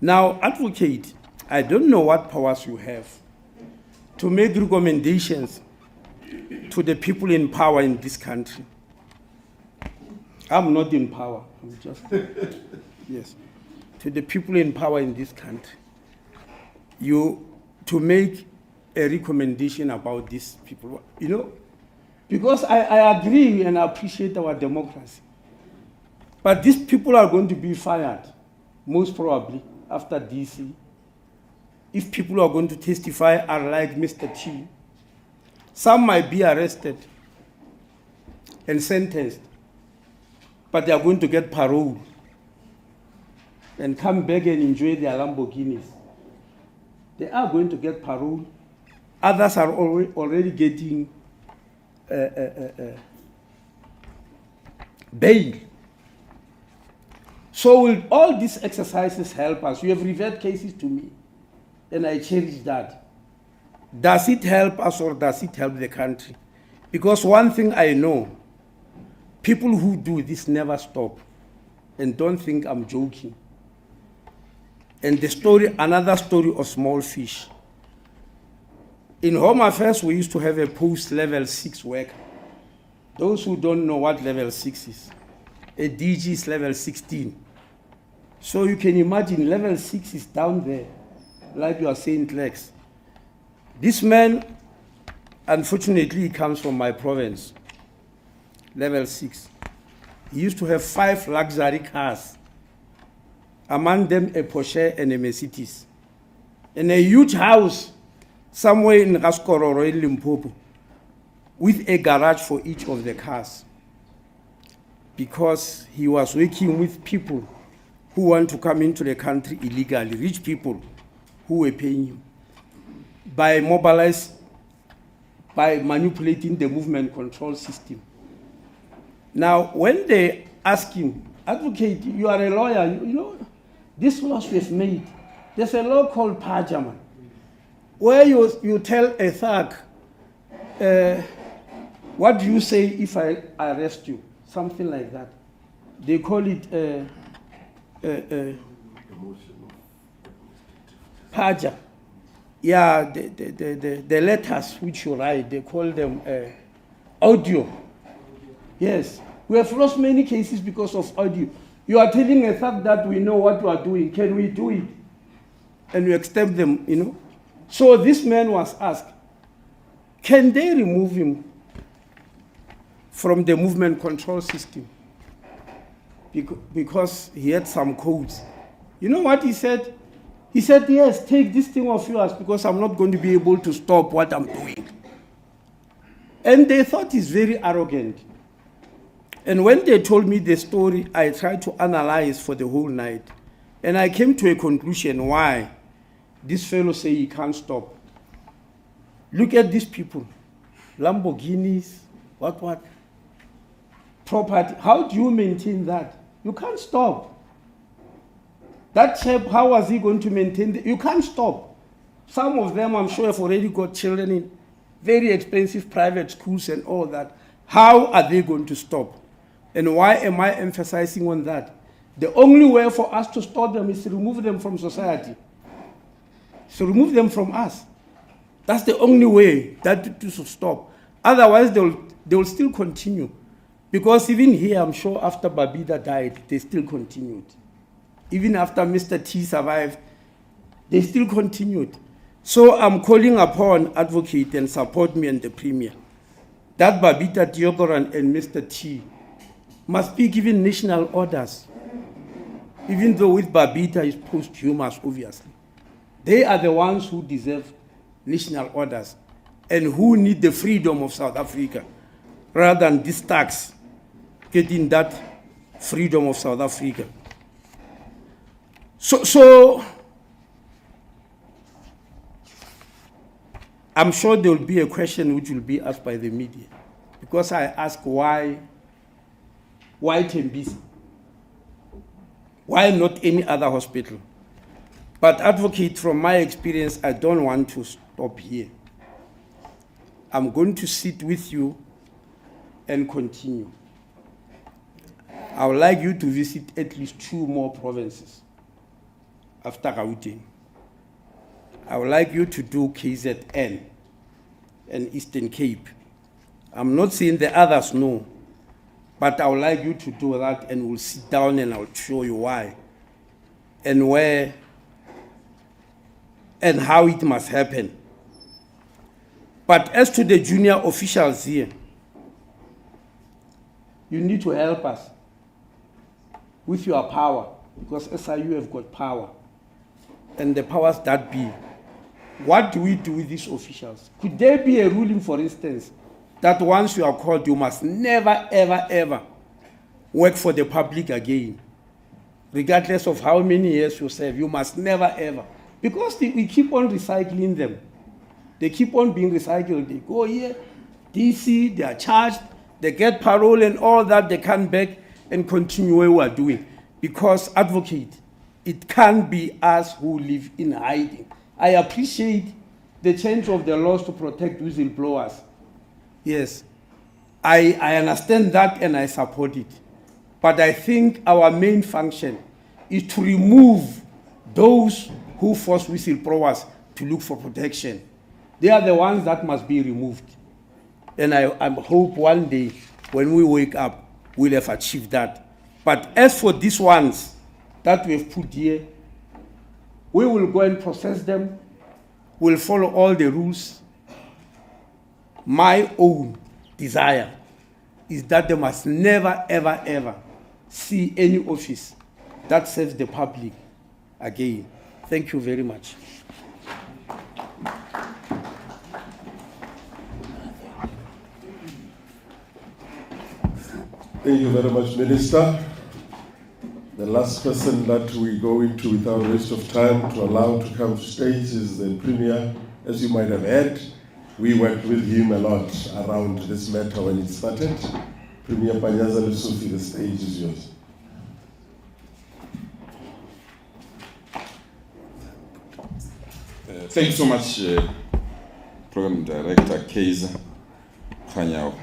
Now, advocate, I don't know what powers you have to make recommendations to the people in power in this country. I'm not in power. I'm just, yes. To the people in power in this country, to make a recommendation about these people, because I agree and I appreciate our democracy. But these people are going to be fired, most probably, after DC. If people are going to testify, unlike Mr. Chi, some might be arrested and sentenced, but they are going to get parole and come back and enjoy their Lamborghinis. They are going to get parole. Others are already getting bail. So will all these exercises help us? You have referred cases to me, and I cherish that. Does it help us or does it help the country? Because one thing I know, people who do this never stop. And don't think I'm joking. And the story, another story of small fish. In Home Affairs, we used to have a post-level 6 worker. Those who don't know what level 6 is, a DG is level 16. So you can imagine level 6 is down there, like you are saying, Lex. This man, unfortunately, he comes from my province, level 6. He used to have 5 luxury cars, among them a Porsche and a Mercedes, and a huge house somewhere in Raskororo in Limpopo, with a garage for each of the cars, because he was working with people who want to come into the country illegally, rich people who were paying him, by manipulating the movement control system. Now, when they ask him, advocate, you are a lawyer, you know, this laws we've made, there's a law called Pajaman, where you tell a thug, what do you say if I arrest you? Something like that. They call it Paja. Yeah, the letters which you write, they call them audio. Yes, we have lost many cases because of audio. You are telling a thug that we know what you are doing. Can we do it? And you accept them, you know. So this man was asked, can they remove him from the movement control system? Because he had some codes. You know what he said? He said, yes, take this thing off yours because I'm not going to be able to stop what I'm doing. And they thought he's very arrogant. And when they told me the story, I tried to analyze for the whole night. And I came to a conclusion why this fellow say he can't stop. Look at these people. Lamborghinis, what? Property. How do you maintain that? You can't stop. That chap, how was he going to maintain it? You can't stop. Some of them, I'm sure, have already got children in very expensive private schools and all that. How are they going to stop? And why am I emphasizing on that? The only way for us to stop them is to remove them from society. So remove them from us. That's the only way that to stop. Otherwise, they will still continue. Because even here, I'm sure after Babida died, they still continued. Even after Mr. T survived, they still continued. So I'm calling upon advocate and support me and the Premier that Babita Diogoran and Mr. T must be given national orders, even though with Babita is posthumous, obviously. They are the ones who deserve national orders and who need the freedom of South Africa rather than these thugs getting that freedom of South Africa. So I'm sure there will be a question which will be asked by the media, because I ask why Tembisa? Why not any other hospital? But advocate, from my experience, I don't want to stop here. I'm going to sit with you and continue. I would like you to visit at least 2 more provinces after Gauteng. I would like you to do KZN and Eastern Cape. I'm not saying the others no, but I would like you to do that, and we'll sit down and I'll show you why and where and how it must happen. But as to the junior officials here, you need to help us with your power, because SIU have got power, and the powers that be. What do we do with these officials? Could there be a ruling, for instance, that once you are called, you must never, ever, ever work for the public again, regardless of how many years you serve? You must never, ever. Because we keep on recycling them. They keep on being recycled. They go here, DC, they are charged, they get parole and all that, they come back and continue what we are doing. Because, advocate, it can't be us who live in hiding. I appreciate the change of the laws to protect whistleblowers. Yes, I understand that and I support it. But I think our main function is to remove those who force whistleblowers to look for protection. They are the ones that must be removed. And I hope one day when we wake up, we'll have achieved that. But as for these ones that we have put here, we will go and process them. We'll follow all the rules. My own desire is that they must never, ever, ever see any office that serves the public again. Thank you very much. Thank you very much, Minister. The last person that we go into without waste of time to allow to come to stage is the Premier. As you might have heard, we worked with him a lot around this matter when it started. Premier Panyaza Lusufi, the stage is yours. Thank you so much, Program Director Keiza Khanyao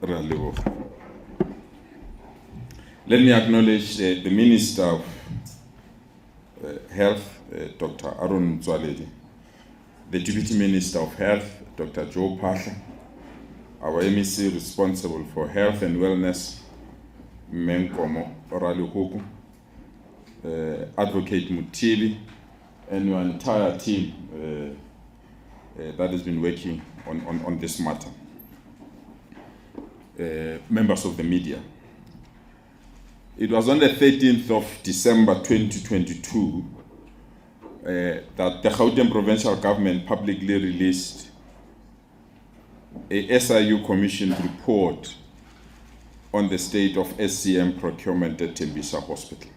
Ralibo. Let me acknowledge the Minister of Health, Dr. Aaron Mtswaledi, the Deputy Minister of Health, Dr. Joe Pasha, our MEC responsible for health and wellness, Menkomo Oralihuku, Advocate Mutibi, and your entire team that has been working on this matter. Members of the media. It was on the 13th of December 2022 that the Gauteng Provincial Government publicly released a SIU commissioned report on the state of SCM procurement at Tembisa Hospital.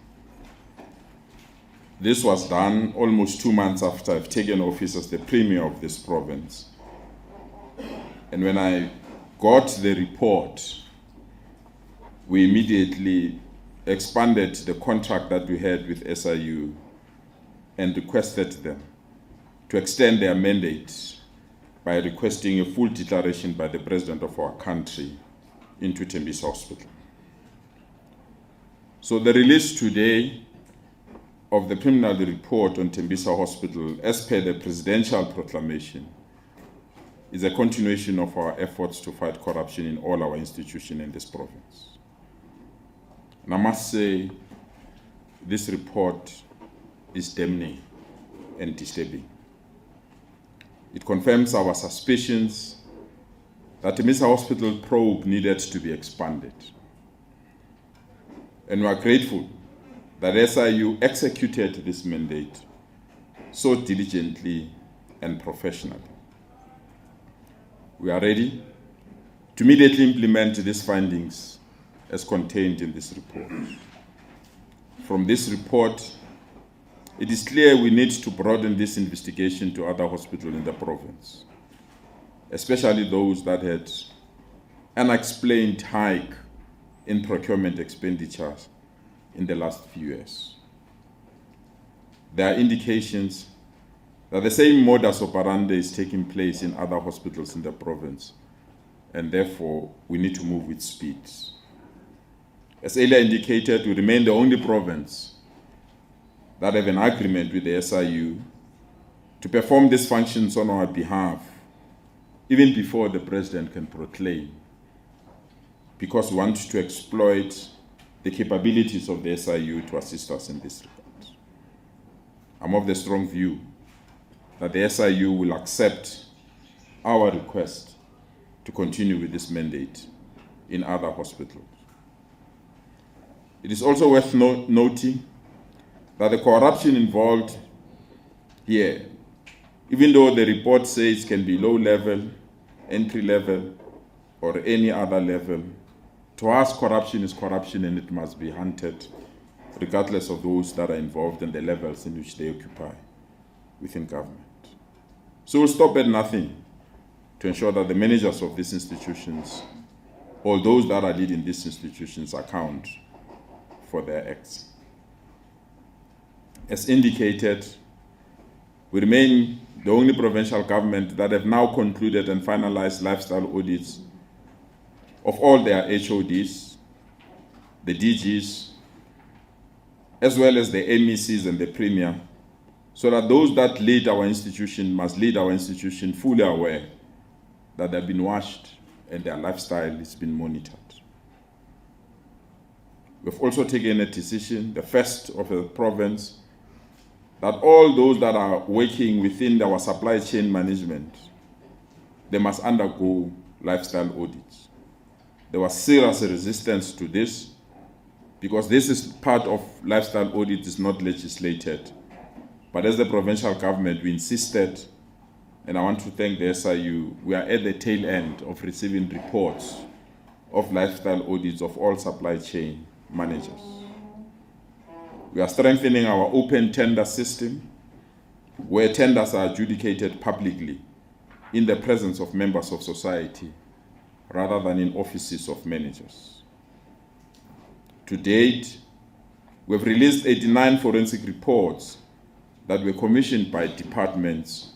This was done almost 2 months after I've taken office as the Premier of this province. And when I got the report, we immediately expanded the contract that we had with SIU and requested them to extend their mandate by requesting a full declaration by the President of our country into Tembisa Hospital. So the release today of the preliminary report on Tembisa Hospital, as per the presidential proclamation, is a continuation of our efforts to fight corruption in all our institutions in this province. And I must say, this report is damning and disturbing. It confirms our suspicions that the Tembisa Hospital probe needed to be expanded. And we are grateful that SIU executed this mandate so diligently and professionally. We are ready to immediately implement these findings as contained in this report. From this report, it is clear we need to broaden this investigation to other hospitals in the province, especially those that had an unexplained hike in procurement expenditures in the last few years. There are indications that the same modus operandi is taking place in other hospitals in the province, and therefore we need to move with speed. As earlier indicated, we remain the only province that have an agreement with the SIU to perform these functions on our behalf, even before the President can proclaim, because we want to exploit the capabilities of the SIU to assist us in this regard. I'm of the strong view that the SIU will accept our request to continue with this mandate in other hospitals. It is also worth noting that the corruption involved here, even though the report says can be low level, entry level, or any other level, to us corruption is corruption and it must be hunted regardless of those that are involved and the levels in which they occupy within government. So we'll stop at nothing to ensure that the managers of these institutions, or those that are leading these institutions, account for their acts. As indicated, we remain the only provincial government that have now concluded and finalized lifestyle audits of all their HODs, the DGs, as well as the MECs and the Premier, so that those that lead our institution must lead our institution fully aware that they've been watched and their lifestyle is being monitored. We've also taken a decision, the first of the province, that all those that are working within our supply chain management, they must undergo lifestyle audits. There was serious resistance to this because this is part of lifestyle audit, is not legislated. But as the provincial government, we insisted, and I want to thank the SIU, we are at the tail end of receiving reports of lifestyle audits of all supply chain managers. We are strengthening our open tender system, where tenders are adjudicated publicly in the presence of members of society, rather than in offices of managers. To date, we've released 89 forensic reports that were commissioned by departments,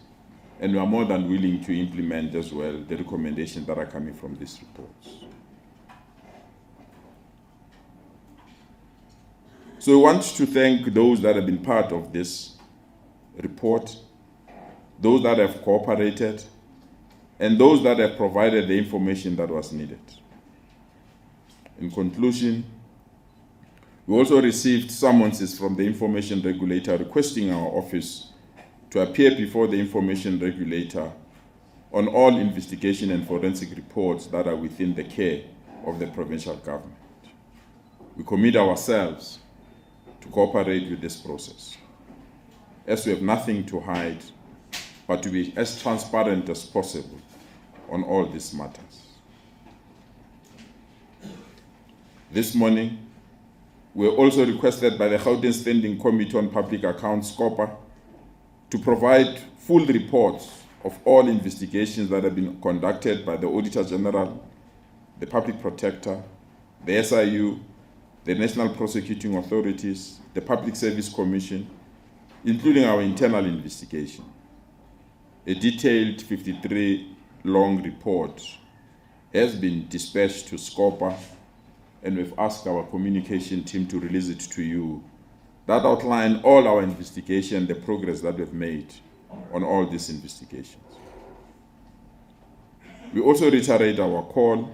and we are more than willing to implement as well the recommendations that are coming from these reports. So we want to thank those that have been part of this report, those that have cooperated, and those that have provided the information that was needed. In conclusion, we also received summonses from the information regulator requesting our office to appear before the information regulator on all investigation and forensic reports that are within the care of the provincial government. We commit ourselves to cooperate with this process, as we have nothing to hide, but to be as transparent as possible on all these matters. This morning, we were also requested by the Gauteng Standing Committee on Public Accounts, SCOPA, to provide full reports of all investigations that have been conducted by the Auditor General, the Public Protector, the SIU, the National Prosecuting Authorities, the Public Service Commission, including our internal investigation. A detailed 53-long report has been dispatched to SCOPA, and we've asked our communication team to release it to you, that outline all our investigation, the progress that we've made on all these investigations. We also reiterate our call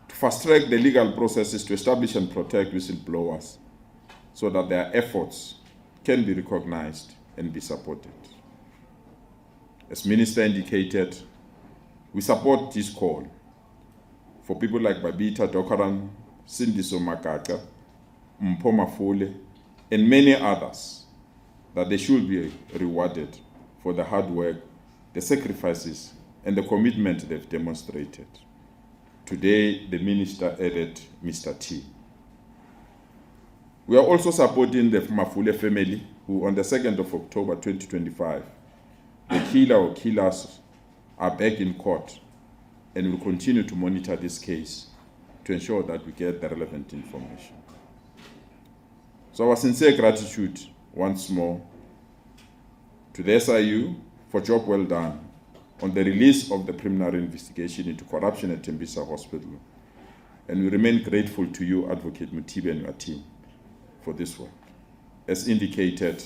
to fast-track the legal processes to establish and protect whistleblowers so that their efforts can be recognized and be supported. As Minister indicated, we support this call for people like Babita Dokaran, Sindiso Makaka, Mpho Mafole, and many others, that they should be rewarded for the hard work, the sacrifices, and the commitment they've demonstrated. Today, the Minister added Mr. T. We are also supporting the Mafule family, who on the 2nd of October 2025, the killer or killers are back in court, and will continue to monitor this case to ensure that we get the relevant information. So our sincere gratitude once more to the SIU for job well done on the release of the preliminary investigation into corruption at Tembisa Hospital. And we remain grateful to you, Advocate Mutibe, and your team for this work. As indicated,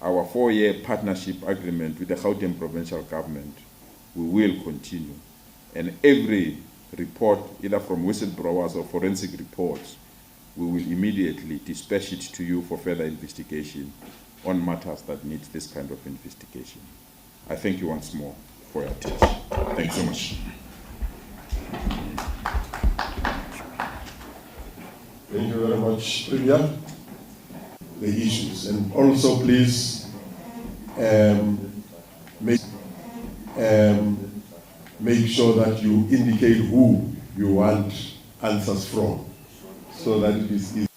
our 4-year partnership agreement with the Gauteng provincial government, we will continue. And every report, either from whistleblowers or forensic reports, we will immediately dispatch it to you for further investigation on matters that need this kind of investigation. I thank you once more for your attention. Thanks so much. Thank you very much, Premier. The issues, and also please make sure that you indicate who you want answers from, so that it is easy.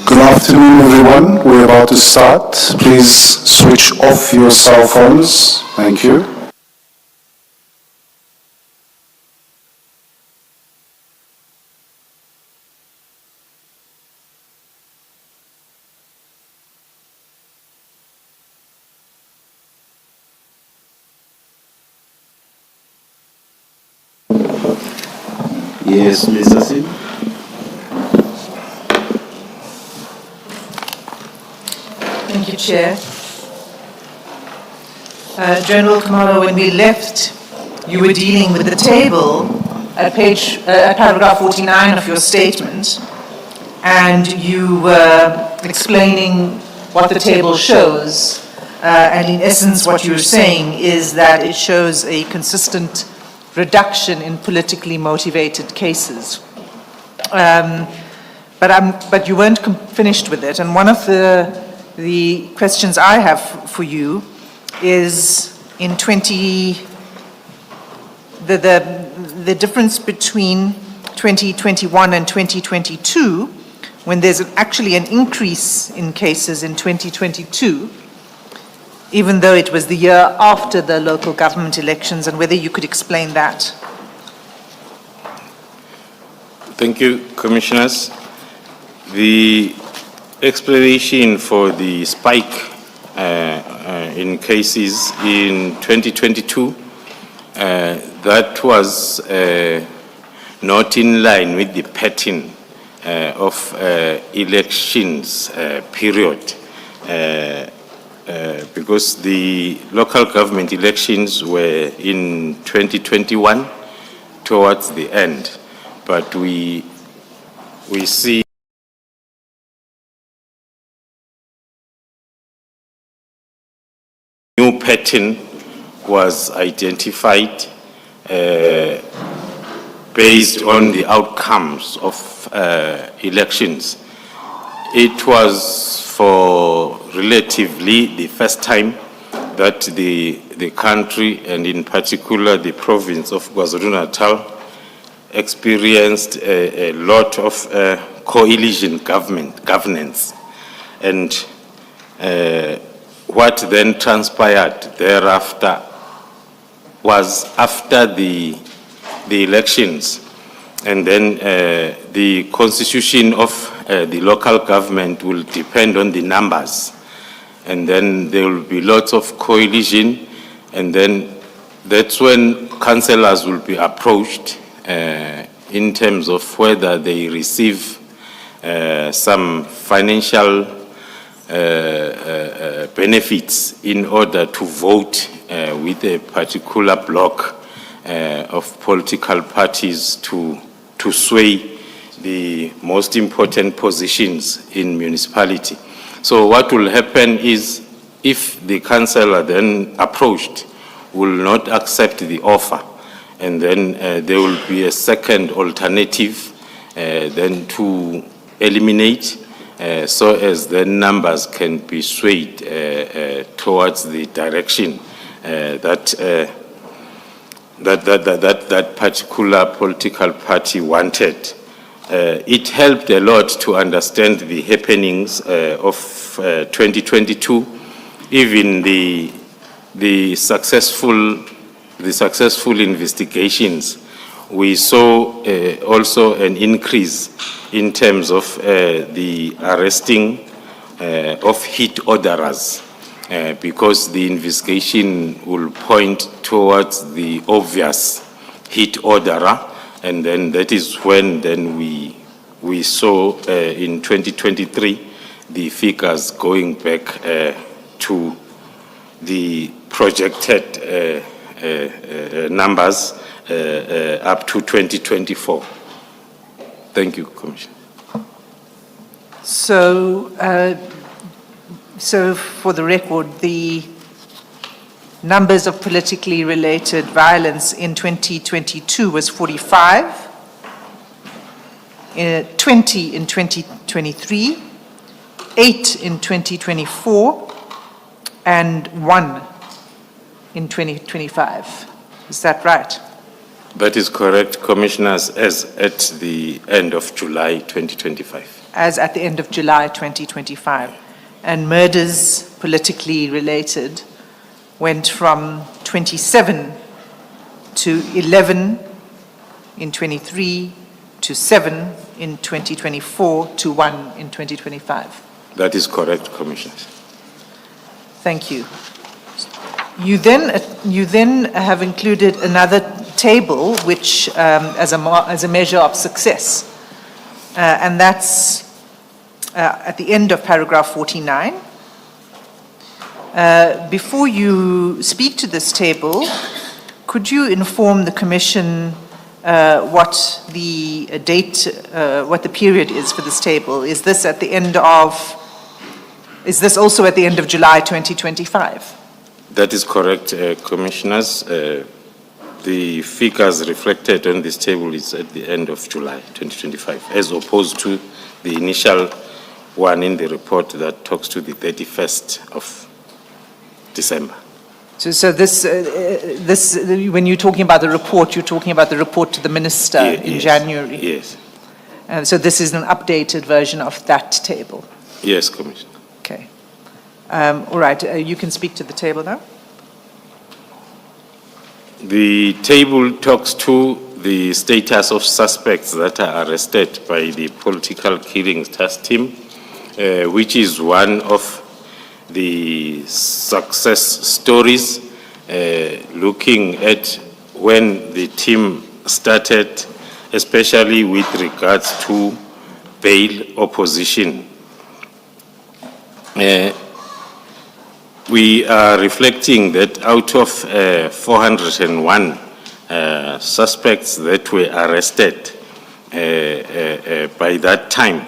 Good afternoon, everyone. We're about to start. Please switch off your cell phones. Thank you. Yes, Mr. Sim. Thank you, Chair. General Khumalo, when we left, you were dealing with the table at paragraph 49 of your statement, and you were explaining what the table shows. And in essence, what you're saying is that it shows a consistent reduction in politically motivated cases. But you weren't finished with it. And one of the questions I have for you is in the difference between 2021 and 2022, when there's actually an increase in cases in 2022, even though it was the year after the local government elections, and whether you could explain that. Thank you, Commissioners. The explanation for the spike in cases in 2022, that was not in line with the pattern of elections period, because the local government elections were in 2021 towards the end, but we see new pattern was identified based on the outcomes of elections. It was for relatively the first time that the country, and in particular the province of KwaZulu-Natal, experienced a lot of coalition governance. And what then transpired thereafter was after the elections, and then the constitution of the local government will depend on the numbers, and then there will be lots of coalition, and then that's when councillors will be approached in terms of whether they receive some financial benefits in order to vote with a particular bloc of political parties to sway the most important positions in municipality. So what will happen is, if the councillor then approached will not accept the offer, and then there will be a second alternative then to eliminate, so as the numbers can be swayed towards the direction that particular political party wanted. It helped a lot to understand the happenings of 2022, even the successful investigations. We saw also an increase in terms of the arresting of hit orderers, because the investigation will point towards the obvious hit orderer, and then that is when then we saw in 2023 the figures going back to the projected numbers up to 2024. Thank you, Commissioner. So for the record, the numbers of politically related violence in 2022 was 45, 20 in 2023, 8 in 2024, and 1 in 2025. Is that right? That is correct, Commissioners, as at the end of July 2025. As at the end of July 2025. And murders politically related went from 27 to 11 in 23 to 7 in 2024 to 1 in 2025. That is correct, Commissioners. Thank you. You then have included another table which as a measure of success, and that's at the end of paragraph 49. Before you speak to this table, could you inform the Commission what the date, what the period is for this table? Is this at the end of, is this also at the end of July 2025? That is correct, Commissioners. The figures reflected on this table is at the end of July 2025, as opposed to the initial one in the report that talks to the 31st of December. So this, when you're talking about the report, you're talking about the report to the Minister in January? Yes. So this is an updated version of that table? Yes, Commissioner. Okay. All right, you can speak to the table now. The table talks to the status of suspects that are arrested by the political killings task team, which is one of the success stories, looking at when the team started, especially with regards to bail opposition. We are reflecting that out of 401 suspects that were arrested by that time,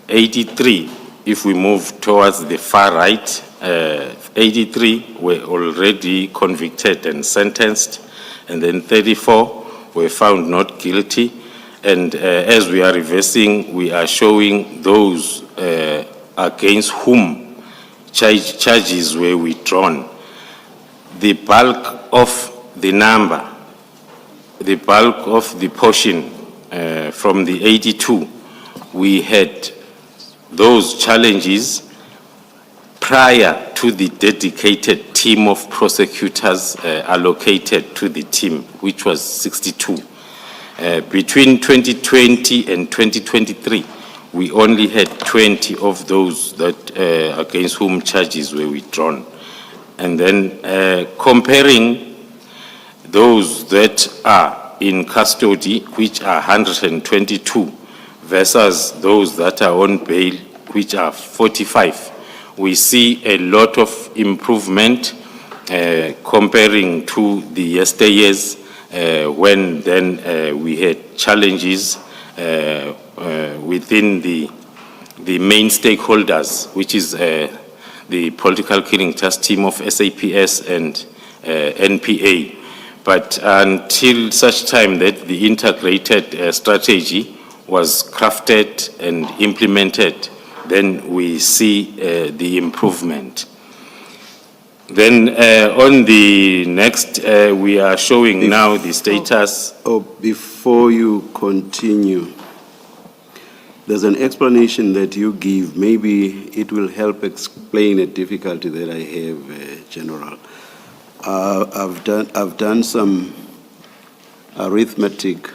83, if we move towards the far right, 83 were already convicted and sentenced, and then 34 were found not guilty. And as we are reversing, we are showing those against whom charges were withdrawn. The bulk of the number, the bulk of the portion from the 82, we had those challenges prior to the dedicated team of prosecutors allocated to the team, which was 62. Between 2020 and 2023, we only had 20 of those that against whom charges were withdrawn. And then comparing those that are in custody, which are 122, versus those that are on bail, which are 45, we see a lot of improvement comparing to the yesteryears when then we had challenges within the main stakeholders, which is the political killing task team of SAPS and NPA. But until such time that the integrated strategy was crafted and implemented, then we see the improvement. Then on the next, we are showing now the status. Before you continue, there's an explanation that you give. Maybe it will help explain a difficulty that I have, General. I've done some arithmetic,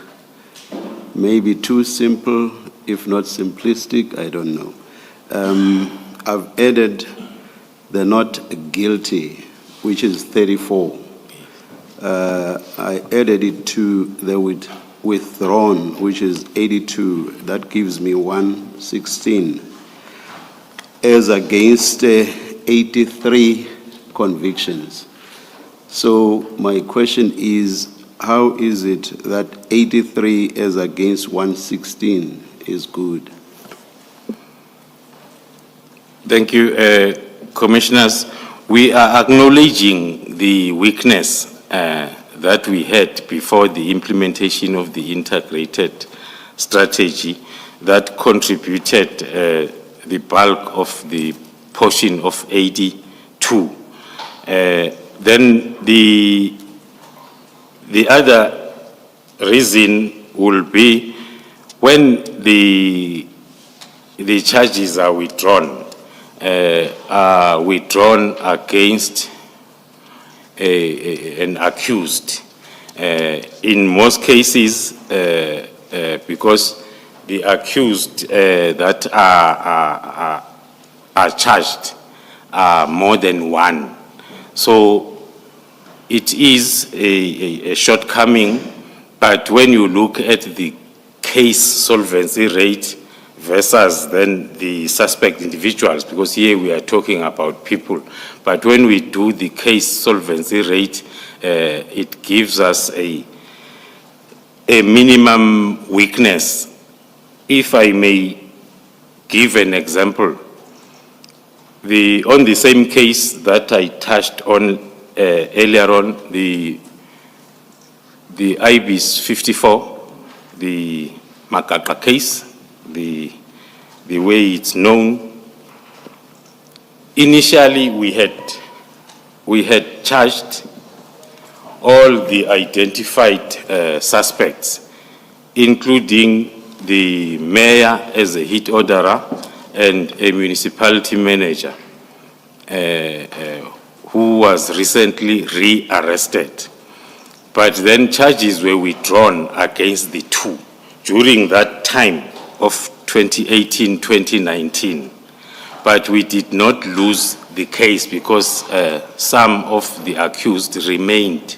maybe too simple, if not simplistic, I don't know. I've added the not guilty, which is 34. I added it to the withdrawn, which is 82. That gives me 116. As against 83 convictions. So my question is, how is it that 83 as against 116 is good? Thank you, Commissioners. We are acknowledging the weakness that we had before the implementation of the integrated strategy that contributed the bulk of the portion of 82. Then the other reason will be when the charges are withdrawn against an accused. In most cases, because the accused that are charged are more than one. So it is a shortcoming, but when you look at the case solvency rate versus then the suspect individuals, because here we are talking about people, but when we do the case solvency rate, it gives us a minimum weakness. If I may give an example, on the same case that I touched on earlier on, the IBIS 54, the Makaka case, the way it's known. Initially, we had charged all the identified suspects, including the mayor as a hit orderer and a municipality manager who was recently re-arrested. but then charges were withdrawn against the two during that time of 2018-2019. But we did not lose the case because some of the accused remained.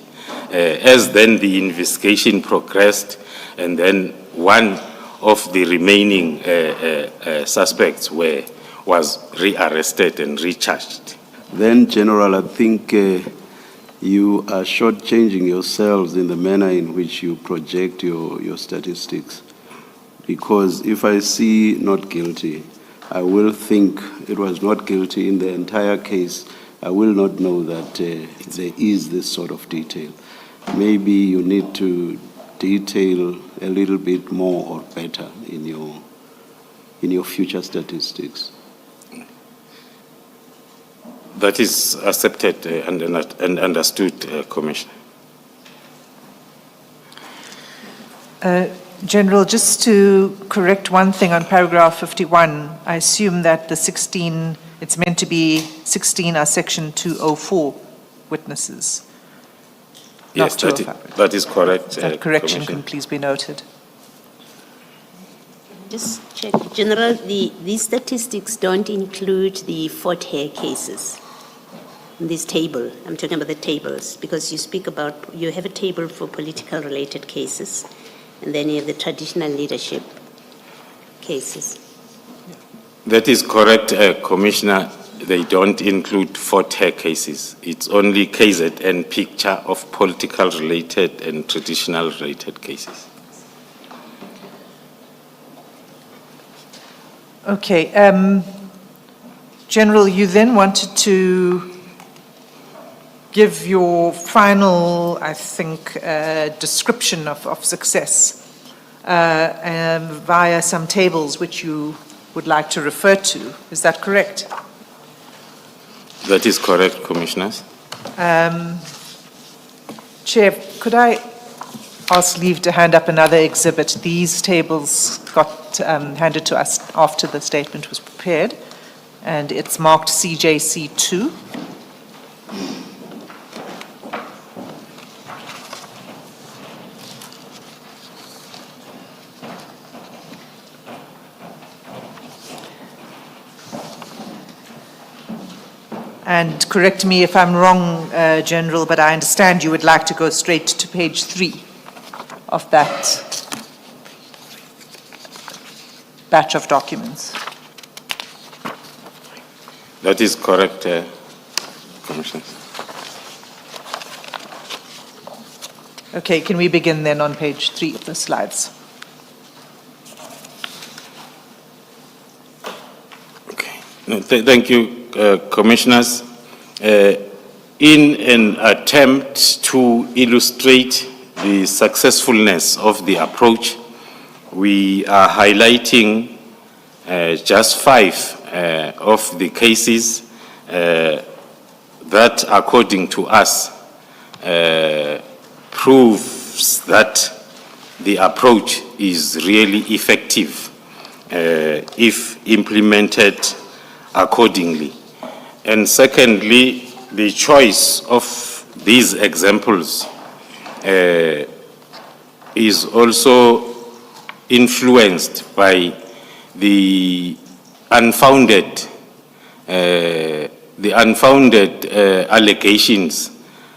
As then the investigation progressed, and then one of the remaining suspects was rearrested and recharged. Then, General, I think you are shortchanging yourselves in the manner in which you project your statistics. Because if I see not guilty, I will think it was not guilty in the entire case. I will not know that there is this sort of detail. Maybe you need to detail a little bit more or better in your future statistics. That is accepted and understood, Commissioner. General, just to correct one thing on paragraph 51, I assume that the 16, it's meant to be 16 are section 204 witnesses. Yes, that is correct. That correction can please be noted. Just check, General, these statistics don't include the Fort Hare cases in this table. I'm talking about the tables, because you speak about, you have a table for political related cases, and then you have the traditional leadership cases. That is correct, Commissioner. They don't include Fort Hare cases. It's only KZN picture of political related and traditional related cases. Okay. General, you then wanted to give your final, I think, description of success via some tables which you would like to refer to. Is that correct? That is correct, Commissioners. Chair, could I ask leave to hand up another exhibit? These tables got handed to us after the statement was prepared, and it's marked CJC2. And correct me if I'm wrong, General, but I understand you would like to go straight to page 3 of that batch of documents. That is correct, Commissioner. Okay, can we begin then on page 3 of the slides? Okay. No, thank you, Commissioners. In an attempt to illustrate the successfulness of the approach, we are highlighting just 5 of the cases that, according to us, proves that the approach is really effective if implemented accordingly. And secondly, the choice of these examples is also influenced by the unfounded allegations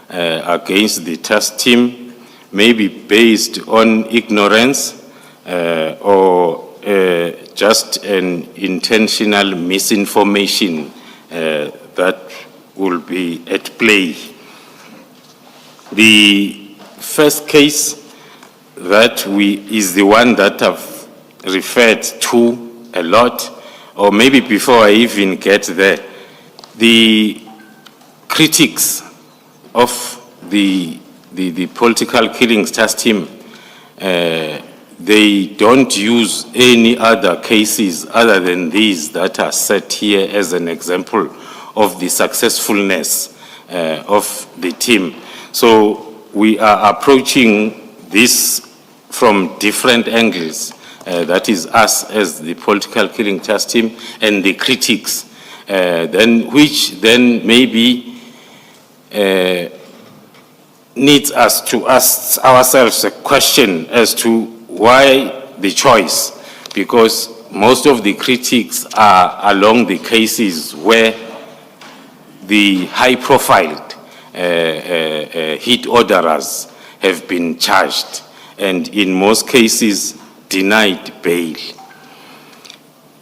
against the task team, may be based on ignorance or just an intentional misinformation that will be at play. The first case that is the one that I've referred to a lot, or maybe before I even get there, the critics of the political killings task team, they don't use any other cases other than these that are set here as an example of the successfulness of the team. So we are approaching this from different angles. That is us as the political killing task team and the critics, which then maybe needs us to ask ourselves a question as to why the choice, because most of the critiques are along the cases where the high-profiled hit orderers have been charged and in most cases denied bail.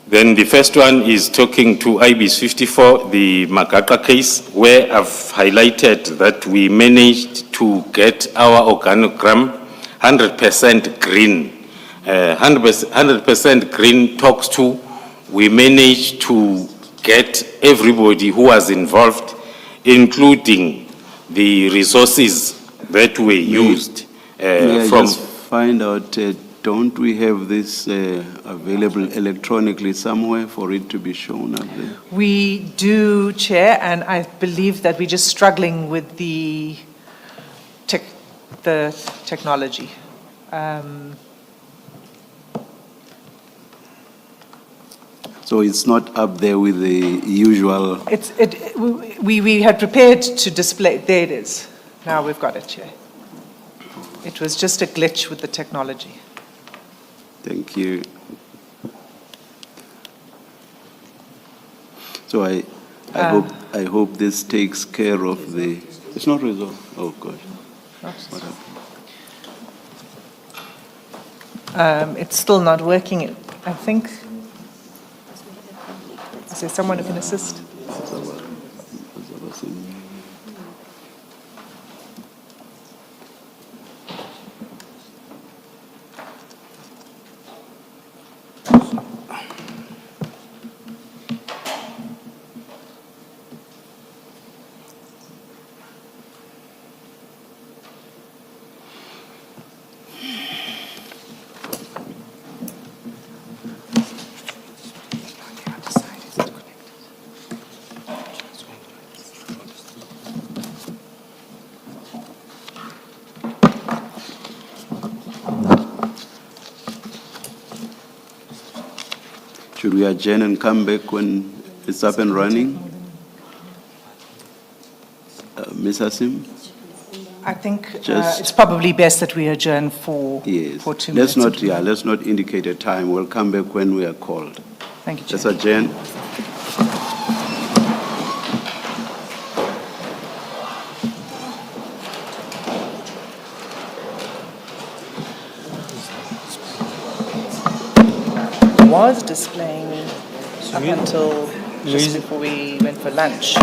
Then the first one is talking to IBIS 54, the Magaqa case, where I've highlighted that we managed to get our organogram 100% green. 100% green talks to, we managed to get everybody who was involved, including the resources that were used May I from... just find out, don't we have this available electronically somewhere for it to be shown up there? We do, Chair, and I believe that we're just struggling with the technology. So it's not up there with the usual... We had prepared to display, there it is. Now we've got it, Chair. It was just a glitch with the technology. Thank you. So I hope this takes care of the... It's not resolved. Oh, God. What happened? It's still not working, I think. Is there someone who can assist? Should we adjourn and come back when it's up and running? Ms. Hassim? I think it's probably best that we adjourn for 2 minutes. Let's not indicate a time. We'll come back when we are called. Thank you, Chair. Let's adjourn. Was displaying up until just before we went for lunch.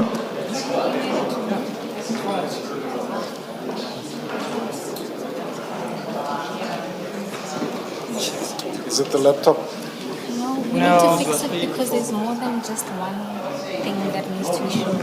Is it the laptop? No, we need to fix it because there's more than just one thing that needs to be shown.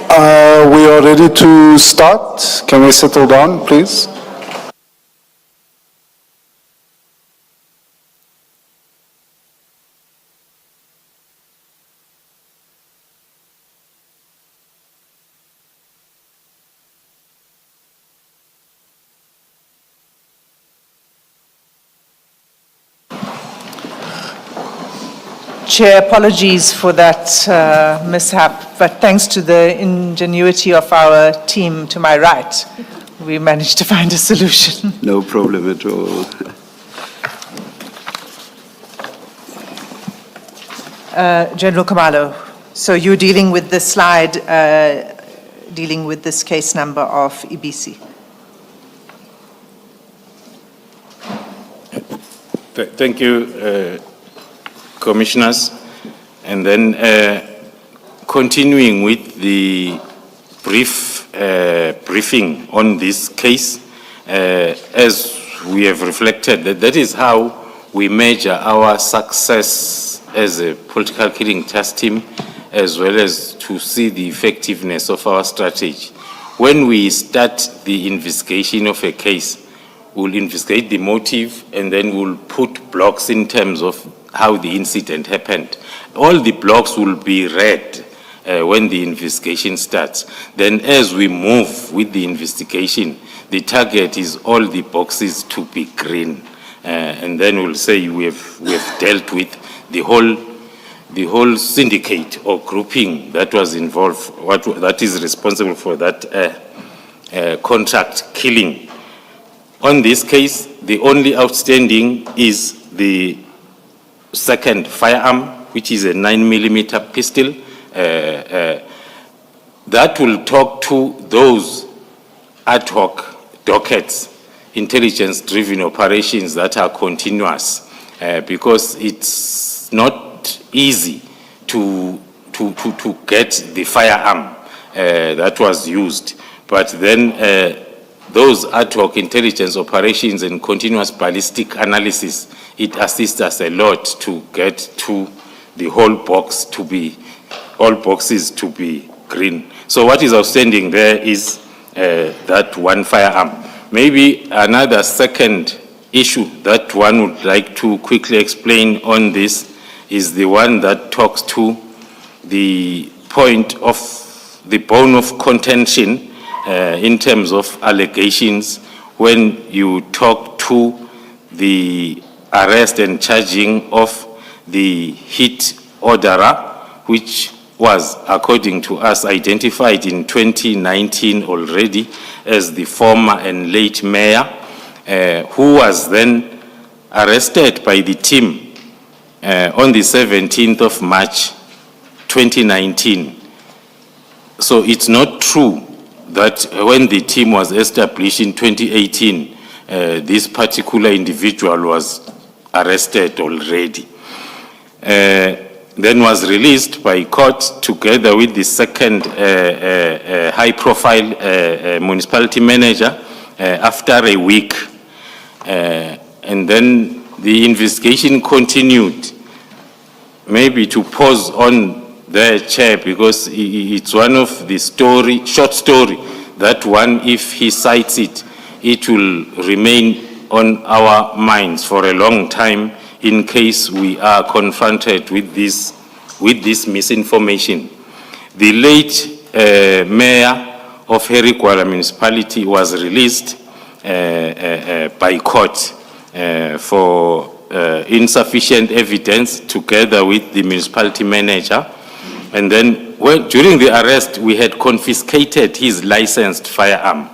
We are ready to start. Can we settle down, please? Chair, apologies for that mishap, but thanks to the ingenuity of our team to my right, we managed to find a solution. No problem at all. General Khumalo, so you're dealing with this slide, dealing with this case number of EBC. Thank you, Commissioners. And then continuing with the briefing on this case, as we have reflected, that is how we measure our success as a political killing task team, as well as to see the effectiveness of our strategy. When we start the investigation of a case, we'll investigate the motive and then we'll put blocks in terms of how the incident happened. All the blocks will be red when the investigation starts. Then as we move with the investigation, the target is all the boxes to be green. And then we'll say we have dealt with the whole syndicate or grouping that was involved, that is responsible for that contract killing. On this case, the only outstanding is the second firearm, which is a 9mm pistol. That will talk to those ad hoc dockets, intelligence-driven operations that are continuous, because it's not easy to get the firearm that was used. But then those ad hoc intelligence operations and continuous ballistic analysis, it assists us a lot to get to the whole box to be, all boxes to be green. So what is outstanding there is that one firearm. Maybe another second issue that one would like to quickly explain on this is the one that talks to the point of the bone of contention in terms of allegations when you talk to the arrest and charging of the hit orderer, which was, according to us, identified in 2019 already as the former and late mayor, who was then arrested by the team on the 17th of March 2019. So it's not true that when the team was established in 2018, this particular individual was arrested already. Then was released by court together with the second high-profile municipality manager after a week. And then the investigation continued. Maybe to pause on the chair, because it's one of the short story that one, if he cites it, it will remain on our minds for a long time in case we are confronted with this misinformation. The late mayor of Herikwala municipality was released by court for insufficient evidence together with the municipality manager. And then during the arrest, we had confiscated his licensed firearm.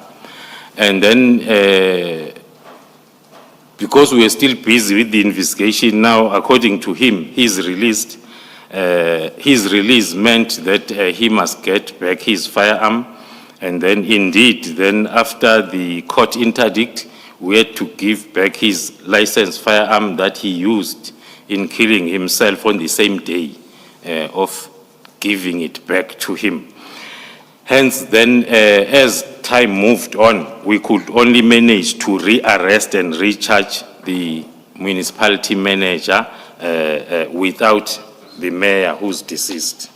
And then because we were still busy with the investigation now, according to him, he's released. His release meant that he must get back his firearm. And then indeed, then after the court interdict, we had to give back his licensed firearm that he used in killing himself on the same day of giving it back to him. Hence, then, as time moved on, we could only manage to rearrest and recharge the municipality manager without the mayor who's deceased.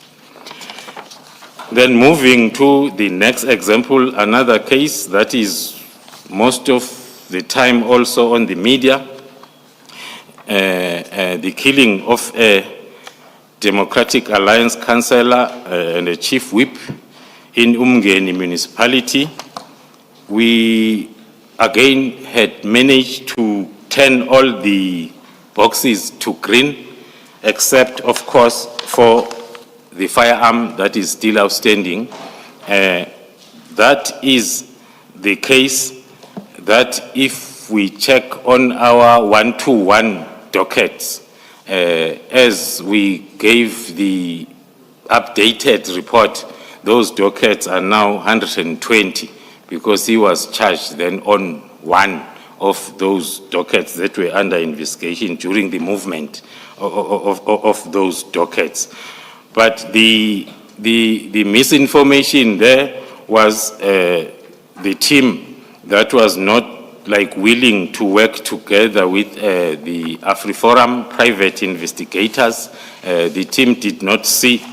Then moving to the next example, another case that is most of the time also on the media, the killing of a Democratic Alliance councillor and a chief whip in Umgeni municipality. We again had managed to turn all the boxes to green, except of course for the firearm that is still outstanding. That is the case that if we check on our 121 dockets, as we gave the updated report, those dockets are now 120 because he was charged then on one of those dockets that were under investigation during the movement of those dockets. But the misinformation there was the team that was not willing to work together with the AfriForum private investigators. The team did not see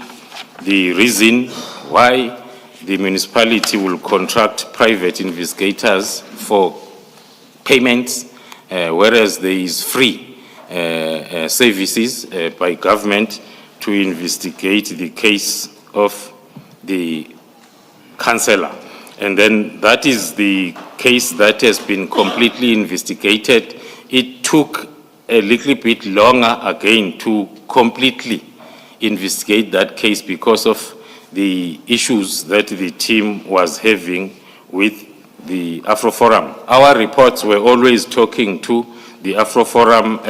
the reason why the municipality will contract private investigators for payments, whereas there is free services by government to investigate the case of the councillor. And then that is the case that has been completely investigated. It took a little bit longer again to completely investigate that case because of the issues that the team was having with the AfroForum. Our reports were always talking to the AfroForum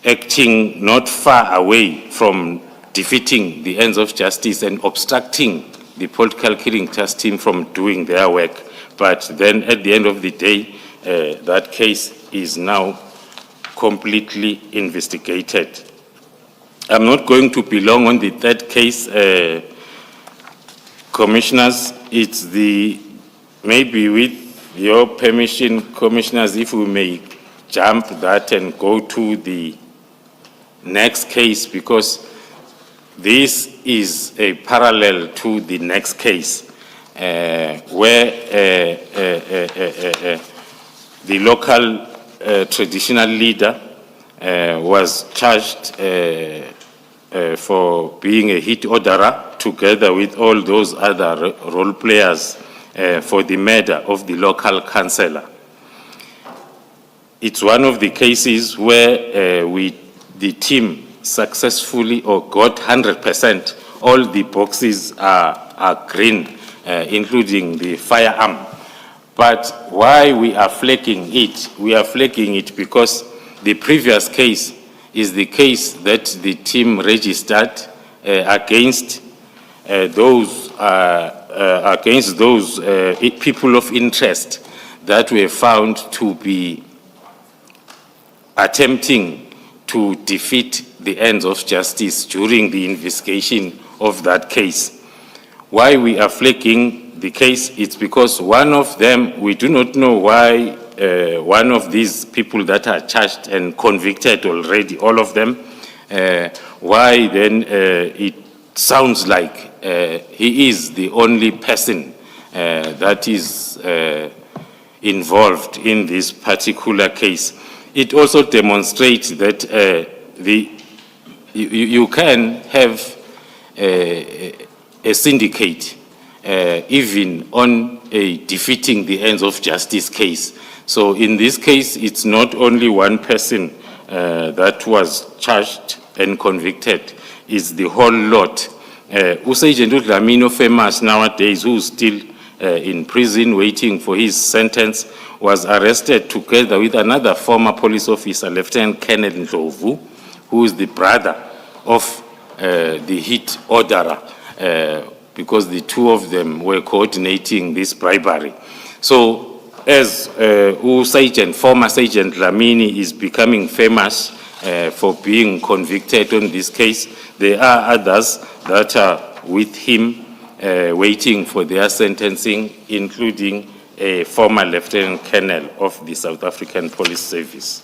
acting not far away from defeating the ends of justice and obstructing the political killing task team from doing their work. But then at the end of the day, that case is now completely investigated. I'm not going to be long on the third case, commissioners. It's maybe with your permission, commissioners, if we may jump that and go to the next case, because this is a parallel to the next case where the local traditional leader was charged for being a hit orderer together with all those other role players for the murder of the local councillor. It's one of the cases where the team successfully got 100%. All the boxes are green, including the firearm. But why we are flagging it? We are flagging it because the previous case is the case that the team registered against those people of interest that were found to be attempting to defeat the ends of justice during the investigation of that case. Why we are flagging the case, it's because one of them, we do not know why one of these people that are charged and convicted already, all of them, why then it sounds like he is the only person that is involved in this particular case. It also demonstrates that you can have a syndicate even on a defeating the ends of justice case. So in this case, it's not only one person that was charged and convicted, it's the whole lot. Sergeant Dlamini, famous nowadays, who's still in prison waiting for his sentence, was arrested together with another former police officer, Lieutenant Colonel Ndlovu, who is the brother of the hit orderer, because the two of them were coordinating this bribery. So as former Sergeant Dlamini is becoming famous for being convicted on this case, there are others that are with him waiting for their sentencing, including a former Lieutenant Colonel of the South African Police Service.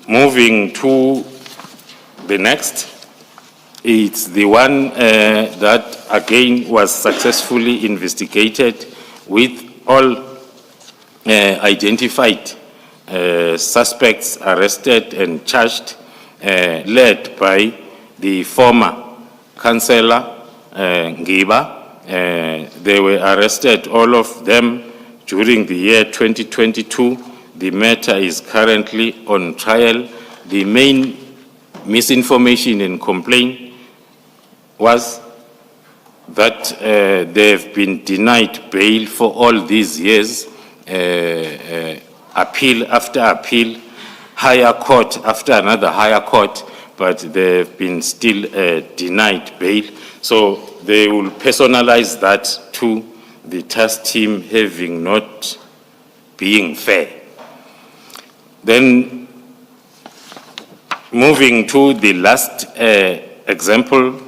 Moving to the next, It's the one that again was successfully investigated with all identified suspects arrested and charged, led by the former councillor Ngiba. They were arrested, all of them, during the year 2022. The matter is currently on trial. The main misinformation and complaint was that they've been denied bail for all these years, appeal after appeal, higher court after another higher court, but they've been still denied bail. So they will personalize that to the task team having not being fair. Then moving to the last example,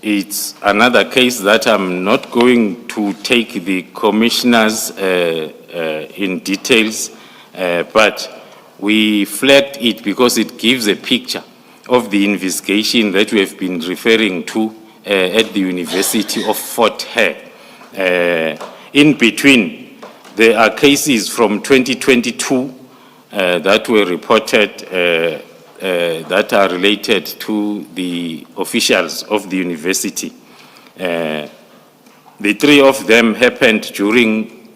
it's another case that I'm not going to take the commissioners in details, but we flagged it because it gives a picture of the investigation that we have been referring to at the University of Fort Hare. In between, there are cases from 2022 that were reported that are related to the officials of the university. The three of them happened during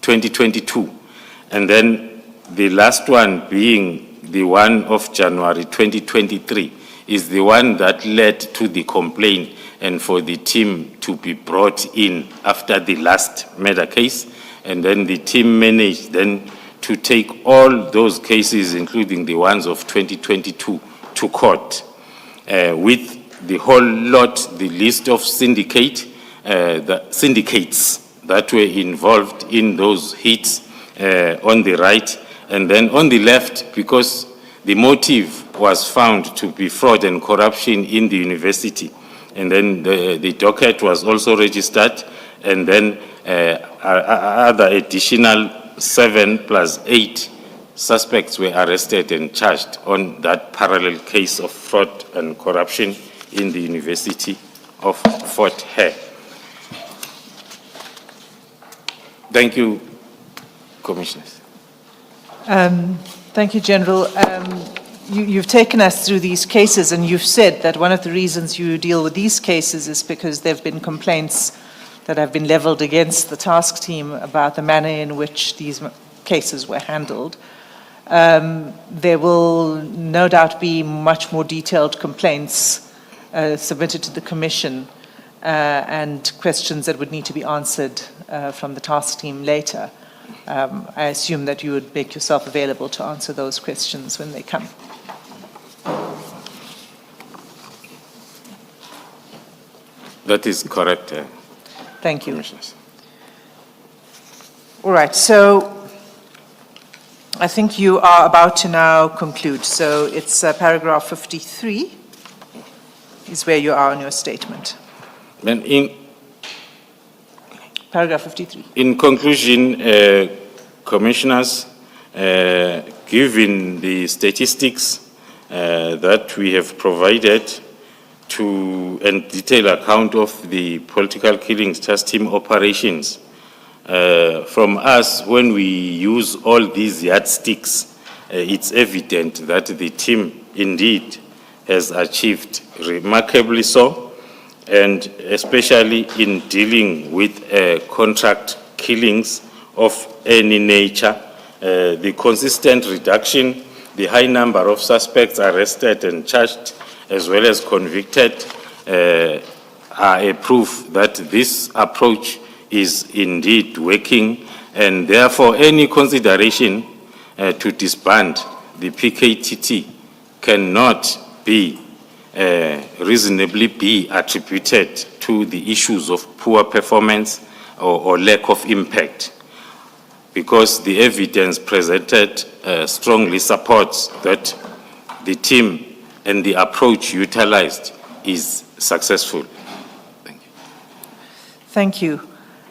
2022, and then the last one being the one of January 2023 is the one that led to the complaint and for the team to be brought in after the last murder case. And then the team managed then to take all those cases, including the ones of 2022, to court with the whole lot, the list of syndicates that were involved in those hits on the right. And then on the left, because the motive was found to be fraud and corruption in the university. And then the docket was also registered, and then other additional 7 plus 8 suspects were arrested and charged on that parallel case of fraud and corruption in the University of Fort Hare. Thank you, Commissioners. Thank you, General. You've taken us through these cases, and you've said that one of the reasons you deal with these cases is because there have been complaints that have been leveled against the task team about the manner in which these cases were handled. There will no doubt be much more detailed complaints submitted to the Commission and questions that would need to be answered from the task team later. I assume that you would make yourself available to answer those questions when they come. That is correct. Thank you. All right, so I think you are about to now conclude. So it's paragraph 53 is where you are on your statement. Then in paragraph 53. In conclusion, Commissioners, given the statistics that we have provided to and detailed account of the political killings task team operations, from us, when we use all these yardsticks, it's evident that the team indeed has achieved remarkably so, and especially in dealing with contract killings of any nature, the consistent reduction, the high number of suspects arrested and charged, as well as convicted, are a proof that this approach is indeed working, and therefore any consideration to disband the PKTT cannot be reasonably be attributed to the issues of poor performance or lack of impact, because the evidence presented strongly supports that the team and the approach utilized is successful. Thank you.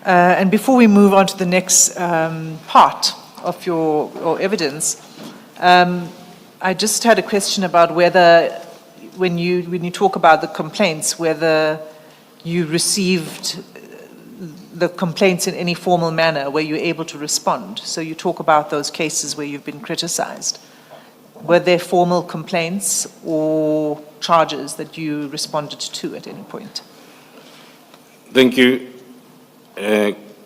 And before we move on to the next part of your evidence, I just had a question about whether when you talk about the complaints, whether you received the complaints in any formal manner where you're able to respond. So you talk about those cases where you've been criticized. Were there formal complaints or charges that you responded to at any point? Thank you.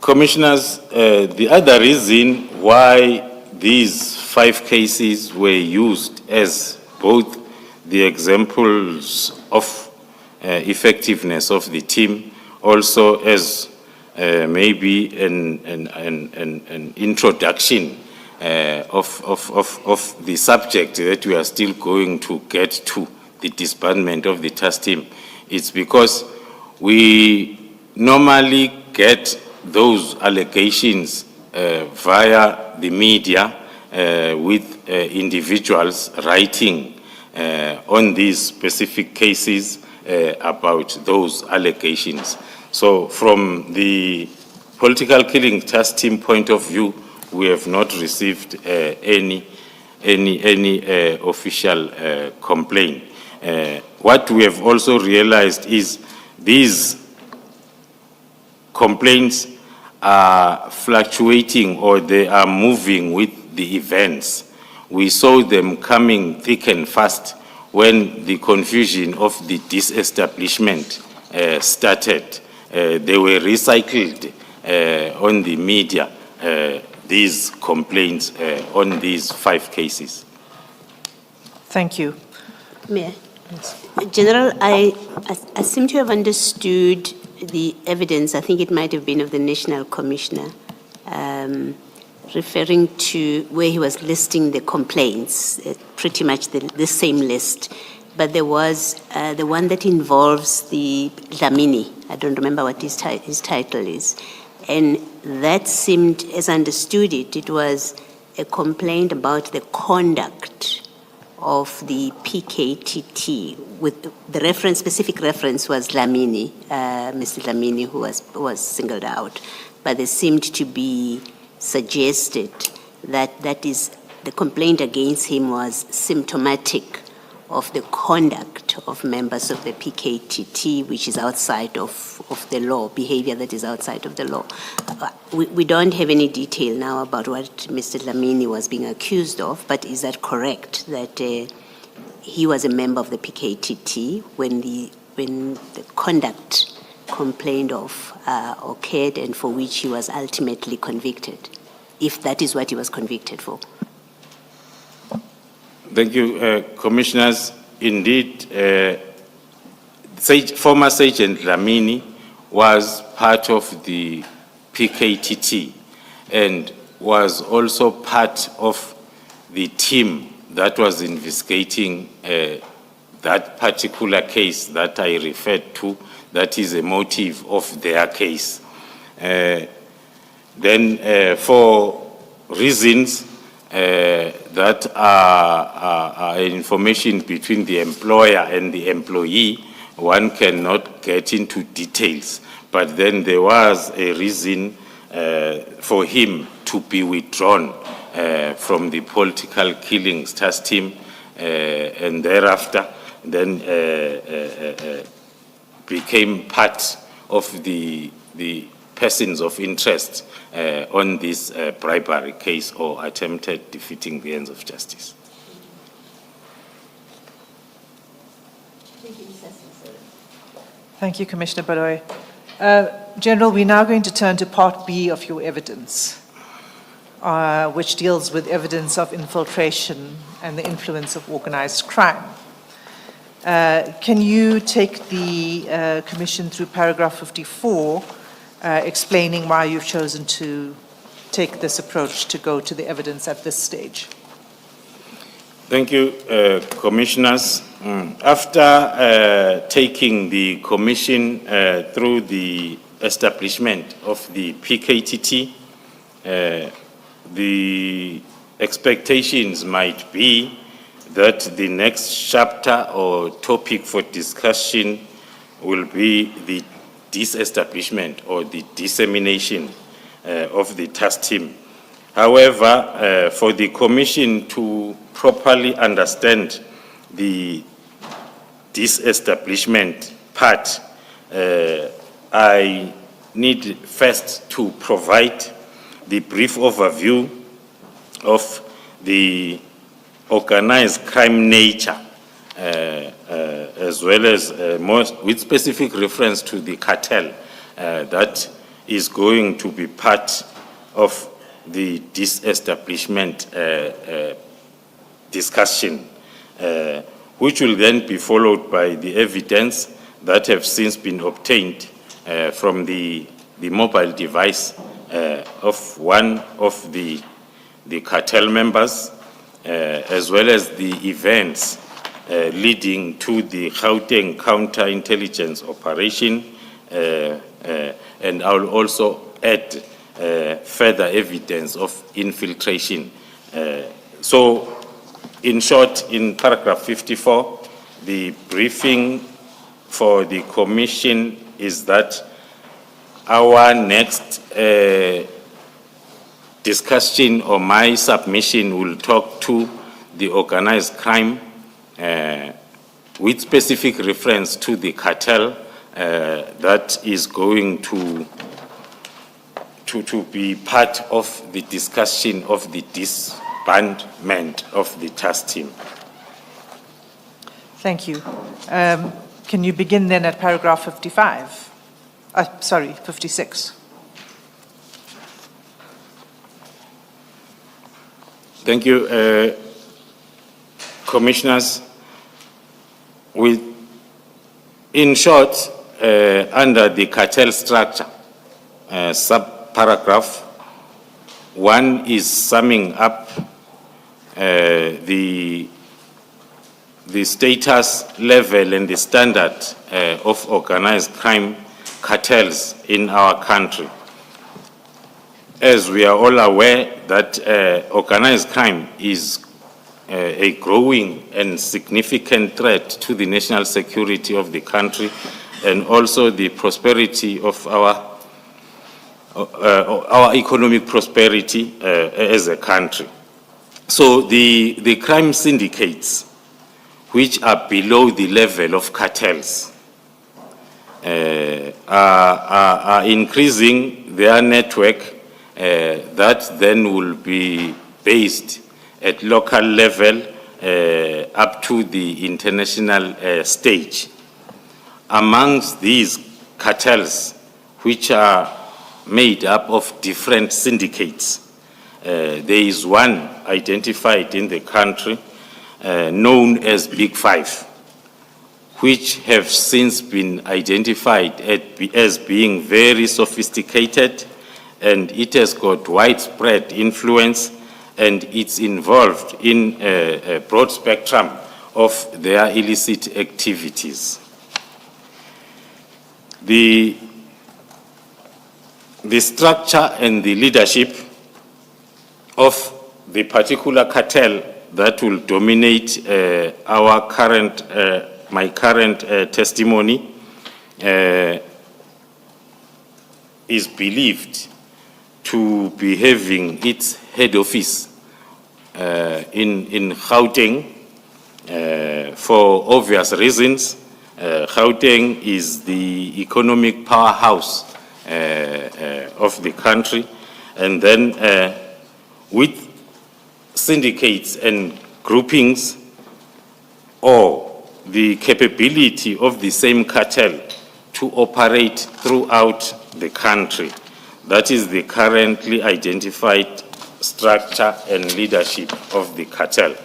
Commissioners, the other reason why these 5 cases were used as both the examples of effectiveness of the team, also as maybe an introduction of the subject that we are still going to get to, the disbandment of the task team. It's because we normally get those allegations via the media with individuals writing on these specific cases about those allegations. So from the political killing task team point of view, we have not received any official complaint. What we have also realized is these complaints are fluctuating, or they are moving with the events. We saw them coming thick and fast when the confusion of the disestablishment started. They were recycled on the media, these complaints on these 5 cases. Thank you. Mayor. General, I seem to have understood the evidence, I think it might have been of the National Commissioner, referring to where he was listing the complaints, pretty much the same list. But there was the one that involves the Dlamini. I don't remember what his title is. And that seemed, as I understood it, it was a complaint about the conduct of the PKTT, with the reference, specific reference was Dlamini, Mr. Dlamini, who was singled out. But there seemed to be suggested that the complaint against him was symptomatic of the conduct of members of the PKTT, which is outside of the law, behavior that is outside of the law. We don't have any detail now about what Mr. Dlamini was being accused of, but is that correct, that he was a member of the PKTT when the conduct complained of occurred and for which he was ultimately convicted, if that is what he was convicted for? Thank you, Commissioners. Indeed, former Sergeant Dlamini was part of the PKTT and was also part of the team that was investigating that particular case that I referred to, that is a motive of their case. Then for reasons that are information between the employer and the employee, one cannot get into details. But then there was a reason for him to be withdrawn from the political killings task team, and thereafter then became part of the persons of interest on this bribery case or attempted defeating the ends of justice. Thank you, Commissioner Baloyi. General, we're now going to turn to Part B of your evidence, which deals with evidence of infiltration and the influence of organized crime. Can you take the Commission through paragraph 54, explaining why you've chosen to take this approach to go to the evidence at this stage? Thank you, Commissioners. After taking the Commission through the establishment of the PKTT, the expectations might be that the next chapter or topic for discussion will be the disestablishment or the dissemination of the task team. However, for the Commission to properly understand the disestablishment part, I need first to provide the brief overview of the organized crime nature, as well as with specific reference to the cartel that is going to be part of the disestablishment discussion, which will then be followed by the evidence that have since been obtained from the mobile device of one of the cartel members, as well as the events leading to the Gauteng counterintelligence operation, and I'll also add further evidence of infiltration. So, in short, in paragraph 54, the briefing for the Commission is that our next discussion or my submission will talk to the organized crime with specific reference to the cartel that is going to be part of the discussion of the disbandment of the task team. Thank you. Can you begin then at paragraph 55? Sorry, 56. Thank you, Commissioners. In short, under the cartel structure, subparagraph 1 is summing up the status level and the standard of organized crime cartels in our country. As we are all aware that organized crime is a growing and significant threat to the national security of the country and also the prosperity of our economic prosperity as a country. So the crime syndicates, which are below the level of cartels, are increasing their network that then will be based at local level up to the international stage. Amongst these cartels, which are made up of different syndicates, there is one identified in the country known as Big Five, which have since been identified as being very sophisticated, and it has got widespread influence, and it's involved in a broad spectrum of their illicit activities. The structure and the leadership of the particular cartel that will dominate my current testimony is believed to be having its head office in Gauteng for obvious reasons. Gauteng is the economic powerhouse of the country, and then with syndicates and groupings, or the capability of the same cartel to operate throughout the country. That is the currently identified structure and leadership of the cartel.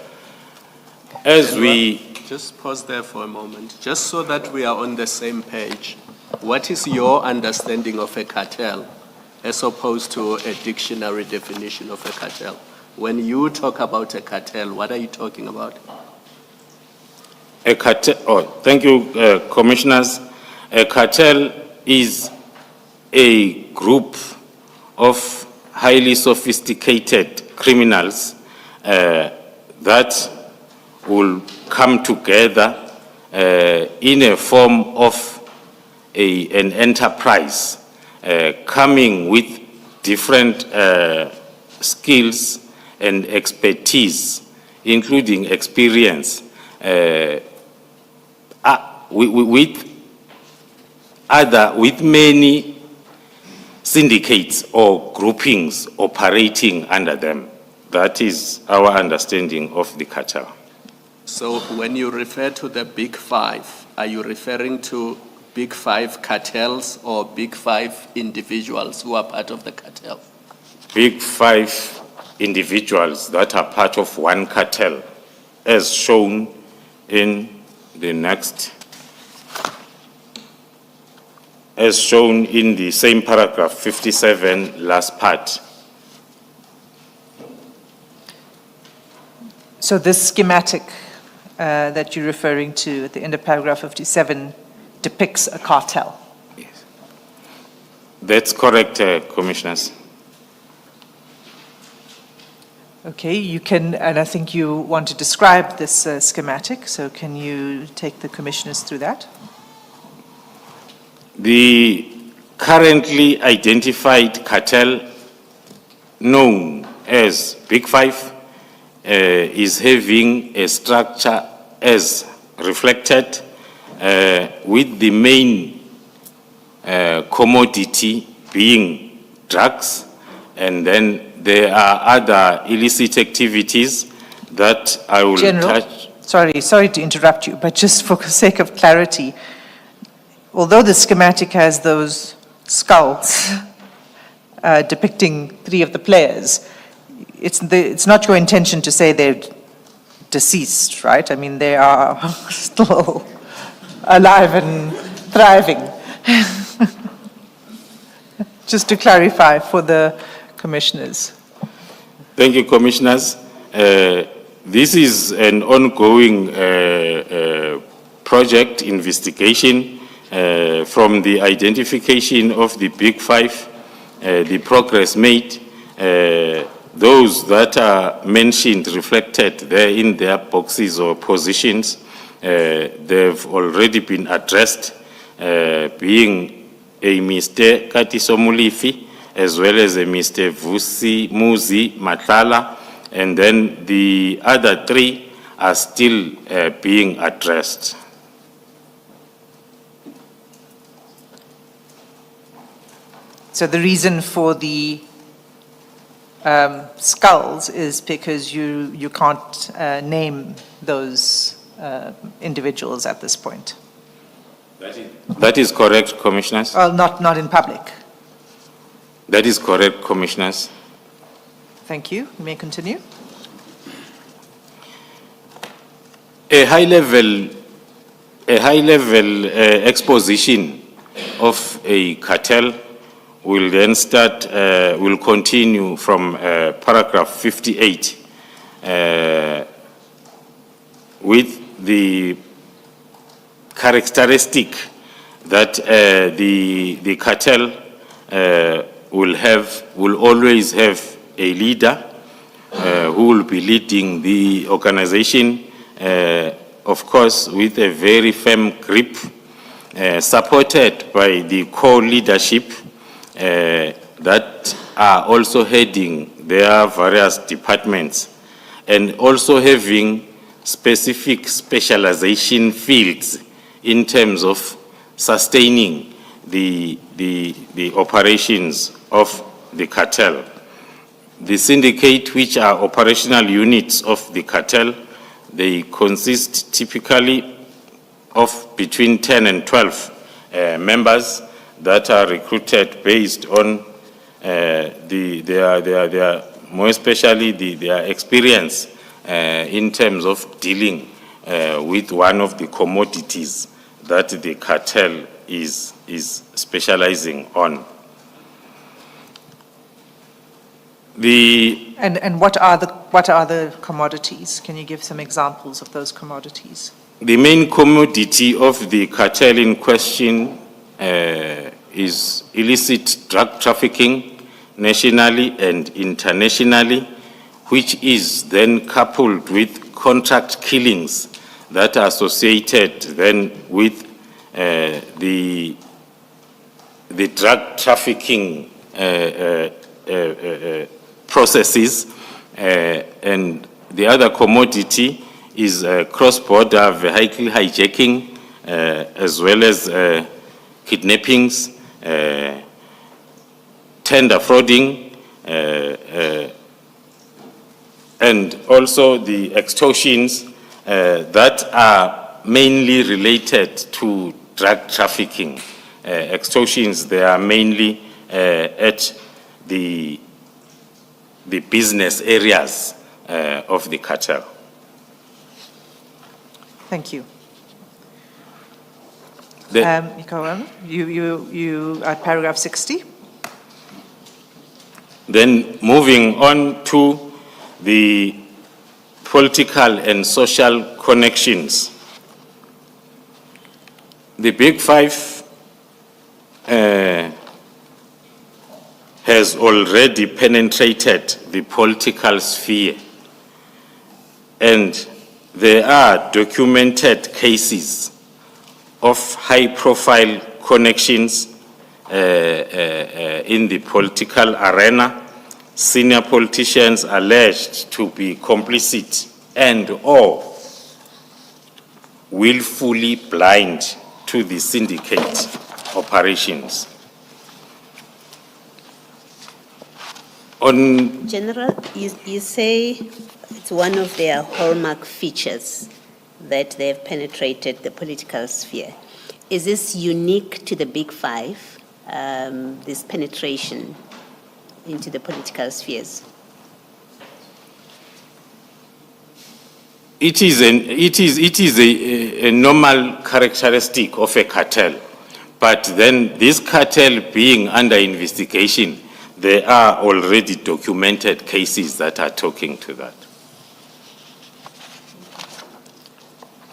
As we... Just pause there for a moment, just so that we are on the same page. What is your understanding of a cartel as opposed to a dictionary definition of a cartel? When you talk about a cartel, what are you talking about? A cartel, thank you, Commissioners. A cartel is a group of highly sophisticated criminals that will come together in a form of an enterprise, coming with different skills and expertise, including experience, with many syndicates or groupings operating under them. That is our understanding of the cartel. So when you refer to the Big Five, are you referring to Big Five cartels or Big Five individuals who are part of the cartel? Big Five individuals that are part of one cartel, as shown in the next, as shown in the same paragraph 57, last part. So this schematic that you're referring to at the end of paragraph 57 depicts a cartel. Yes. That's correct, Commissioners. Okay, you can, and I think you want to describe this schematic, so can you take the commissioners through that? The currently identified cartel known as Big Five is having a structure as reflected with the main commodity being drugs, and then there are other illicit activities that I will touch. Sorry to interrupt you, but just for the sake of clarity, although the schematic has those skulls depicting 3 of the players, it's not your intention to say they're deceased, right? I mean, they are still alive and thriving. Just to clarify for the commissioners. Thank you, Commissioners. This is an ongoing project investigation from the identification of the Big Five, the progress made. Those that are mentioned, reflected there in their boxes or positions, they've already been addressed, being a Mr. Katiso Mulifi, as well as a Mr. Muzi Matlala, and then the other 3 are still being addressed. So the reason for the skulls is because you can't name those individuals at this point. That is correct, Commissioners. Well, not in public. That is correct, Commissioners. Thank you. You may continue. A high-level exposition of a cartel will then start, will continue from paragraph 58 with the characteristic that the cartel will always have a leader who will be leading the organization, of course, with a very firm grip, supported by the core leadership that are also heading their various departments, and also having specific specialization fields in terms of sustaining the operations of the cartel. The syndicate, which are operational units of the cartel, they consist typically of between 10 and 12 members that are recruited based on their more especially their experience in terms of dealing with one of the commodities that the cartel is specializing on. And what are the commodities? Can you give some examples of those commodities? The main commodity of the cartel in question is illicit drug trafficking nationally and internationally, which is then coupled with contract killings that are associated then with the drug trafficking processes, and the other commodity is cross-border vehicle hijacking as well as kidnappings, tender frauding, and also the extortions that are mainly related to drug trafficking. Extortions, they are mainly at the business areas of the cartel. Thank you. You at paragraph 60. Then moving on to the political and social connections. The Big Five has already penetrated the political sphere, and there are documented cases of high-profile connections in the political arena, senior politicians alleged to be complicit and/or willfully blind to the syndicate operations. On General, you say it's one of their hallmark features that they've penetrated the political sphere. Is this unique to the Big Five, this penetration into the political spheres? It is a normal characteristic of a cartel, but then this cartel being under investigation, there are already documented cases that are talking to that.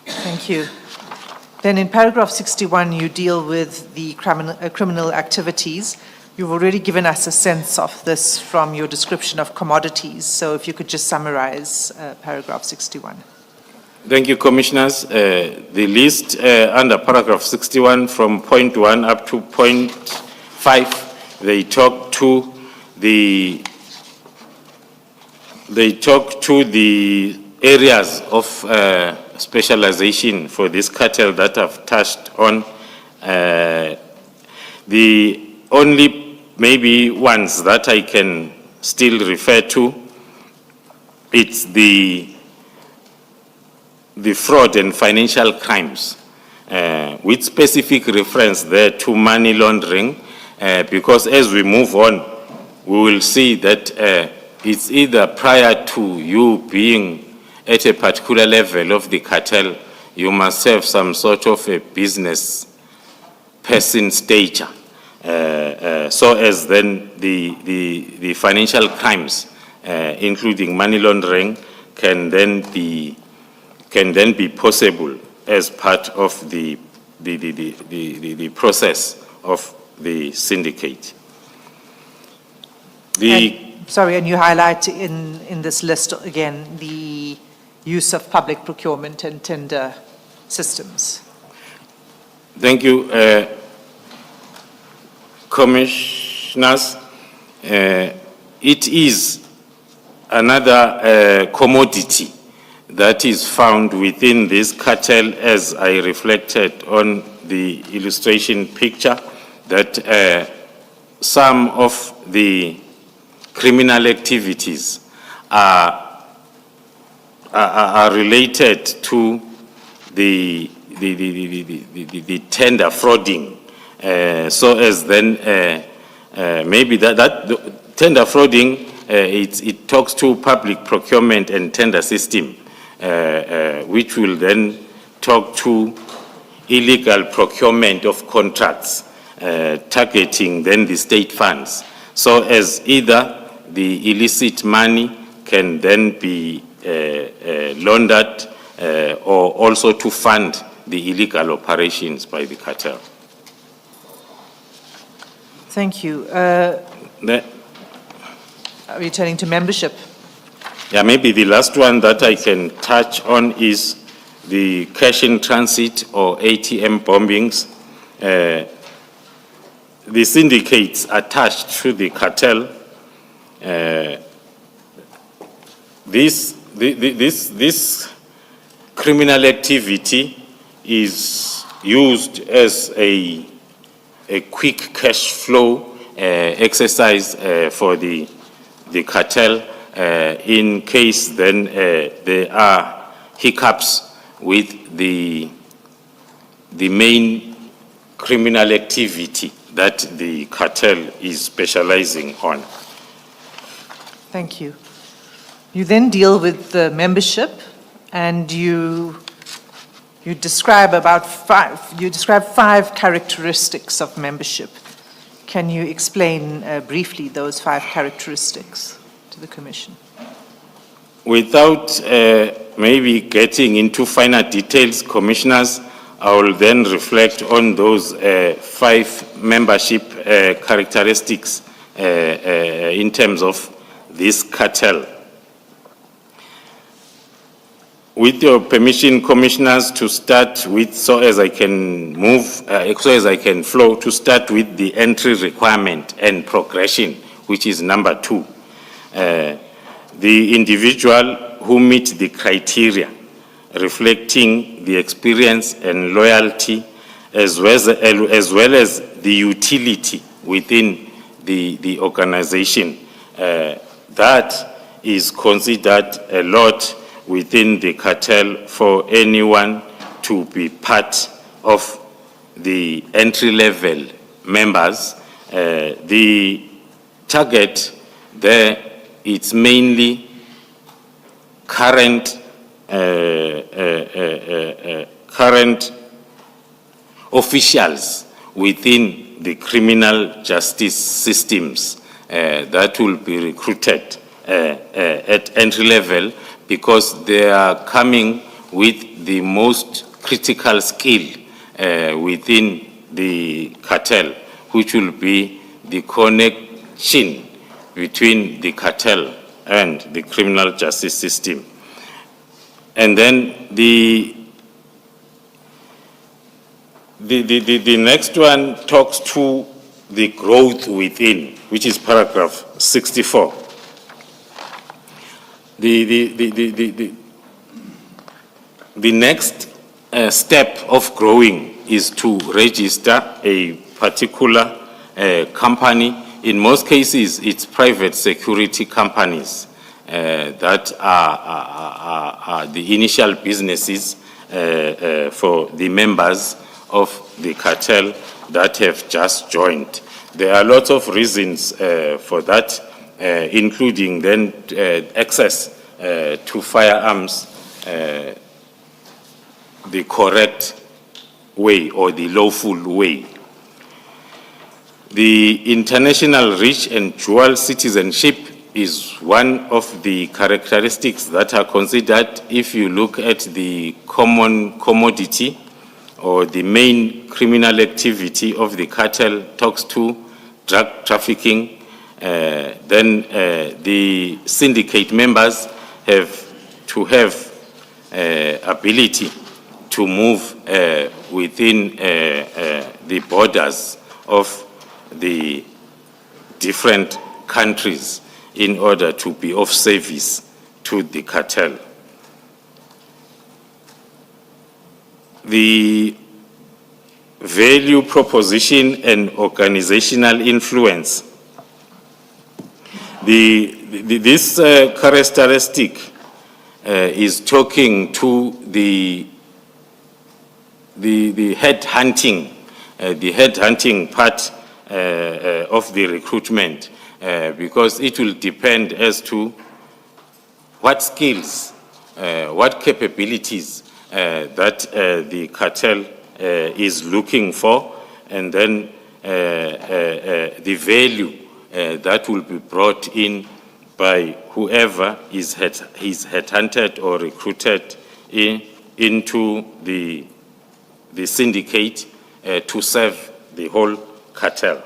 Thank you. Then in paragraph 61, you deal with the criminal activities. You've already given us a sense of this from your description of commodities. So if you could just summarize paragraph 61. Thank you, Commissioners. The list under paragraph 61 from point 1 up to point 5, they talk to the areas of specialization for this cartel that I've touched on. The only maybe ones that I can still refer to, it's the fraud and financial crimes, with specific reference there to money laundering, because as we move on, we will see that it's either prior to you being at a particular level of the cartel, you must have some sort of a business person stature, so as then the financial crimes, including money laundering, can then be possible as part of the process of the syndicate. And you highlight in this list again the use of public procurement and tender systems. Thank you, Commissioners. It is another commodity that is found within this cartel, as I reflected on the illustration picture, that some of the criminal activities are related to the tender frauding, so as then maybe that tender frauding, it talks to public procurement and tender system, which will then talk to illegal procurement of contracts, targeting then the state funds, so as either the illicit money can then be laundered or also to fund the illegal operations by the cartel. Thank you. Returning to membership. Yeah, maybe the last one that I can touch on is the cash in transit or ATM bombings. The syndicates attached to the cartel, this criminal activity is used as a quick cash flow exercise for the cartel in case then there are hiccups with the main criminal activity that the cartel is specializing on. Thank you. You then deal with the membership, and you describe five characteristics of membership. Can you explain briefly those 5 characteristics to the Commission? Without maybe getting into finer details, Commissioners, I will then reflect on those 5 membership characteristics in terms of this cartel. With your permission, Commissioners, to start with, so as I can flow, to start with the entry requirement and progression, which is number 2. The individual who meet the criteria, reflecting the experience and loyalty, as well as the utility within the organization. That is considered a lot within the cartel for anyone to be part of the entry-level members. The target there, it's mainly current officials within the criminal justice systems that will be recruited at entry level, because they are coming with the most critical skill within the cartel, which will be the connection between the cartel and the criminal justice system. And then the next one talks to the growth within, which is paragraph 64. The next step of growing is to register a particular company. In most cases, it's private security companies that are the initial businesses for the members of the cartel that have just joined. There are lots of reasons for that, including then access to firearms the correct way or the lawful way. The international reach and dual citizenship is one of the characteristics that are considered if you look at the common commodity or the main criminal activity of the cartel talks to drug trafficking. Then the syndicate members have to have ability to move within the borders of the different countries in order to be of service to the cartel. The value proposition and organizational influence. This characteristic is talking to the headhunting part of the recruitment, because it will depend as to what skills, what capabilities that the cartel is looking for, and then the value that will be brought in by whoever is headhunted or recruited into the syndicate to serve the whole cartel.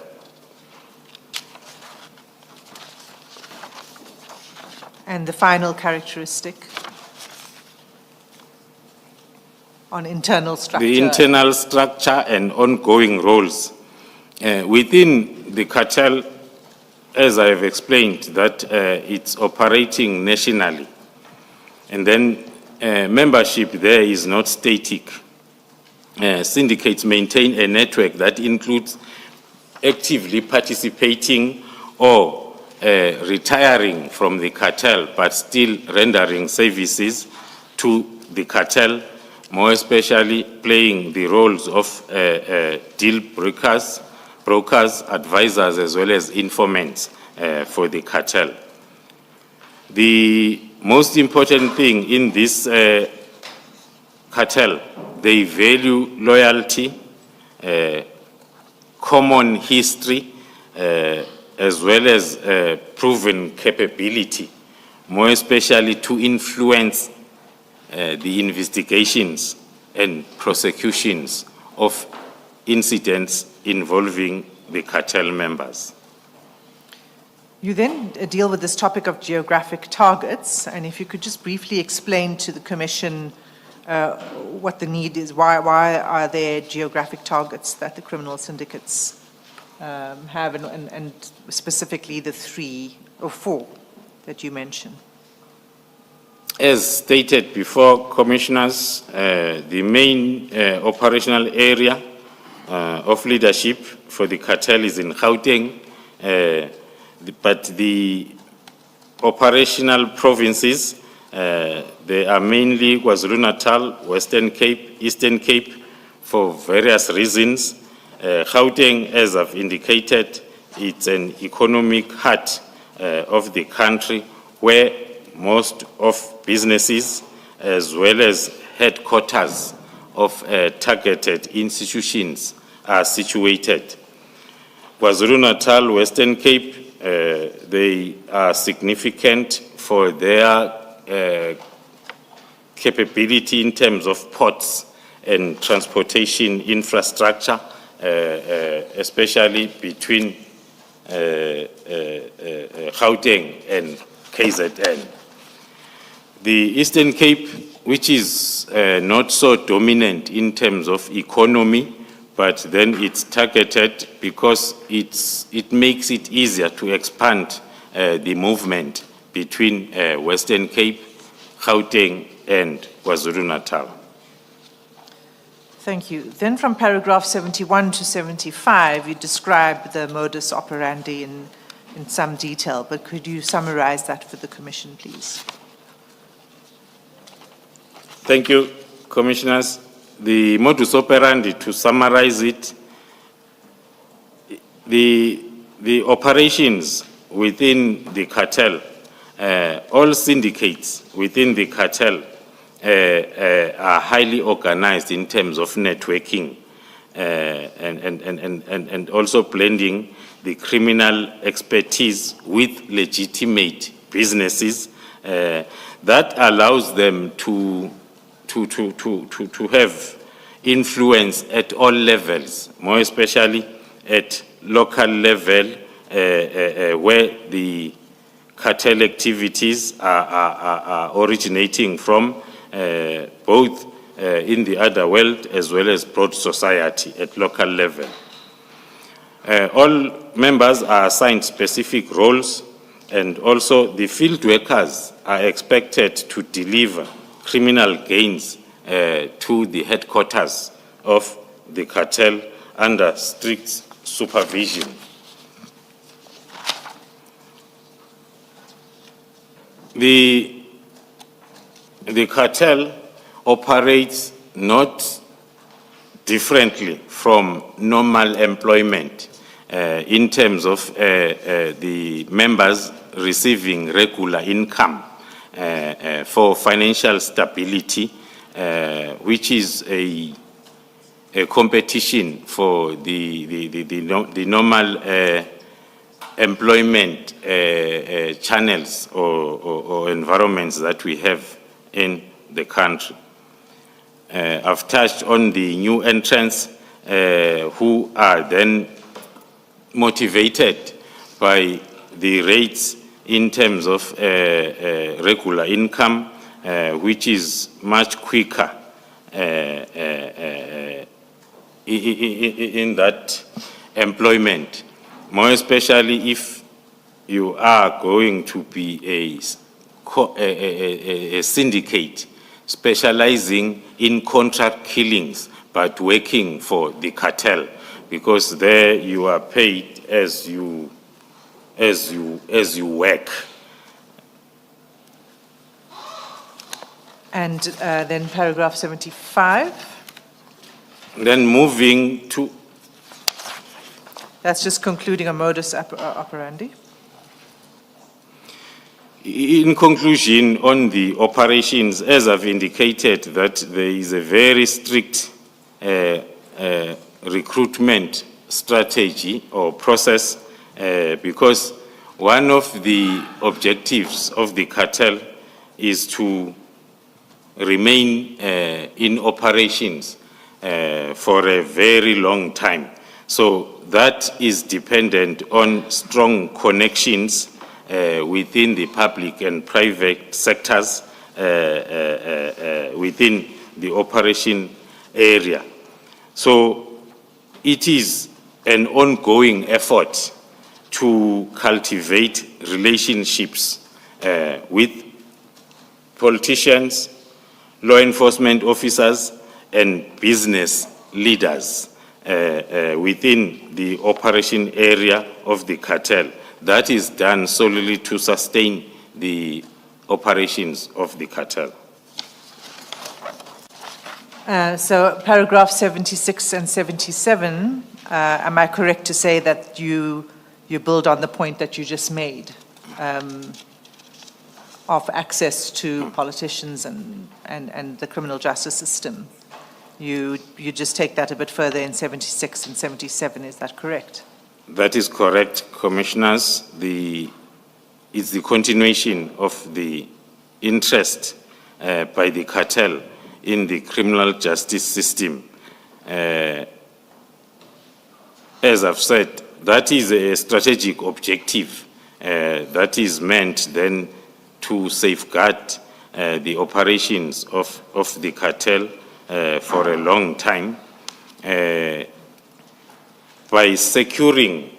And the final characteristic on internal structure. The internal structure and ongoing roles. Within the cartel, as I have explained, that it's operating nationally. And then membership there is not static. syndicates maintain a network that includes actively participating or retiring from the cartel, but still rendering services to the cartel, more especially playing the roles of deal brokers, advisors, as well as informants for the cartel. The most important thing in this cartel, they value loyalty, common history, as well as proven capability, more especially to influence the investigations and prosecutions of incidents involving the cartel members. You then deal with this topic of geographic targets, and if you could just briefly explain to the Commission what the need is, why are there geographic targets that the criminal syndicates have, and specifically the 3 or 4 that you mentioned? As stated before, Commissioners, the main operational area of leadership for the cartel is in Gauteng, but the operational provinces, they are mainly KwaZulu-Natal, Western Cape, Eastern Cape, for various reasons. Gauteng, as I've indicated, it's an economic heart of the country where most of businesses, as well as headquarters of targeted institutions, are situated. KwaZulu-Natal, Western Cape, they are significant for their capability in terms of ports and transportation infrastructure, especially between Gauteng and KZN. The Eastern Cape, which is not so dominant in terms of economy, but then it's targeted because it makes it easier to expand the movement between Western Cape, Gauteng, and KwaZulu-Natal. Thank you. Then from paragraph 71 to 75, you describe the modus operandi in some detail, but could you summarize that for the Commission, please? Thank you, Commissioners. The modus operandi, to summarize it, the operations within the cartel, all syndicates within the cartel are highly organized in terms of networking and also blending the criminal expertise with legitimate businesses that allows them to have influence at all levels, more especially at local level, where the cartel activities are originating from, both in the other world as well as broad society at local level. All members are assigned specific roles, and also the field workers are expected to deliver criminal gains to the headquarters of the cartel under strict supervision. The cartel operates not differently from normal employment in terms of the members receiving regular income for financial stability, which is a competition for the normal employment channels or environments that we have in the country. I've touched on the new entrants who are then motivated by the rates in terms of regular income, which is much quicker in that employment, more especially if you are going to be a syndicate specializing in contract killings, but working for the cartel, because there you are paid as you work. And then paragraph 75. Then moving to... That's just concluding a modus operandi. In conclusion, on the operations, as I've indicated, that there is a very strict recruitment strategy or process, because one of the objectives of the cartel is to remain in operations for a very long time. So that is dependent on strong connections within the public and private sectors within the operation area. So it is an ongoing effort to cultivate relationships with politicians, law enforcement officers, and business leaders within the operation area of the cartel. That is done solely to sustain the operations of the cartel. So paragraph 76 and 77, am I correct to say that you build on the point that you just made of access to politicians and the criminal justice system? You just take that a bit further in 76 and 77, is that correct? That is correct, Commissioners. It's the continuation of the interest by the cartel in the criminal justice system. As I've said, that is a strategic objective that is meant then to safeguard the operations of the cartel for a long time by securing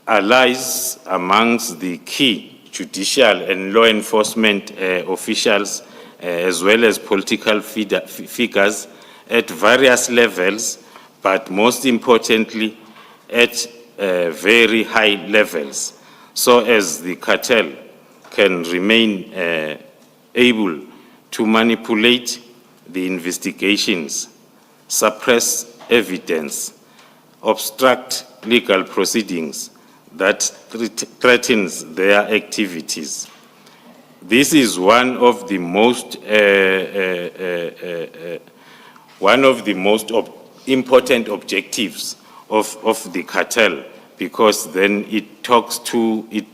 allies amongst the key judicial and law enforcement officials, as well as political figures at various levels, but most importantly at very high levels, so as the cartel can remain able to manipulate the investigations, suppress evidence, obstruct legal proceedings that threatens their activities. This is one of the most important objectives of the cartel, because then it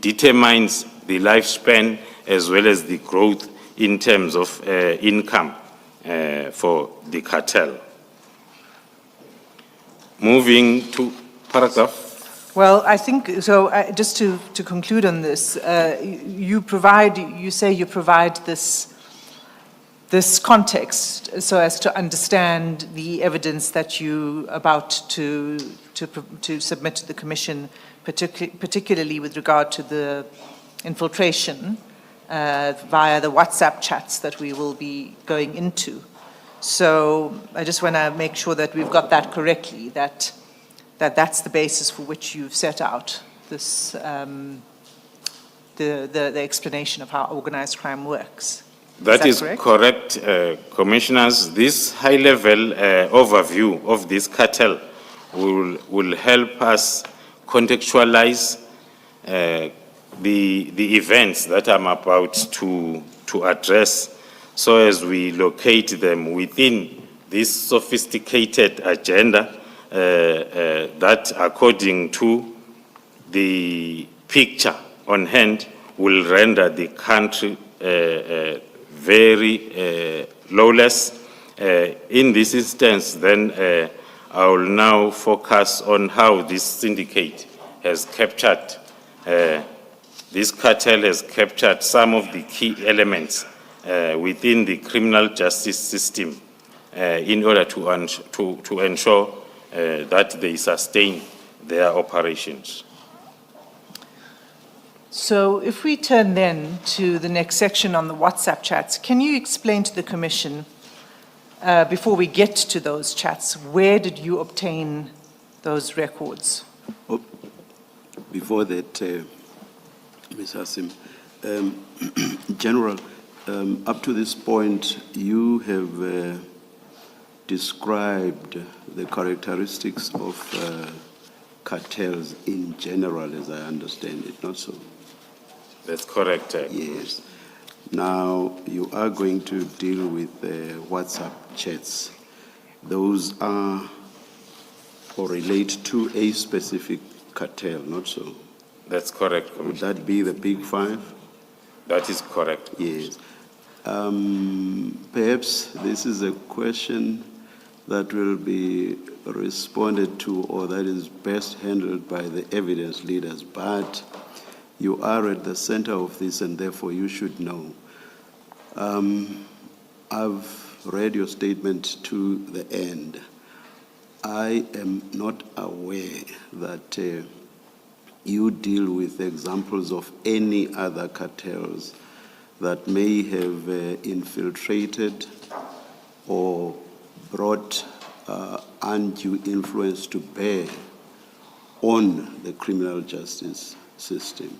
determines the lifespan as well as the growth in terms of income for the cartel. Moving to paragraph. Well, I think, so just to conclude on this, you say you provide this context so as to understand the evidence that you about to submit to the Commission, particularly with regard to the infiltration via the WhatsApp chats that we will be going into. So I just want to make sure that we've got that correctly, that's the basis for which you've set out this the explanation of how organized crime works. That is correct, Commissioners. This high-level overview of this cartel will help us contextualize the events that I'm about to address, so as we locate them within this sophisticated agenda that, according to the picture on hand, will render the country very lawless. In this instance, then, I will now focus on how this syndicate has captured, this cartel has captured some of the key elements within the criminal justice system in order to ensure that they sustain their operations. So if we turn then to the next section on the WhatsApp chats, can you explain to the Commission before we get to those chats, where did you obtain those records? Oh, before that, Ms. Hassim, General, up to this point, you have described the characteristics of cartels in general, as I understand it, not so? That's correct. Yes. Now, you are going to deal with WhatsApp chats. Those are or relate to a specific cartel, not so? That's correct, Would that be the Big Five? That is correct. Yes. Perhaps this is a question that will be responded to, or that is best handled by the evidence leaders, but you are at the center of this and therefore you should know. I've read your statement to the end. I am not aware that you deal with examples of any other cartels that may have infiltrated or brought undue influence to bear on the criminal justice system.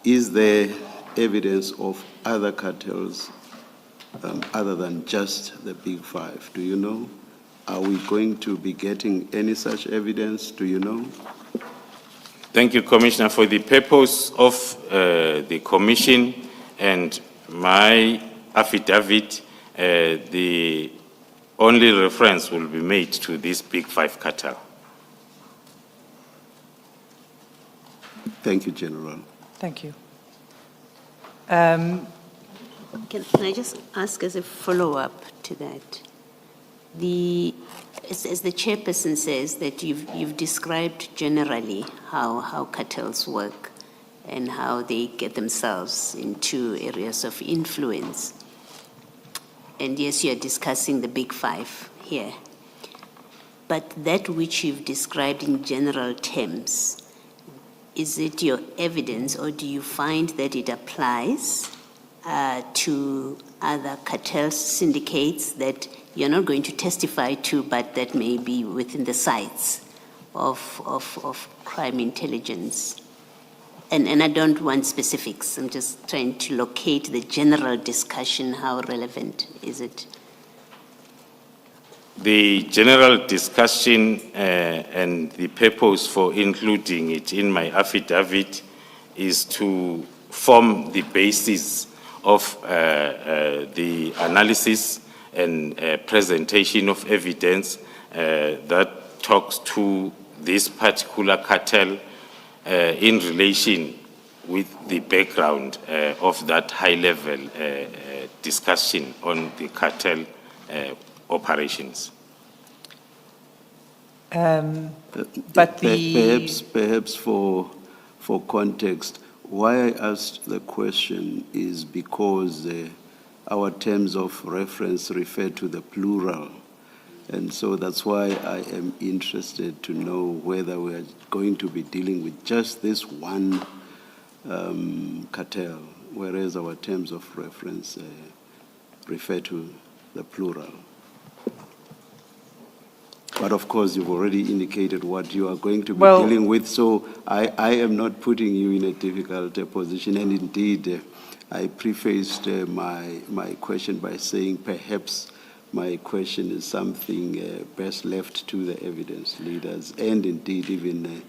Is there evidence of other cartels other than just the Big Five? Do you know? Are we going to be getting any such evidence? Do you know? Thank you, Commissioner. For the purpose of the Commission and my affidavit, the only reference will be made to this Big Five cartel. Thank you, General. Thank you. Can I just ask as a follow-up to that? As the chairperson says, that you've described generally how cartels work and how they get themselves into areas of influence. And yes, you're discussing the Big Five here. But that which you've described in general terms, is it your evidence, or do you find that it applies to other cartel syndicates that you're not going to testify to, but that may be within the sights of crime intelligence? And I don't want specifics. I'm just trying to locate the general discussion. How relevant is it? The general discussion and the purpose for including it in my affidavit is to form the basis of the analysis and presentation of evidence that talks to this particular cartel in relation with the background of that high-level discussion on the cartel operations. But perhaps for context, why I asked the question is because our terms of reference refer to the plural. And so that's why I am interested to know whether we are going to be dealing with just this one cartel, whereas our terms of reference refer to the plural. But of course, you've already indicated what you are going to be dealing with, so I am not putting you in a difficult position. And indeed, I prefaced my question by saying perhaps my question is something best left to the evidence leaders and indeed even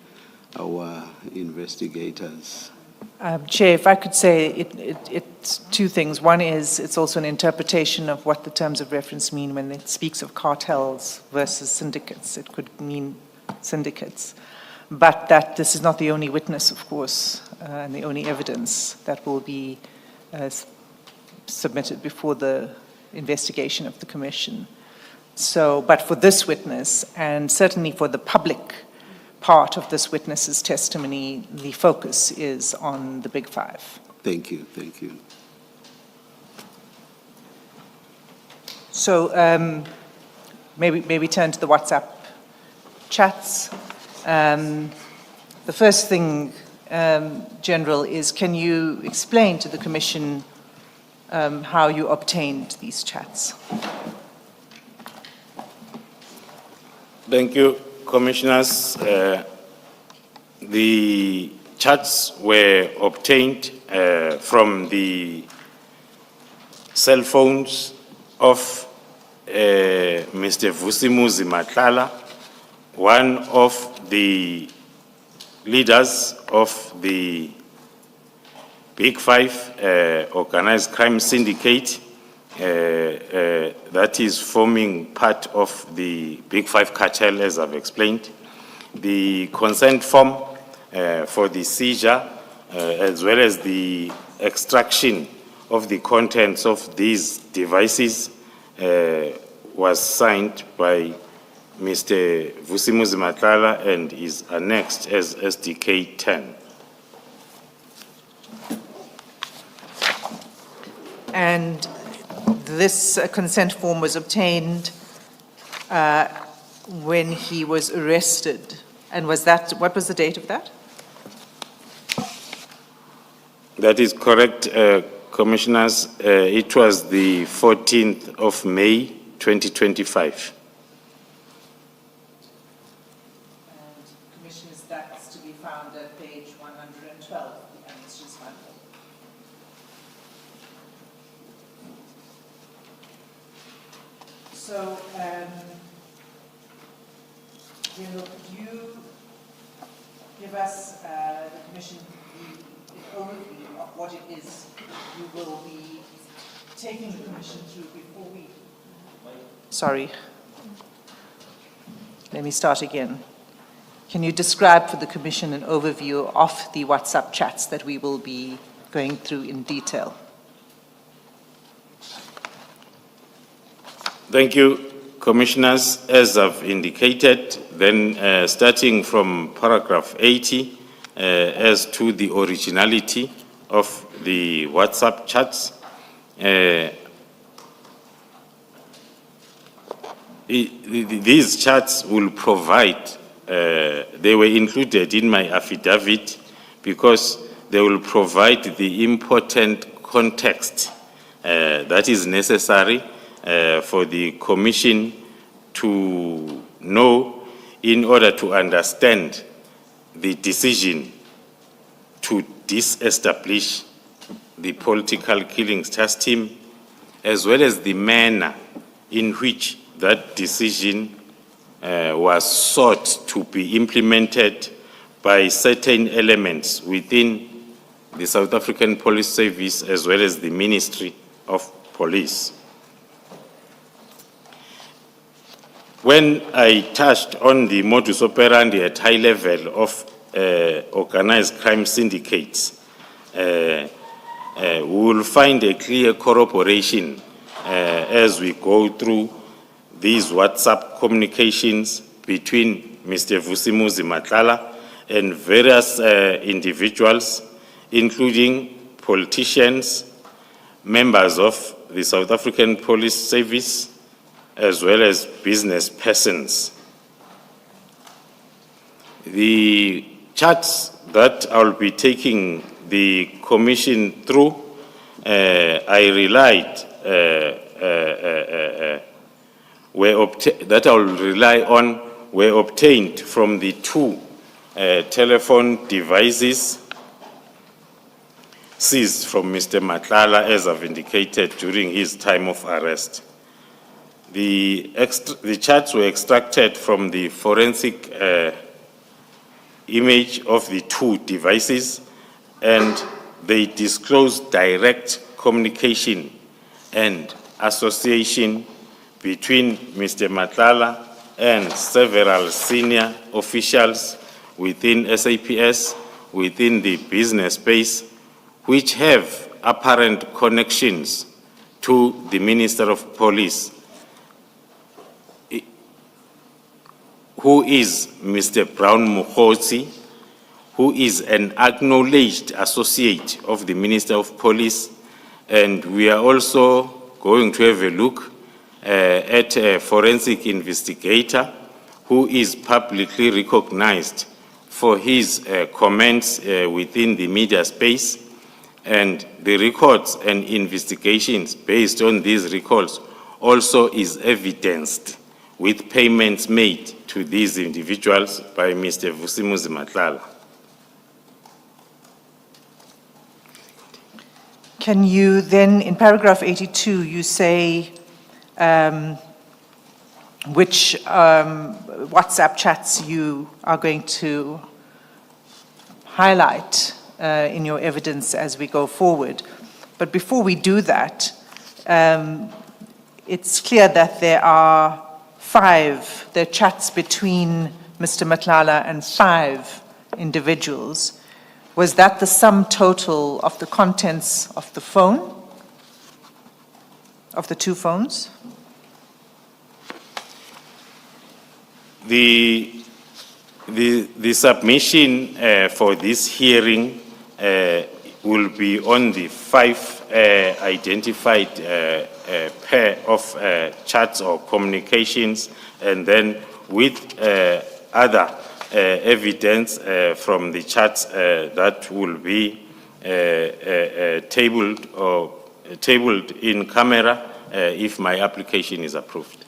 our investigators. Chair, if I could say it's two things. One is it's also an interpretation of what the terms of reference mean when it speaks of cartels versus syndicates. It could mean syndicates. But that this is not the only witness, of course, and the only evidence that will be submitted before the investigation of the Commission. So, but for this witness, and certainly for the public part of this witness's testimony, the focus is on the Big Five. Thank you, thank you. So maybe turn to the WhatsApp chats. The first thing, General, is can you explain to the Commission how you obtained these chats? Thank you, Commissioners. The charts were obtained from the cell phones of Mr. Vusimuzi Matlala, one of the leaders of the Big Five organized crime syndicate that is forming part of the Big Five cartel, as I've explained. The consent form for the seizure, as well as the extraction of the contents of these devices, was signed by Mr. Vusimuzi Matlala and is annexed as SDK 10. And this consent form was obtained when he was arrested. And was that, what was the date of that? That is correct, Commissioners. It was the 14th of May, 2025. And Commissioners, that's to be found at page 112, the annexes manual. So, General, could you give us, the Commission, the overview of what it is you will be taking the Commission through before we... Sorry. Let me start again. Can you describe for the Commission an overview of the WhatsApp chats that we will be going through in detail? Thank you, Commissioners. As I've indicated, then starting from paragraph 80, as to the originality of the WhatsApp chats, these chats will provide, they were included in my affidavit because they will provide the important context that is necessary for the Commission to know in order to understand the decision to disestablish the political killings task team, as well as the manner in which that decision was sought to be implemented by certain elements within the South African Police Service, as well as the Ministry of Police. When I touched on the modus operandi at high level of organized crime syndicates, we will find a clear corroboration as we go through these WhatsApp communications between Mr. Vusimuzi Matlala and various individuals, including politicians, members of the South African Police Service, as well as business persons. The charts that I'll be taking the Commission through, I relied, that I'll rely on, were obtained from the two telephone devices seized from Mr. Matlala, as I've indicated, during his time of arrest. The charts were extracted from the forensic image of the two devices, and they disclose direct communication and association between Mr. Matlala and several senior officials within SAPS, within the business space, which have apparent connections to the Minister of Police, who is Mr. Brown Mukhosi, who is an acknowledged associate of the Minister of Police, and we are also going to have a look at a forensic investigator who is publicly recognized for his comments within the media space, and the records and investigations based on these records also is evidenced with payments made to these individuals by Mr. Vusimuzi Matlala. Can you then, in paragraph 82, you say which WhatsApp chats you are going to highlight in your evidence as we go forward. But before we do that, it's clear that there are there are chats between Mr. Matlala and 5 individuals. Was that the sum total of the contents of the phone, of the 2 phones? The submission for this hearing will be on the 5 identified pair of chats or communications, and then with other evidence from the chats that will be tabled in camera if my application is approved.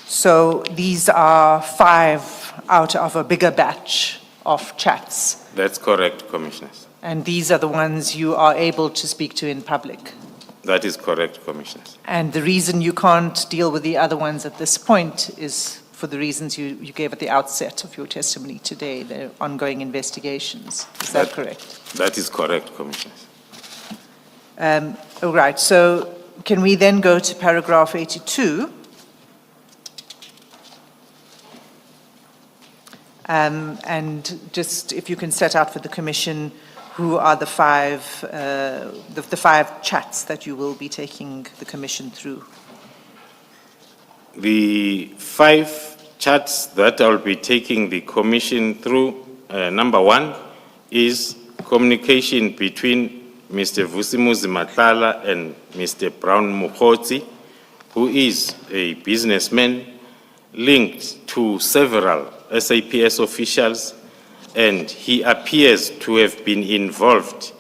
So these are 5 out of a bigger batch of chats. That's correct, Commissioners. And these are the ones you are able to speak to in public. That is correct, Commissioners. And the reason you can't deal with the other ones at this point is for the reasons you gave at the outset of your testimony today, the ongoing investigations. Is that correct? That is correct, Commissioners. All right, so can we then go to paragraph 82? And just if you can set out for the Commission who are the 5 chats that you will be taking the Commission through. The 5 chats that I'll be taking the Commission through, number 1 is communication between Mr. Vusimuzi Matlala and Mr. Brown Mukhotsi, who is a businessman linked to several SAPS officials, and he appears to have been involved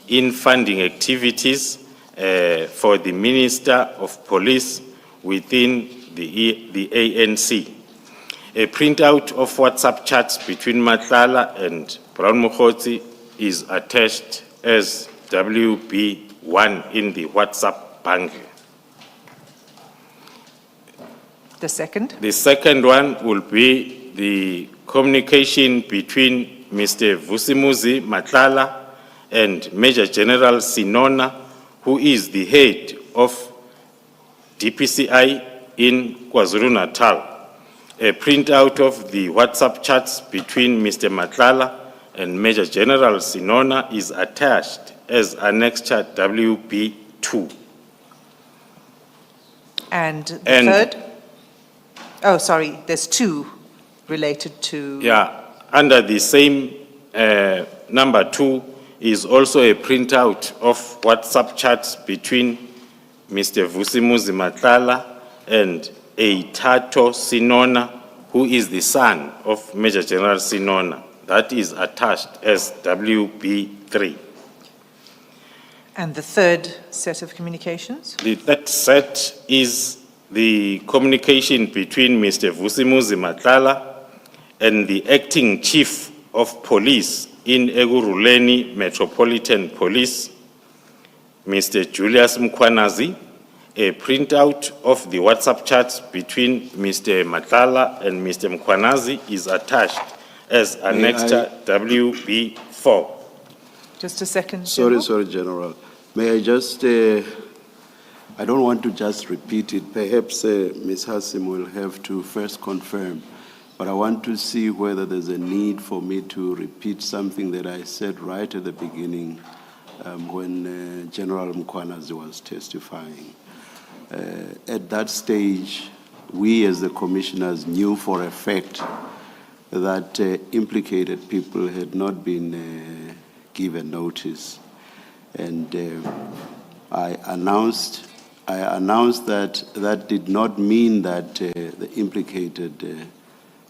in funding activities for the Minister of Police within the ANC. A printout of WhatsApp chats between Matlala and Brown Mukhotsi is attached as WB1 in the WhatsApp bundle. The second? The second one will be the communication between Mr. Vusimuzi Matlala and Major General Sinona, who is the head of DPCI in KwaZulu-Natal. A printout of the WhatsApp chats between Mr. Matlala and Major General Sinona is attached as Annex Chat WB2. And the third? Oh, sorry, there's 2 related to... Yeah, under the same number 2 is also a printout of WhatsApp chats between Mr. Vusimuzi Matlala and Eitato Sinona, who is the son of Major General Sinona. That is attached as WB3. And the third set of communications? The third set is the communication between Mr. Vusimuzi Matlala and the acting chief of police in Eguruleni Metropolitan Police, Mr. Julius Mkwanazi. A printout of the WhatsApp chats between Mr. Matlala and Mr. Mkwanazi is attached as Annex WB4. Just a second. Sorry, General. May I just, I don't want to just repeat it. Perhaps Ms. Hassim will have to first confirm, but I want to see whether there's a need for me to repeat something that I said right at the beginning when General Mkwanazi was testifying. At that stage, we as the commissioners knew for a fact that implicated people had not been given notice. And I announced that that did not mean that the implicated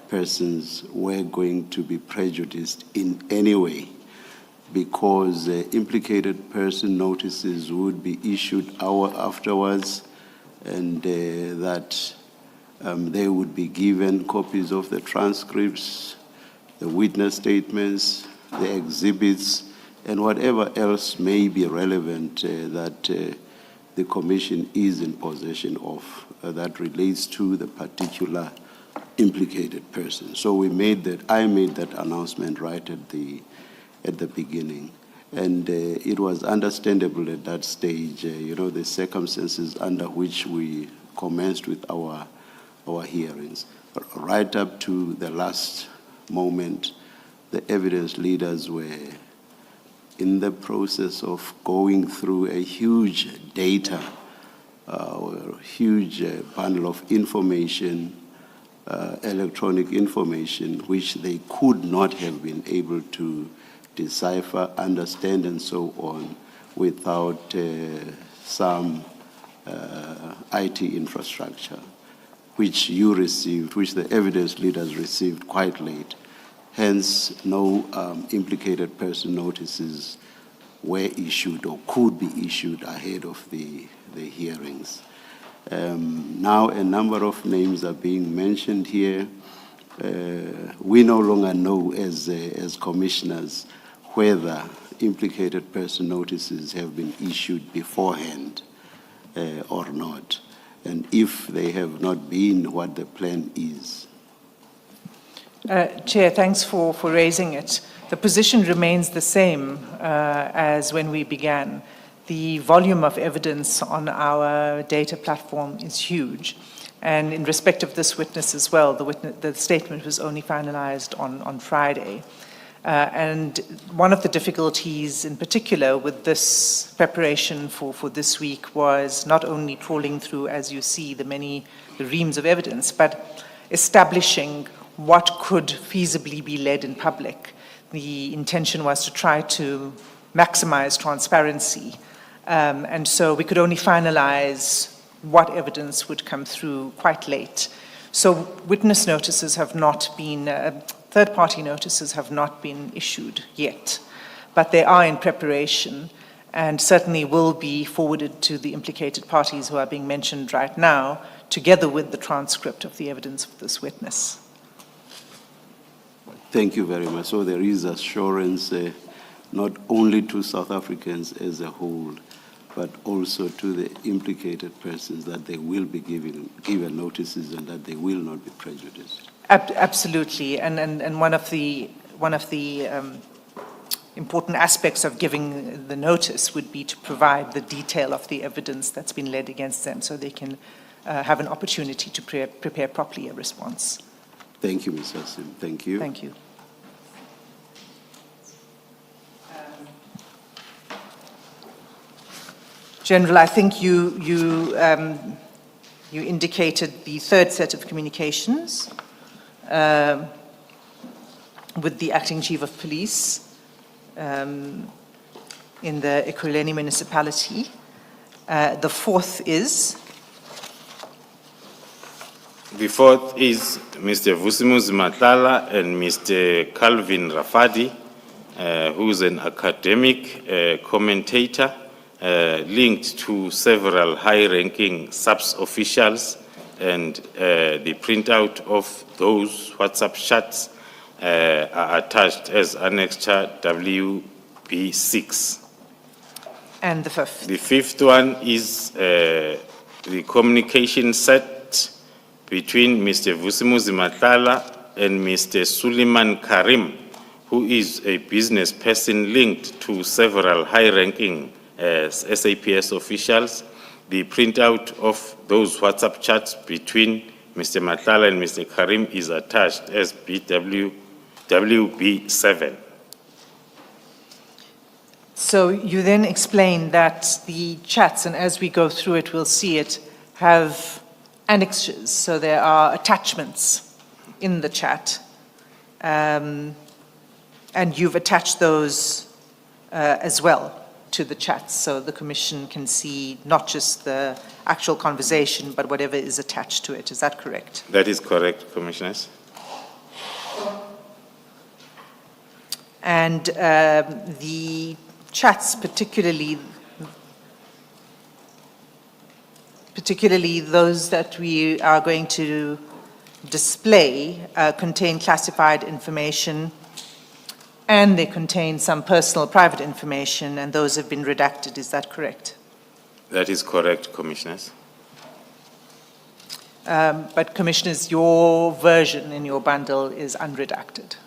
persons were going to be prejudiced in any way, because implicated person notices would be issued hour afterwards, and that They would be given copies of the transcripts, the witness statements, the exhibits, and whatever else may be relevant that the Commission is in possession of that relates to the particular implicated person. So I made that announcement right at the beginning. And it was understandable at that stage, the circumstances under which we commenced with our hearings. Right up to the last moment, the evidence leaders were in the process of going through a huge data, huge bundle of information, electronic information, which they could not have been able to decipher, understand, and so on without some IT infrastructure, which you received, which the evidence leaders received quite late. Hence, no implicated person notices were issued or could be issued ahead of the hearings. Now a number of names are being mentioned here. We no longer know as commissioners whether implicated person notices have been issued beforehand or not, and if they have not been, what the plan is. Chair, thanks for raising it. The position remains the same as when we began. The volume of evidence on our data platform is huge. And in respect of this witness as well, the statement was only finalized on Friday. And one of the difficulties in particular with this preparation for this week was not only trawling through, as you see, the reams of evidence, but establishing what could feasibly be led in public. The intention was to try to maximize transparency. And so we could only finalize what evidence would come through quite late. So witness notices have not been, third-party notices have not been issued yet, but they are in preparation and certainly will be forwarded to the implicated parties who are being mentioned right now, together with the transcript of the evidence of this witness. Thank you very much. So there is assurance not only to South Africans as a whole, but also to the implicated persons that they will be given notices and that they will not be prejudiced. Absolutely, and one of the important aspects of giving the notice would be to provide the detail of the evidence that's been led against them, so they can have an opportunity to prepare properly a response. Thank you, Ms. Hassim. Thank you. Thank you. General, I think you indicated the third set of communications with the acting chief of police in the Ekurhuleni municipality. The fourth is? The fourth is Mr. Vusimuzi Matlala and Mr. Calvin Rafadi, who is an academic commentator linked to several high-ranking SAPS officials, and the printout of those WhatsApp chats are attached as Annexure WB6. And the fifth? The fifth one is the communication set between Mr. Vusimuzi Matlala and Mr. Suleiman Karim, who is a business person linked to several high-ranking SAPS officials. The printout of those WhatsApp chats between Mr. Matlala and Mr. Karim is attached as WB7. So you then explain that the chats, and as we go through it, we'll see it, have annexures. So there are attachments in the chat. And you've attached those as well to the chats, so the Commission can see not just the actual conversation, but whatever is attached to it. Is that correct? That is correct, Commissioners. And the chats, particularly particularly those that we are going to display, contain classified information, and they contain some personal private information, and those have been redacted. Is that correct? That is correct, Commissioners. But Commissioners, your version in your bundle is unredacted.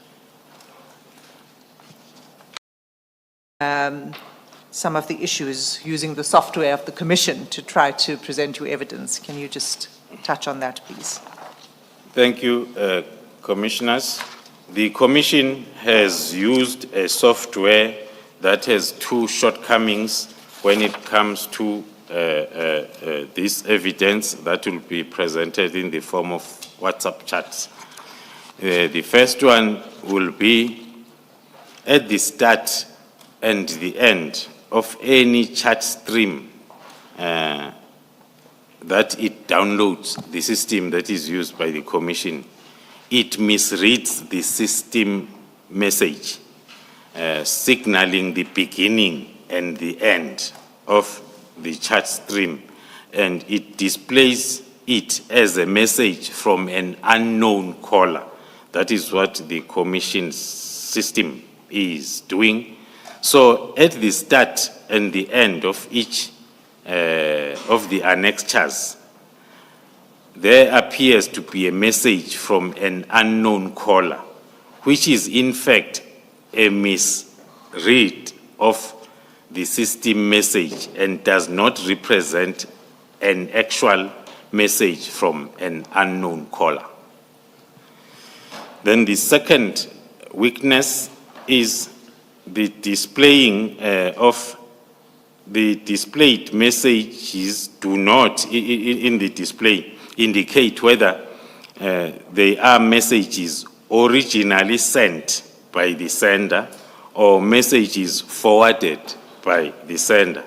Some of the issues using the software of the Commission to try to present you evidence. Can you just touch on that, please? Thank you, Commissioners. The Commission has used a software that has two shortcomings when it comes to this evidence that will be presented in the form of WhatsApp chats. The first one will be at the start and the end of any chat stream that it downloads, the system that is used by the Commission, it misreads the system message, signaling the beginning and the end of the chat stream, and it displays it as a message from an unknown caller. That is what the Commission's system is doing. So at the start and the end of each of the annexures, there appears to be a message from an unknown caller, which is in fact a misread of the system message and does not represent an actual message from an unknown caller. Then the second weakness is the displaying of the displayed messages do not, in the display, indicate whether they are messages originally sent by the sender or messages forwarded by the sender.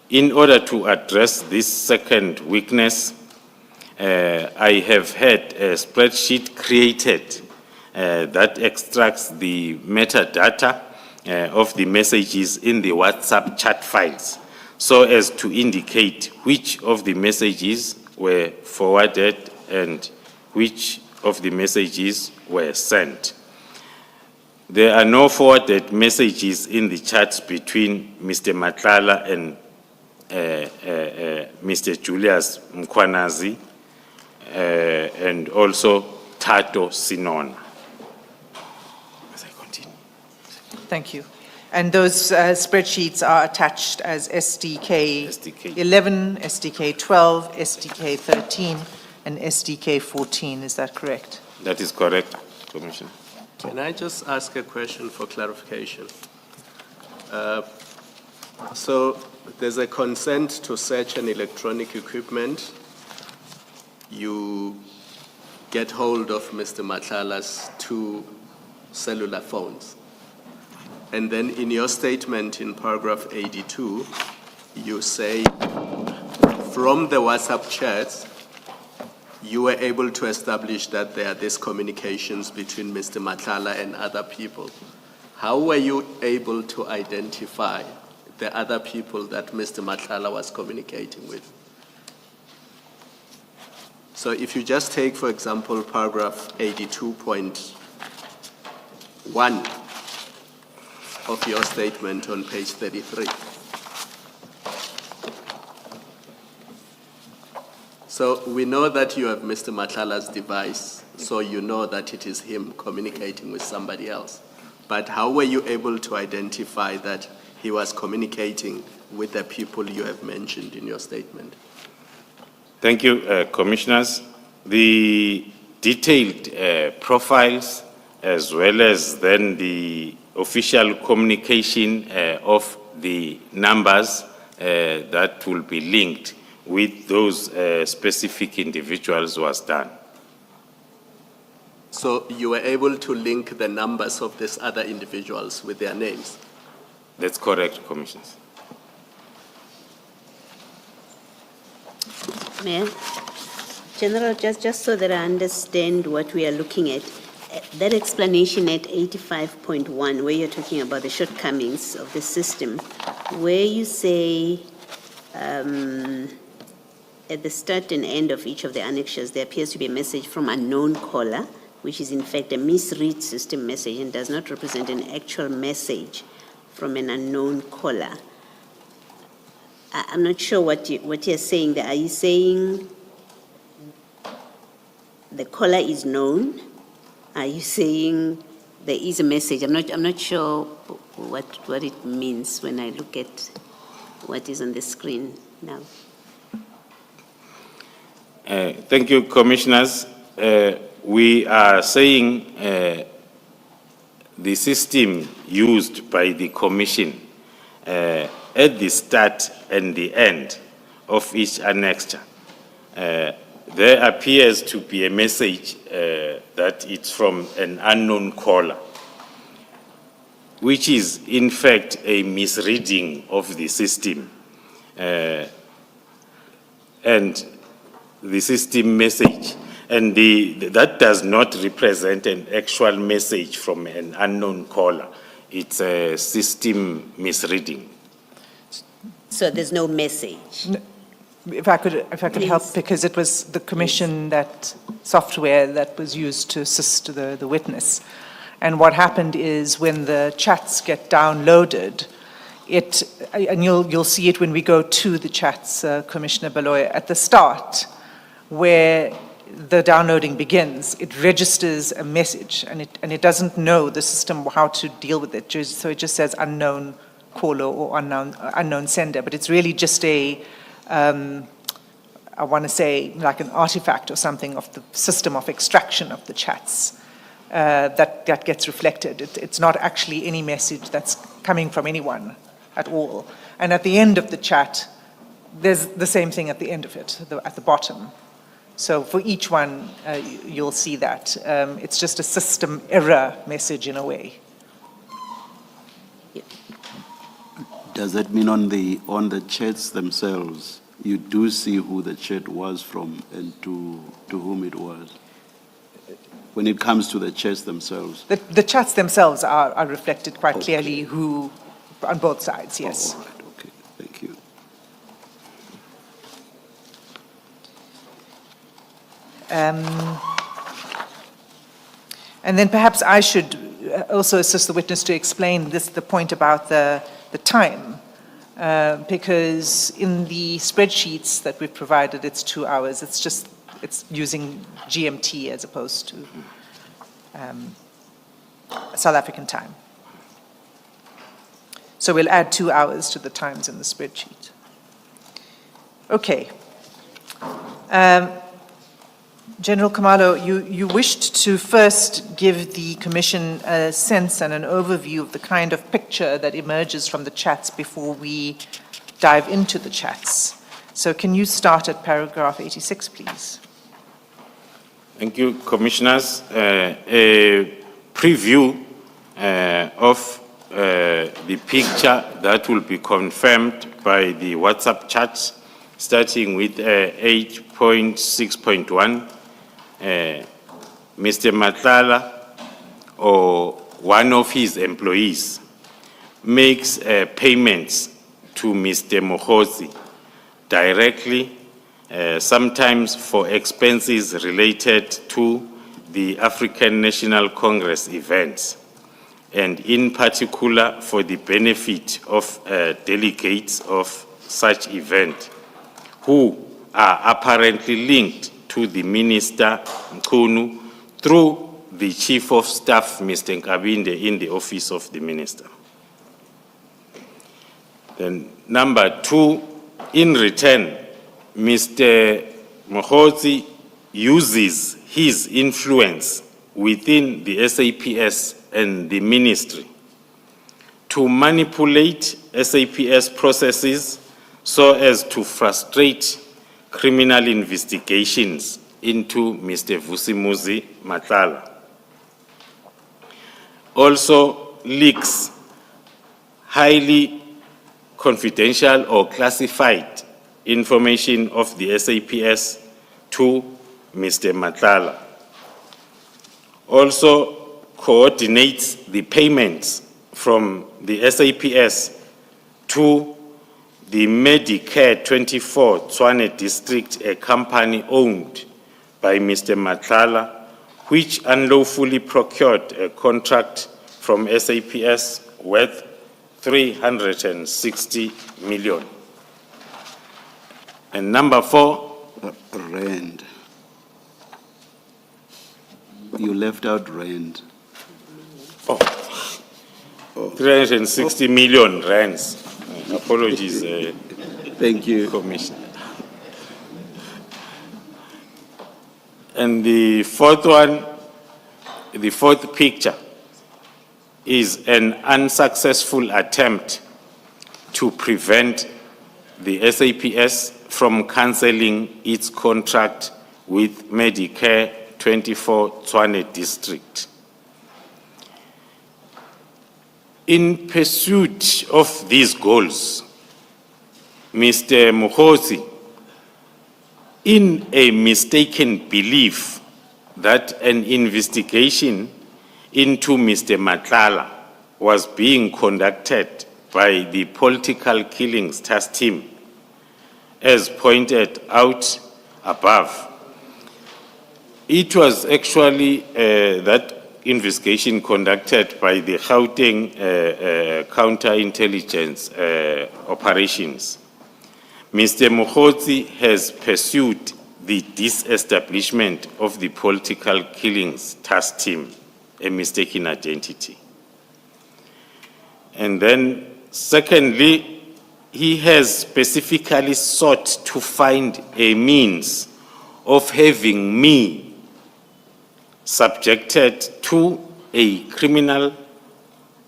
In order to address this second weakness, I have had a spreadsheet created that extracts the metadata of the messages in the WhatsApp chat files so as to indicate which of the messages were forwarded and which of the messages were sent. There are no forwarded messages in the chats between Mr. Matlala and Mr. Julius Mkwanazi and also Tato Sinona. Thank you. And those spreadsheets are attached as SDK 11, SDK 12, SDK 13, and SDK 14. Is that correct? That is correct, Commissioner. Can I just ask a question for clarification? So there's a consent to search an electronic equipment. You get hold of Mr. Matlala's 2 cellular phones. And then in your statement in paragraph 82, you say from the WhatsApp chats, you were able to establish that there are these communications between Mr. Matlala and other people. How were you able to identify the other people that Mr. Matlala was communicating with? So if you just take, for example, paragraph 82.1 of your statement on page 33. So we know that you have Mr. Matlala's device, so you know that it is him communicating with somebody else. But how were you able to identify that he was communicating with the people you have mentioned in your statement? Thank you, Commissioners. The detailed profiles, as well as then the official communication of the numbers that will be linked with those specific individuals was done. So you were able to link the numbers of these other individuals with their names? That's correct, Commissioners. Mayor, General, just so that I understand what we are looking at, that explanation at 85.1, where you're talking about the shortcomings of the system, where you say at the start and end of each of the annexures, there appears to be a message from unknown caller, which is in fact a misread system message and does not represent an actual message from an unknown caller. I'm not sure what you're saying there. Are you saying the caller is known? Are you saying there is a message? I'm not sure what it means when I look at what is on the screen now. Thank you, Commissioners. We are saying the system used by the Commission at the start and the end of each annexure, there appears to be a message that it's from an unknown caller, which is in fact a misreading of the system. And the system message, and that does not represent an actual message from an unknown caller. It's a system misreading. So there's no message? No, if I could help, because it was the Commission, that software that was used to assist the witness. And what happened is when the chats get downloaded, and you'll see it when we go to the chats, Commissioner Baloy, at the start, where the downloading begins, it registers a message, and it doesn't know the system how to deal with it. So it just says unknown caller or unknown sender, but it's really just I want to say like an artifact or something of the system of extraction of the chats that gets reflected. It's not actually any message that's coming from anyone at all. And at the end of the chat, there's the same thing at the end of it, at the bottom. So for each one, you'll see that. It's just a system error message in a way. Does that mean on the chats themselves, you do see who the chat was from and to whom it was? When it comes to the chats themselves? The chats themselves are reflected quite clearly who, on both sides, yes. All right, okay, thank you. And then perhaps I should also assist the witness to explain the point about the time, because in the spreadsheets that we've provided, it's 2 hours. It's using GMT as opposed to South African time. So we'll add 2 hours to the times in the spreadsheet. Okay. General Khumalo, you wished to first give the Commission a sense and an overview of the kind of picture that emerges from the chats before we dive into the chats. So can you start at paragraph 86, please? Thank you, Commissioners. A preview of the picture that will be confirmed by the WhatsApp chats, starting with 8.6.1. Mr. Matlala or one of his employees makes payments to Mr. Mohozi directly, sometimes for expenses related to the African National Congress events, and in particular for the benefit of delegates of such event who are apparently linked to the Minister Nkunu through the Chief of Staff, Mr. Nkabinde, in the office of the Minister. Then number 2, in return, Mr. Mohozi uses his influence within the SAPS and the ministry to manipulate SAPS processes so as to frustrate criminal investigations into Mr. Vusimuzi Matlala. Also leaks highly confidential or classified information of the SAPS to Mr. Matlala. Also coordinates the payments from the SAPS to the Medicare 24 Tshwane District, a company owned by Mr. Matlala, which unlawfully procured a contract from SAPS worth 360 million. And number 4. Rand. You left out rand. 360 million rands. Apologies. Thank you, Commissioner. And the fourth one, the fourth picture, is an unsuccessful attempt to prevent the SAPS from cancelling its contract with Medicare 24 Tshwane District. In pursuit of these goals, Mr. Mokhosi, in a mistaken belief that an investigation into Mr. Matlala was being conducted by the Political Killings Task Team, as pointed out above. It was actually that investigation conducted by the Gauteng counterintelligence operations. Mr. Mokhosi has pursued the disestablishment of the Political Killings Task Team, a mistaken identity. And then, secondly, he has specifically sought to find a means of having me subjected to a criminal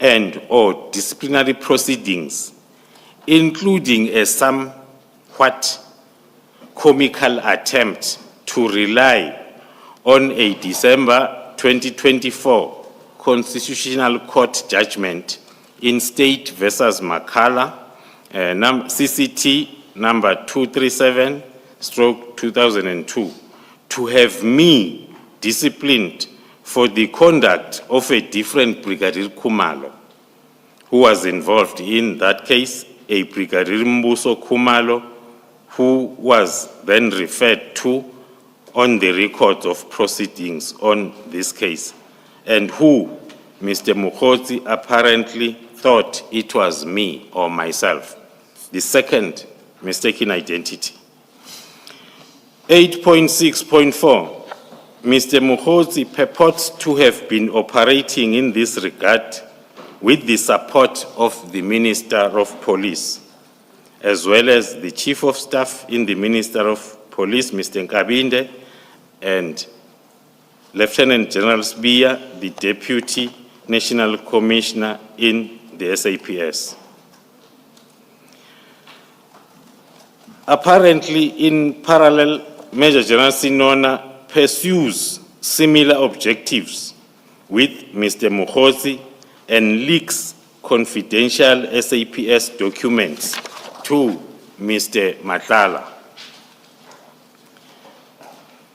and or disciplinary proceedings, including a somewhat comical attempt to rely on a December 2024 Constitutional Court judgment in State versus Makala, CCT number 237/2002, to have me disciplined for the conduct of a different Brigadier Khumalo, who was involved in that case, a Brigadier Mbuso Khumalo, who was then referred to on the records of proceedings on this case, and who Mr. Mokhosi apparently thought it was me or myself, the second mistaken identity. 8.6.4, Mr. Mokhosi purports to have been operating in this regard with the support of the Minister of Police, as well as the Chief of Staff in the Minister of Police, Mr. Nkabinde, and Lieutenant General Sbiya, the Deputy National Commissioner in the SAPS. Apparently, in parallel, Major General Sinona pursues similar objectives with Mr. Mokhosi and leaks confidential SAPS documents to Mr. Matlala.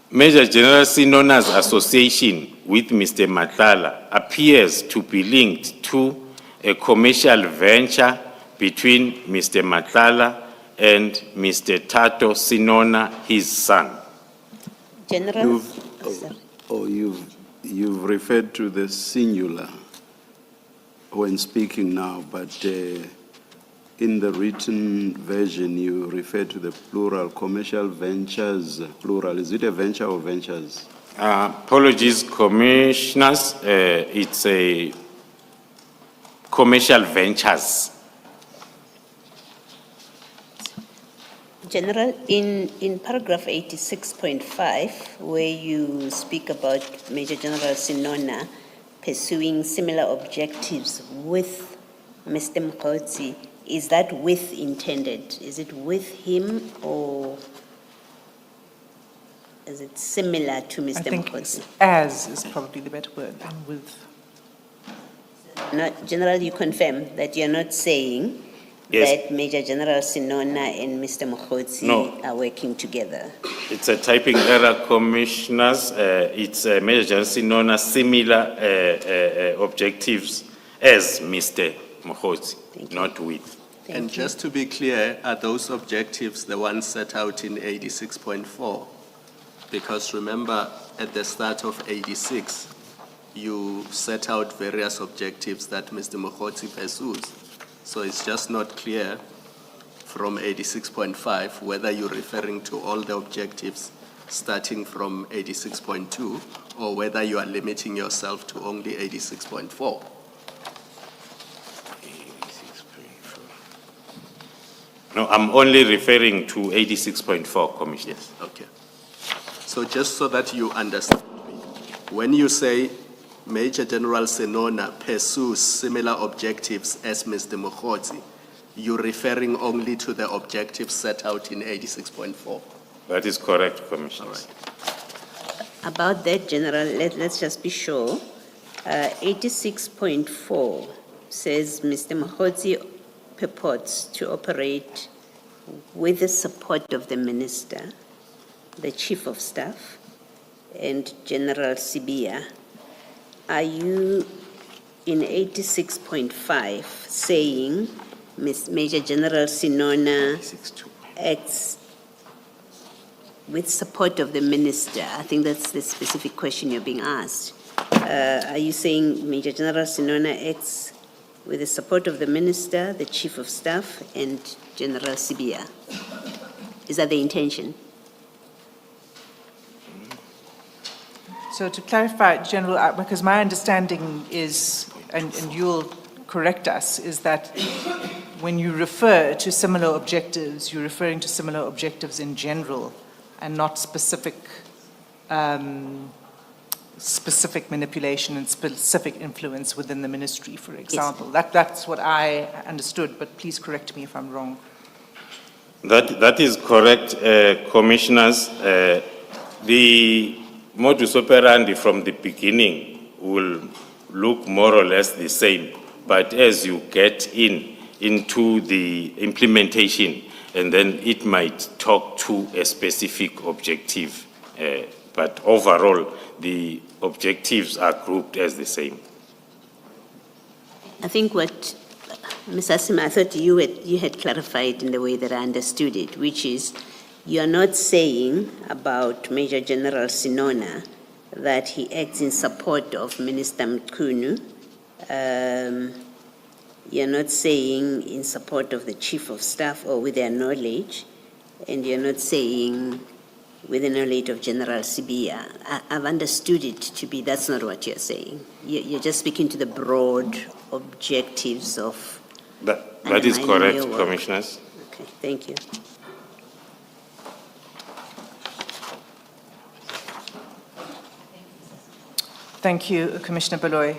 Major General Sinona's association with Mr. Matlala appears to be linked to a commercial venture between Mr. Matlala and Mr. Tato Sinona, his son. General? You've referred to the singular when speaking now, but in the written version you refer to the plural, commercial ventures, plural. Is it a venture or ventures? Apologies, commissioners. It's a commercial ventures. General, in paragraph 86.5, where you speak about Major General Sinona pursuing similar objectives with Mr. Mokhosi, is that with intended? Is it with him or is it similar to Mr. I think Mokhosi? as is probably the better word than with. Not, General, you confirm that you're not saying that Major General Sinona and Mr. Mokhosi are working together? It's a typing error, commissioners. It's Major General Sinona similar objectives as Mr. Mokhosi, not with. And just to be clear, are those objectives the ones set out in 86.4? Because remember, at the start of 86, you set out various objectives that Mr. Mokgotsi pursues. So it's just not clear from 86.5 whether you're referring to all the objectives starting from 86.2 or whether you are limiting yourself to only 86.4. No, I'm only referring to 86.4, Commissioner. Yes, okay. So just so that you understand me, when you say Major General Senona pursues similar objectives as Mr. Mokgotsi, you're referring only to the objectives set out in 86.4? That is correct, Commissioner. All right. About that, General, let's just be sure. 86.4 says Mr. Mokgotsi purports to operate with the support of the Minister, the Chief of Staff, and General Sibia. Are you in 86.5 saying Major General Sinona acts with support of the Minister? I think that's the specific question you're being asked. Are you saying Major General Sinona acts with the support of the Minister, the Chief of Staff, and General Sibia? Is that the intention? So to clarify, General, because my understanding is, and you'll correct us, is that when you refer to similar objectives, you're referring to similar objectives in general and not specific specific manipulation and specific influence within the ministry, for example. Yes. That's what I understood, but please correct me if I'm wrong. That is correct, Commissioners. The modus operandi from the beginning will look more or less the same, but as you get into the implementation, and then it might talk to a specific objective, but overall, the objectives are grouped as the same. I think what, Ms. Asim, I thought you had clarified in the way that I understood it, which is you are not saying about Major General Sinona that he acts in support of Minister Mkhunu. You're not saying in support of the Chief of Staff or with their knowledge, and you're not saying with the knowledge of General Sibia. I've understood it to be that's not what you're saying. You're just speaking to the broad objectives of... That is correct, Commissioners. Okay, thank you. Thank you, Commissioner Baloy.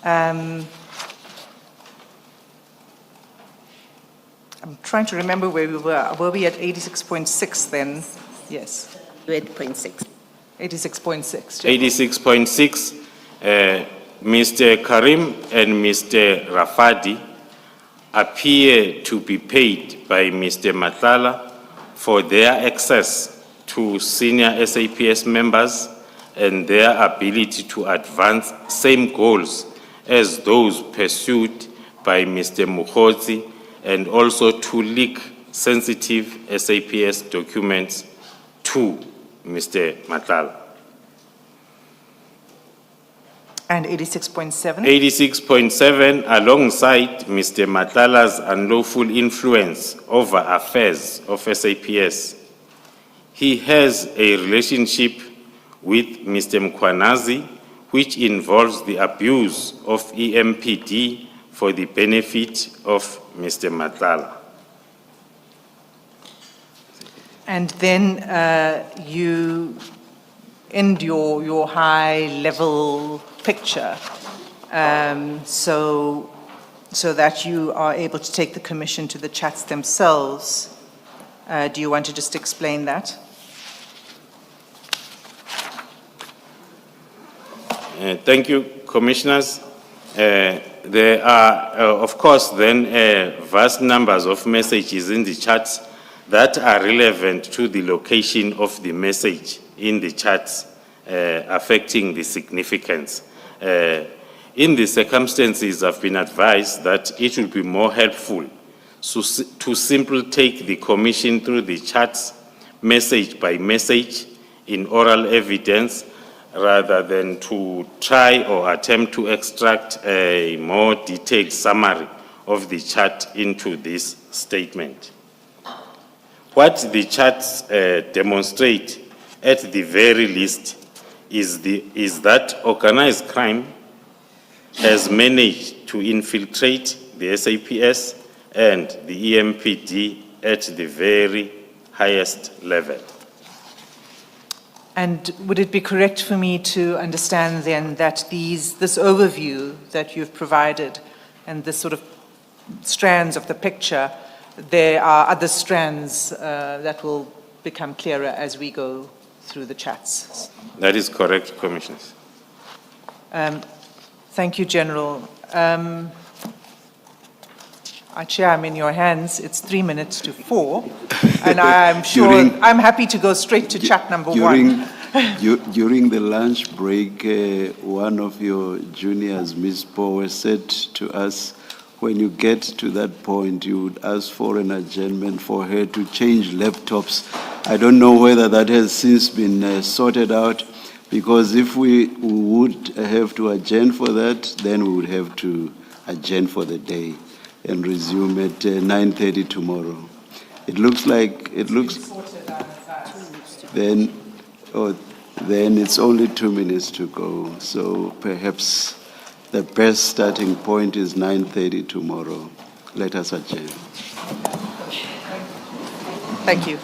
I'm trying to remember where we were. Were we at 86.6 then? Yes. 86.6. 86.6. 86.6, Mr. Karim and Mr. Rafadi appear to be paid by Mr. Matlala for their access to senior SAPS members and their ability to advance same goals as those pursued by Mr. Mokgotsi, and also to leak sensitive SAPS documents to Mr. Matlala. And 86.7? 86.7, alongside Mr. Matlala's unlawful influence over affairs of SAPS, he has a relationship with Mr. Mkhwanazi, which involves the abuse of EMPD for the benefit of Mr. Matlala. And then you end your high-level picture so that you are able to take the commission to the chats themselves. Do you want to just explain that? Thank you, Commissioners. There are, of course, then vast numbers of messages in the chats that are relevant to the location of the message in the chats, affecting the significance. In the circumstances, I've been advised that it will be more helpful to simply take the Commission through the charts message by message in oral evidence rather than to try or attempt to extract a more detailed summary of the chart into this statement. What the charts demonstrate at the very least is that organized crime has managed to infiltrate the SAPS and the EMPD at the very highest level. And would it be correct for me to understand then that this overview that you've provided and the sort of strands of the picture, there are other strands that will become clearer as we go through the chats? That is correct, Commissioners. Thank you, General. Chair, I'm in your hands. It's 3 minutes to 4, and I'm sure I'm happy to go straight to chat number 1. During the lunch break, one of your juniors, Ms. Power, said to us, when you get to that point, you would ask for an adjournment for her to change laptops. I don't know whether that has since been sorted out, because if we would have to adjourn for that, then we would have to adjourn for the day and resume at 9:30 tomorrow. It looks like then it's only 2 minutes to go. So perhaps the best starting point is 9:30 tomorrow. Let us adjourn. Thank you.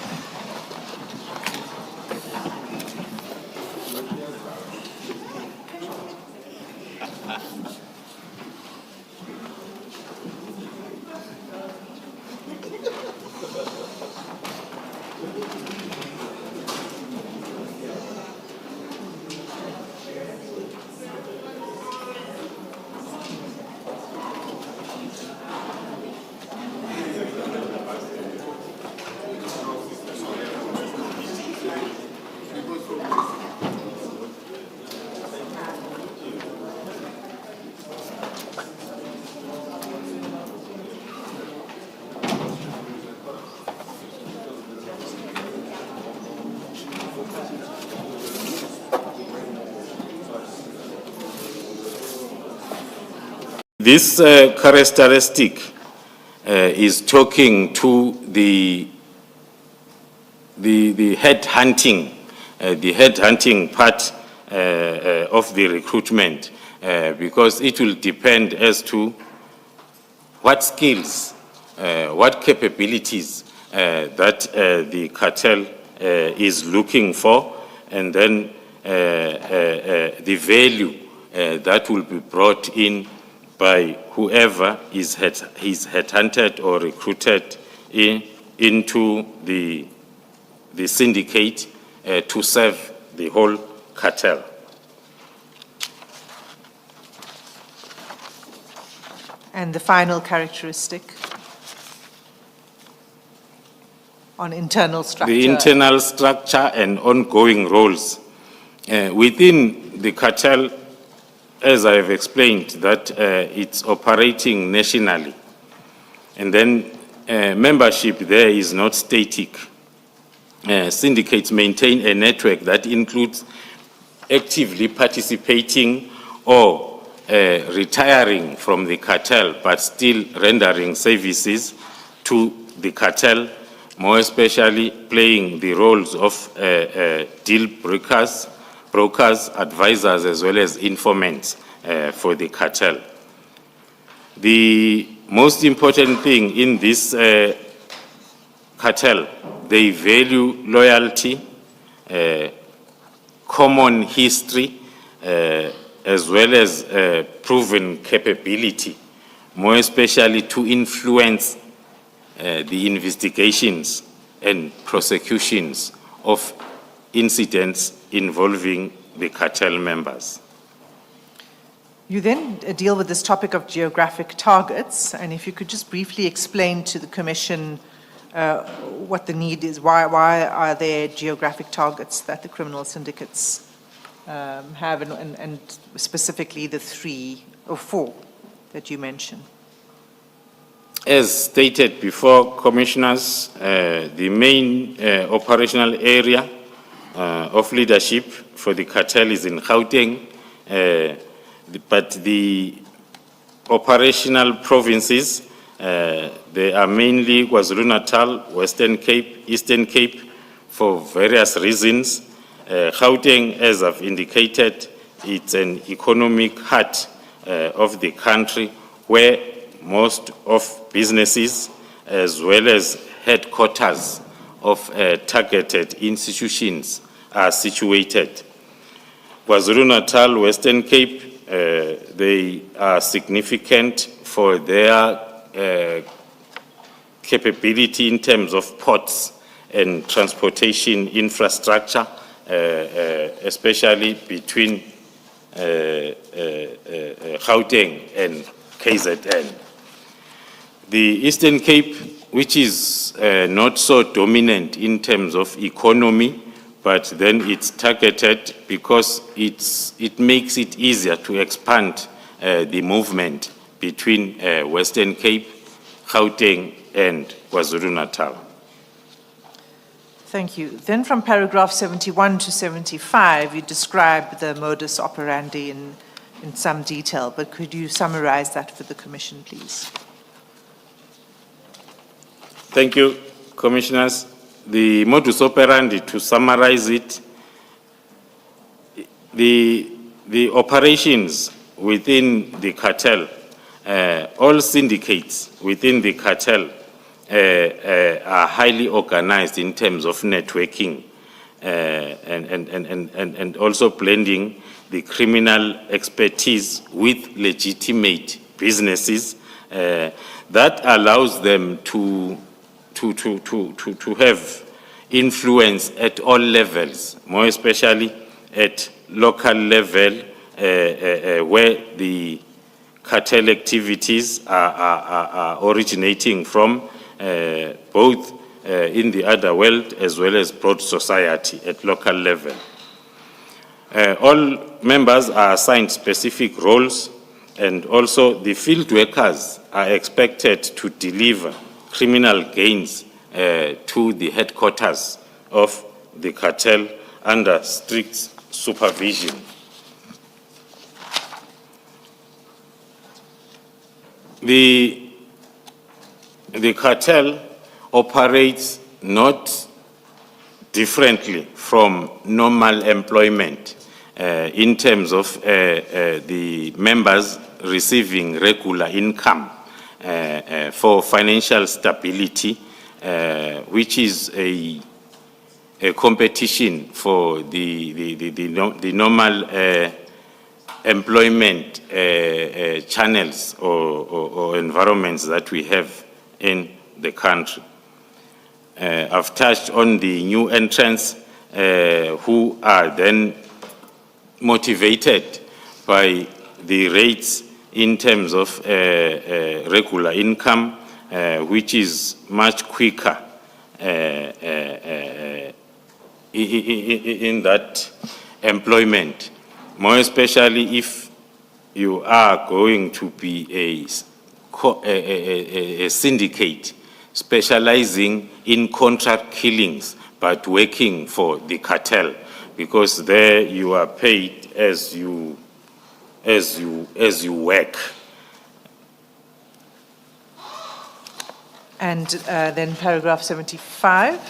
This characteristic is talking to the headhunting part of the recruitment, because it will depend as to what skills, what capabilities that the cartel is looking for, and then the value that will be brought in by whoever is headhunted or recruited into the syndicate to serve the whole cartel. And the final characteristic on internal structure. The internal structure and ongoing roles. Within the cartel, as I have explained, that it's operating nationally. And then membership there is not static. Syndicates maintain a network that includes actively participating or retiring from the cartel, but still rendering services to the cartel, more especially playing the roles of deal brokers, advisors, as well as informants for the cartel. The most important thing in this cartel, they value loyalty, common history, as well as proven capability, more especially to influence the investigations and prosecutions of incidents involving the cartel members. You then deal with this topic of geographic targets, and if you could just briefly explain to the Commission what the need is, why are there geographic targets that the criminal syndicates have, and specifically the 3 or 4 that you mentioned? As stated before, Commissioners, the main operational area of leadership for the cartel is in Gauteng, but the operational provinces, they are mainly KwaZulu-Natal, Western Cape, Eastern Cape, for various reasons. Gauteng, as I've indicated, it's an economic heart of the country where most of businesses as well as headquarters of targeted institutions are situated. KwaZulu-Natal, Western Cape, they are significant for their capability in terms of ports and transportation infrastructure, especially between Gauteng and KZN. The Eastern Cape, which is not so dominant in terms of economy, but then it's targeted because it makes it easier to expand the movement between Western Cape, Gauteng, and KwaZulu-Natal. Thank you. Then from paragraph 71 to 75, you describe the modus operandi in some detail, but could you summarize that for the Commission, please? Thank you, Commissioners. The modus operandi, to summarize it, the operations within the cartel, all syndicates within the cartel are highly organized in terms of networking and also blending the criminal expertise with legitimate businesses that allows them to have influence at all levels, more especially at local level, where the cartel activities are originating from, both in the other world as well as broad society at local level. All members are assigned specific roles, and also the field workers are expected to deliver criminal gains to the headquarters of the cartel under strict supervision. The cartel operates not differently from normal employment in terms of the members receiving regular income for financial stability, which is a competition for the normal employment channels or environments that we have in the country. I've touched on the new entrants who are then motivated by the rates in terms of regular income, which is much quicker in that employment, more especially if you are going to be a syndicate specializing in contract killings but working for the cartel, because there you are paid as you work. And then paragraph 75.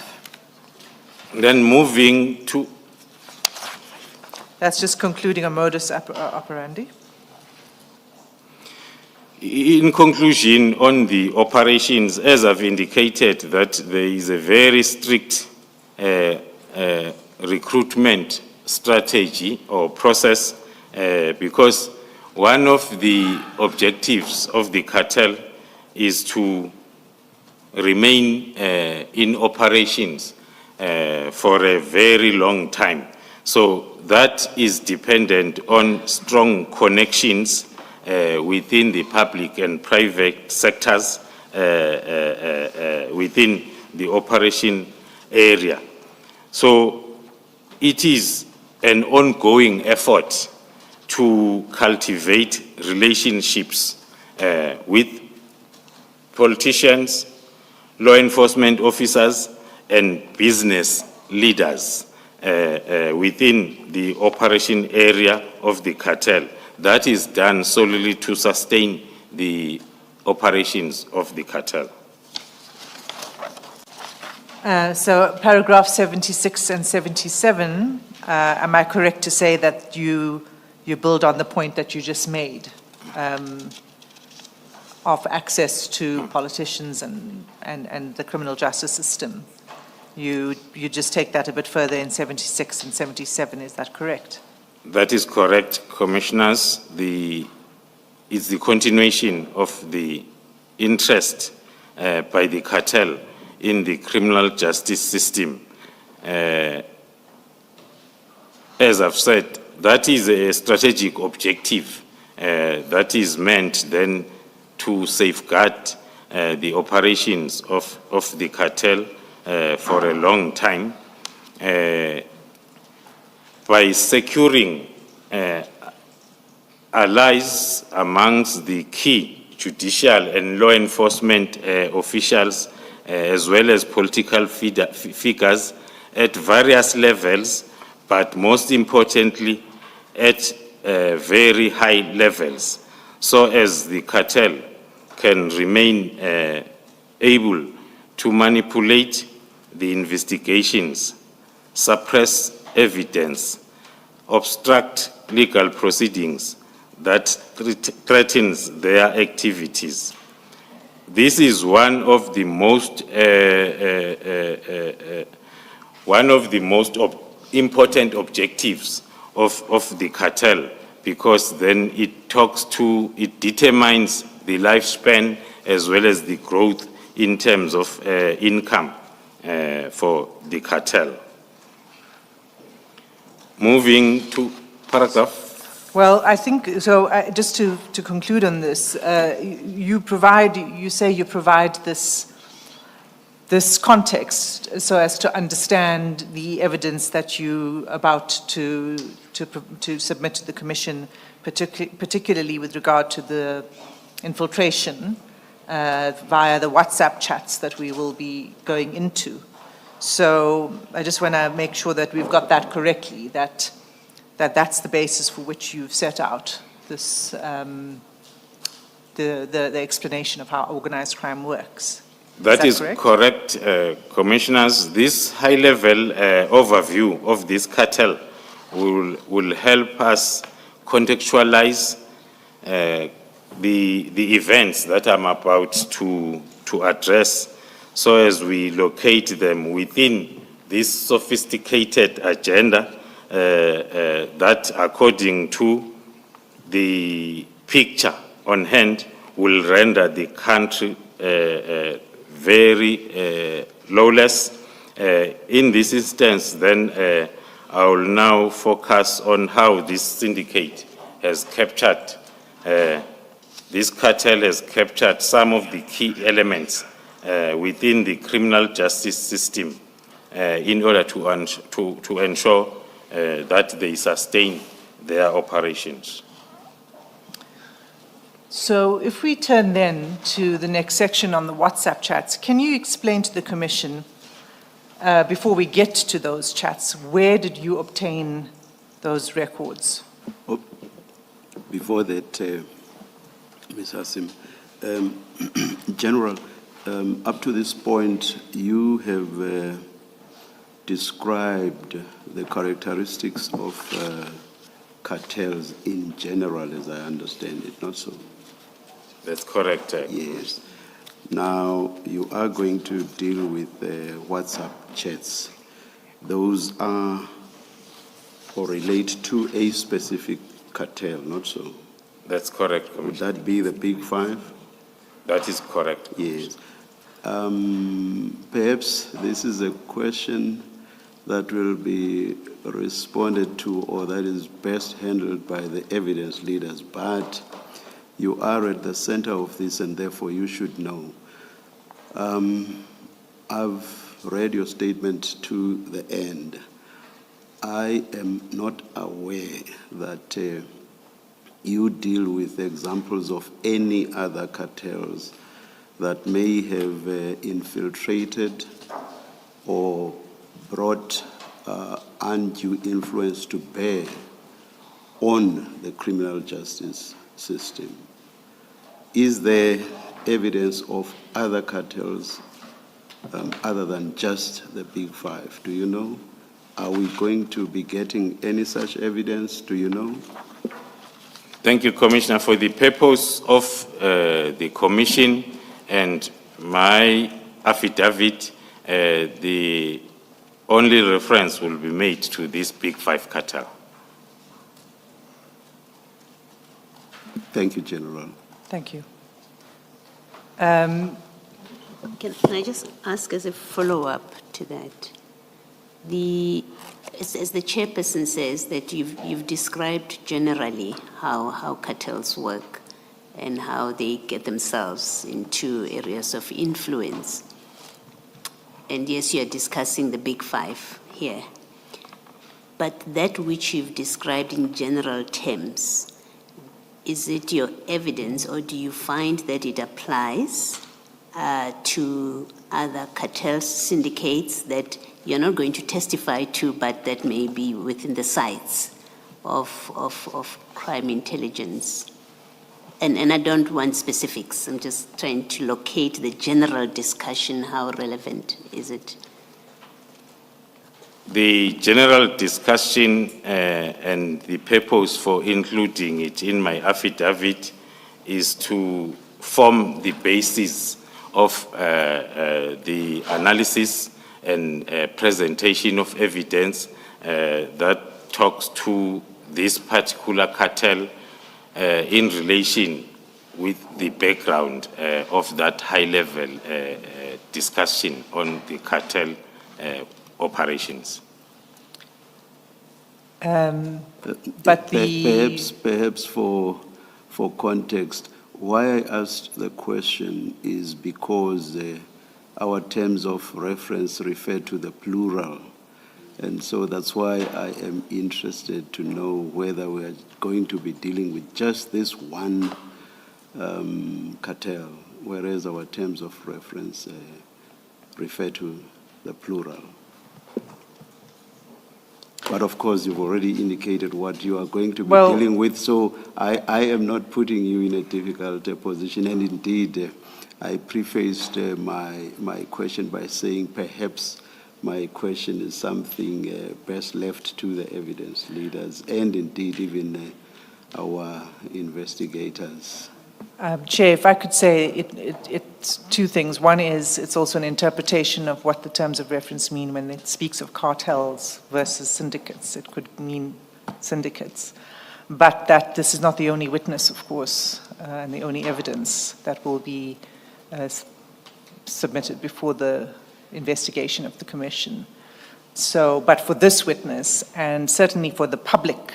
Then moving to... That's just concluding a modus operandi. In conclusion, on the operations, as I've indicated, that there is a very strict recruitment strategy or process, because one of the objectives of the cartel is to remain in operations for a very long time. So that is dependent on strong connections within the public and private sectors within the operation area. So it is an ongoing effort to cultivate relationships with politicians, law enforcement officers, and business leaders within the operation area of the cartel. That is done solely to sustain the operations of the cartel. So paragraph 76 and 77, am I correct to say that you build on the point that you just made of access to politicians and the criminal justice system? You just take that a bit further in 76 and 77, is that correct? That is correct, Commissioners. It's the continuation of the interest by the cartel in the criminal justice system. As I've said, that is a strategic objective that is meant then to safeguard the operations of the cartel for a long time by securing allies amongst the key judicial and law enforcement officials as well as political figures at various levels, but most importantly at very high levels, so as the cartel can remain able to manipulate the investigations, suppress evidence, obstruct legal proceedings that threatens their activities. This is one of the most important objectives of the cartel, because then it determines the lifespan as well as the growth in terms of income for the cartel. Moving to paragraph. Well, I think, so just to conclude on this, you say you provide this context so as to understand the evidence that you about to submit to the Commission, particularly with regard to the infiltration via the WhatsApp chats that we will be going into. So I just want to make sure that we've got that correctly, that's the basis for which you've set out this the explanation of how organized crime works. That is correct, Commissioners. This high-level overview of this cartel will help us contextualize the events that I'm about to address, so as we locate them within this sophisticated agenda that, according to the picture on hand, will render the country very lawless. In this instance, then, I will now focus on how this syndicate has captured, this cartel has captured some of the key elements within the criminal justice system in order to ensure that they sustain their operations. So if we turn then to the next section on the WhatsApp chats, can you explain to the Commission, before we get to those chats, where did you obtain those records? Oh, before that, Ms. Hassim, General, up to this point, you have described the characteristics of cartels in general, as I understand it, not so? That's correct. Yes. Now, you are going to deal with WhatsApp chats. Those are or relate to a specific cartel, not so? That's correct, Commissioner. Would that be the Big Five? That is correct. Yes. Perhaps this is a question that will be responded to, or that is best handled by the evidence leaders, but you are at the center of this and therefore you should know. I've read your statement to the end. I am not aware that you deal with examples of any other cartels that may have infiltrated or brought undue influence to bear on the criminal justice system? Is there evidence of other cartels other than just the Big Five? Do you know? Are we going to be getting any such evidence? Do you know? Thank you, Commissioner. For the purpose of the commission and my affidavit, the only reference will be made to this Big Five cartel. Thank you, General. Thank you. Can I just ask as a follow-up to that? As the chairperson says, that you've described generally how cartels work and how they get themselves into areas of influence. And yes, you're discussing the Big Five here. But that which you've described in general terms, is it your evidence, or do you find that it applies to other cartel syndicates that you're not going to testify to, but that may be within the sights of crime intelligence? And I don't want specifics. I'm just trying to locate the general discussion. How relevant is it? The general discussion and the purpose for including it in my affidavit is to form the basis of the analysis and presentation of evidence that talks to this particular cartel in relation with the background of that high-level discussion on the cartel operations. But perhaps for context, why I asked the question is because our terms of reference refer to the plural. And so that's why I am interested to know whether we are going to be dealing with just this one cartel, whereas our terms of reference refer to the plural. But of course, you've already indicated what you are going to be dealing with, so I am not putting you in a difficult position. And indeed, I prefaced my question by saying perhaps my question is something best left to the evidence leaders and indeed even our investigators. Chair, if I could say it's two things. One is it's also an interpretation of what the terms of reference mean when it speaks of cartels versus syndicates. It could mean syndicates. But that this is not the only witness, of course, and the only evidence that will be submitted before the investigation of the commission. So, but for this witness, and certainly for the public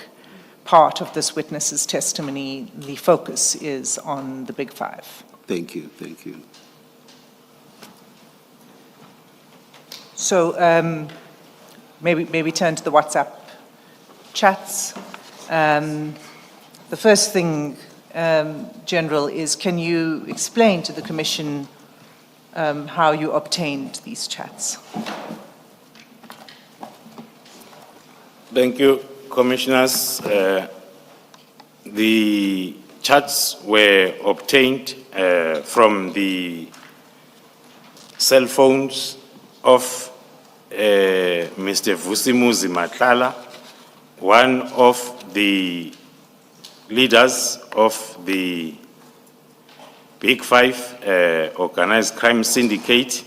part of this witness's testimony, the focus is on the Big Five. Thank you, thank you. So maybe turn to the WhatsApp chats. The first thing, General, is can you explain to the Commission how you obtained these chats? Thank you, Commissioners. The chats were obtained from the cell phones of Mr. Vusimuzi Matlala, one of the leaders of the Big Five organized crime syndicate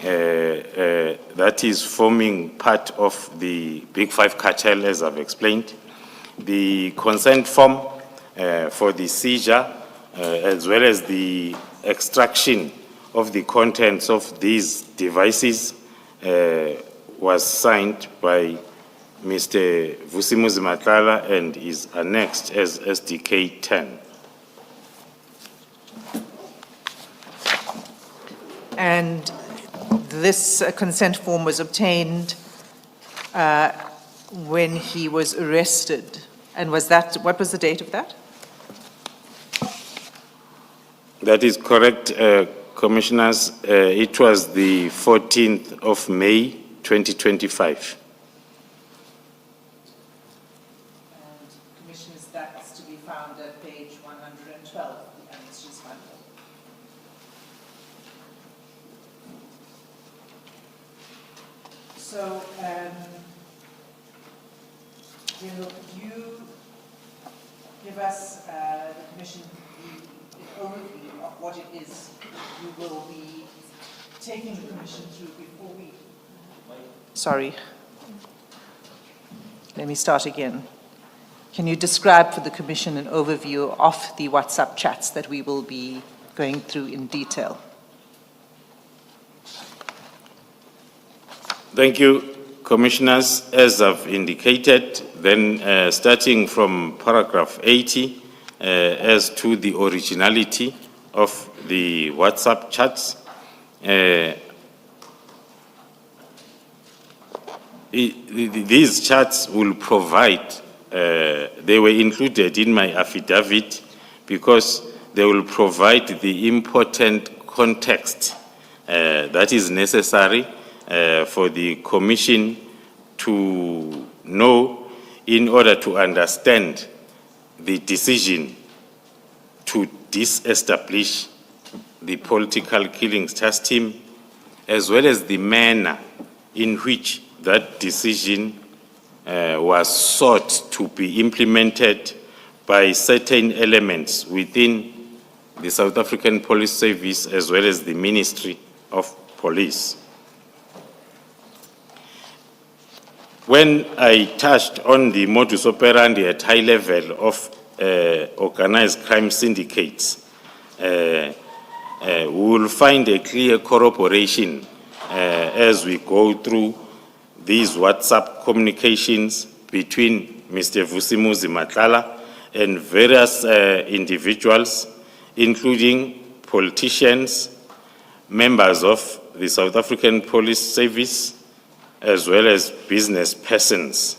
that is forming part of the Big Five cartel, as I've explained. The consent form for the seizure, as well as the extraction of the contents of these devices, was signed by Mr. Vusimuzi Matlala and is annexed as SDK 10. And this consent form was obtained when he was arrested. And was that, what was the date of that? That is correct, Commissioners, it was the 14th of May, 2025. And Commissioners, that's to be found at page 112 of the Annexes Bundle. So, will you give us, the Commission, the overview of what it is you will be taking the Commission through before we... Sorry. Let me start again. Can you describe for the Commission an overview of the WhatsApp chats that we will be going through in detail? Thank you, Commissioners. As I've indicated, then starting from paragraph 80, as to the originality of the WhatsApp chats, these chats will provide, they were included in my affidavit because they will provide the important context that is necessary for the Commission to know in order to understand the decision to disestablish the political killings task team, as well as the manner in which that decision was sought to be implemented by certain elements within the South African Police Service as well as the Ministry of Police. When I touched on the modus operandi at high level of organized crime syndicates, we will find a clear corroboration as we go through these WhatsApp communications between Mr. Vusimuzi Matlala and various individuals, including politicians, members of the South African Police Service, as well as business persons.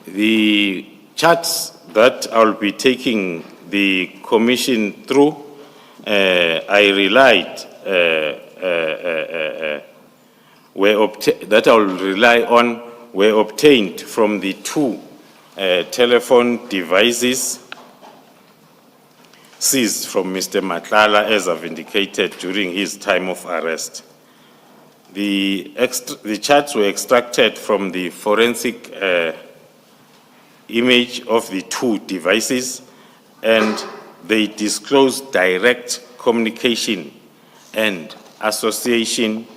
The charts that I'll be taking the Commission through, I relied, that I'll rely on were obtained from the two telephone devices seized from Mr. Matlala, as I've indicated, during his time of arrest. The charts were extracted from the forensic image of the two devices, and they disclose direct communication and association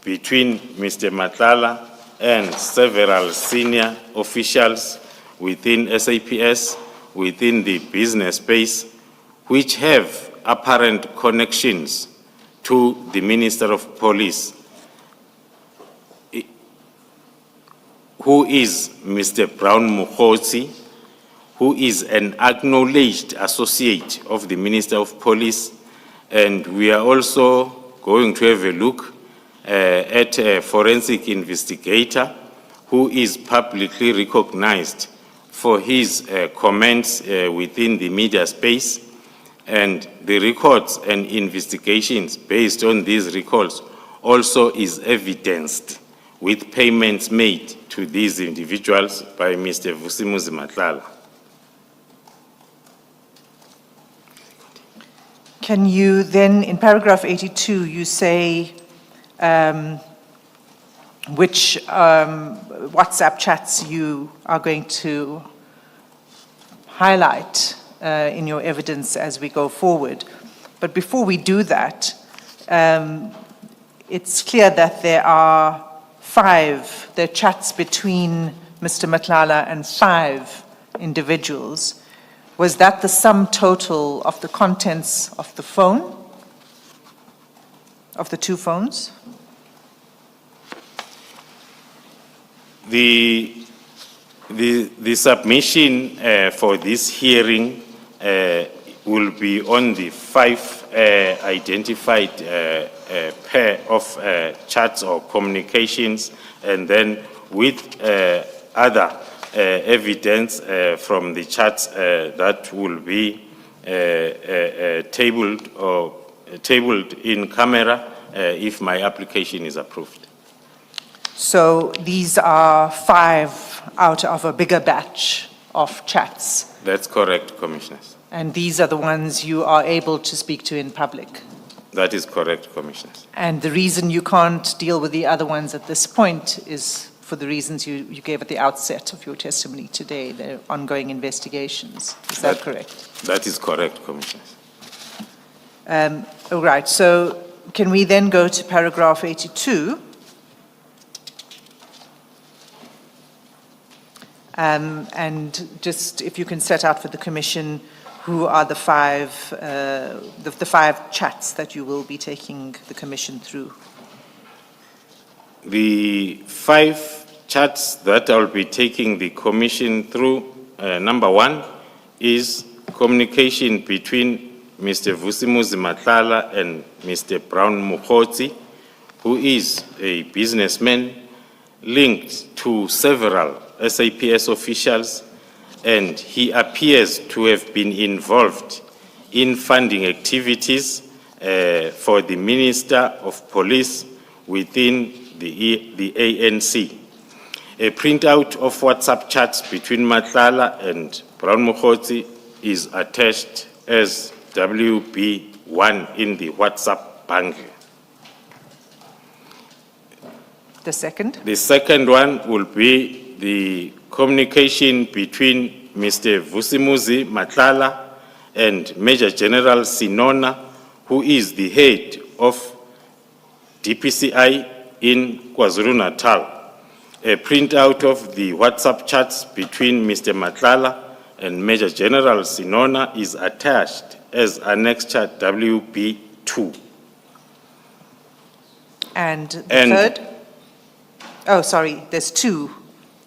between Mr. Matlala and several senior officials within SAPS, within the business space, which have apparent connections to the Minister of Police, who is Mr. Brown Mukhosi, who is an acknowledged associate of the Minister of Police, and we are also going to have a look at a forensic investigator who is publicly recognized for his comments within the media space, and the records and investigations based on these records also is evidenced with payments made to these individuals by Mr. Vusimuzi Matlala. Can you then, in paragraph 82, you say which WhatsApp chats you are going to highlight in your evidence as we go forward. But before we do that, it's clear that there are chats between Mr. Matlala and 5 individuals. Was that the sum total of the contents of the phone, of the 2 phones? The submission for this hearing will be on the 5 identified pair of chats or communications, and then with other evidence from the chats that will be tabled in camera if my application is approved. So these are 5 out of a bigger batch of chats. That's correct, Commissioners. And these are the ones you are able to speak to in public. That is correct, Commissioners. And the reason you can't deal with the other ones at this point is for the reasons you gave at the outset of your testimony today, the ongoing investigations. Is that correct? That is correct, Commissioners. All right, so can we then go to paragraph 82? And just if you can set out for the Commission who are the 5 chats that you will be taking the Commission through. The 5 chats that I'll be taking the Commission through, number 1 is communication between Mr. Vusimuzi Matlala and Mr. Brown Mukhotsi, who is a businessman linked to several SAPS officials, and he appears to have been involved in funding activities for the Minister of Police within the ANC. A printout of WhatsApp chats between Matlala and Brown Mukhotsi is attached as WB1 in the WhatsApp bundle. The second? The second one will be the communication between Mr. Vusimuzi Matlala and Major General Sinona, who is the head of DPCI in KwaZulu-Natal. A printout of the WhatsApp chats between Mr. Matlala and Major General Sinona is attached as Annexure WB2. And the third? Oh, sorry, there's 2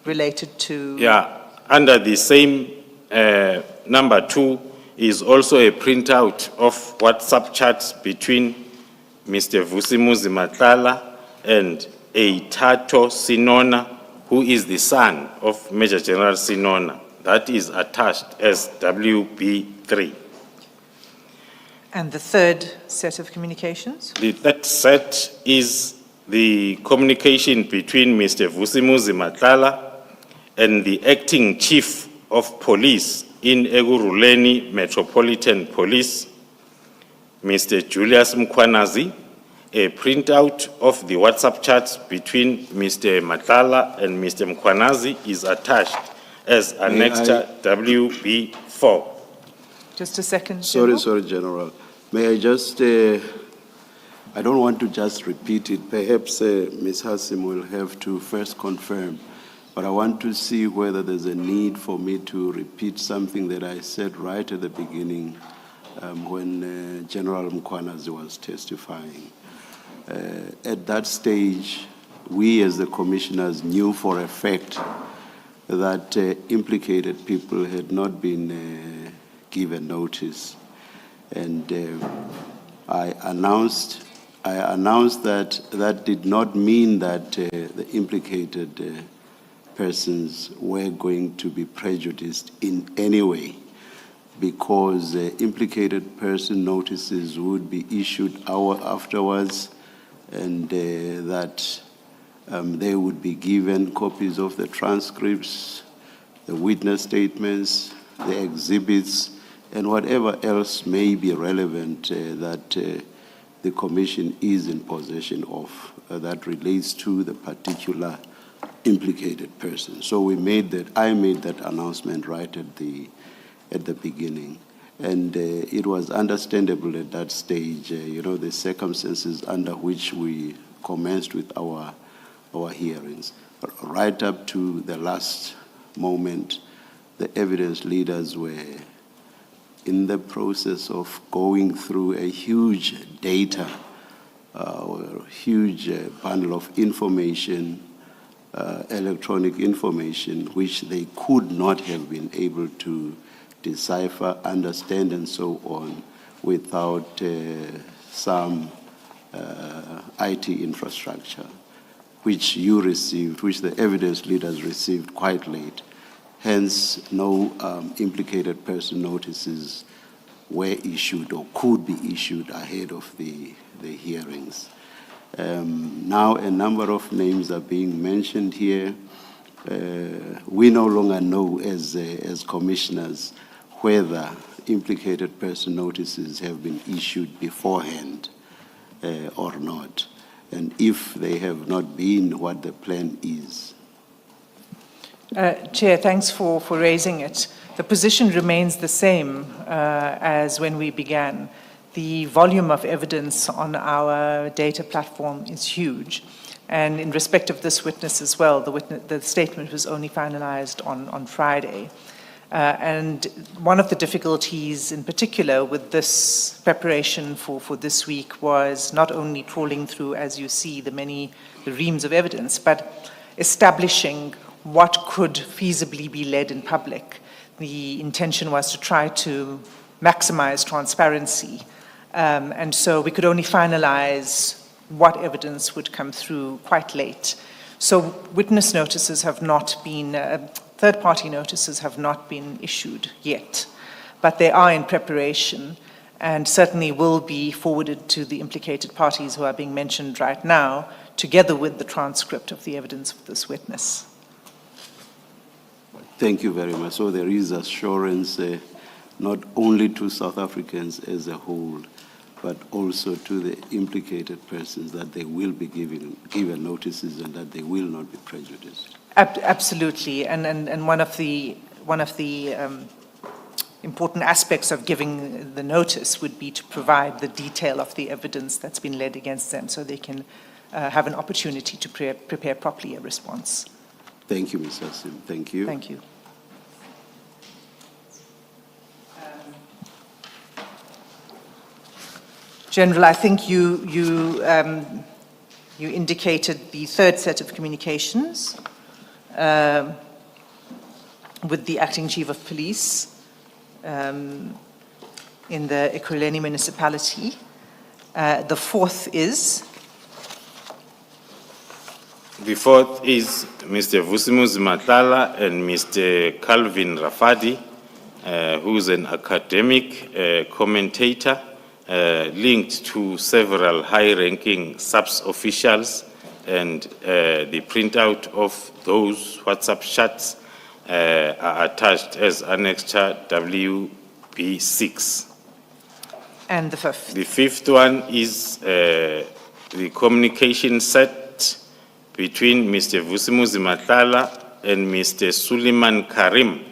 related to... Yeah, under the same number 2 is also a printout of WhatsApp chats between Mr. Vusimuzi Matlala and Eitato Sinona, who is the son of Major General Sinona. That is attached as WB3. And the third set of communications? The third set is the communication between Mr. Vusimuzi Matlala and the acting chief of police in Eguruleni Metropolitan Police, Mr. Julius Mkwanazi. A printout of the WhatsApp chats between Mr. Matlala and Mr. Mkwanazi is attached as Annexure WB4. Just a second, General. Sorry, General. May I just, I don't want to just repeat it. Perhaps Ms. Hassim will have to first confirm, but I want to see whether there's a need for me to repeat something that I said right at the beginning when General Mkwanazi was testifying. At that stage, we as the commissioners knew for a fact that implicated people had not been given notice. And I announced that that did not mean that the implicated persons were going to be prejudiced in any way, because implicated person notices would be issued hour afterwards, and that they would be given copies of the transcripts, the witness statements, the exhibits, and whatever else may be relevant that the Commission is in possession of that relates to the particular implicated person. So I made that announcement right at the beginning. And it was understandable at that stage, the circumstances under which we commenced with our hearings. Right up to the last moment, the evidence leaders were in the process of going through a huge data, huge bundle of information, electronic information, which they could not have been able to decipher, understand, and so on without some IT infrastructure, which you received, which the evidence leaders received quite late. Hence, no implicated person notices were issued or could be issued ahead of the hearings. Now a number of names are being mentioned here. We no longer know as commissioners whether implicated person notices have been issued beforehand or not, and if they have not been, what the plan is. Chair, thanks for raising it. The position remains the same as when we began. The volume of evidence on our data platform is huge. And in respect of this witness as well, the statement was only finalized on Friday. And one of the difficulties in particular with this preparation for this week was not only trawling through, as you see, the reams of evidence, but establishing what could feasibly be led in public. The intention was to try to maximize transparency. And so we could only finalize what evidence would come through quite late. So witness notices have not been, third-party notices have not been issued yet, but they are in preparation and certainly will be forwarded to the implicated parties who are being mentioned right now, together with the transcript of the evidence of this witness. Thank you very much. So there is assurance not only to South Africans as a whole, but also to the implicated persons that they will be given notices and that they will not be prejudiced. Absolutely, and one of the important aspects of giving the notice would be to provide the detail of the evidence that's been led against them, so they can have an opportunity to prepare properly a response. Thank you, Ms. Hassim. Thank you. Thank you. General, I think you indicated the third set of communications with the acting chief of police in the Ekurhuleni municipality. The fourth is? The fourth is Mr. Vusimuzi Matlala and Mr. Calvin Rafadi, who is an academic commentator linked to several high-ranking SAPS officials, and the printout of those WhatsApp chats are attached as Annexure WB6. And the fifth? The fifth one is the communication set between Mr. Vusimuzi Matlala and Mr. Suleiman Karim,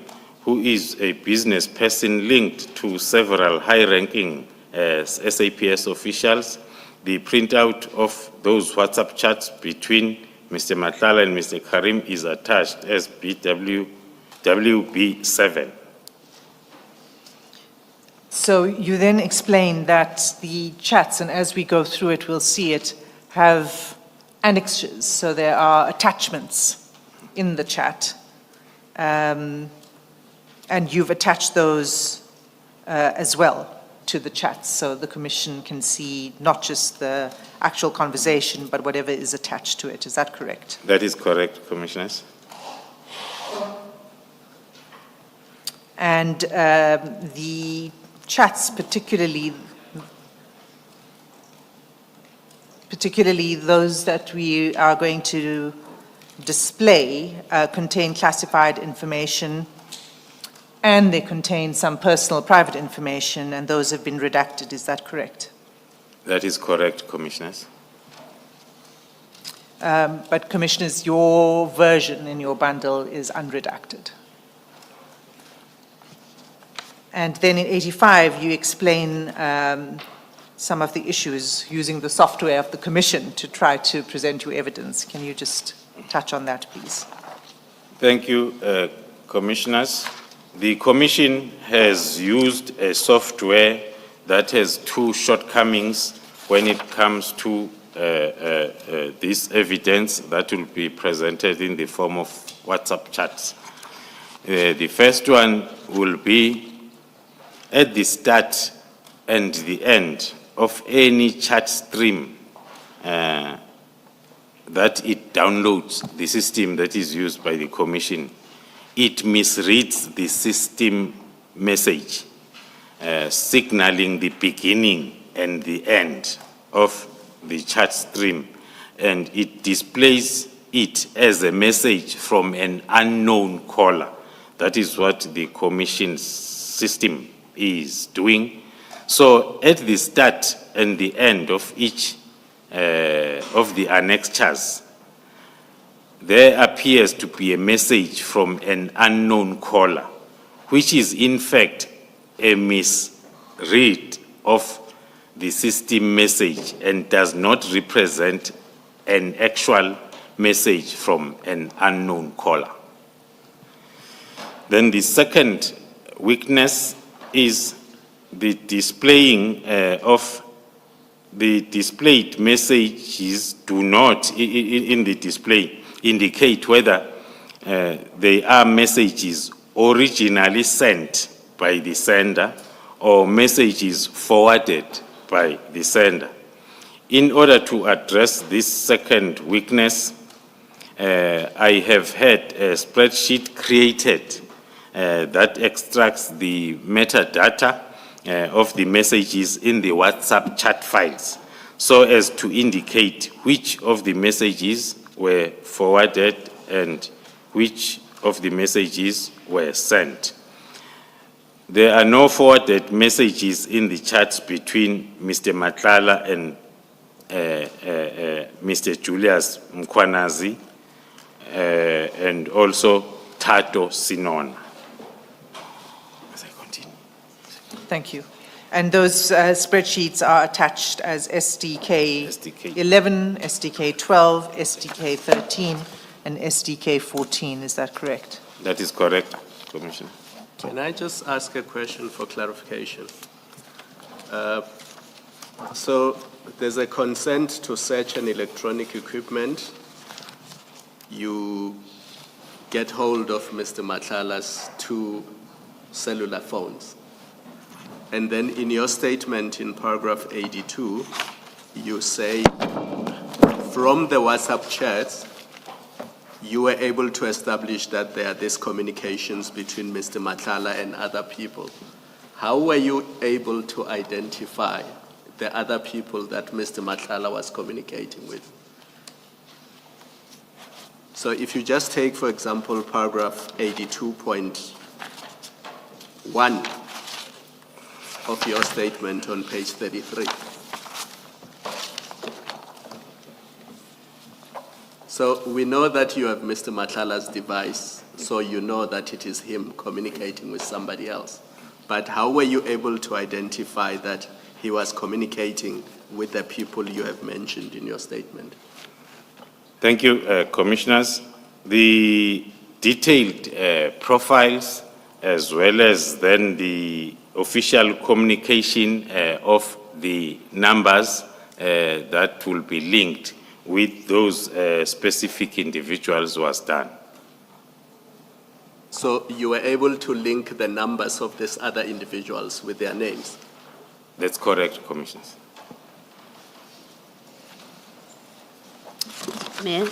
who is a business person linked to several high-ranking SAPS officials. The printout of those WhatsApp chats between Mr. Matlala and Mr. Karim is attached as WB7. So you then explain that the chats, and as we go through it, we'll see it, have annexures. So there are attachments in the chat. And you've attached those as well to the chats, so the Commission can see not just the actual conversation, but whatever is attached to it. Is that correct? That is correct, Commissioners. And the chats, particularly those that we are going to display, contain classified information, and they contain some personal private information, and those have been redacted. Is that correct? That is correct, Commissioners. But Commissioners, your version in your bundle is unredacted. And then in 85, you explain some of the issues using the software of the Commission to try to present you evidence. Can you just touch on that, please? Thank you, Commissioners. The Commission has used a software that has two shortcomings when it comes to this evidence that will be presented in the form of WhatsApp chats. The first one will be at the start and the end of any chat stream that it downloads, the system that is used by the Commission, it misreads the system message signaling the beginning and the end of the chat stream, and it displays it as a message from an unknown caller. That is what the Commission's system is doing. So at the start and the end of each of the annexures, there appears to be a message from an unknown caller, which is in fact a misread of the system message and does not represent an actual message from an unknown caller. Then the second weakness is the displaying of the displayed messages do not, in the display, indicate whether they are messages originally sent by the sender or messages forwarded by the sender. In order to address this second weakness, I have had a spreadsheet created that extracts the metadata of the messages in the WhatsApp chat files, so as to indicate which of the messages were forwarded and which of the messages were sent. There are no forwarded messages in the chats between Mr. Matlala and Mr. Julius Mkwanazi and also Tato Sinona. Thank you. And those spreadsheets are attached as SDK 11, SDK 12, SDK 13, and SDK 14. Is that correct? That is correct, Commissioner. Can I just ask a question for clarification? So there's a consent to search an electronic equipment. You get hold of Mr. Matlala's 2 cellular phones. And then in your statement in paragraph 82, you say from the WhatsApp chats, you were able to establish that there are these communications between Mr. Matlala and other people. How were you able to identify the other people that Mr. Matlala was communicating with? So if you just take, for example, paragraph 82.1 of your statement on page 33. So we know that you have Mr. Matlala's device, so you know that it is him communicating with somebody else. But how were you able to identify that he was communicating with the people you have mentioned in your statement? Thank you, Commissioners. The detailed profiles, as well as then the official communication of the numbers that will be linked with those specific individuals was done. So you were able to link the numbers of these other individuals with their names? That's correct, Commissioners. Mayor,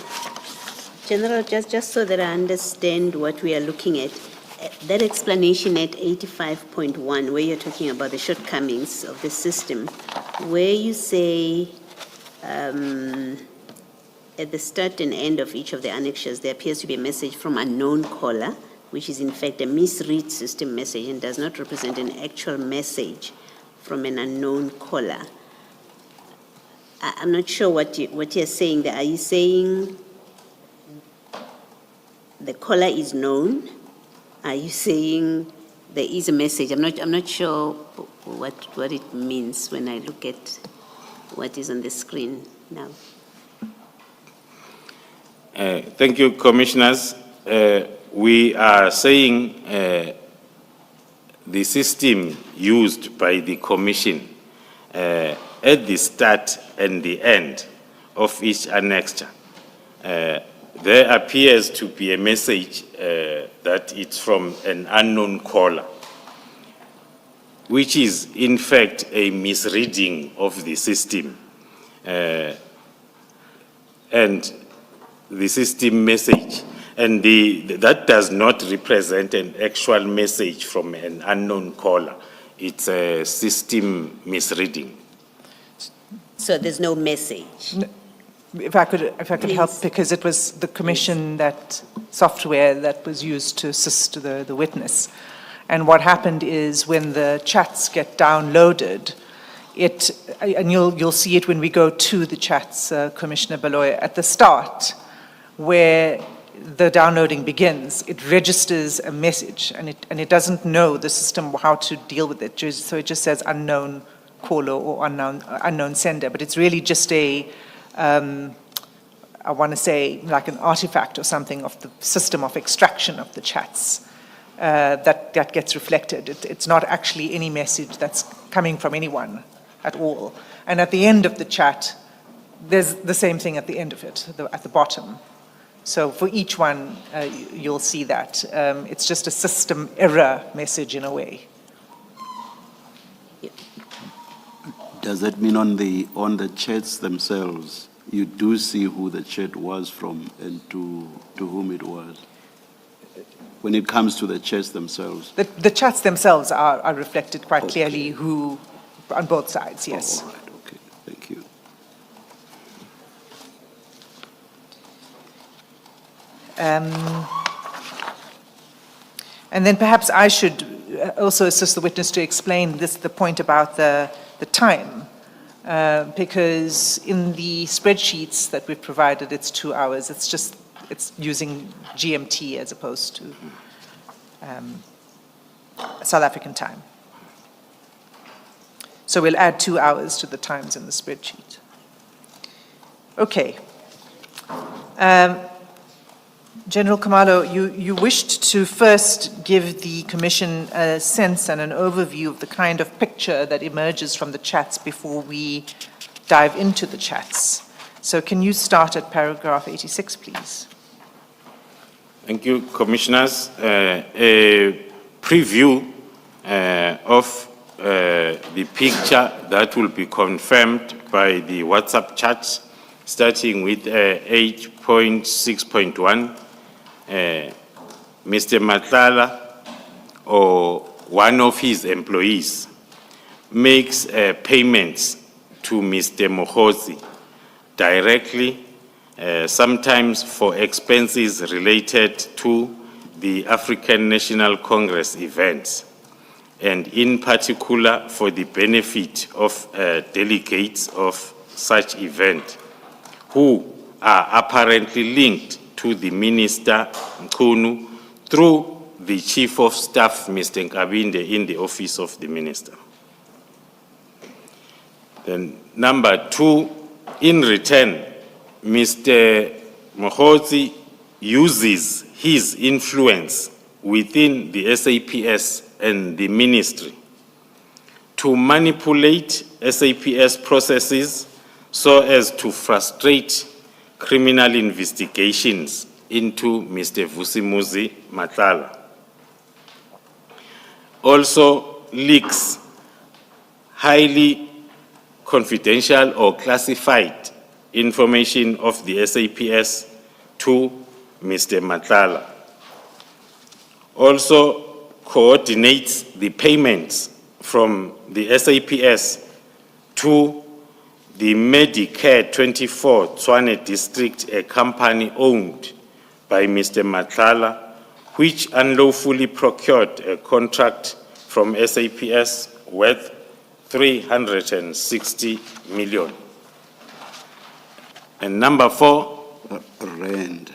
General, just so that I understand what we are looking at, that explanation at 85.1, where you're talking about the shortcomings of the system, where you say at the start and end of each of the annexures, there appears to be a message from a known caller, which is in fact a misread system message and does not represent an actual message from an unknown caller. I'm not sure what you're saying there. Are you saying the caller is known? Are you saying there is a message? I'm not sure what it means when I look at what is on the screen now. Thank you, Commissioners. We are saying the system used by the Commission at the start and the end of each annexure. There appears to be a message that it's from an unknown caller, which is in fact a misreading of the system. And the system message, and that does not represent an actual message from an unknown caller. it's a system misreading. So there's no message? If I could help, Please. because it was the commission that software that was used to assist the witness. And what happened is when the chats get downloaded, and you'll see it when we go to the chats, Commissioner Baloy, at the start, where the downloading begins, it registers a message, and it doesn't know the system how to deal with it. So it just says unknown caller or unknown sender, but it's really just I want to say like an artifact or something of the system of extraction of the chats that gets reflected. It's not actually any message that's coming from anyone at all. And at the end of the chat, there's the same thing at the end of it, at the bottom. So for each one, you'll see that. It's just a system error message in a way. Does that mean on the chats themselves, you do see who the chat was from and to whom it was? When it comes to the chats themselves? The chats themselves are reflected quite clearly who, on both sides, yes. All right, okay, thank you. And then perhaps I should also assist the witness to explain the point about the time. Because in the spreadsheets that we've provided, it's 2 hours. It's using GMT as opposed to South African time. So we'll add 2 hours to the times in the spreadsheet. Okay. General Khumalo, you wished to first give the Commission a sense and an overview of the kind of picture that emerges from the chats before we dive into the chats. So can you start at paragraph 86, please? Thank you, Commissioners. A preview of the picture that will be confirmed by the WhatsApp chats, starting with 8.6.1. Mr. Matlala or one of his employees makes payments to Mr. Mohosi directly, sometimes for expenses related to the African National Congress events, and in particular for the benefit of delegates of such event who are apparently linked to the Minister Nkunu through the Chief of Staff, Mr. Nkabinde, in the office of the Minister. Then number 2, in return, Mr. Mohosi uses his influence within the SAPS and the ministry to manipulate SAPS processes so as to frustrate criminal investigations into Mr. Vusimuzi Matlala. Also leaks highly confidential or classified information of the SAPS to Mr. Matlala. Also coordinates the payments from the SAPS to the Medicare 24 Tshwane District, a company owned by Mr. Matlala, which unlawfully procured a contract from SAPS worth 360 million. And number 4, Rand.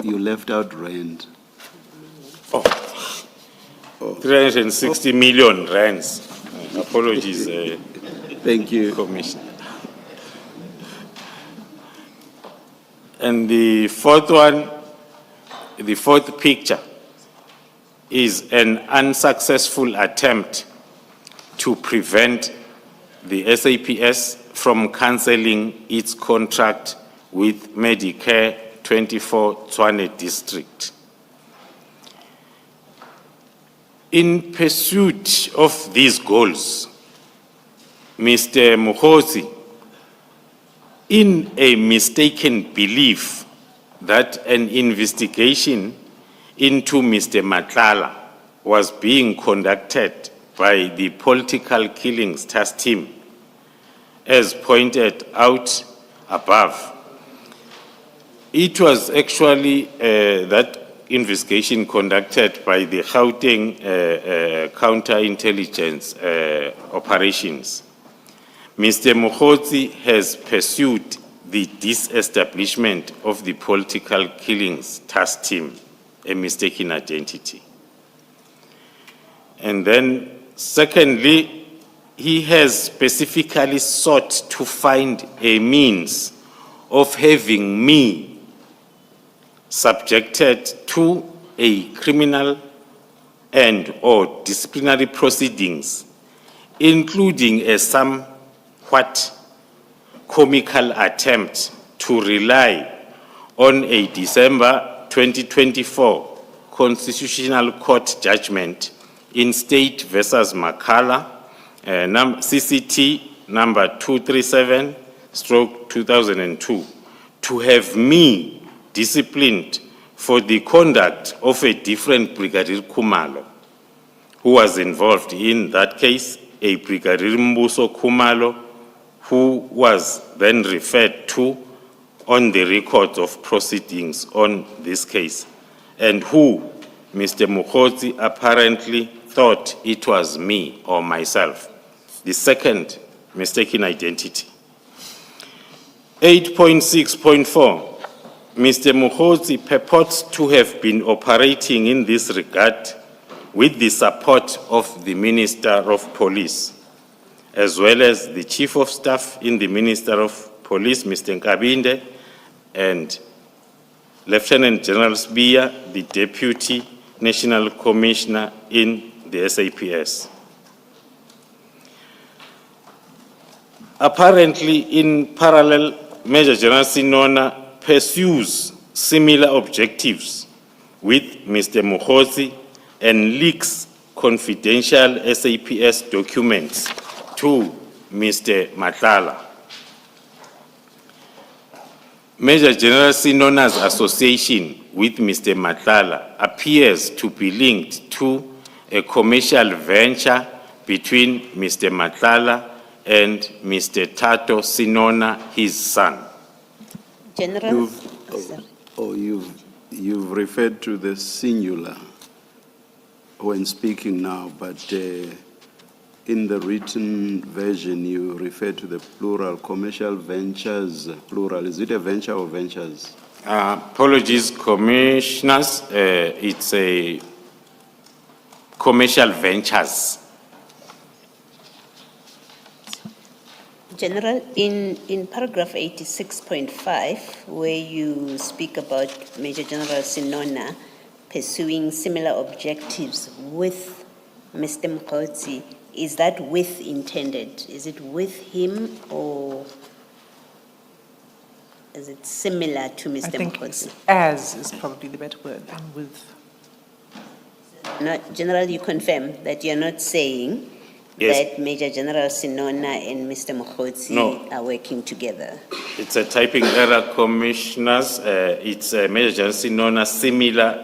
You left out Rand. 360 million rands. Apologies, thank you, Commissioner. And the fourth one, the fourth picture, is an unsuccessful attempt to prevent the SAPS from cancelling its contract with Medicare 24 Tshwane District. In pursuit of these goals, Mr. Mohosi, in a mistaken belief that an investigation into Mr. Matlala was being conducted by the Political Killings Task Team, as pointed out above. It was actually that investigation conducted by the Gauteng counterintelligence operations. Mr. Mokgotsi has pursued the disestablishment of the Political Killings Task Team, a mistaken identity. And then, secondly, he has specifically sought to find a means of having me subjected to a criminal and/or disciplinary proceedings, including a somewhat comical attempt to rely on a December 2024 Constitutional Court judgment in State versus Makala, CCT number 237/2002, to have me disciplined for the conduct of a different Brigadier Khumalo, who was involved in that case, a Brigadier Mbuso Khumalo, who was then referred to on the records of proceedings on this case, and who Mr. Mokgotsi apparently thought it was me or myself, the second mistaken identity. 8.6.4, Mr. Mokgotsi purports to have been operating in this regard with the support of the Minister of Police, as well as the Chief of Staff in the Minister of Police, Mr. Nkabinde, and Lieutenant General Sbiya, the Deputy National Commissioner in the SAPS. Apparently, in parallel, Major General Sinona pursues similar objectives with Mr. Mokgotsi and leaks confidential SAPS documents to Mr. Madlanga. Major General Sinona's association with Mr. Madlanga appears to be linked to a commercial venture between Mr. Madlanga and Mr. Tato Sinona, his son. General? You've referred to the singular when speaking now, but in the written version you refer to the plural, commercial ventures, plural. Is it a venture or ventures? Apologies, commissioners. It's a commercial ventures. General, in paragraph 86.5, where you speak about Major General Sinona pursuing similar objectives with Mr. Mokgotsi, is that with intended? Is it with him, or is it similar to Mr. I think Mokgotsi? as is probably the better word than with. Not, General, you confirm that you're not saying that Major General Sinona and Mr. Mokgotsi are working together? It's a typing error, commissioners. It's Major General Sinona similar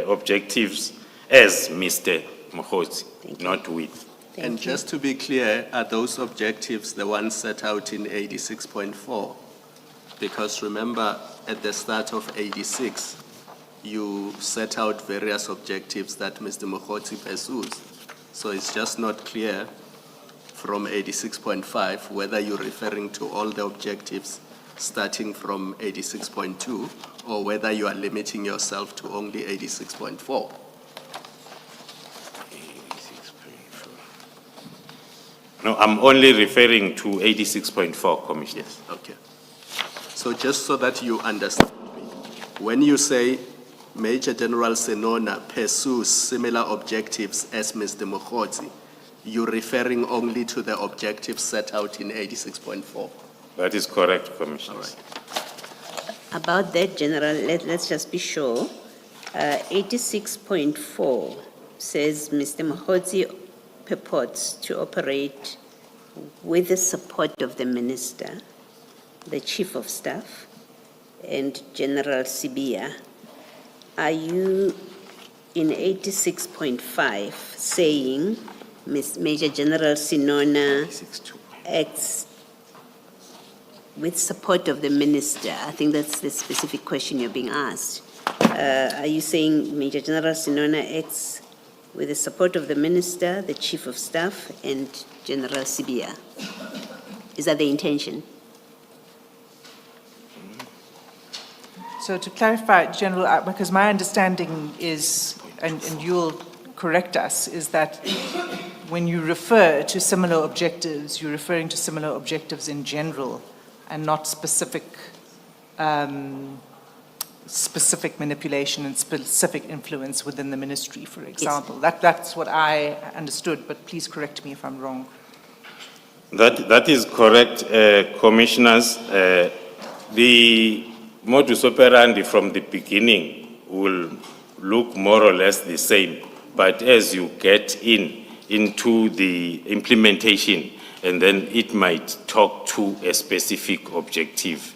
objectives as Mr. Mokgotsi, not with. And just to be clear, are those objectives the ones set out in 86.4? Because remember, at the start of 86, you set out various objectives that Mr. Mokgotsi pursues. So it's just not clear from 86.5 whether you're referring to all the objectives starting from 86.2 or whether you are limiting yourself to only 86.4. No, I'm only referring to 86.4, Commissioner. Yes, okay. So just so that you understand me, when you say Major General Sinona pursues similar objectives as Mr. Mokgotsi, you're referring only to the objectives set out in 86.4. That is correct, Commissioner. All right. About that, General, let's just be sure. 86.4 says Mr. Mokgotsi purports to operate with the support of the Minister, the Chief of Staff, and General Sbiya. Are you in 86.5 saying Major General Sinona acts with support of the minister. I think that's the specific question you're being asked. Are you saying Major General Sinona acts with the support of the minister, the chief of staff, and General Sibia? Is that the intention? So to clarify, General, because my understanding is, and you'll correct us, is that when you refer to similar objectives, you're referring to similar objectives in general and not specific specific manipulation and specific influence within the ministry, for example. Yes. That's what I understood, but please correct me if I'm wrong. That is correct, Commissioners. The modus operandi from the beginning will look more or less the same, but as you get into the implementation, and then it might talk to a specific objective,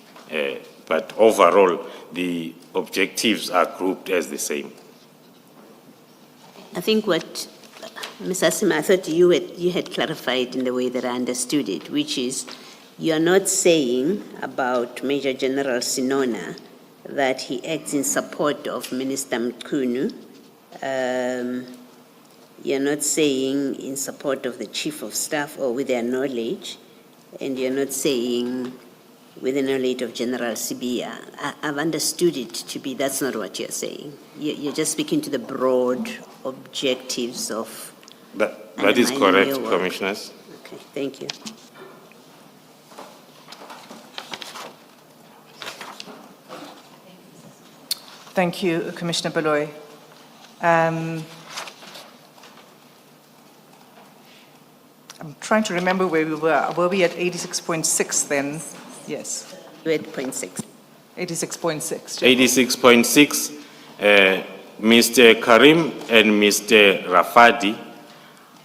but overall the objectives are grouped as the same. I think what Ms. Asima, I thought you had clarified in the way that I understood it, which is you're not saying about Major General Sinona that he acts in support of Minister Mkhunu. You're not saying in support of the Chief of Staff or with their knowledge, and you're not saying with the knowledge of General Sibia. I've understood it to be that's not what you're saying. You're just speaking to the broad objectives of... That is correct, Commissioners. Okay, thank you. Thank you, Commissioner Baloy. I'm trying to remember where we were. Were we at 86.6 then? Yes. 88.6. 86.6. 86.6. Mr. Karim and Mr. Rafadi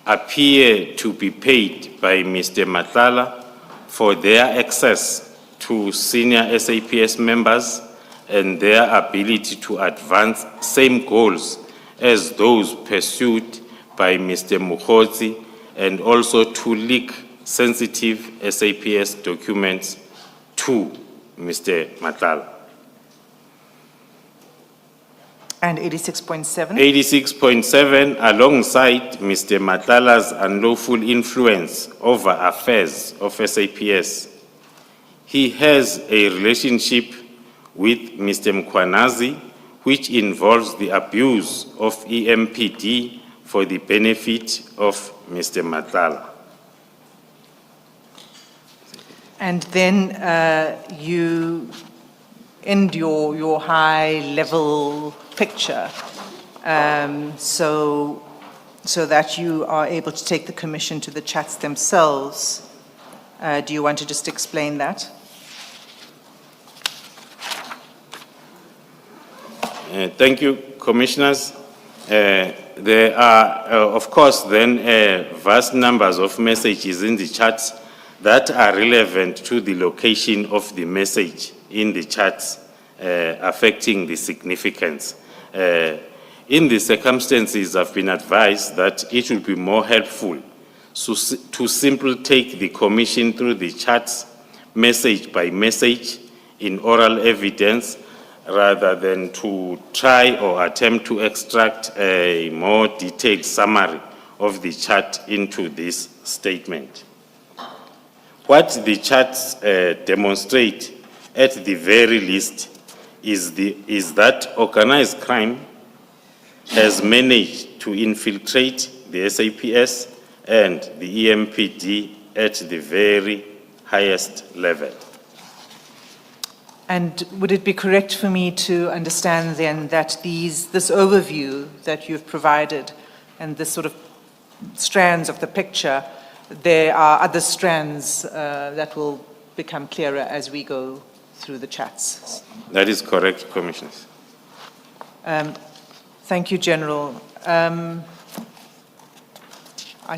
appear to be paid by Mr. Matlala for their access to senior SAPS members and their ability to advance same goals as those pursued by Mr. Mukhozi, and also to leak sensitive SAPS documents to Mr. Matlala. And 86.7? 86.7, alongside Mr. Matlala's unlawful influence over affairs of SAPS, he has a relationship with Mr. Mkhwanazi, which involves the abuse of EMPD for the benefit of Mr. Matlala. And then you end your high-level picture so that you are able to take the commission to the chats themselves. Do you want to just explain that? Thank you, Commissioners. There are, of course, then vast numbers of messages in the chats that are relevant to the location of the message in the chats, affecting the significance. In the circumstances, I've been advised that it will be more helpful to simply take the commission through the chats message by message in oral evidence, rather than to try or attempt to extract a more detailed summary of the chart into this statement. What the charts demonstrate, at the very least, is that organized crime has managed to infiltrate the SAPS and the EMPD at the very highest level. And would it be correct for me to understand then that this overview that you've provided and this sort of strands of the picture, there are other strands that will become clearer as we go through the chats? That is correct, Commissioners. Thank you, General.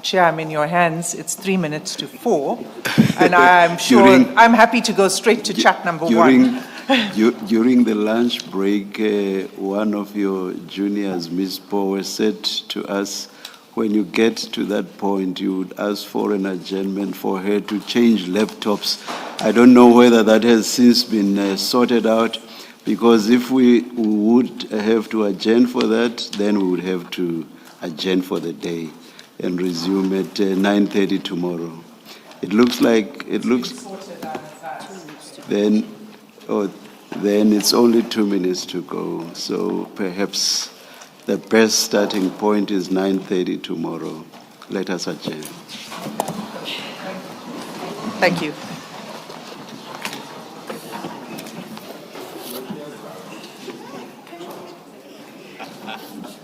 Chair, I'm in your hands. It's 3 minutes to 4, and I'm sure I'm happy to go straight to chat number one. During the lunch break, one of your juniors, Ms. Power, said to us, when you get to that point, you would ask for an adjournment for her to change laptops. I don't know whether that has since been sorted out, because if we would have to adjourn for that, then we would have to adjourn for the day and resume at 9:30 tomorrow. It looks like, then it's only 2 minutes to go. So perhaps the best starting point is 9:30 tomorrow. Let us adjourn. Thank you.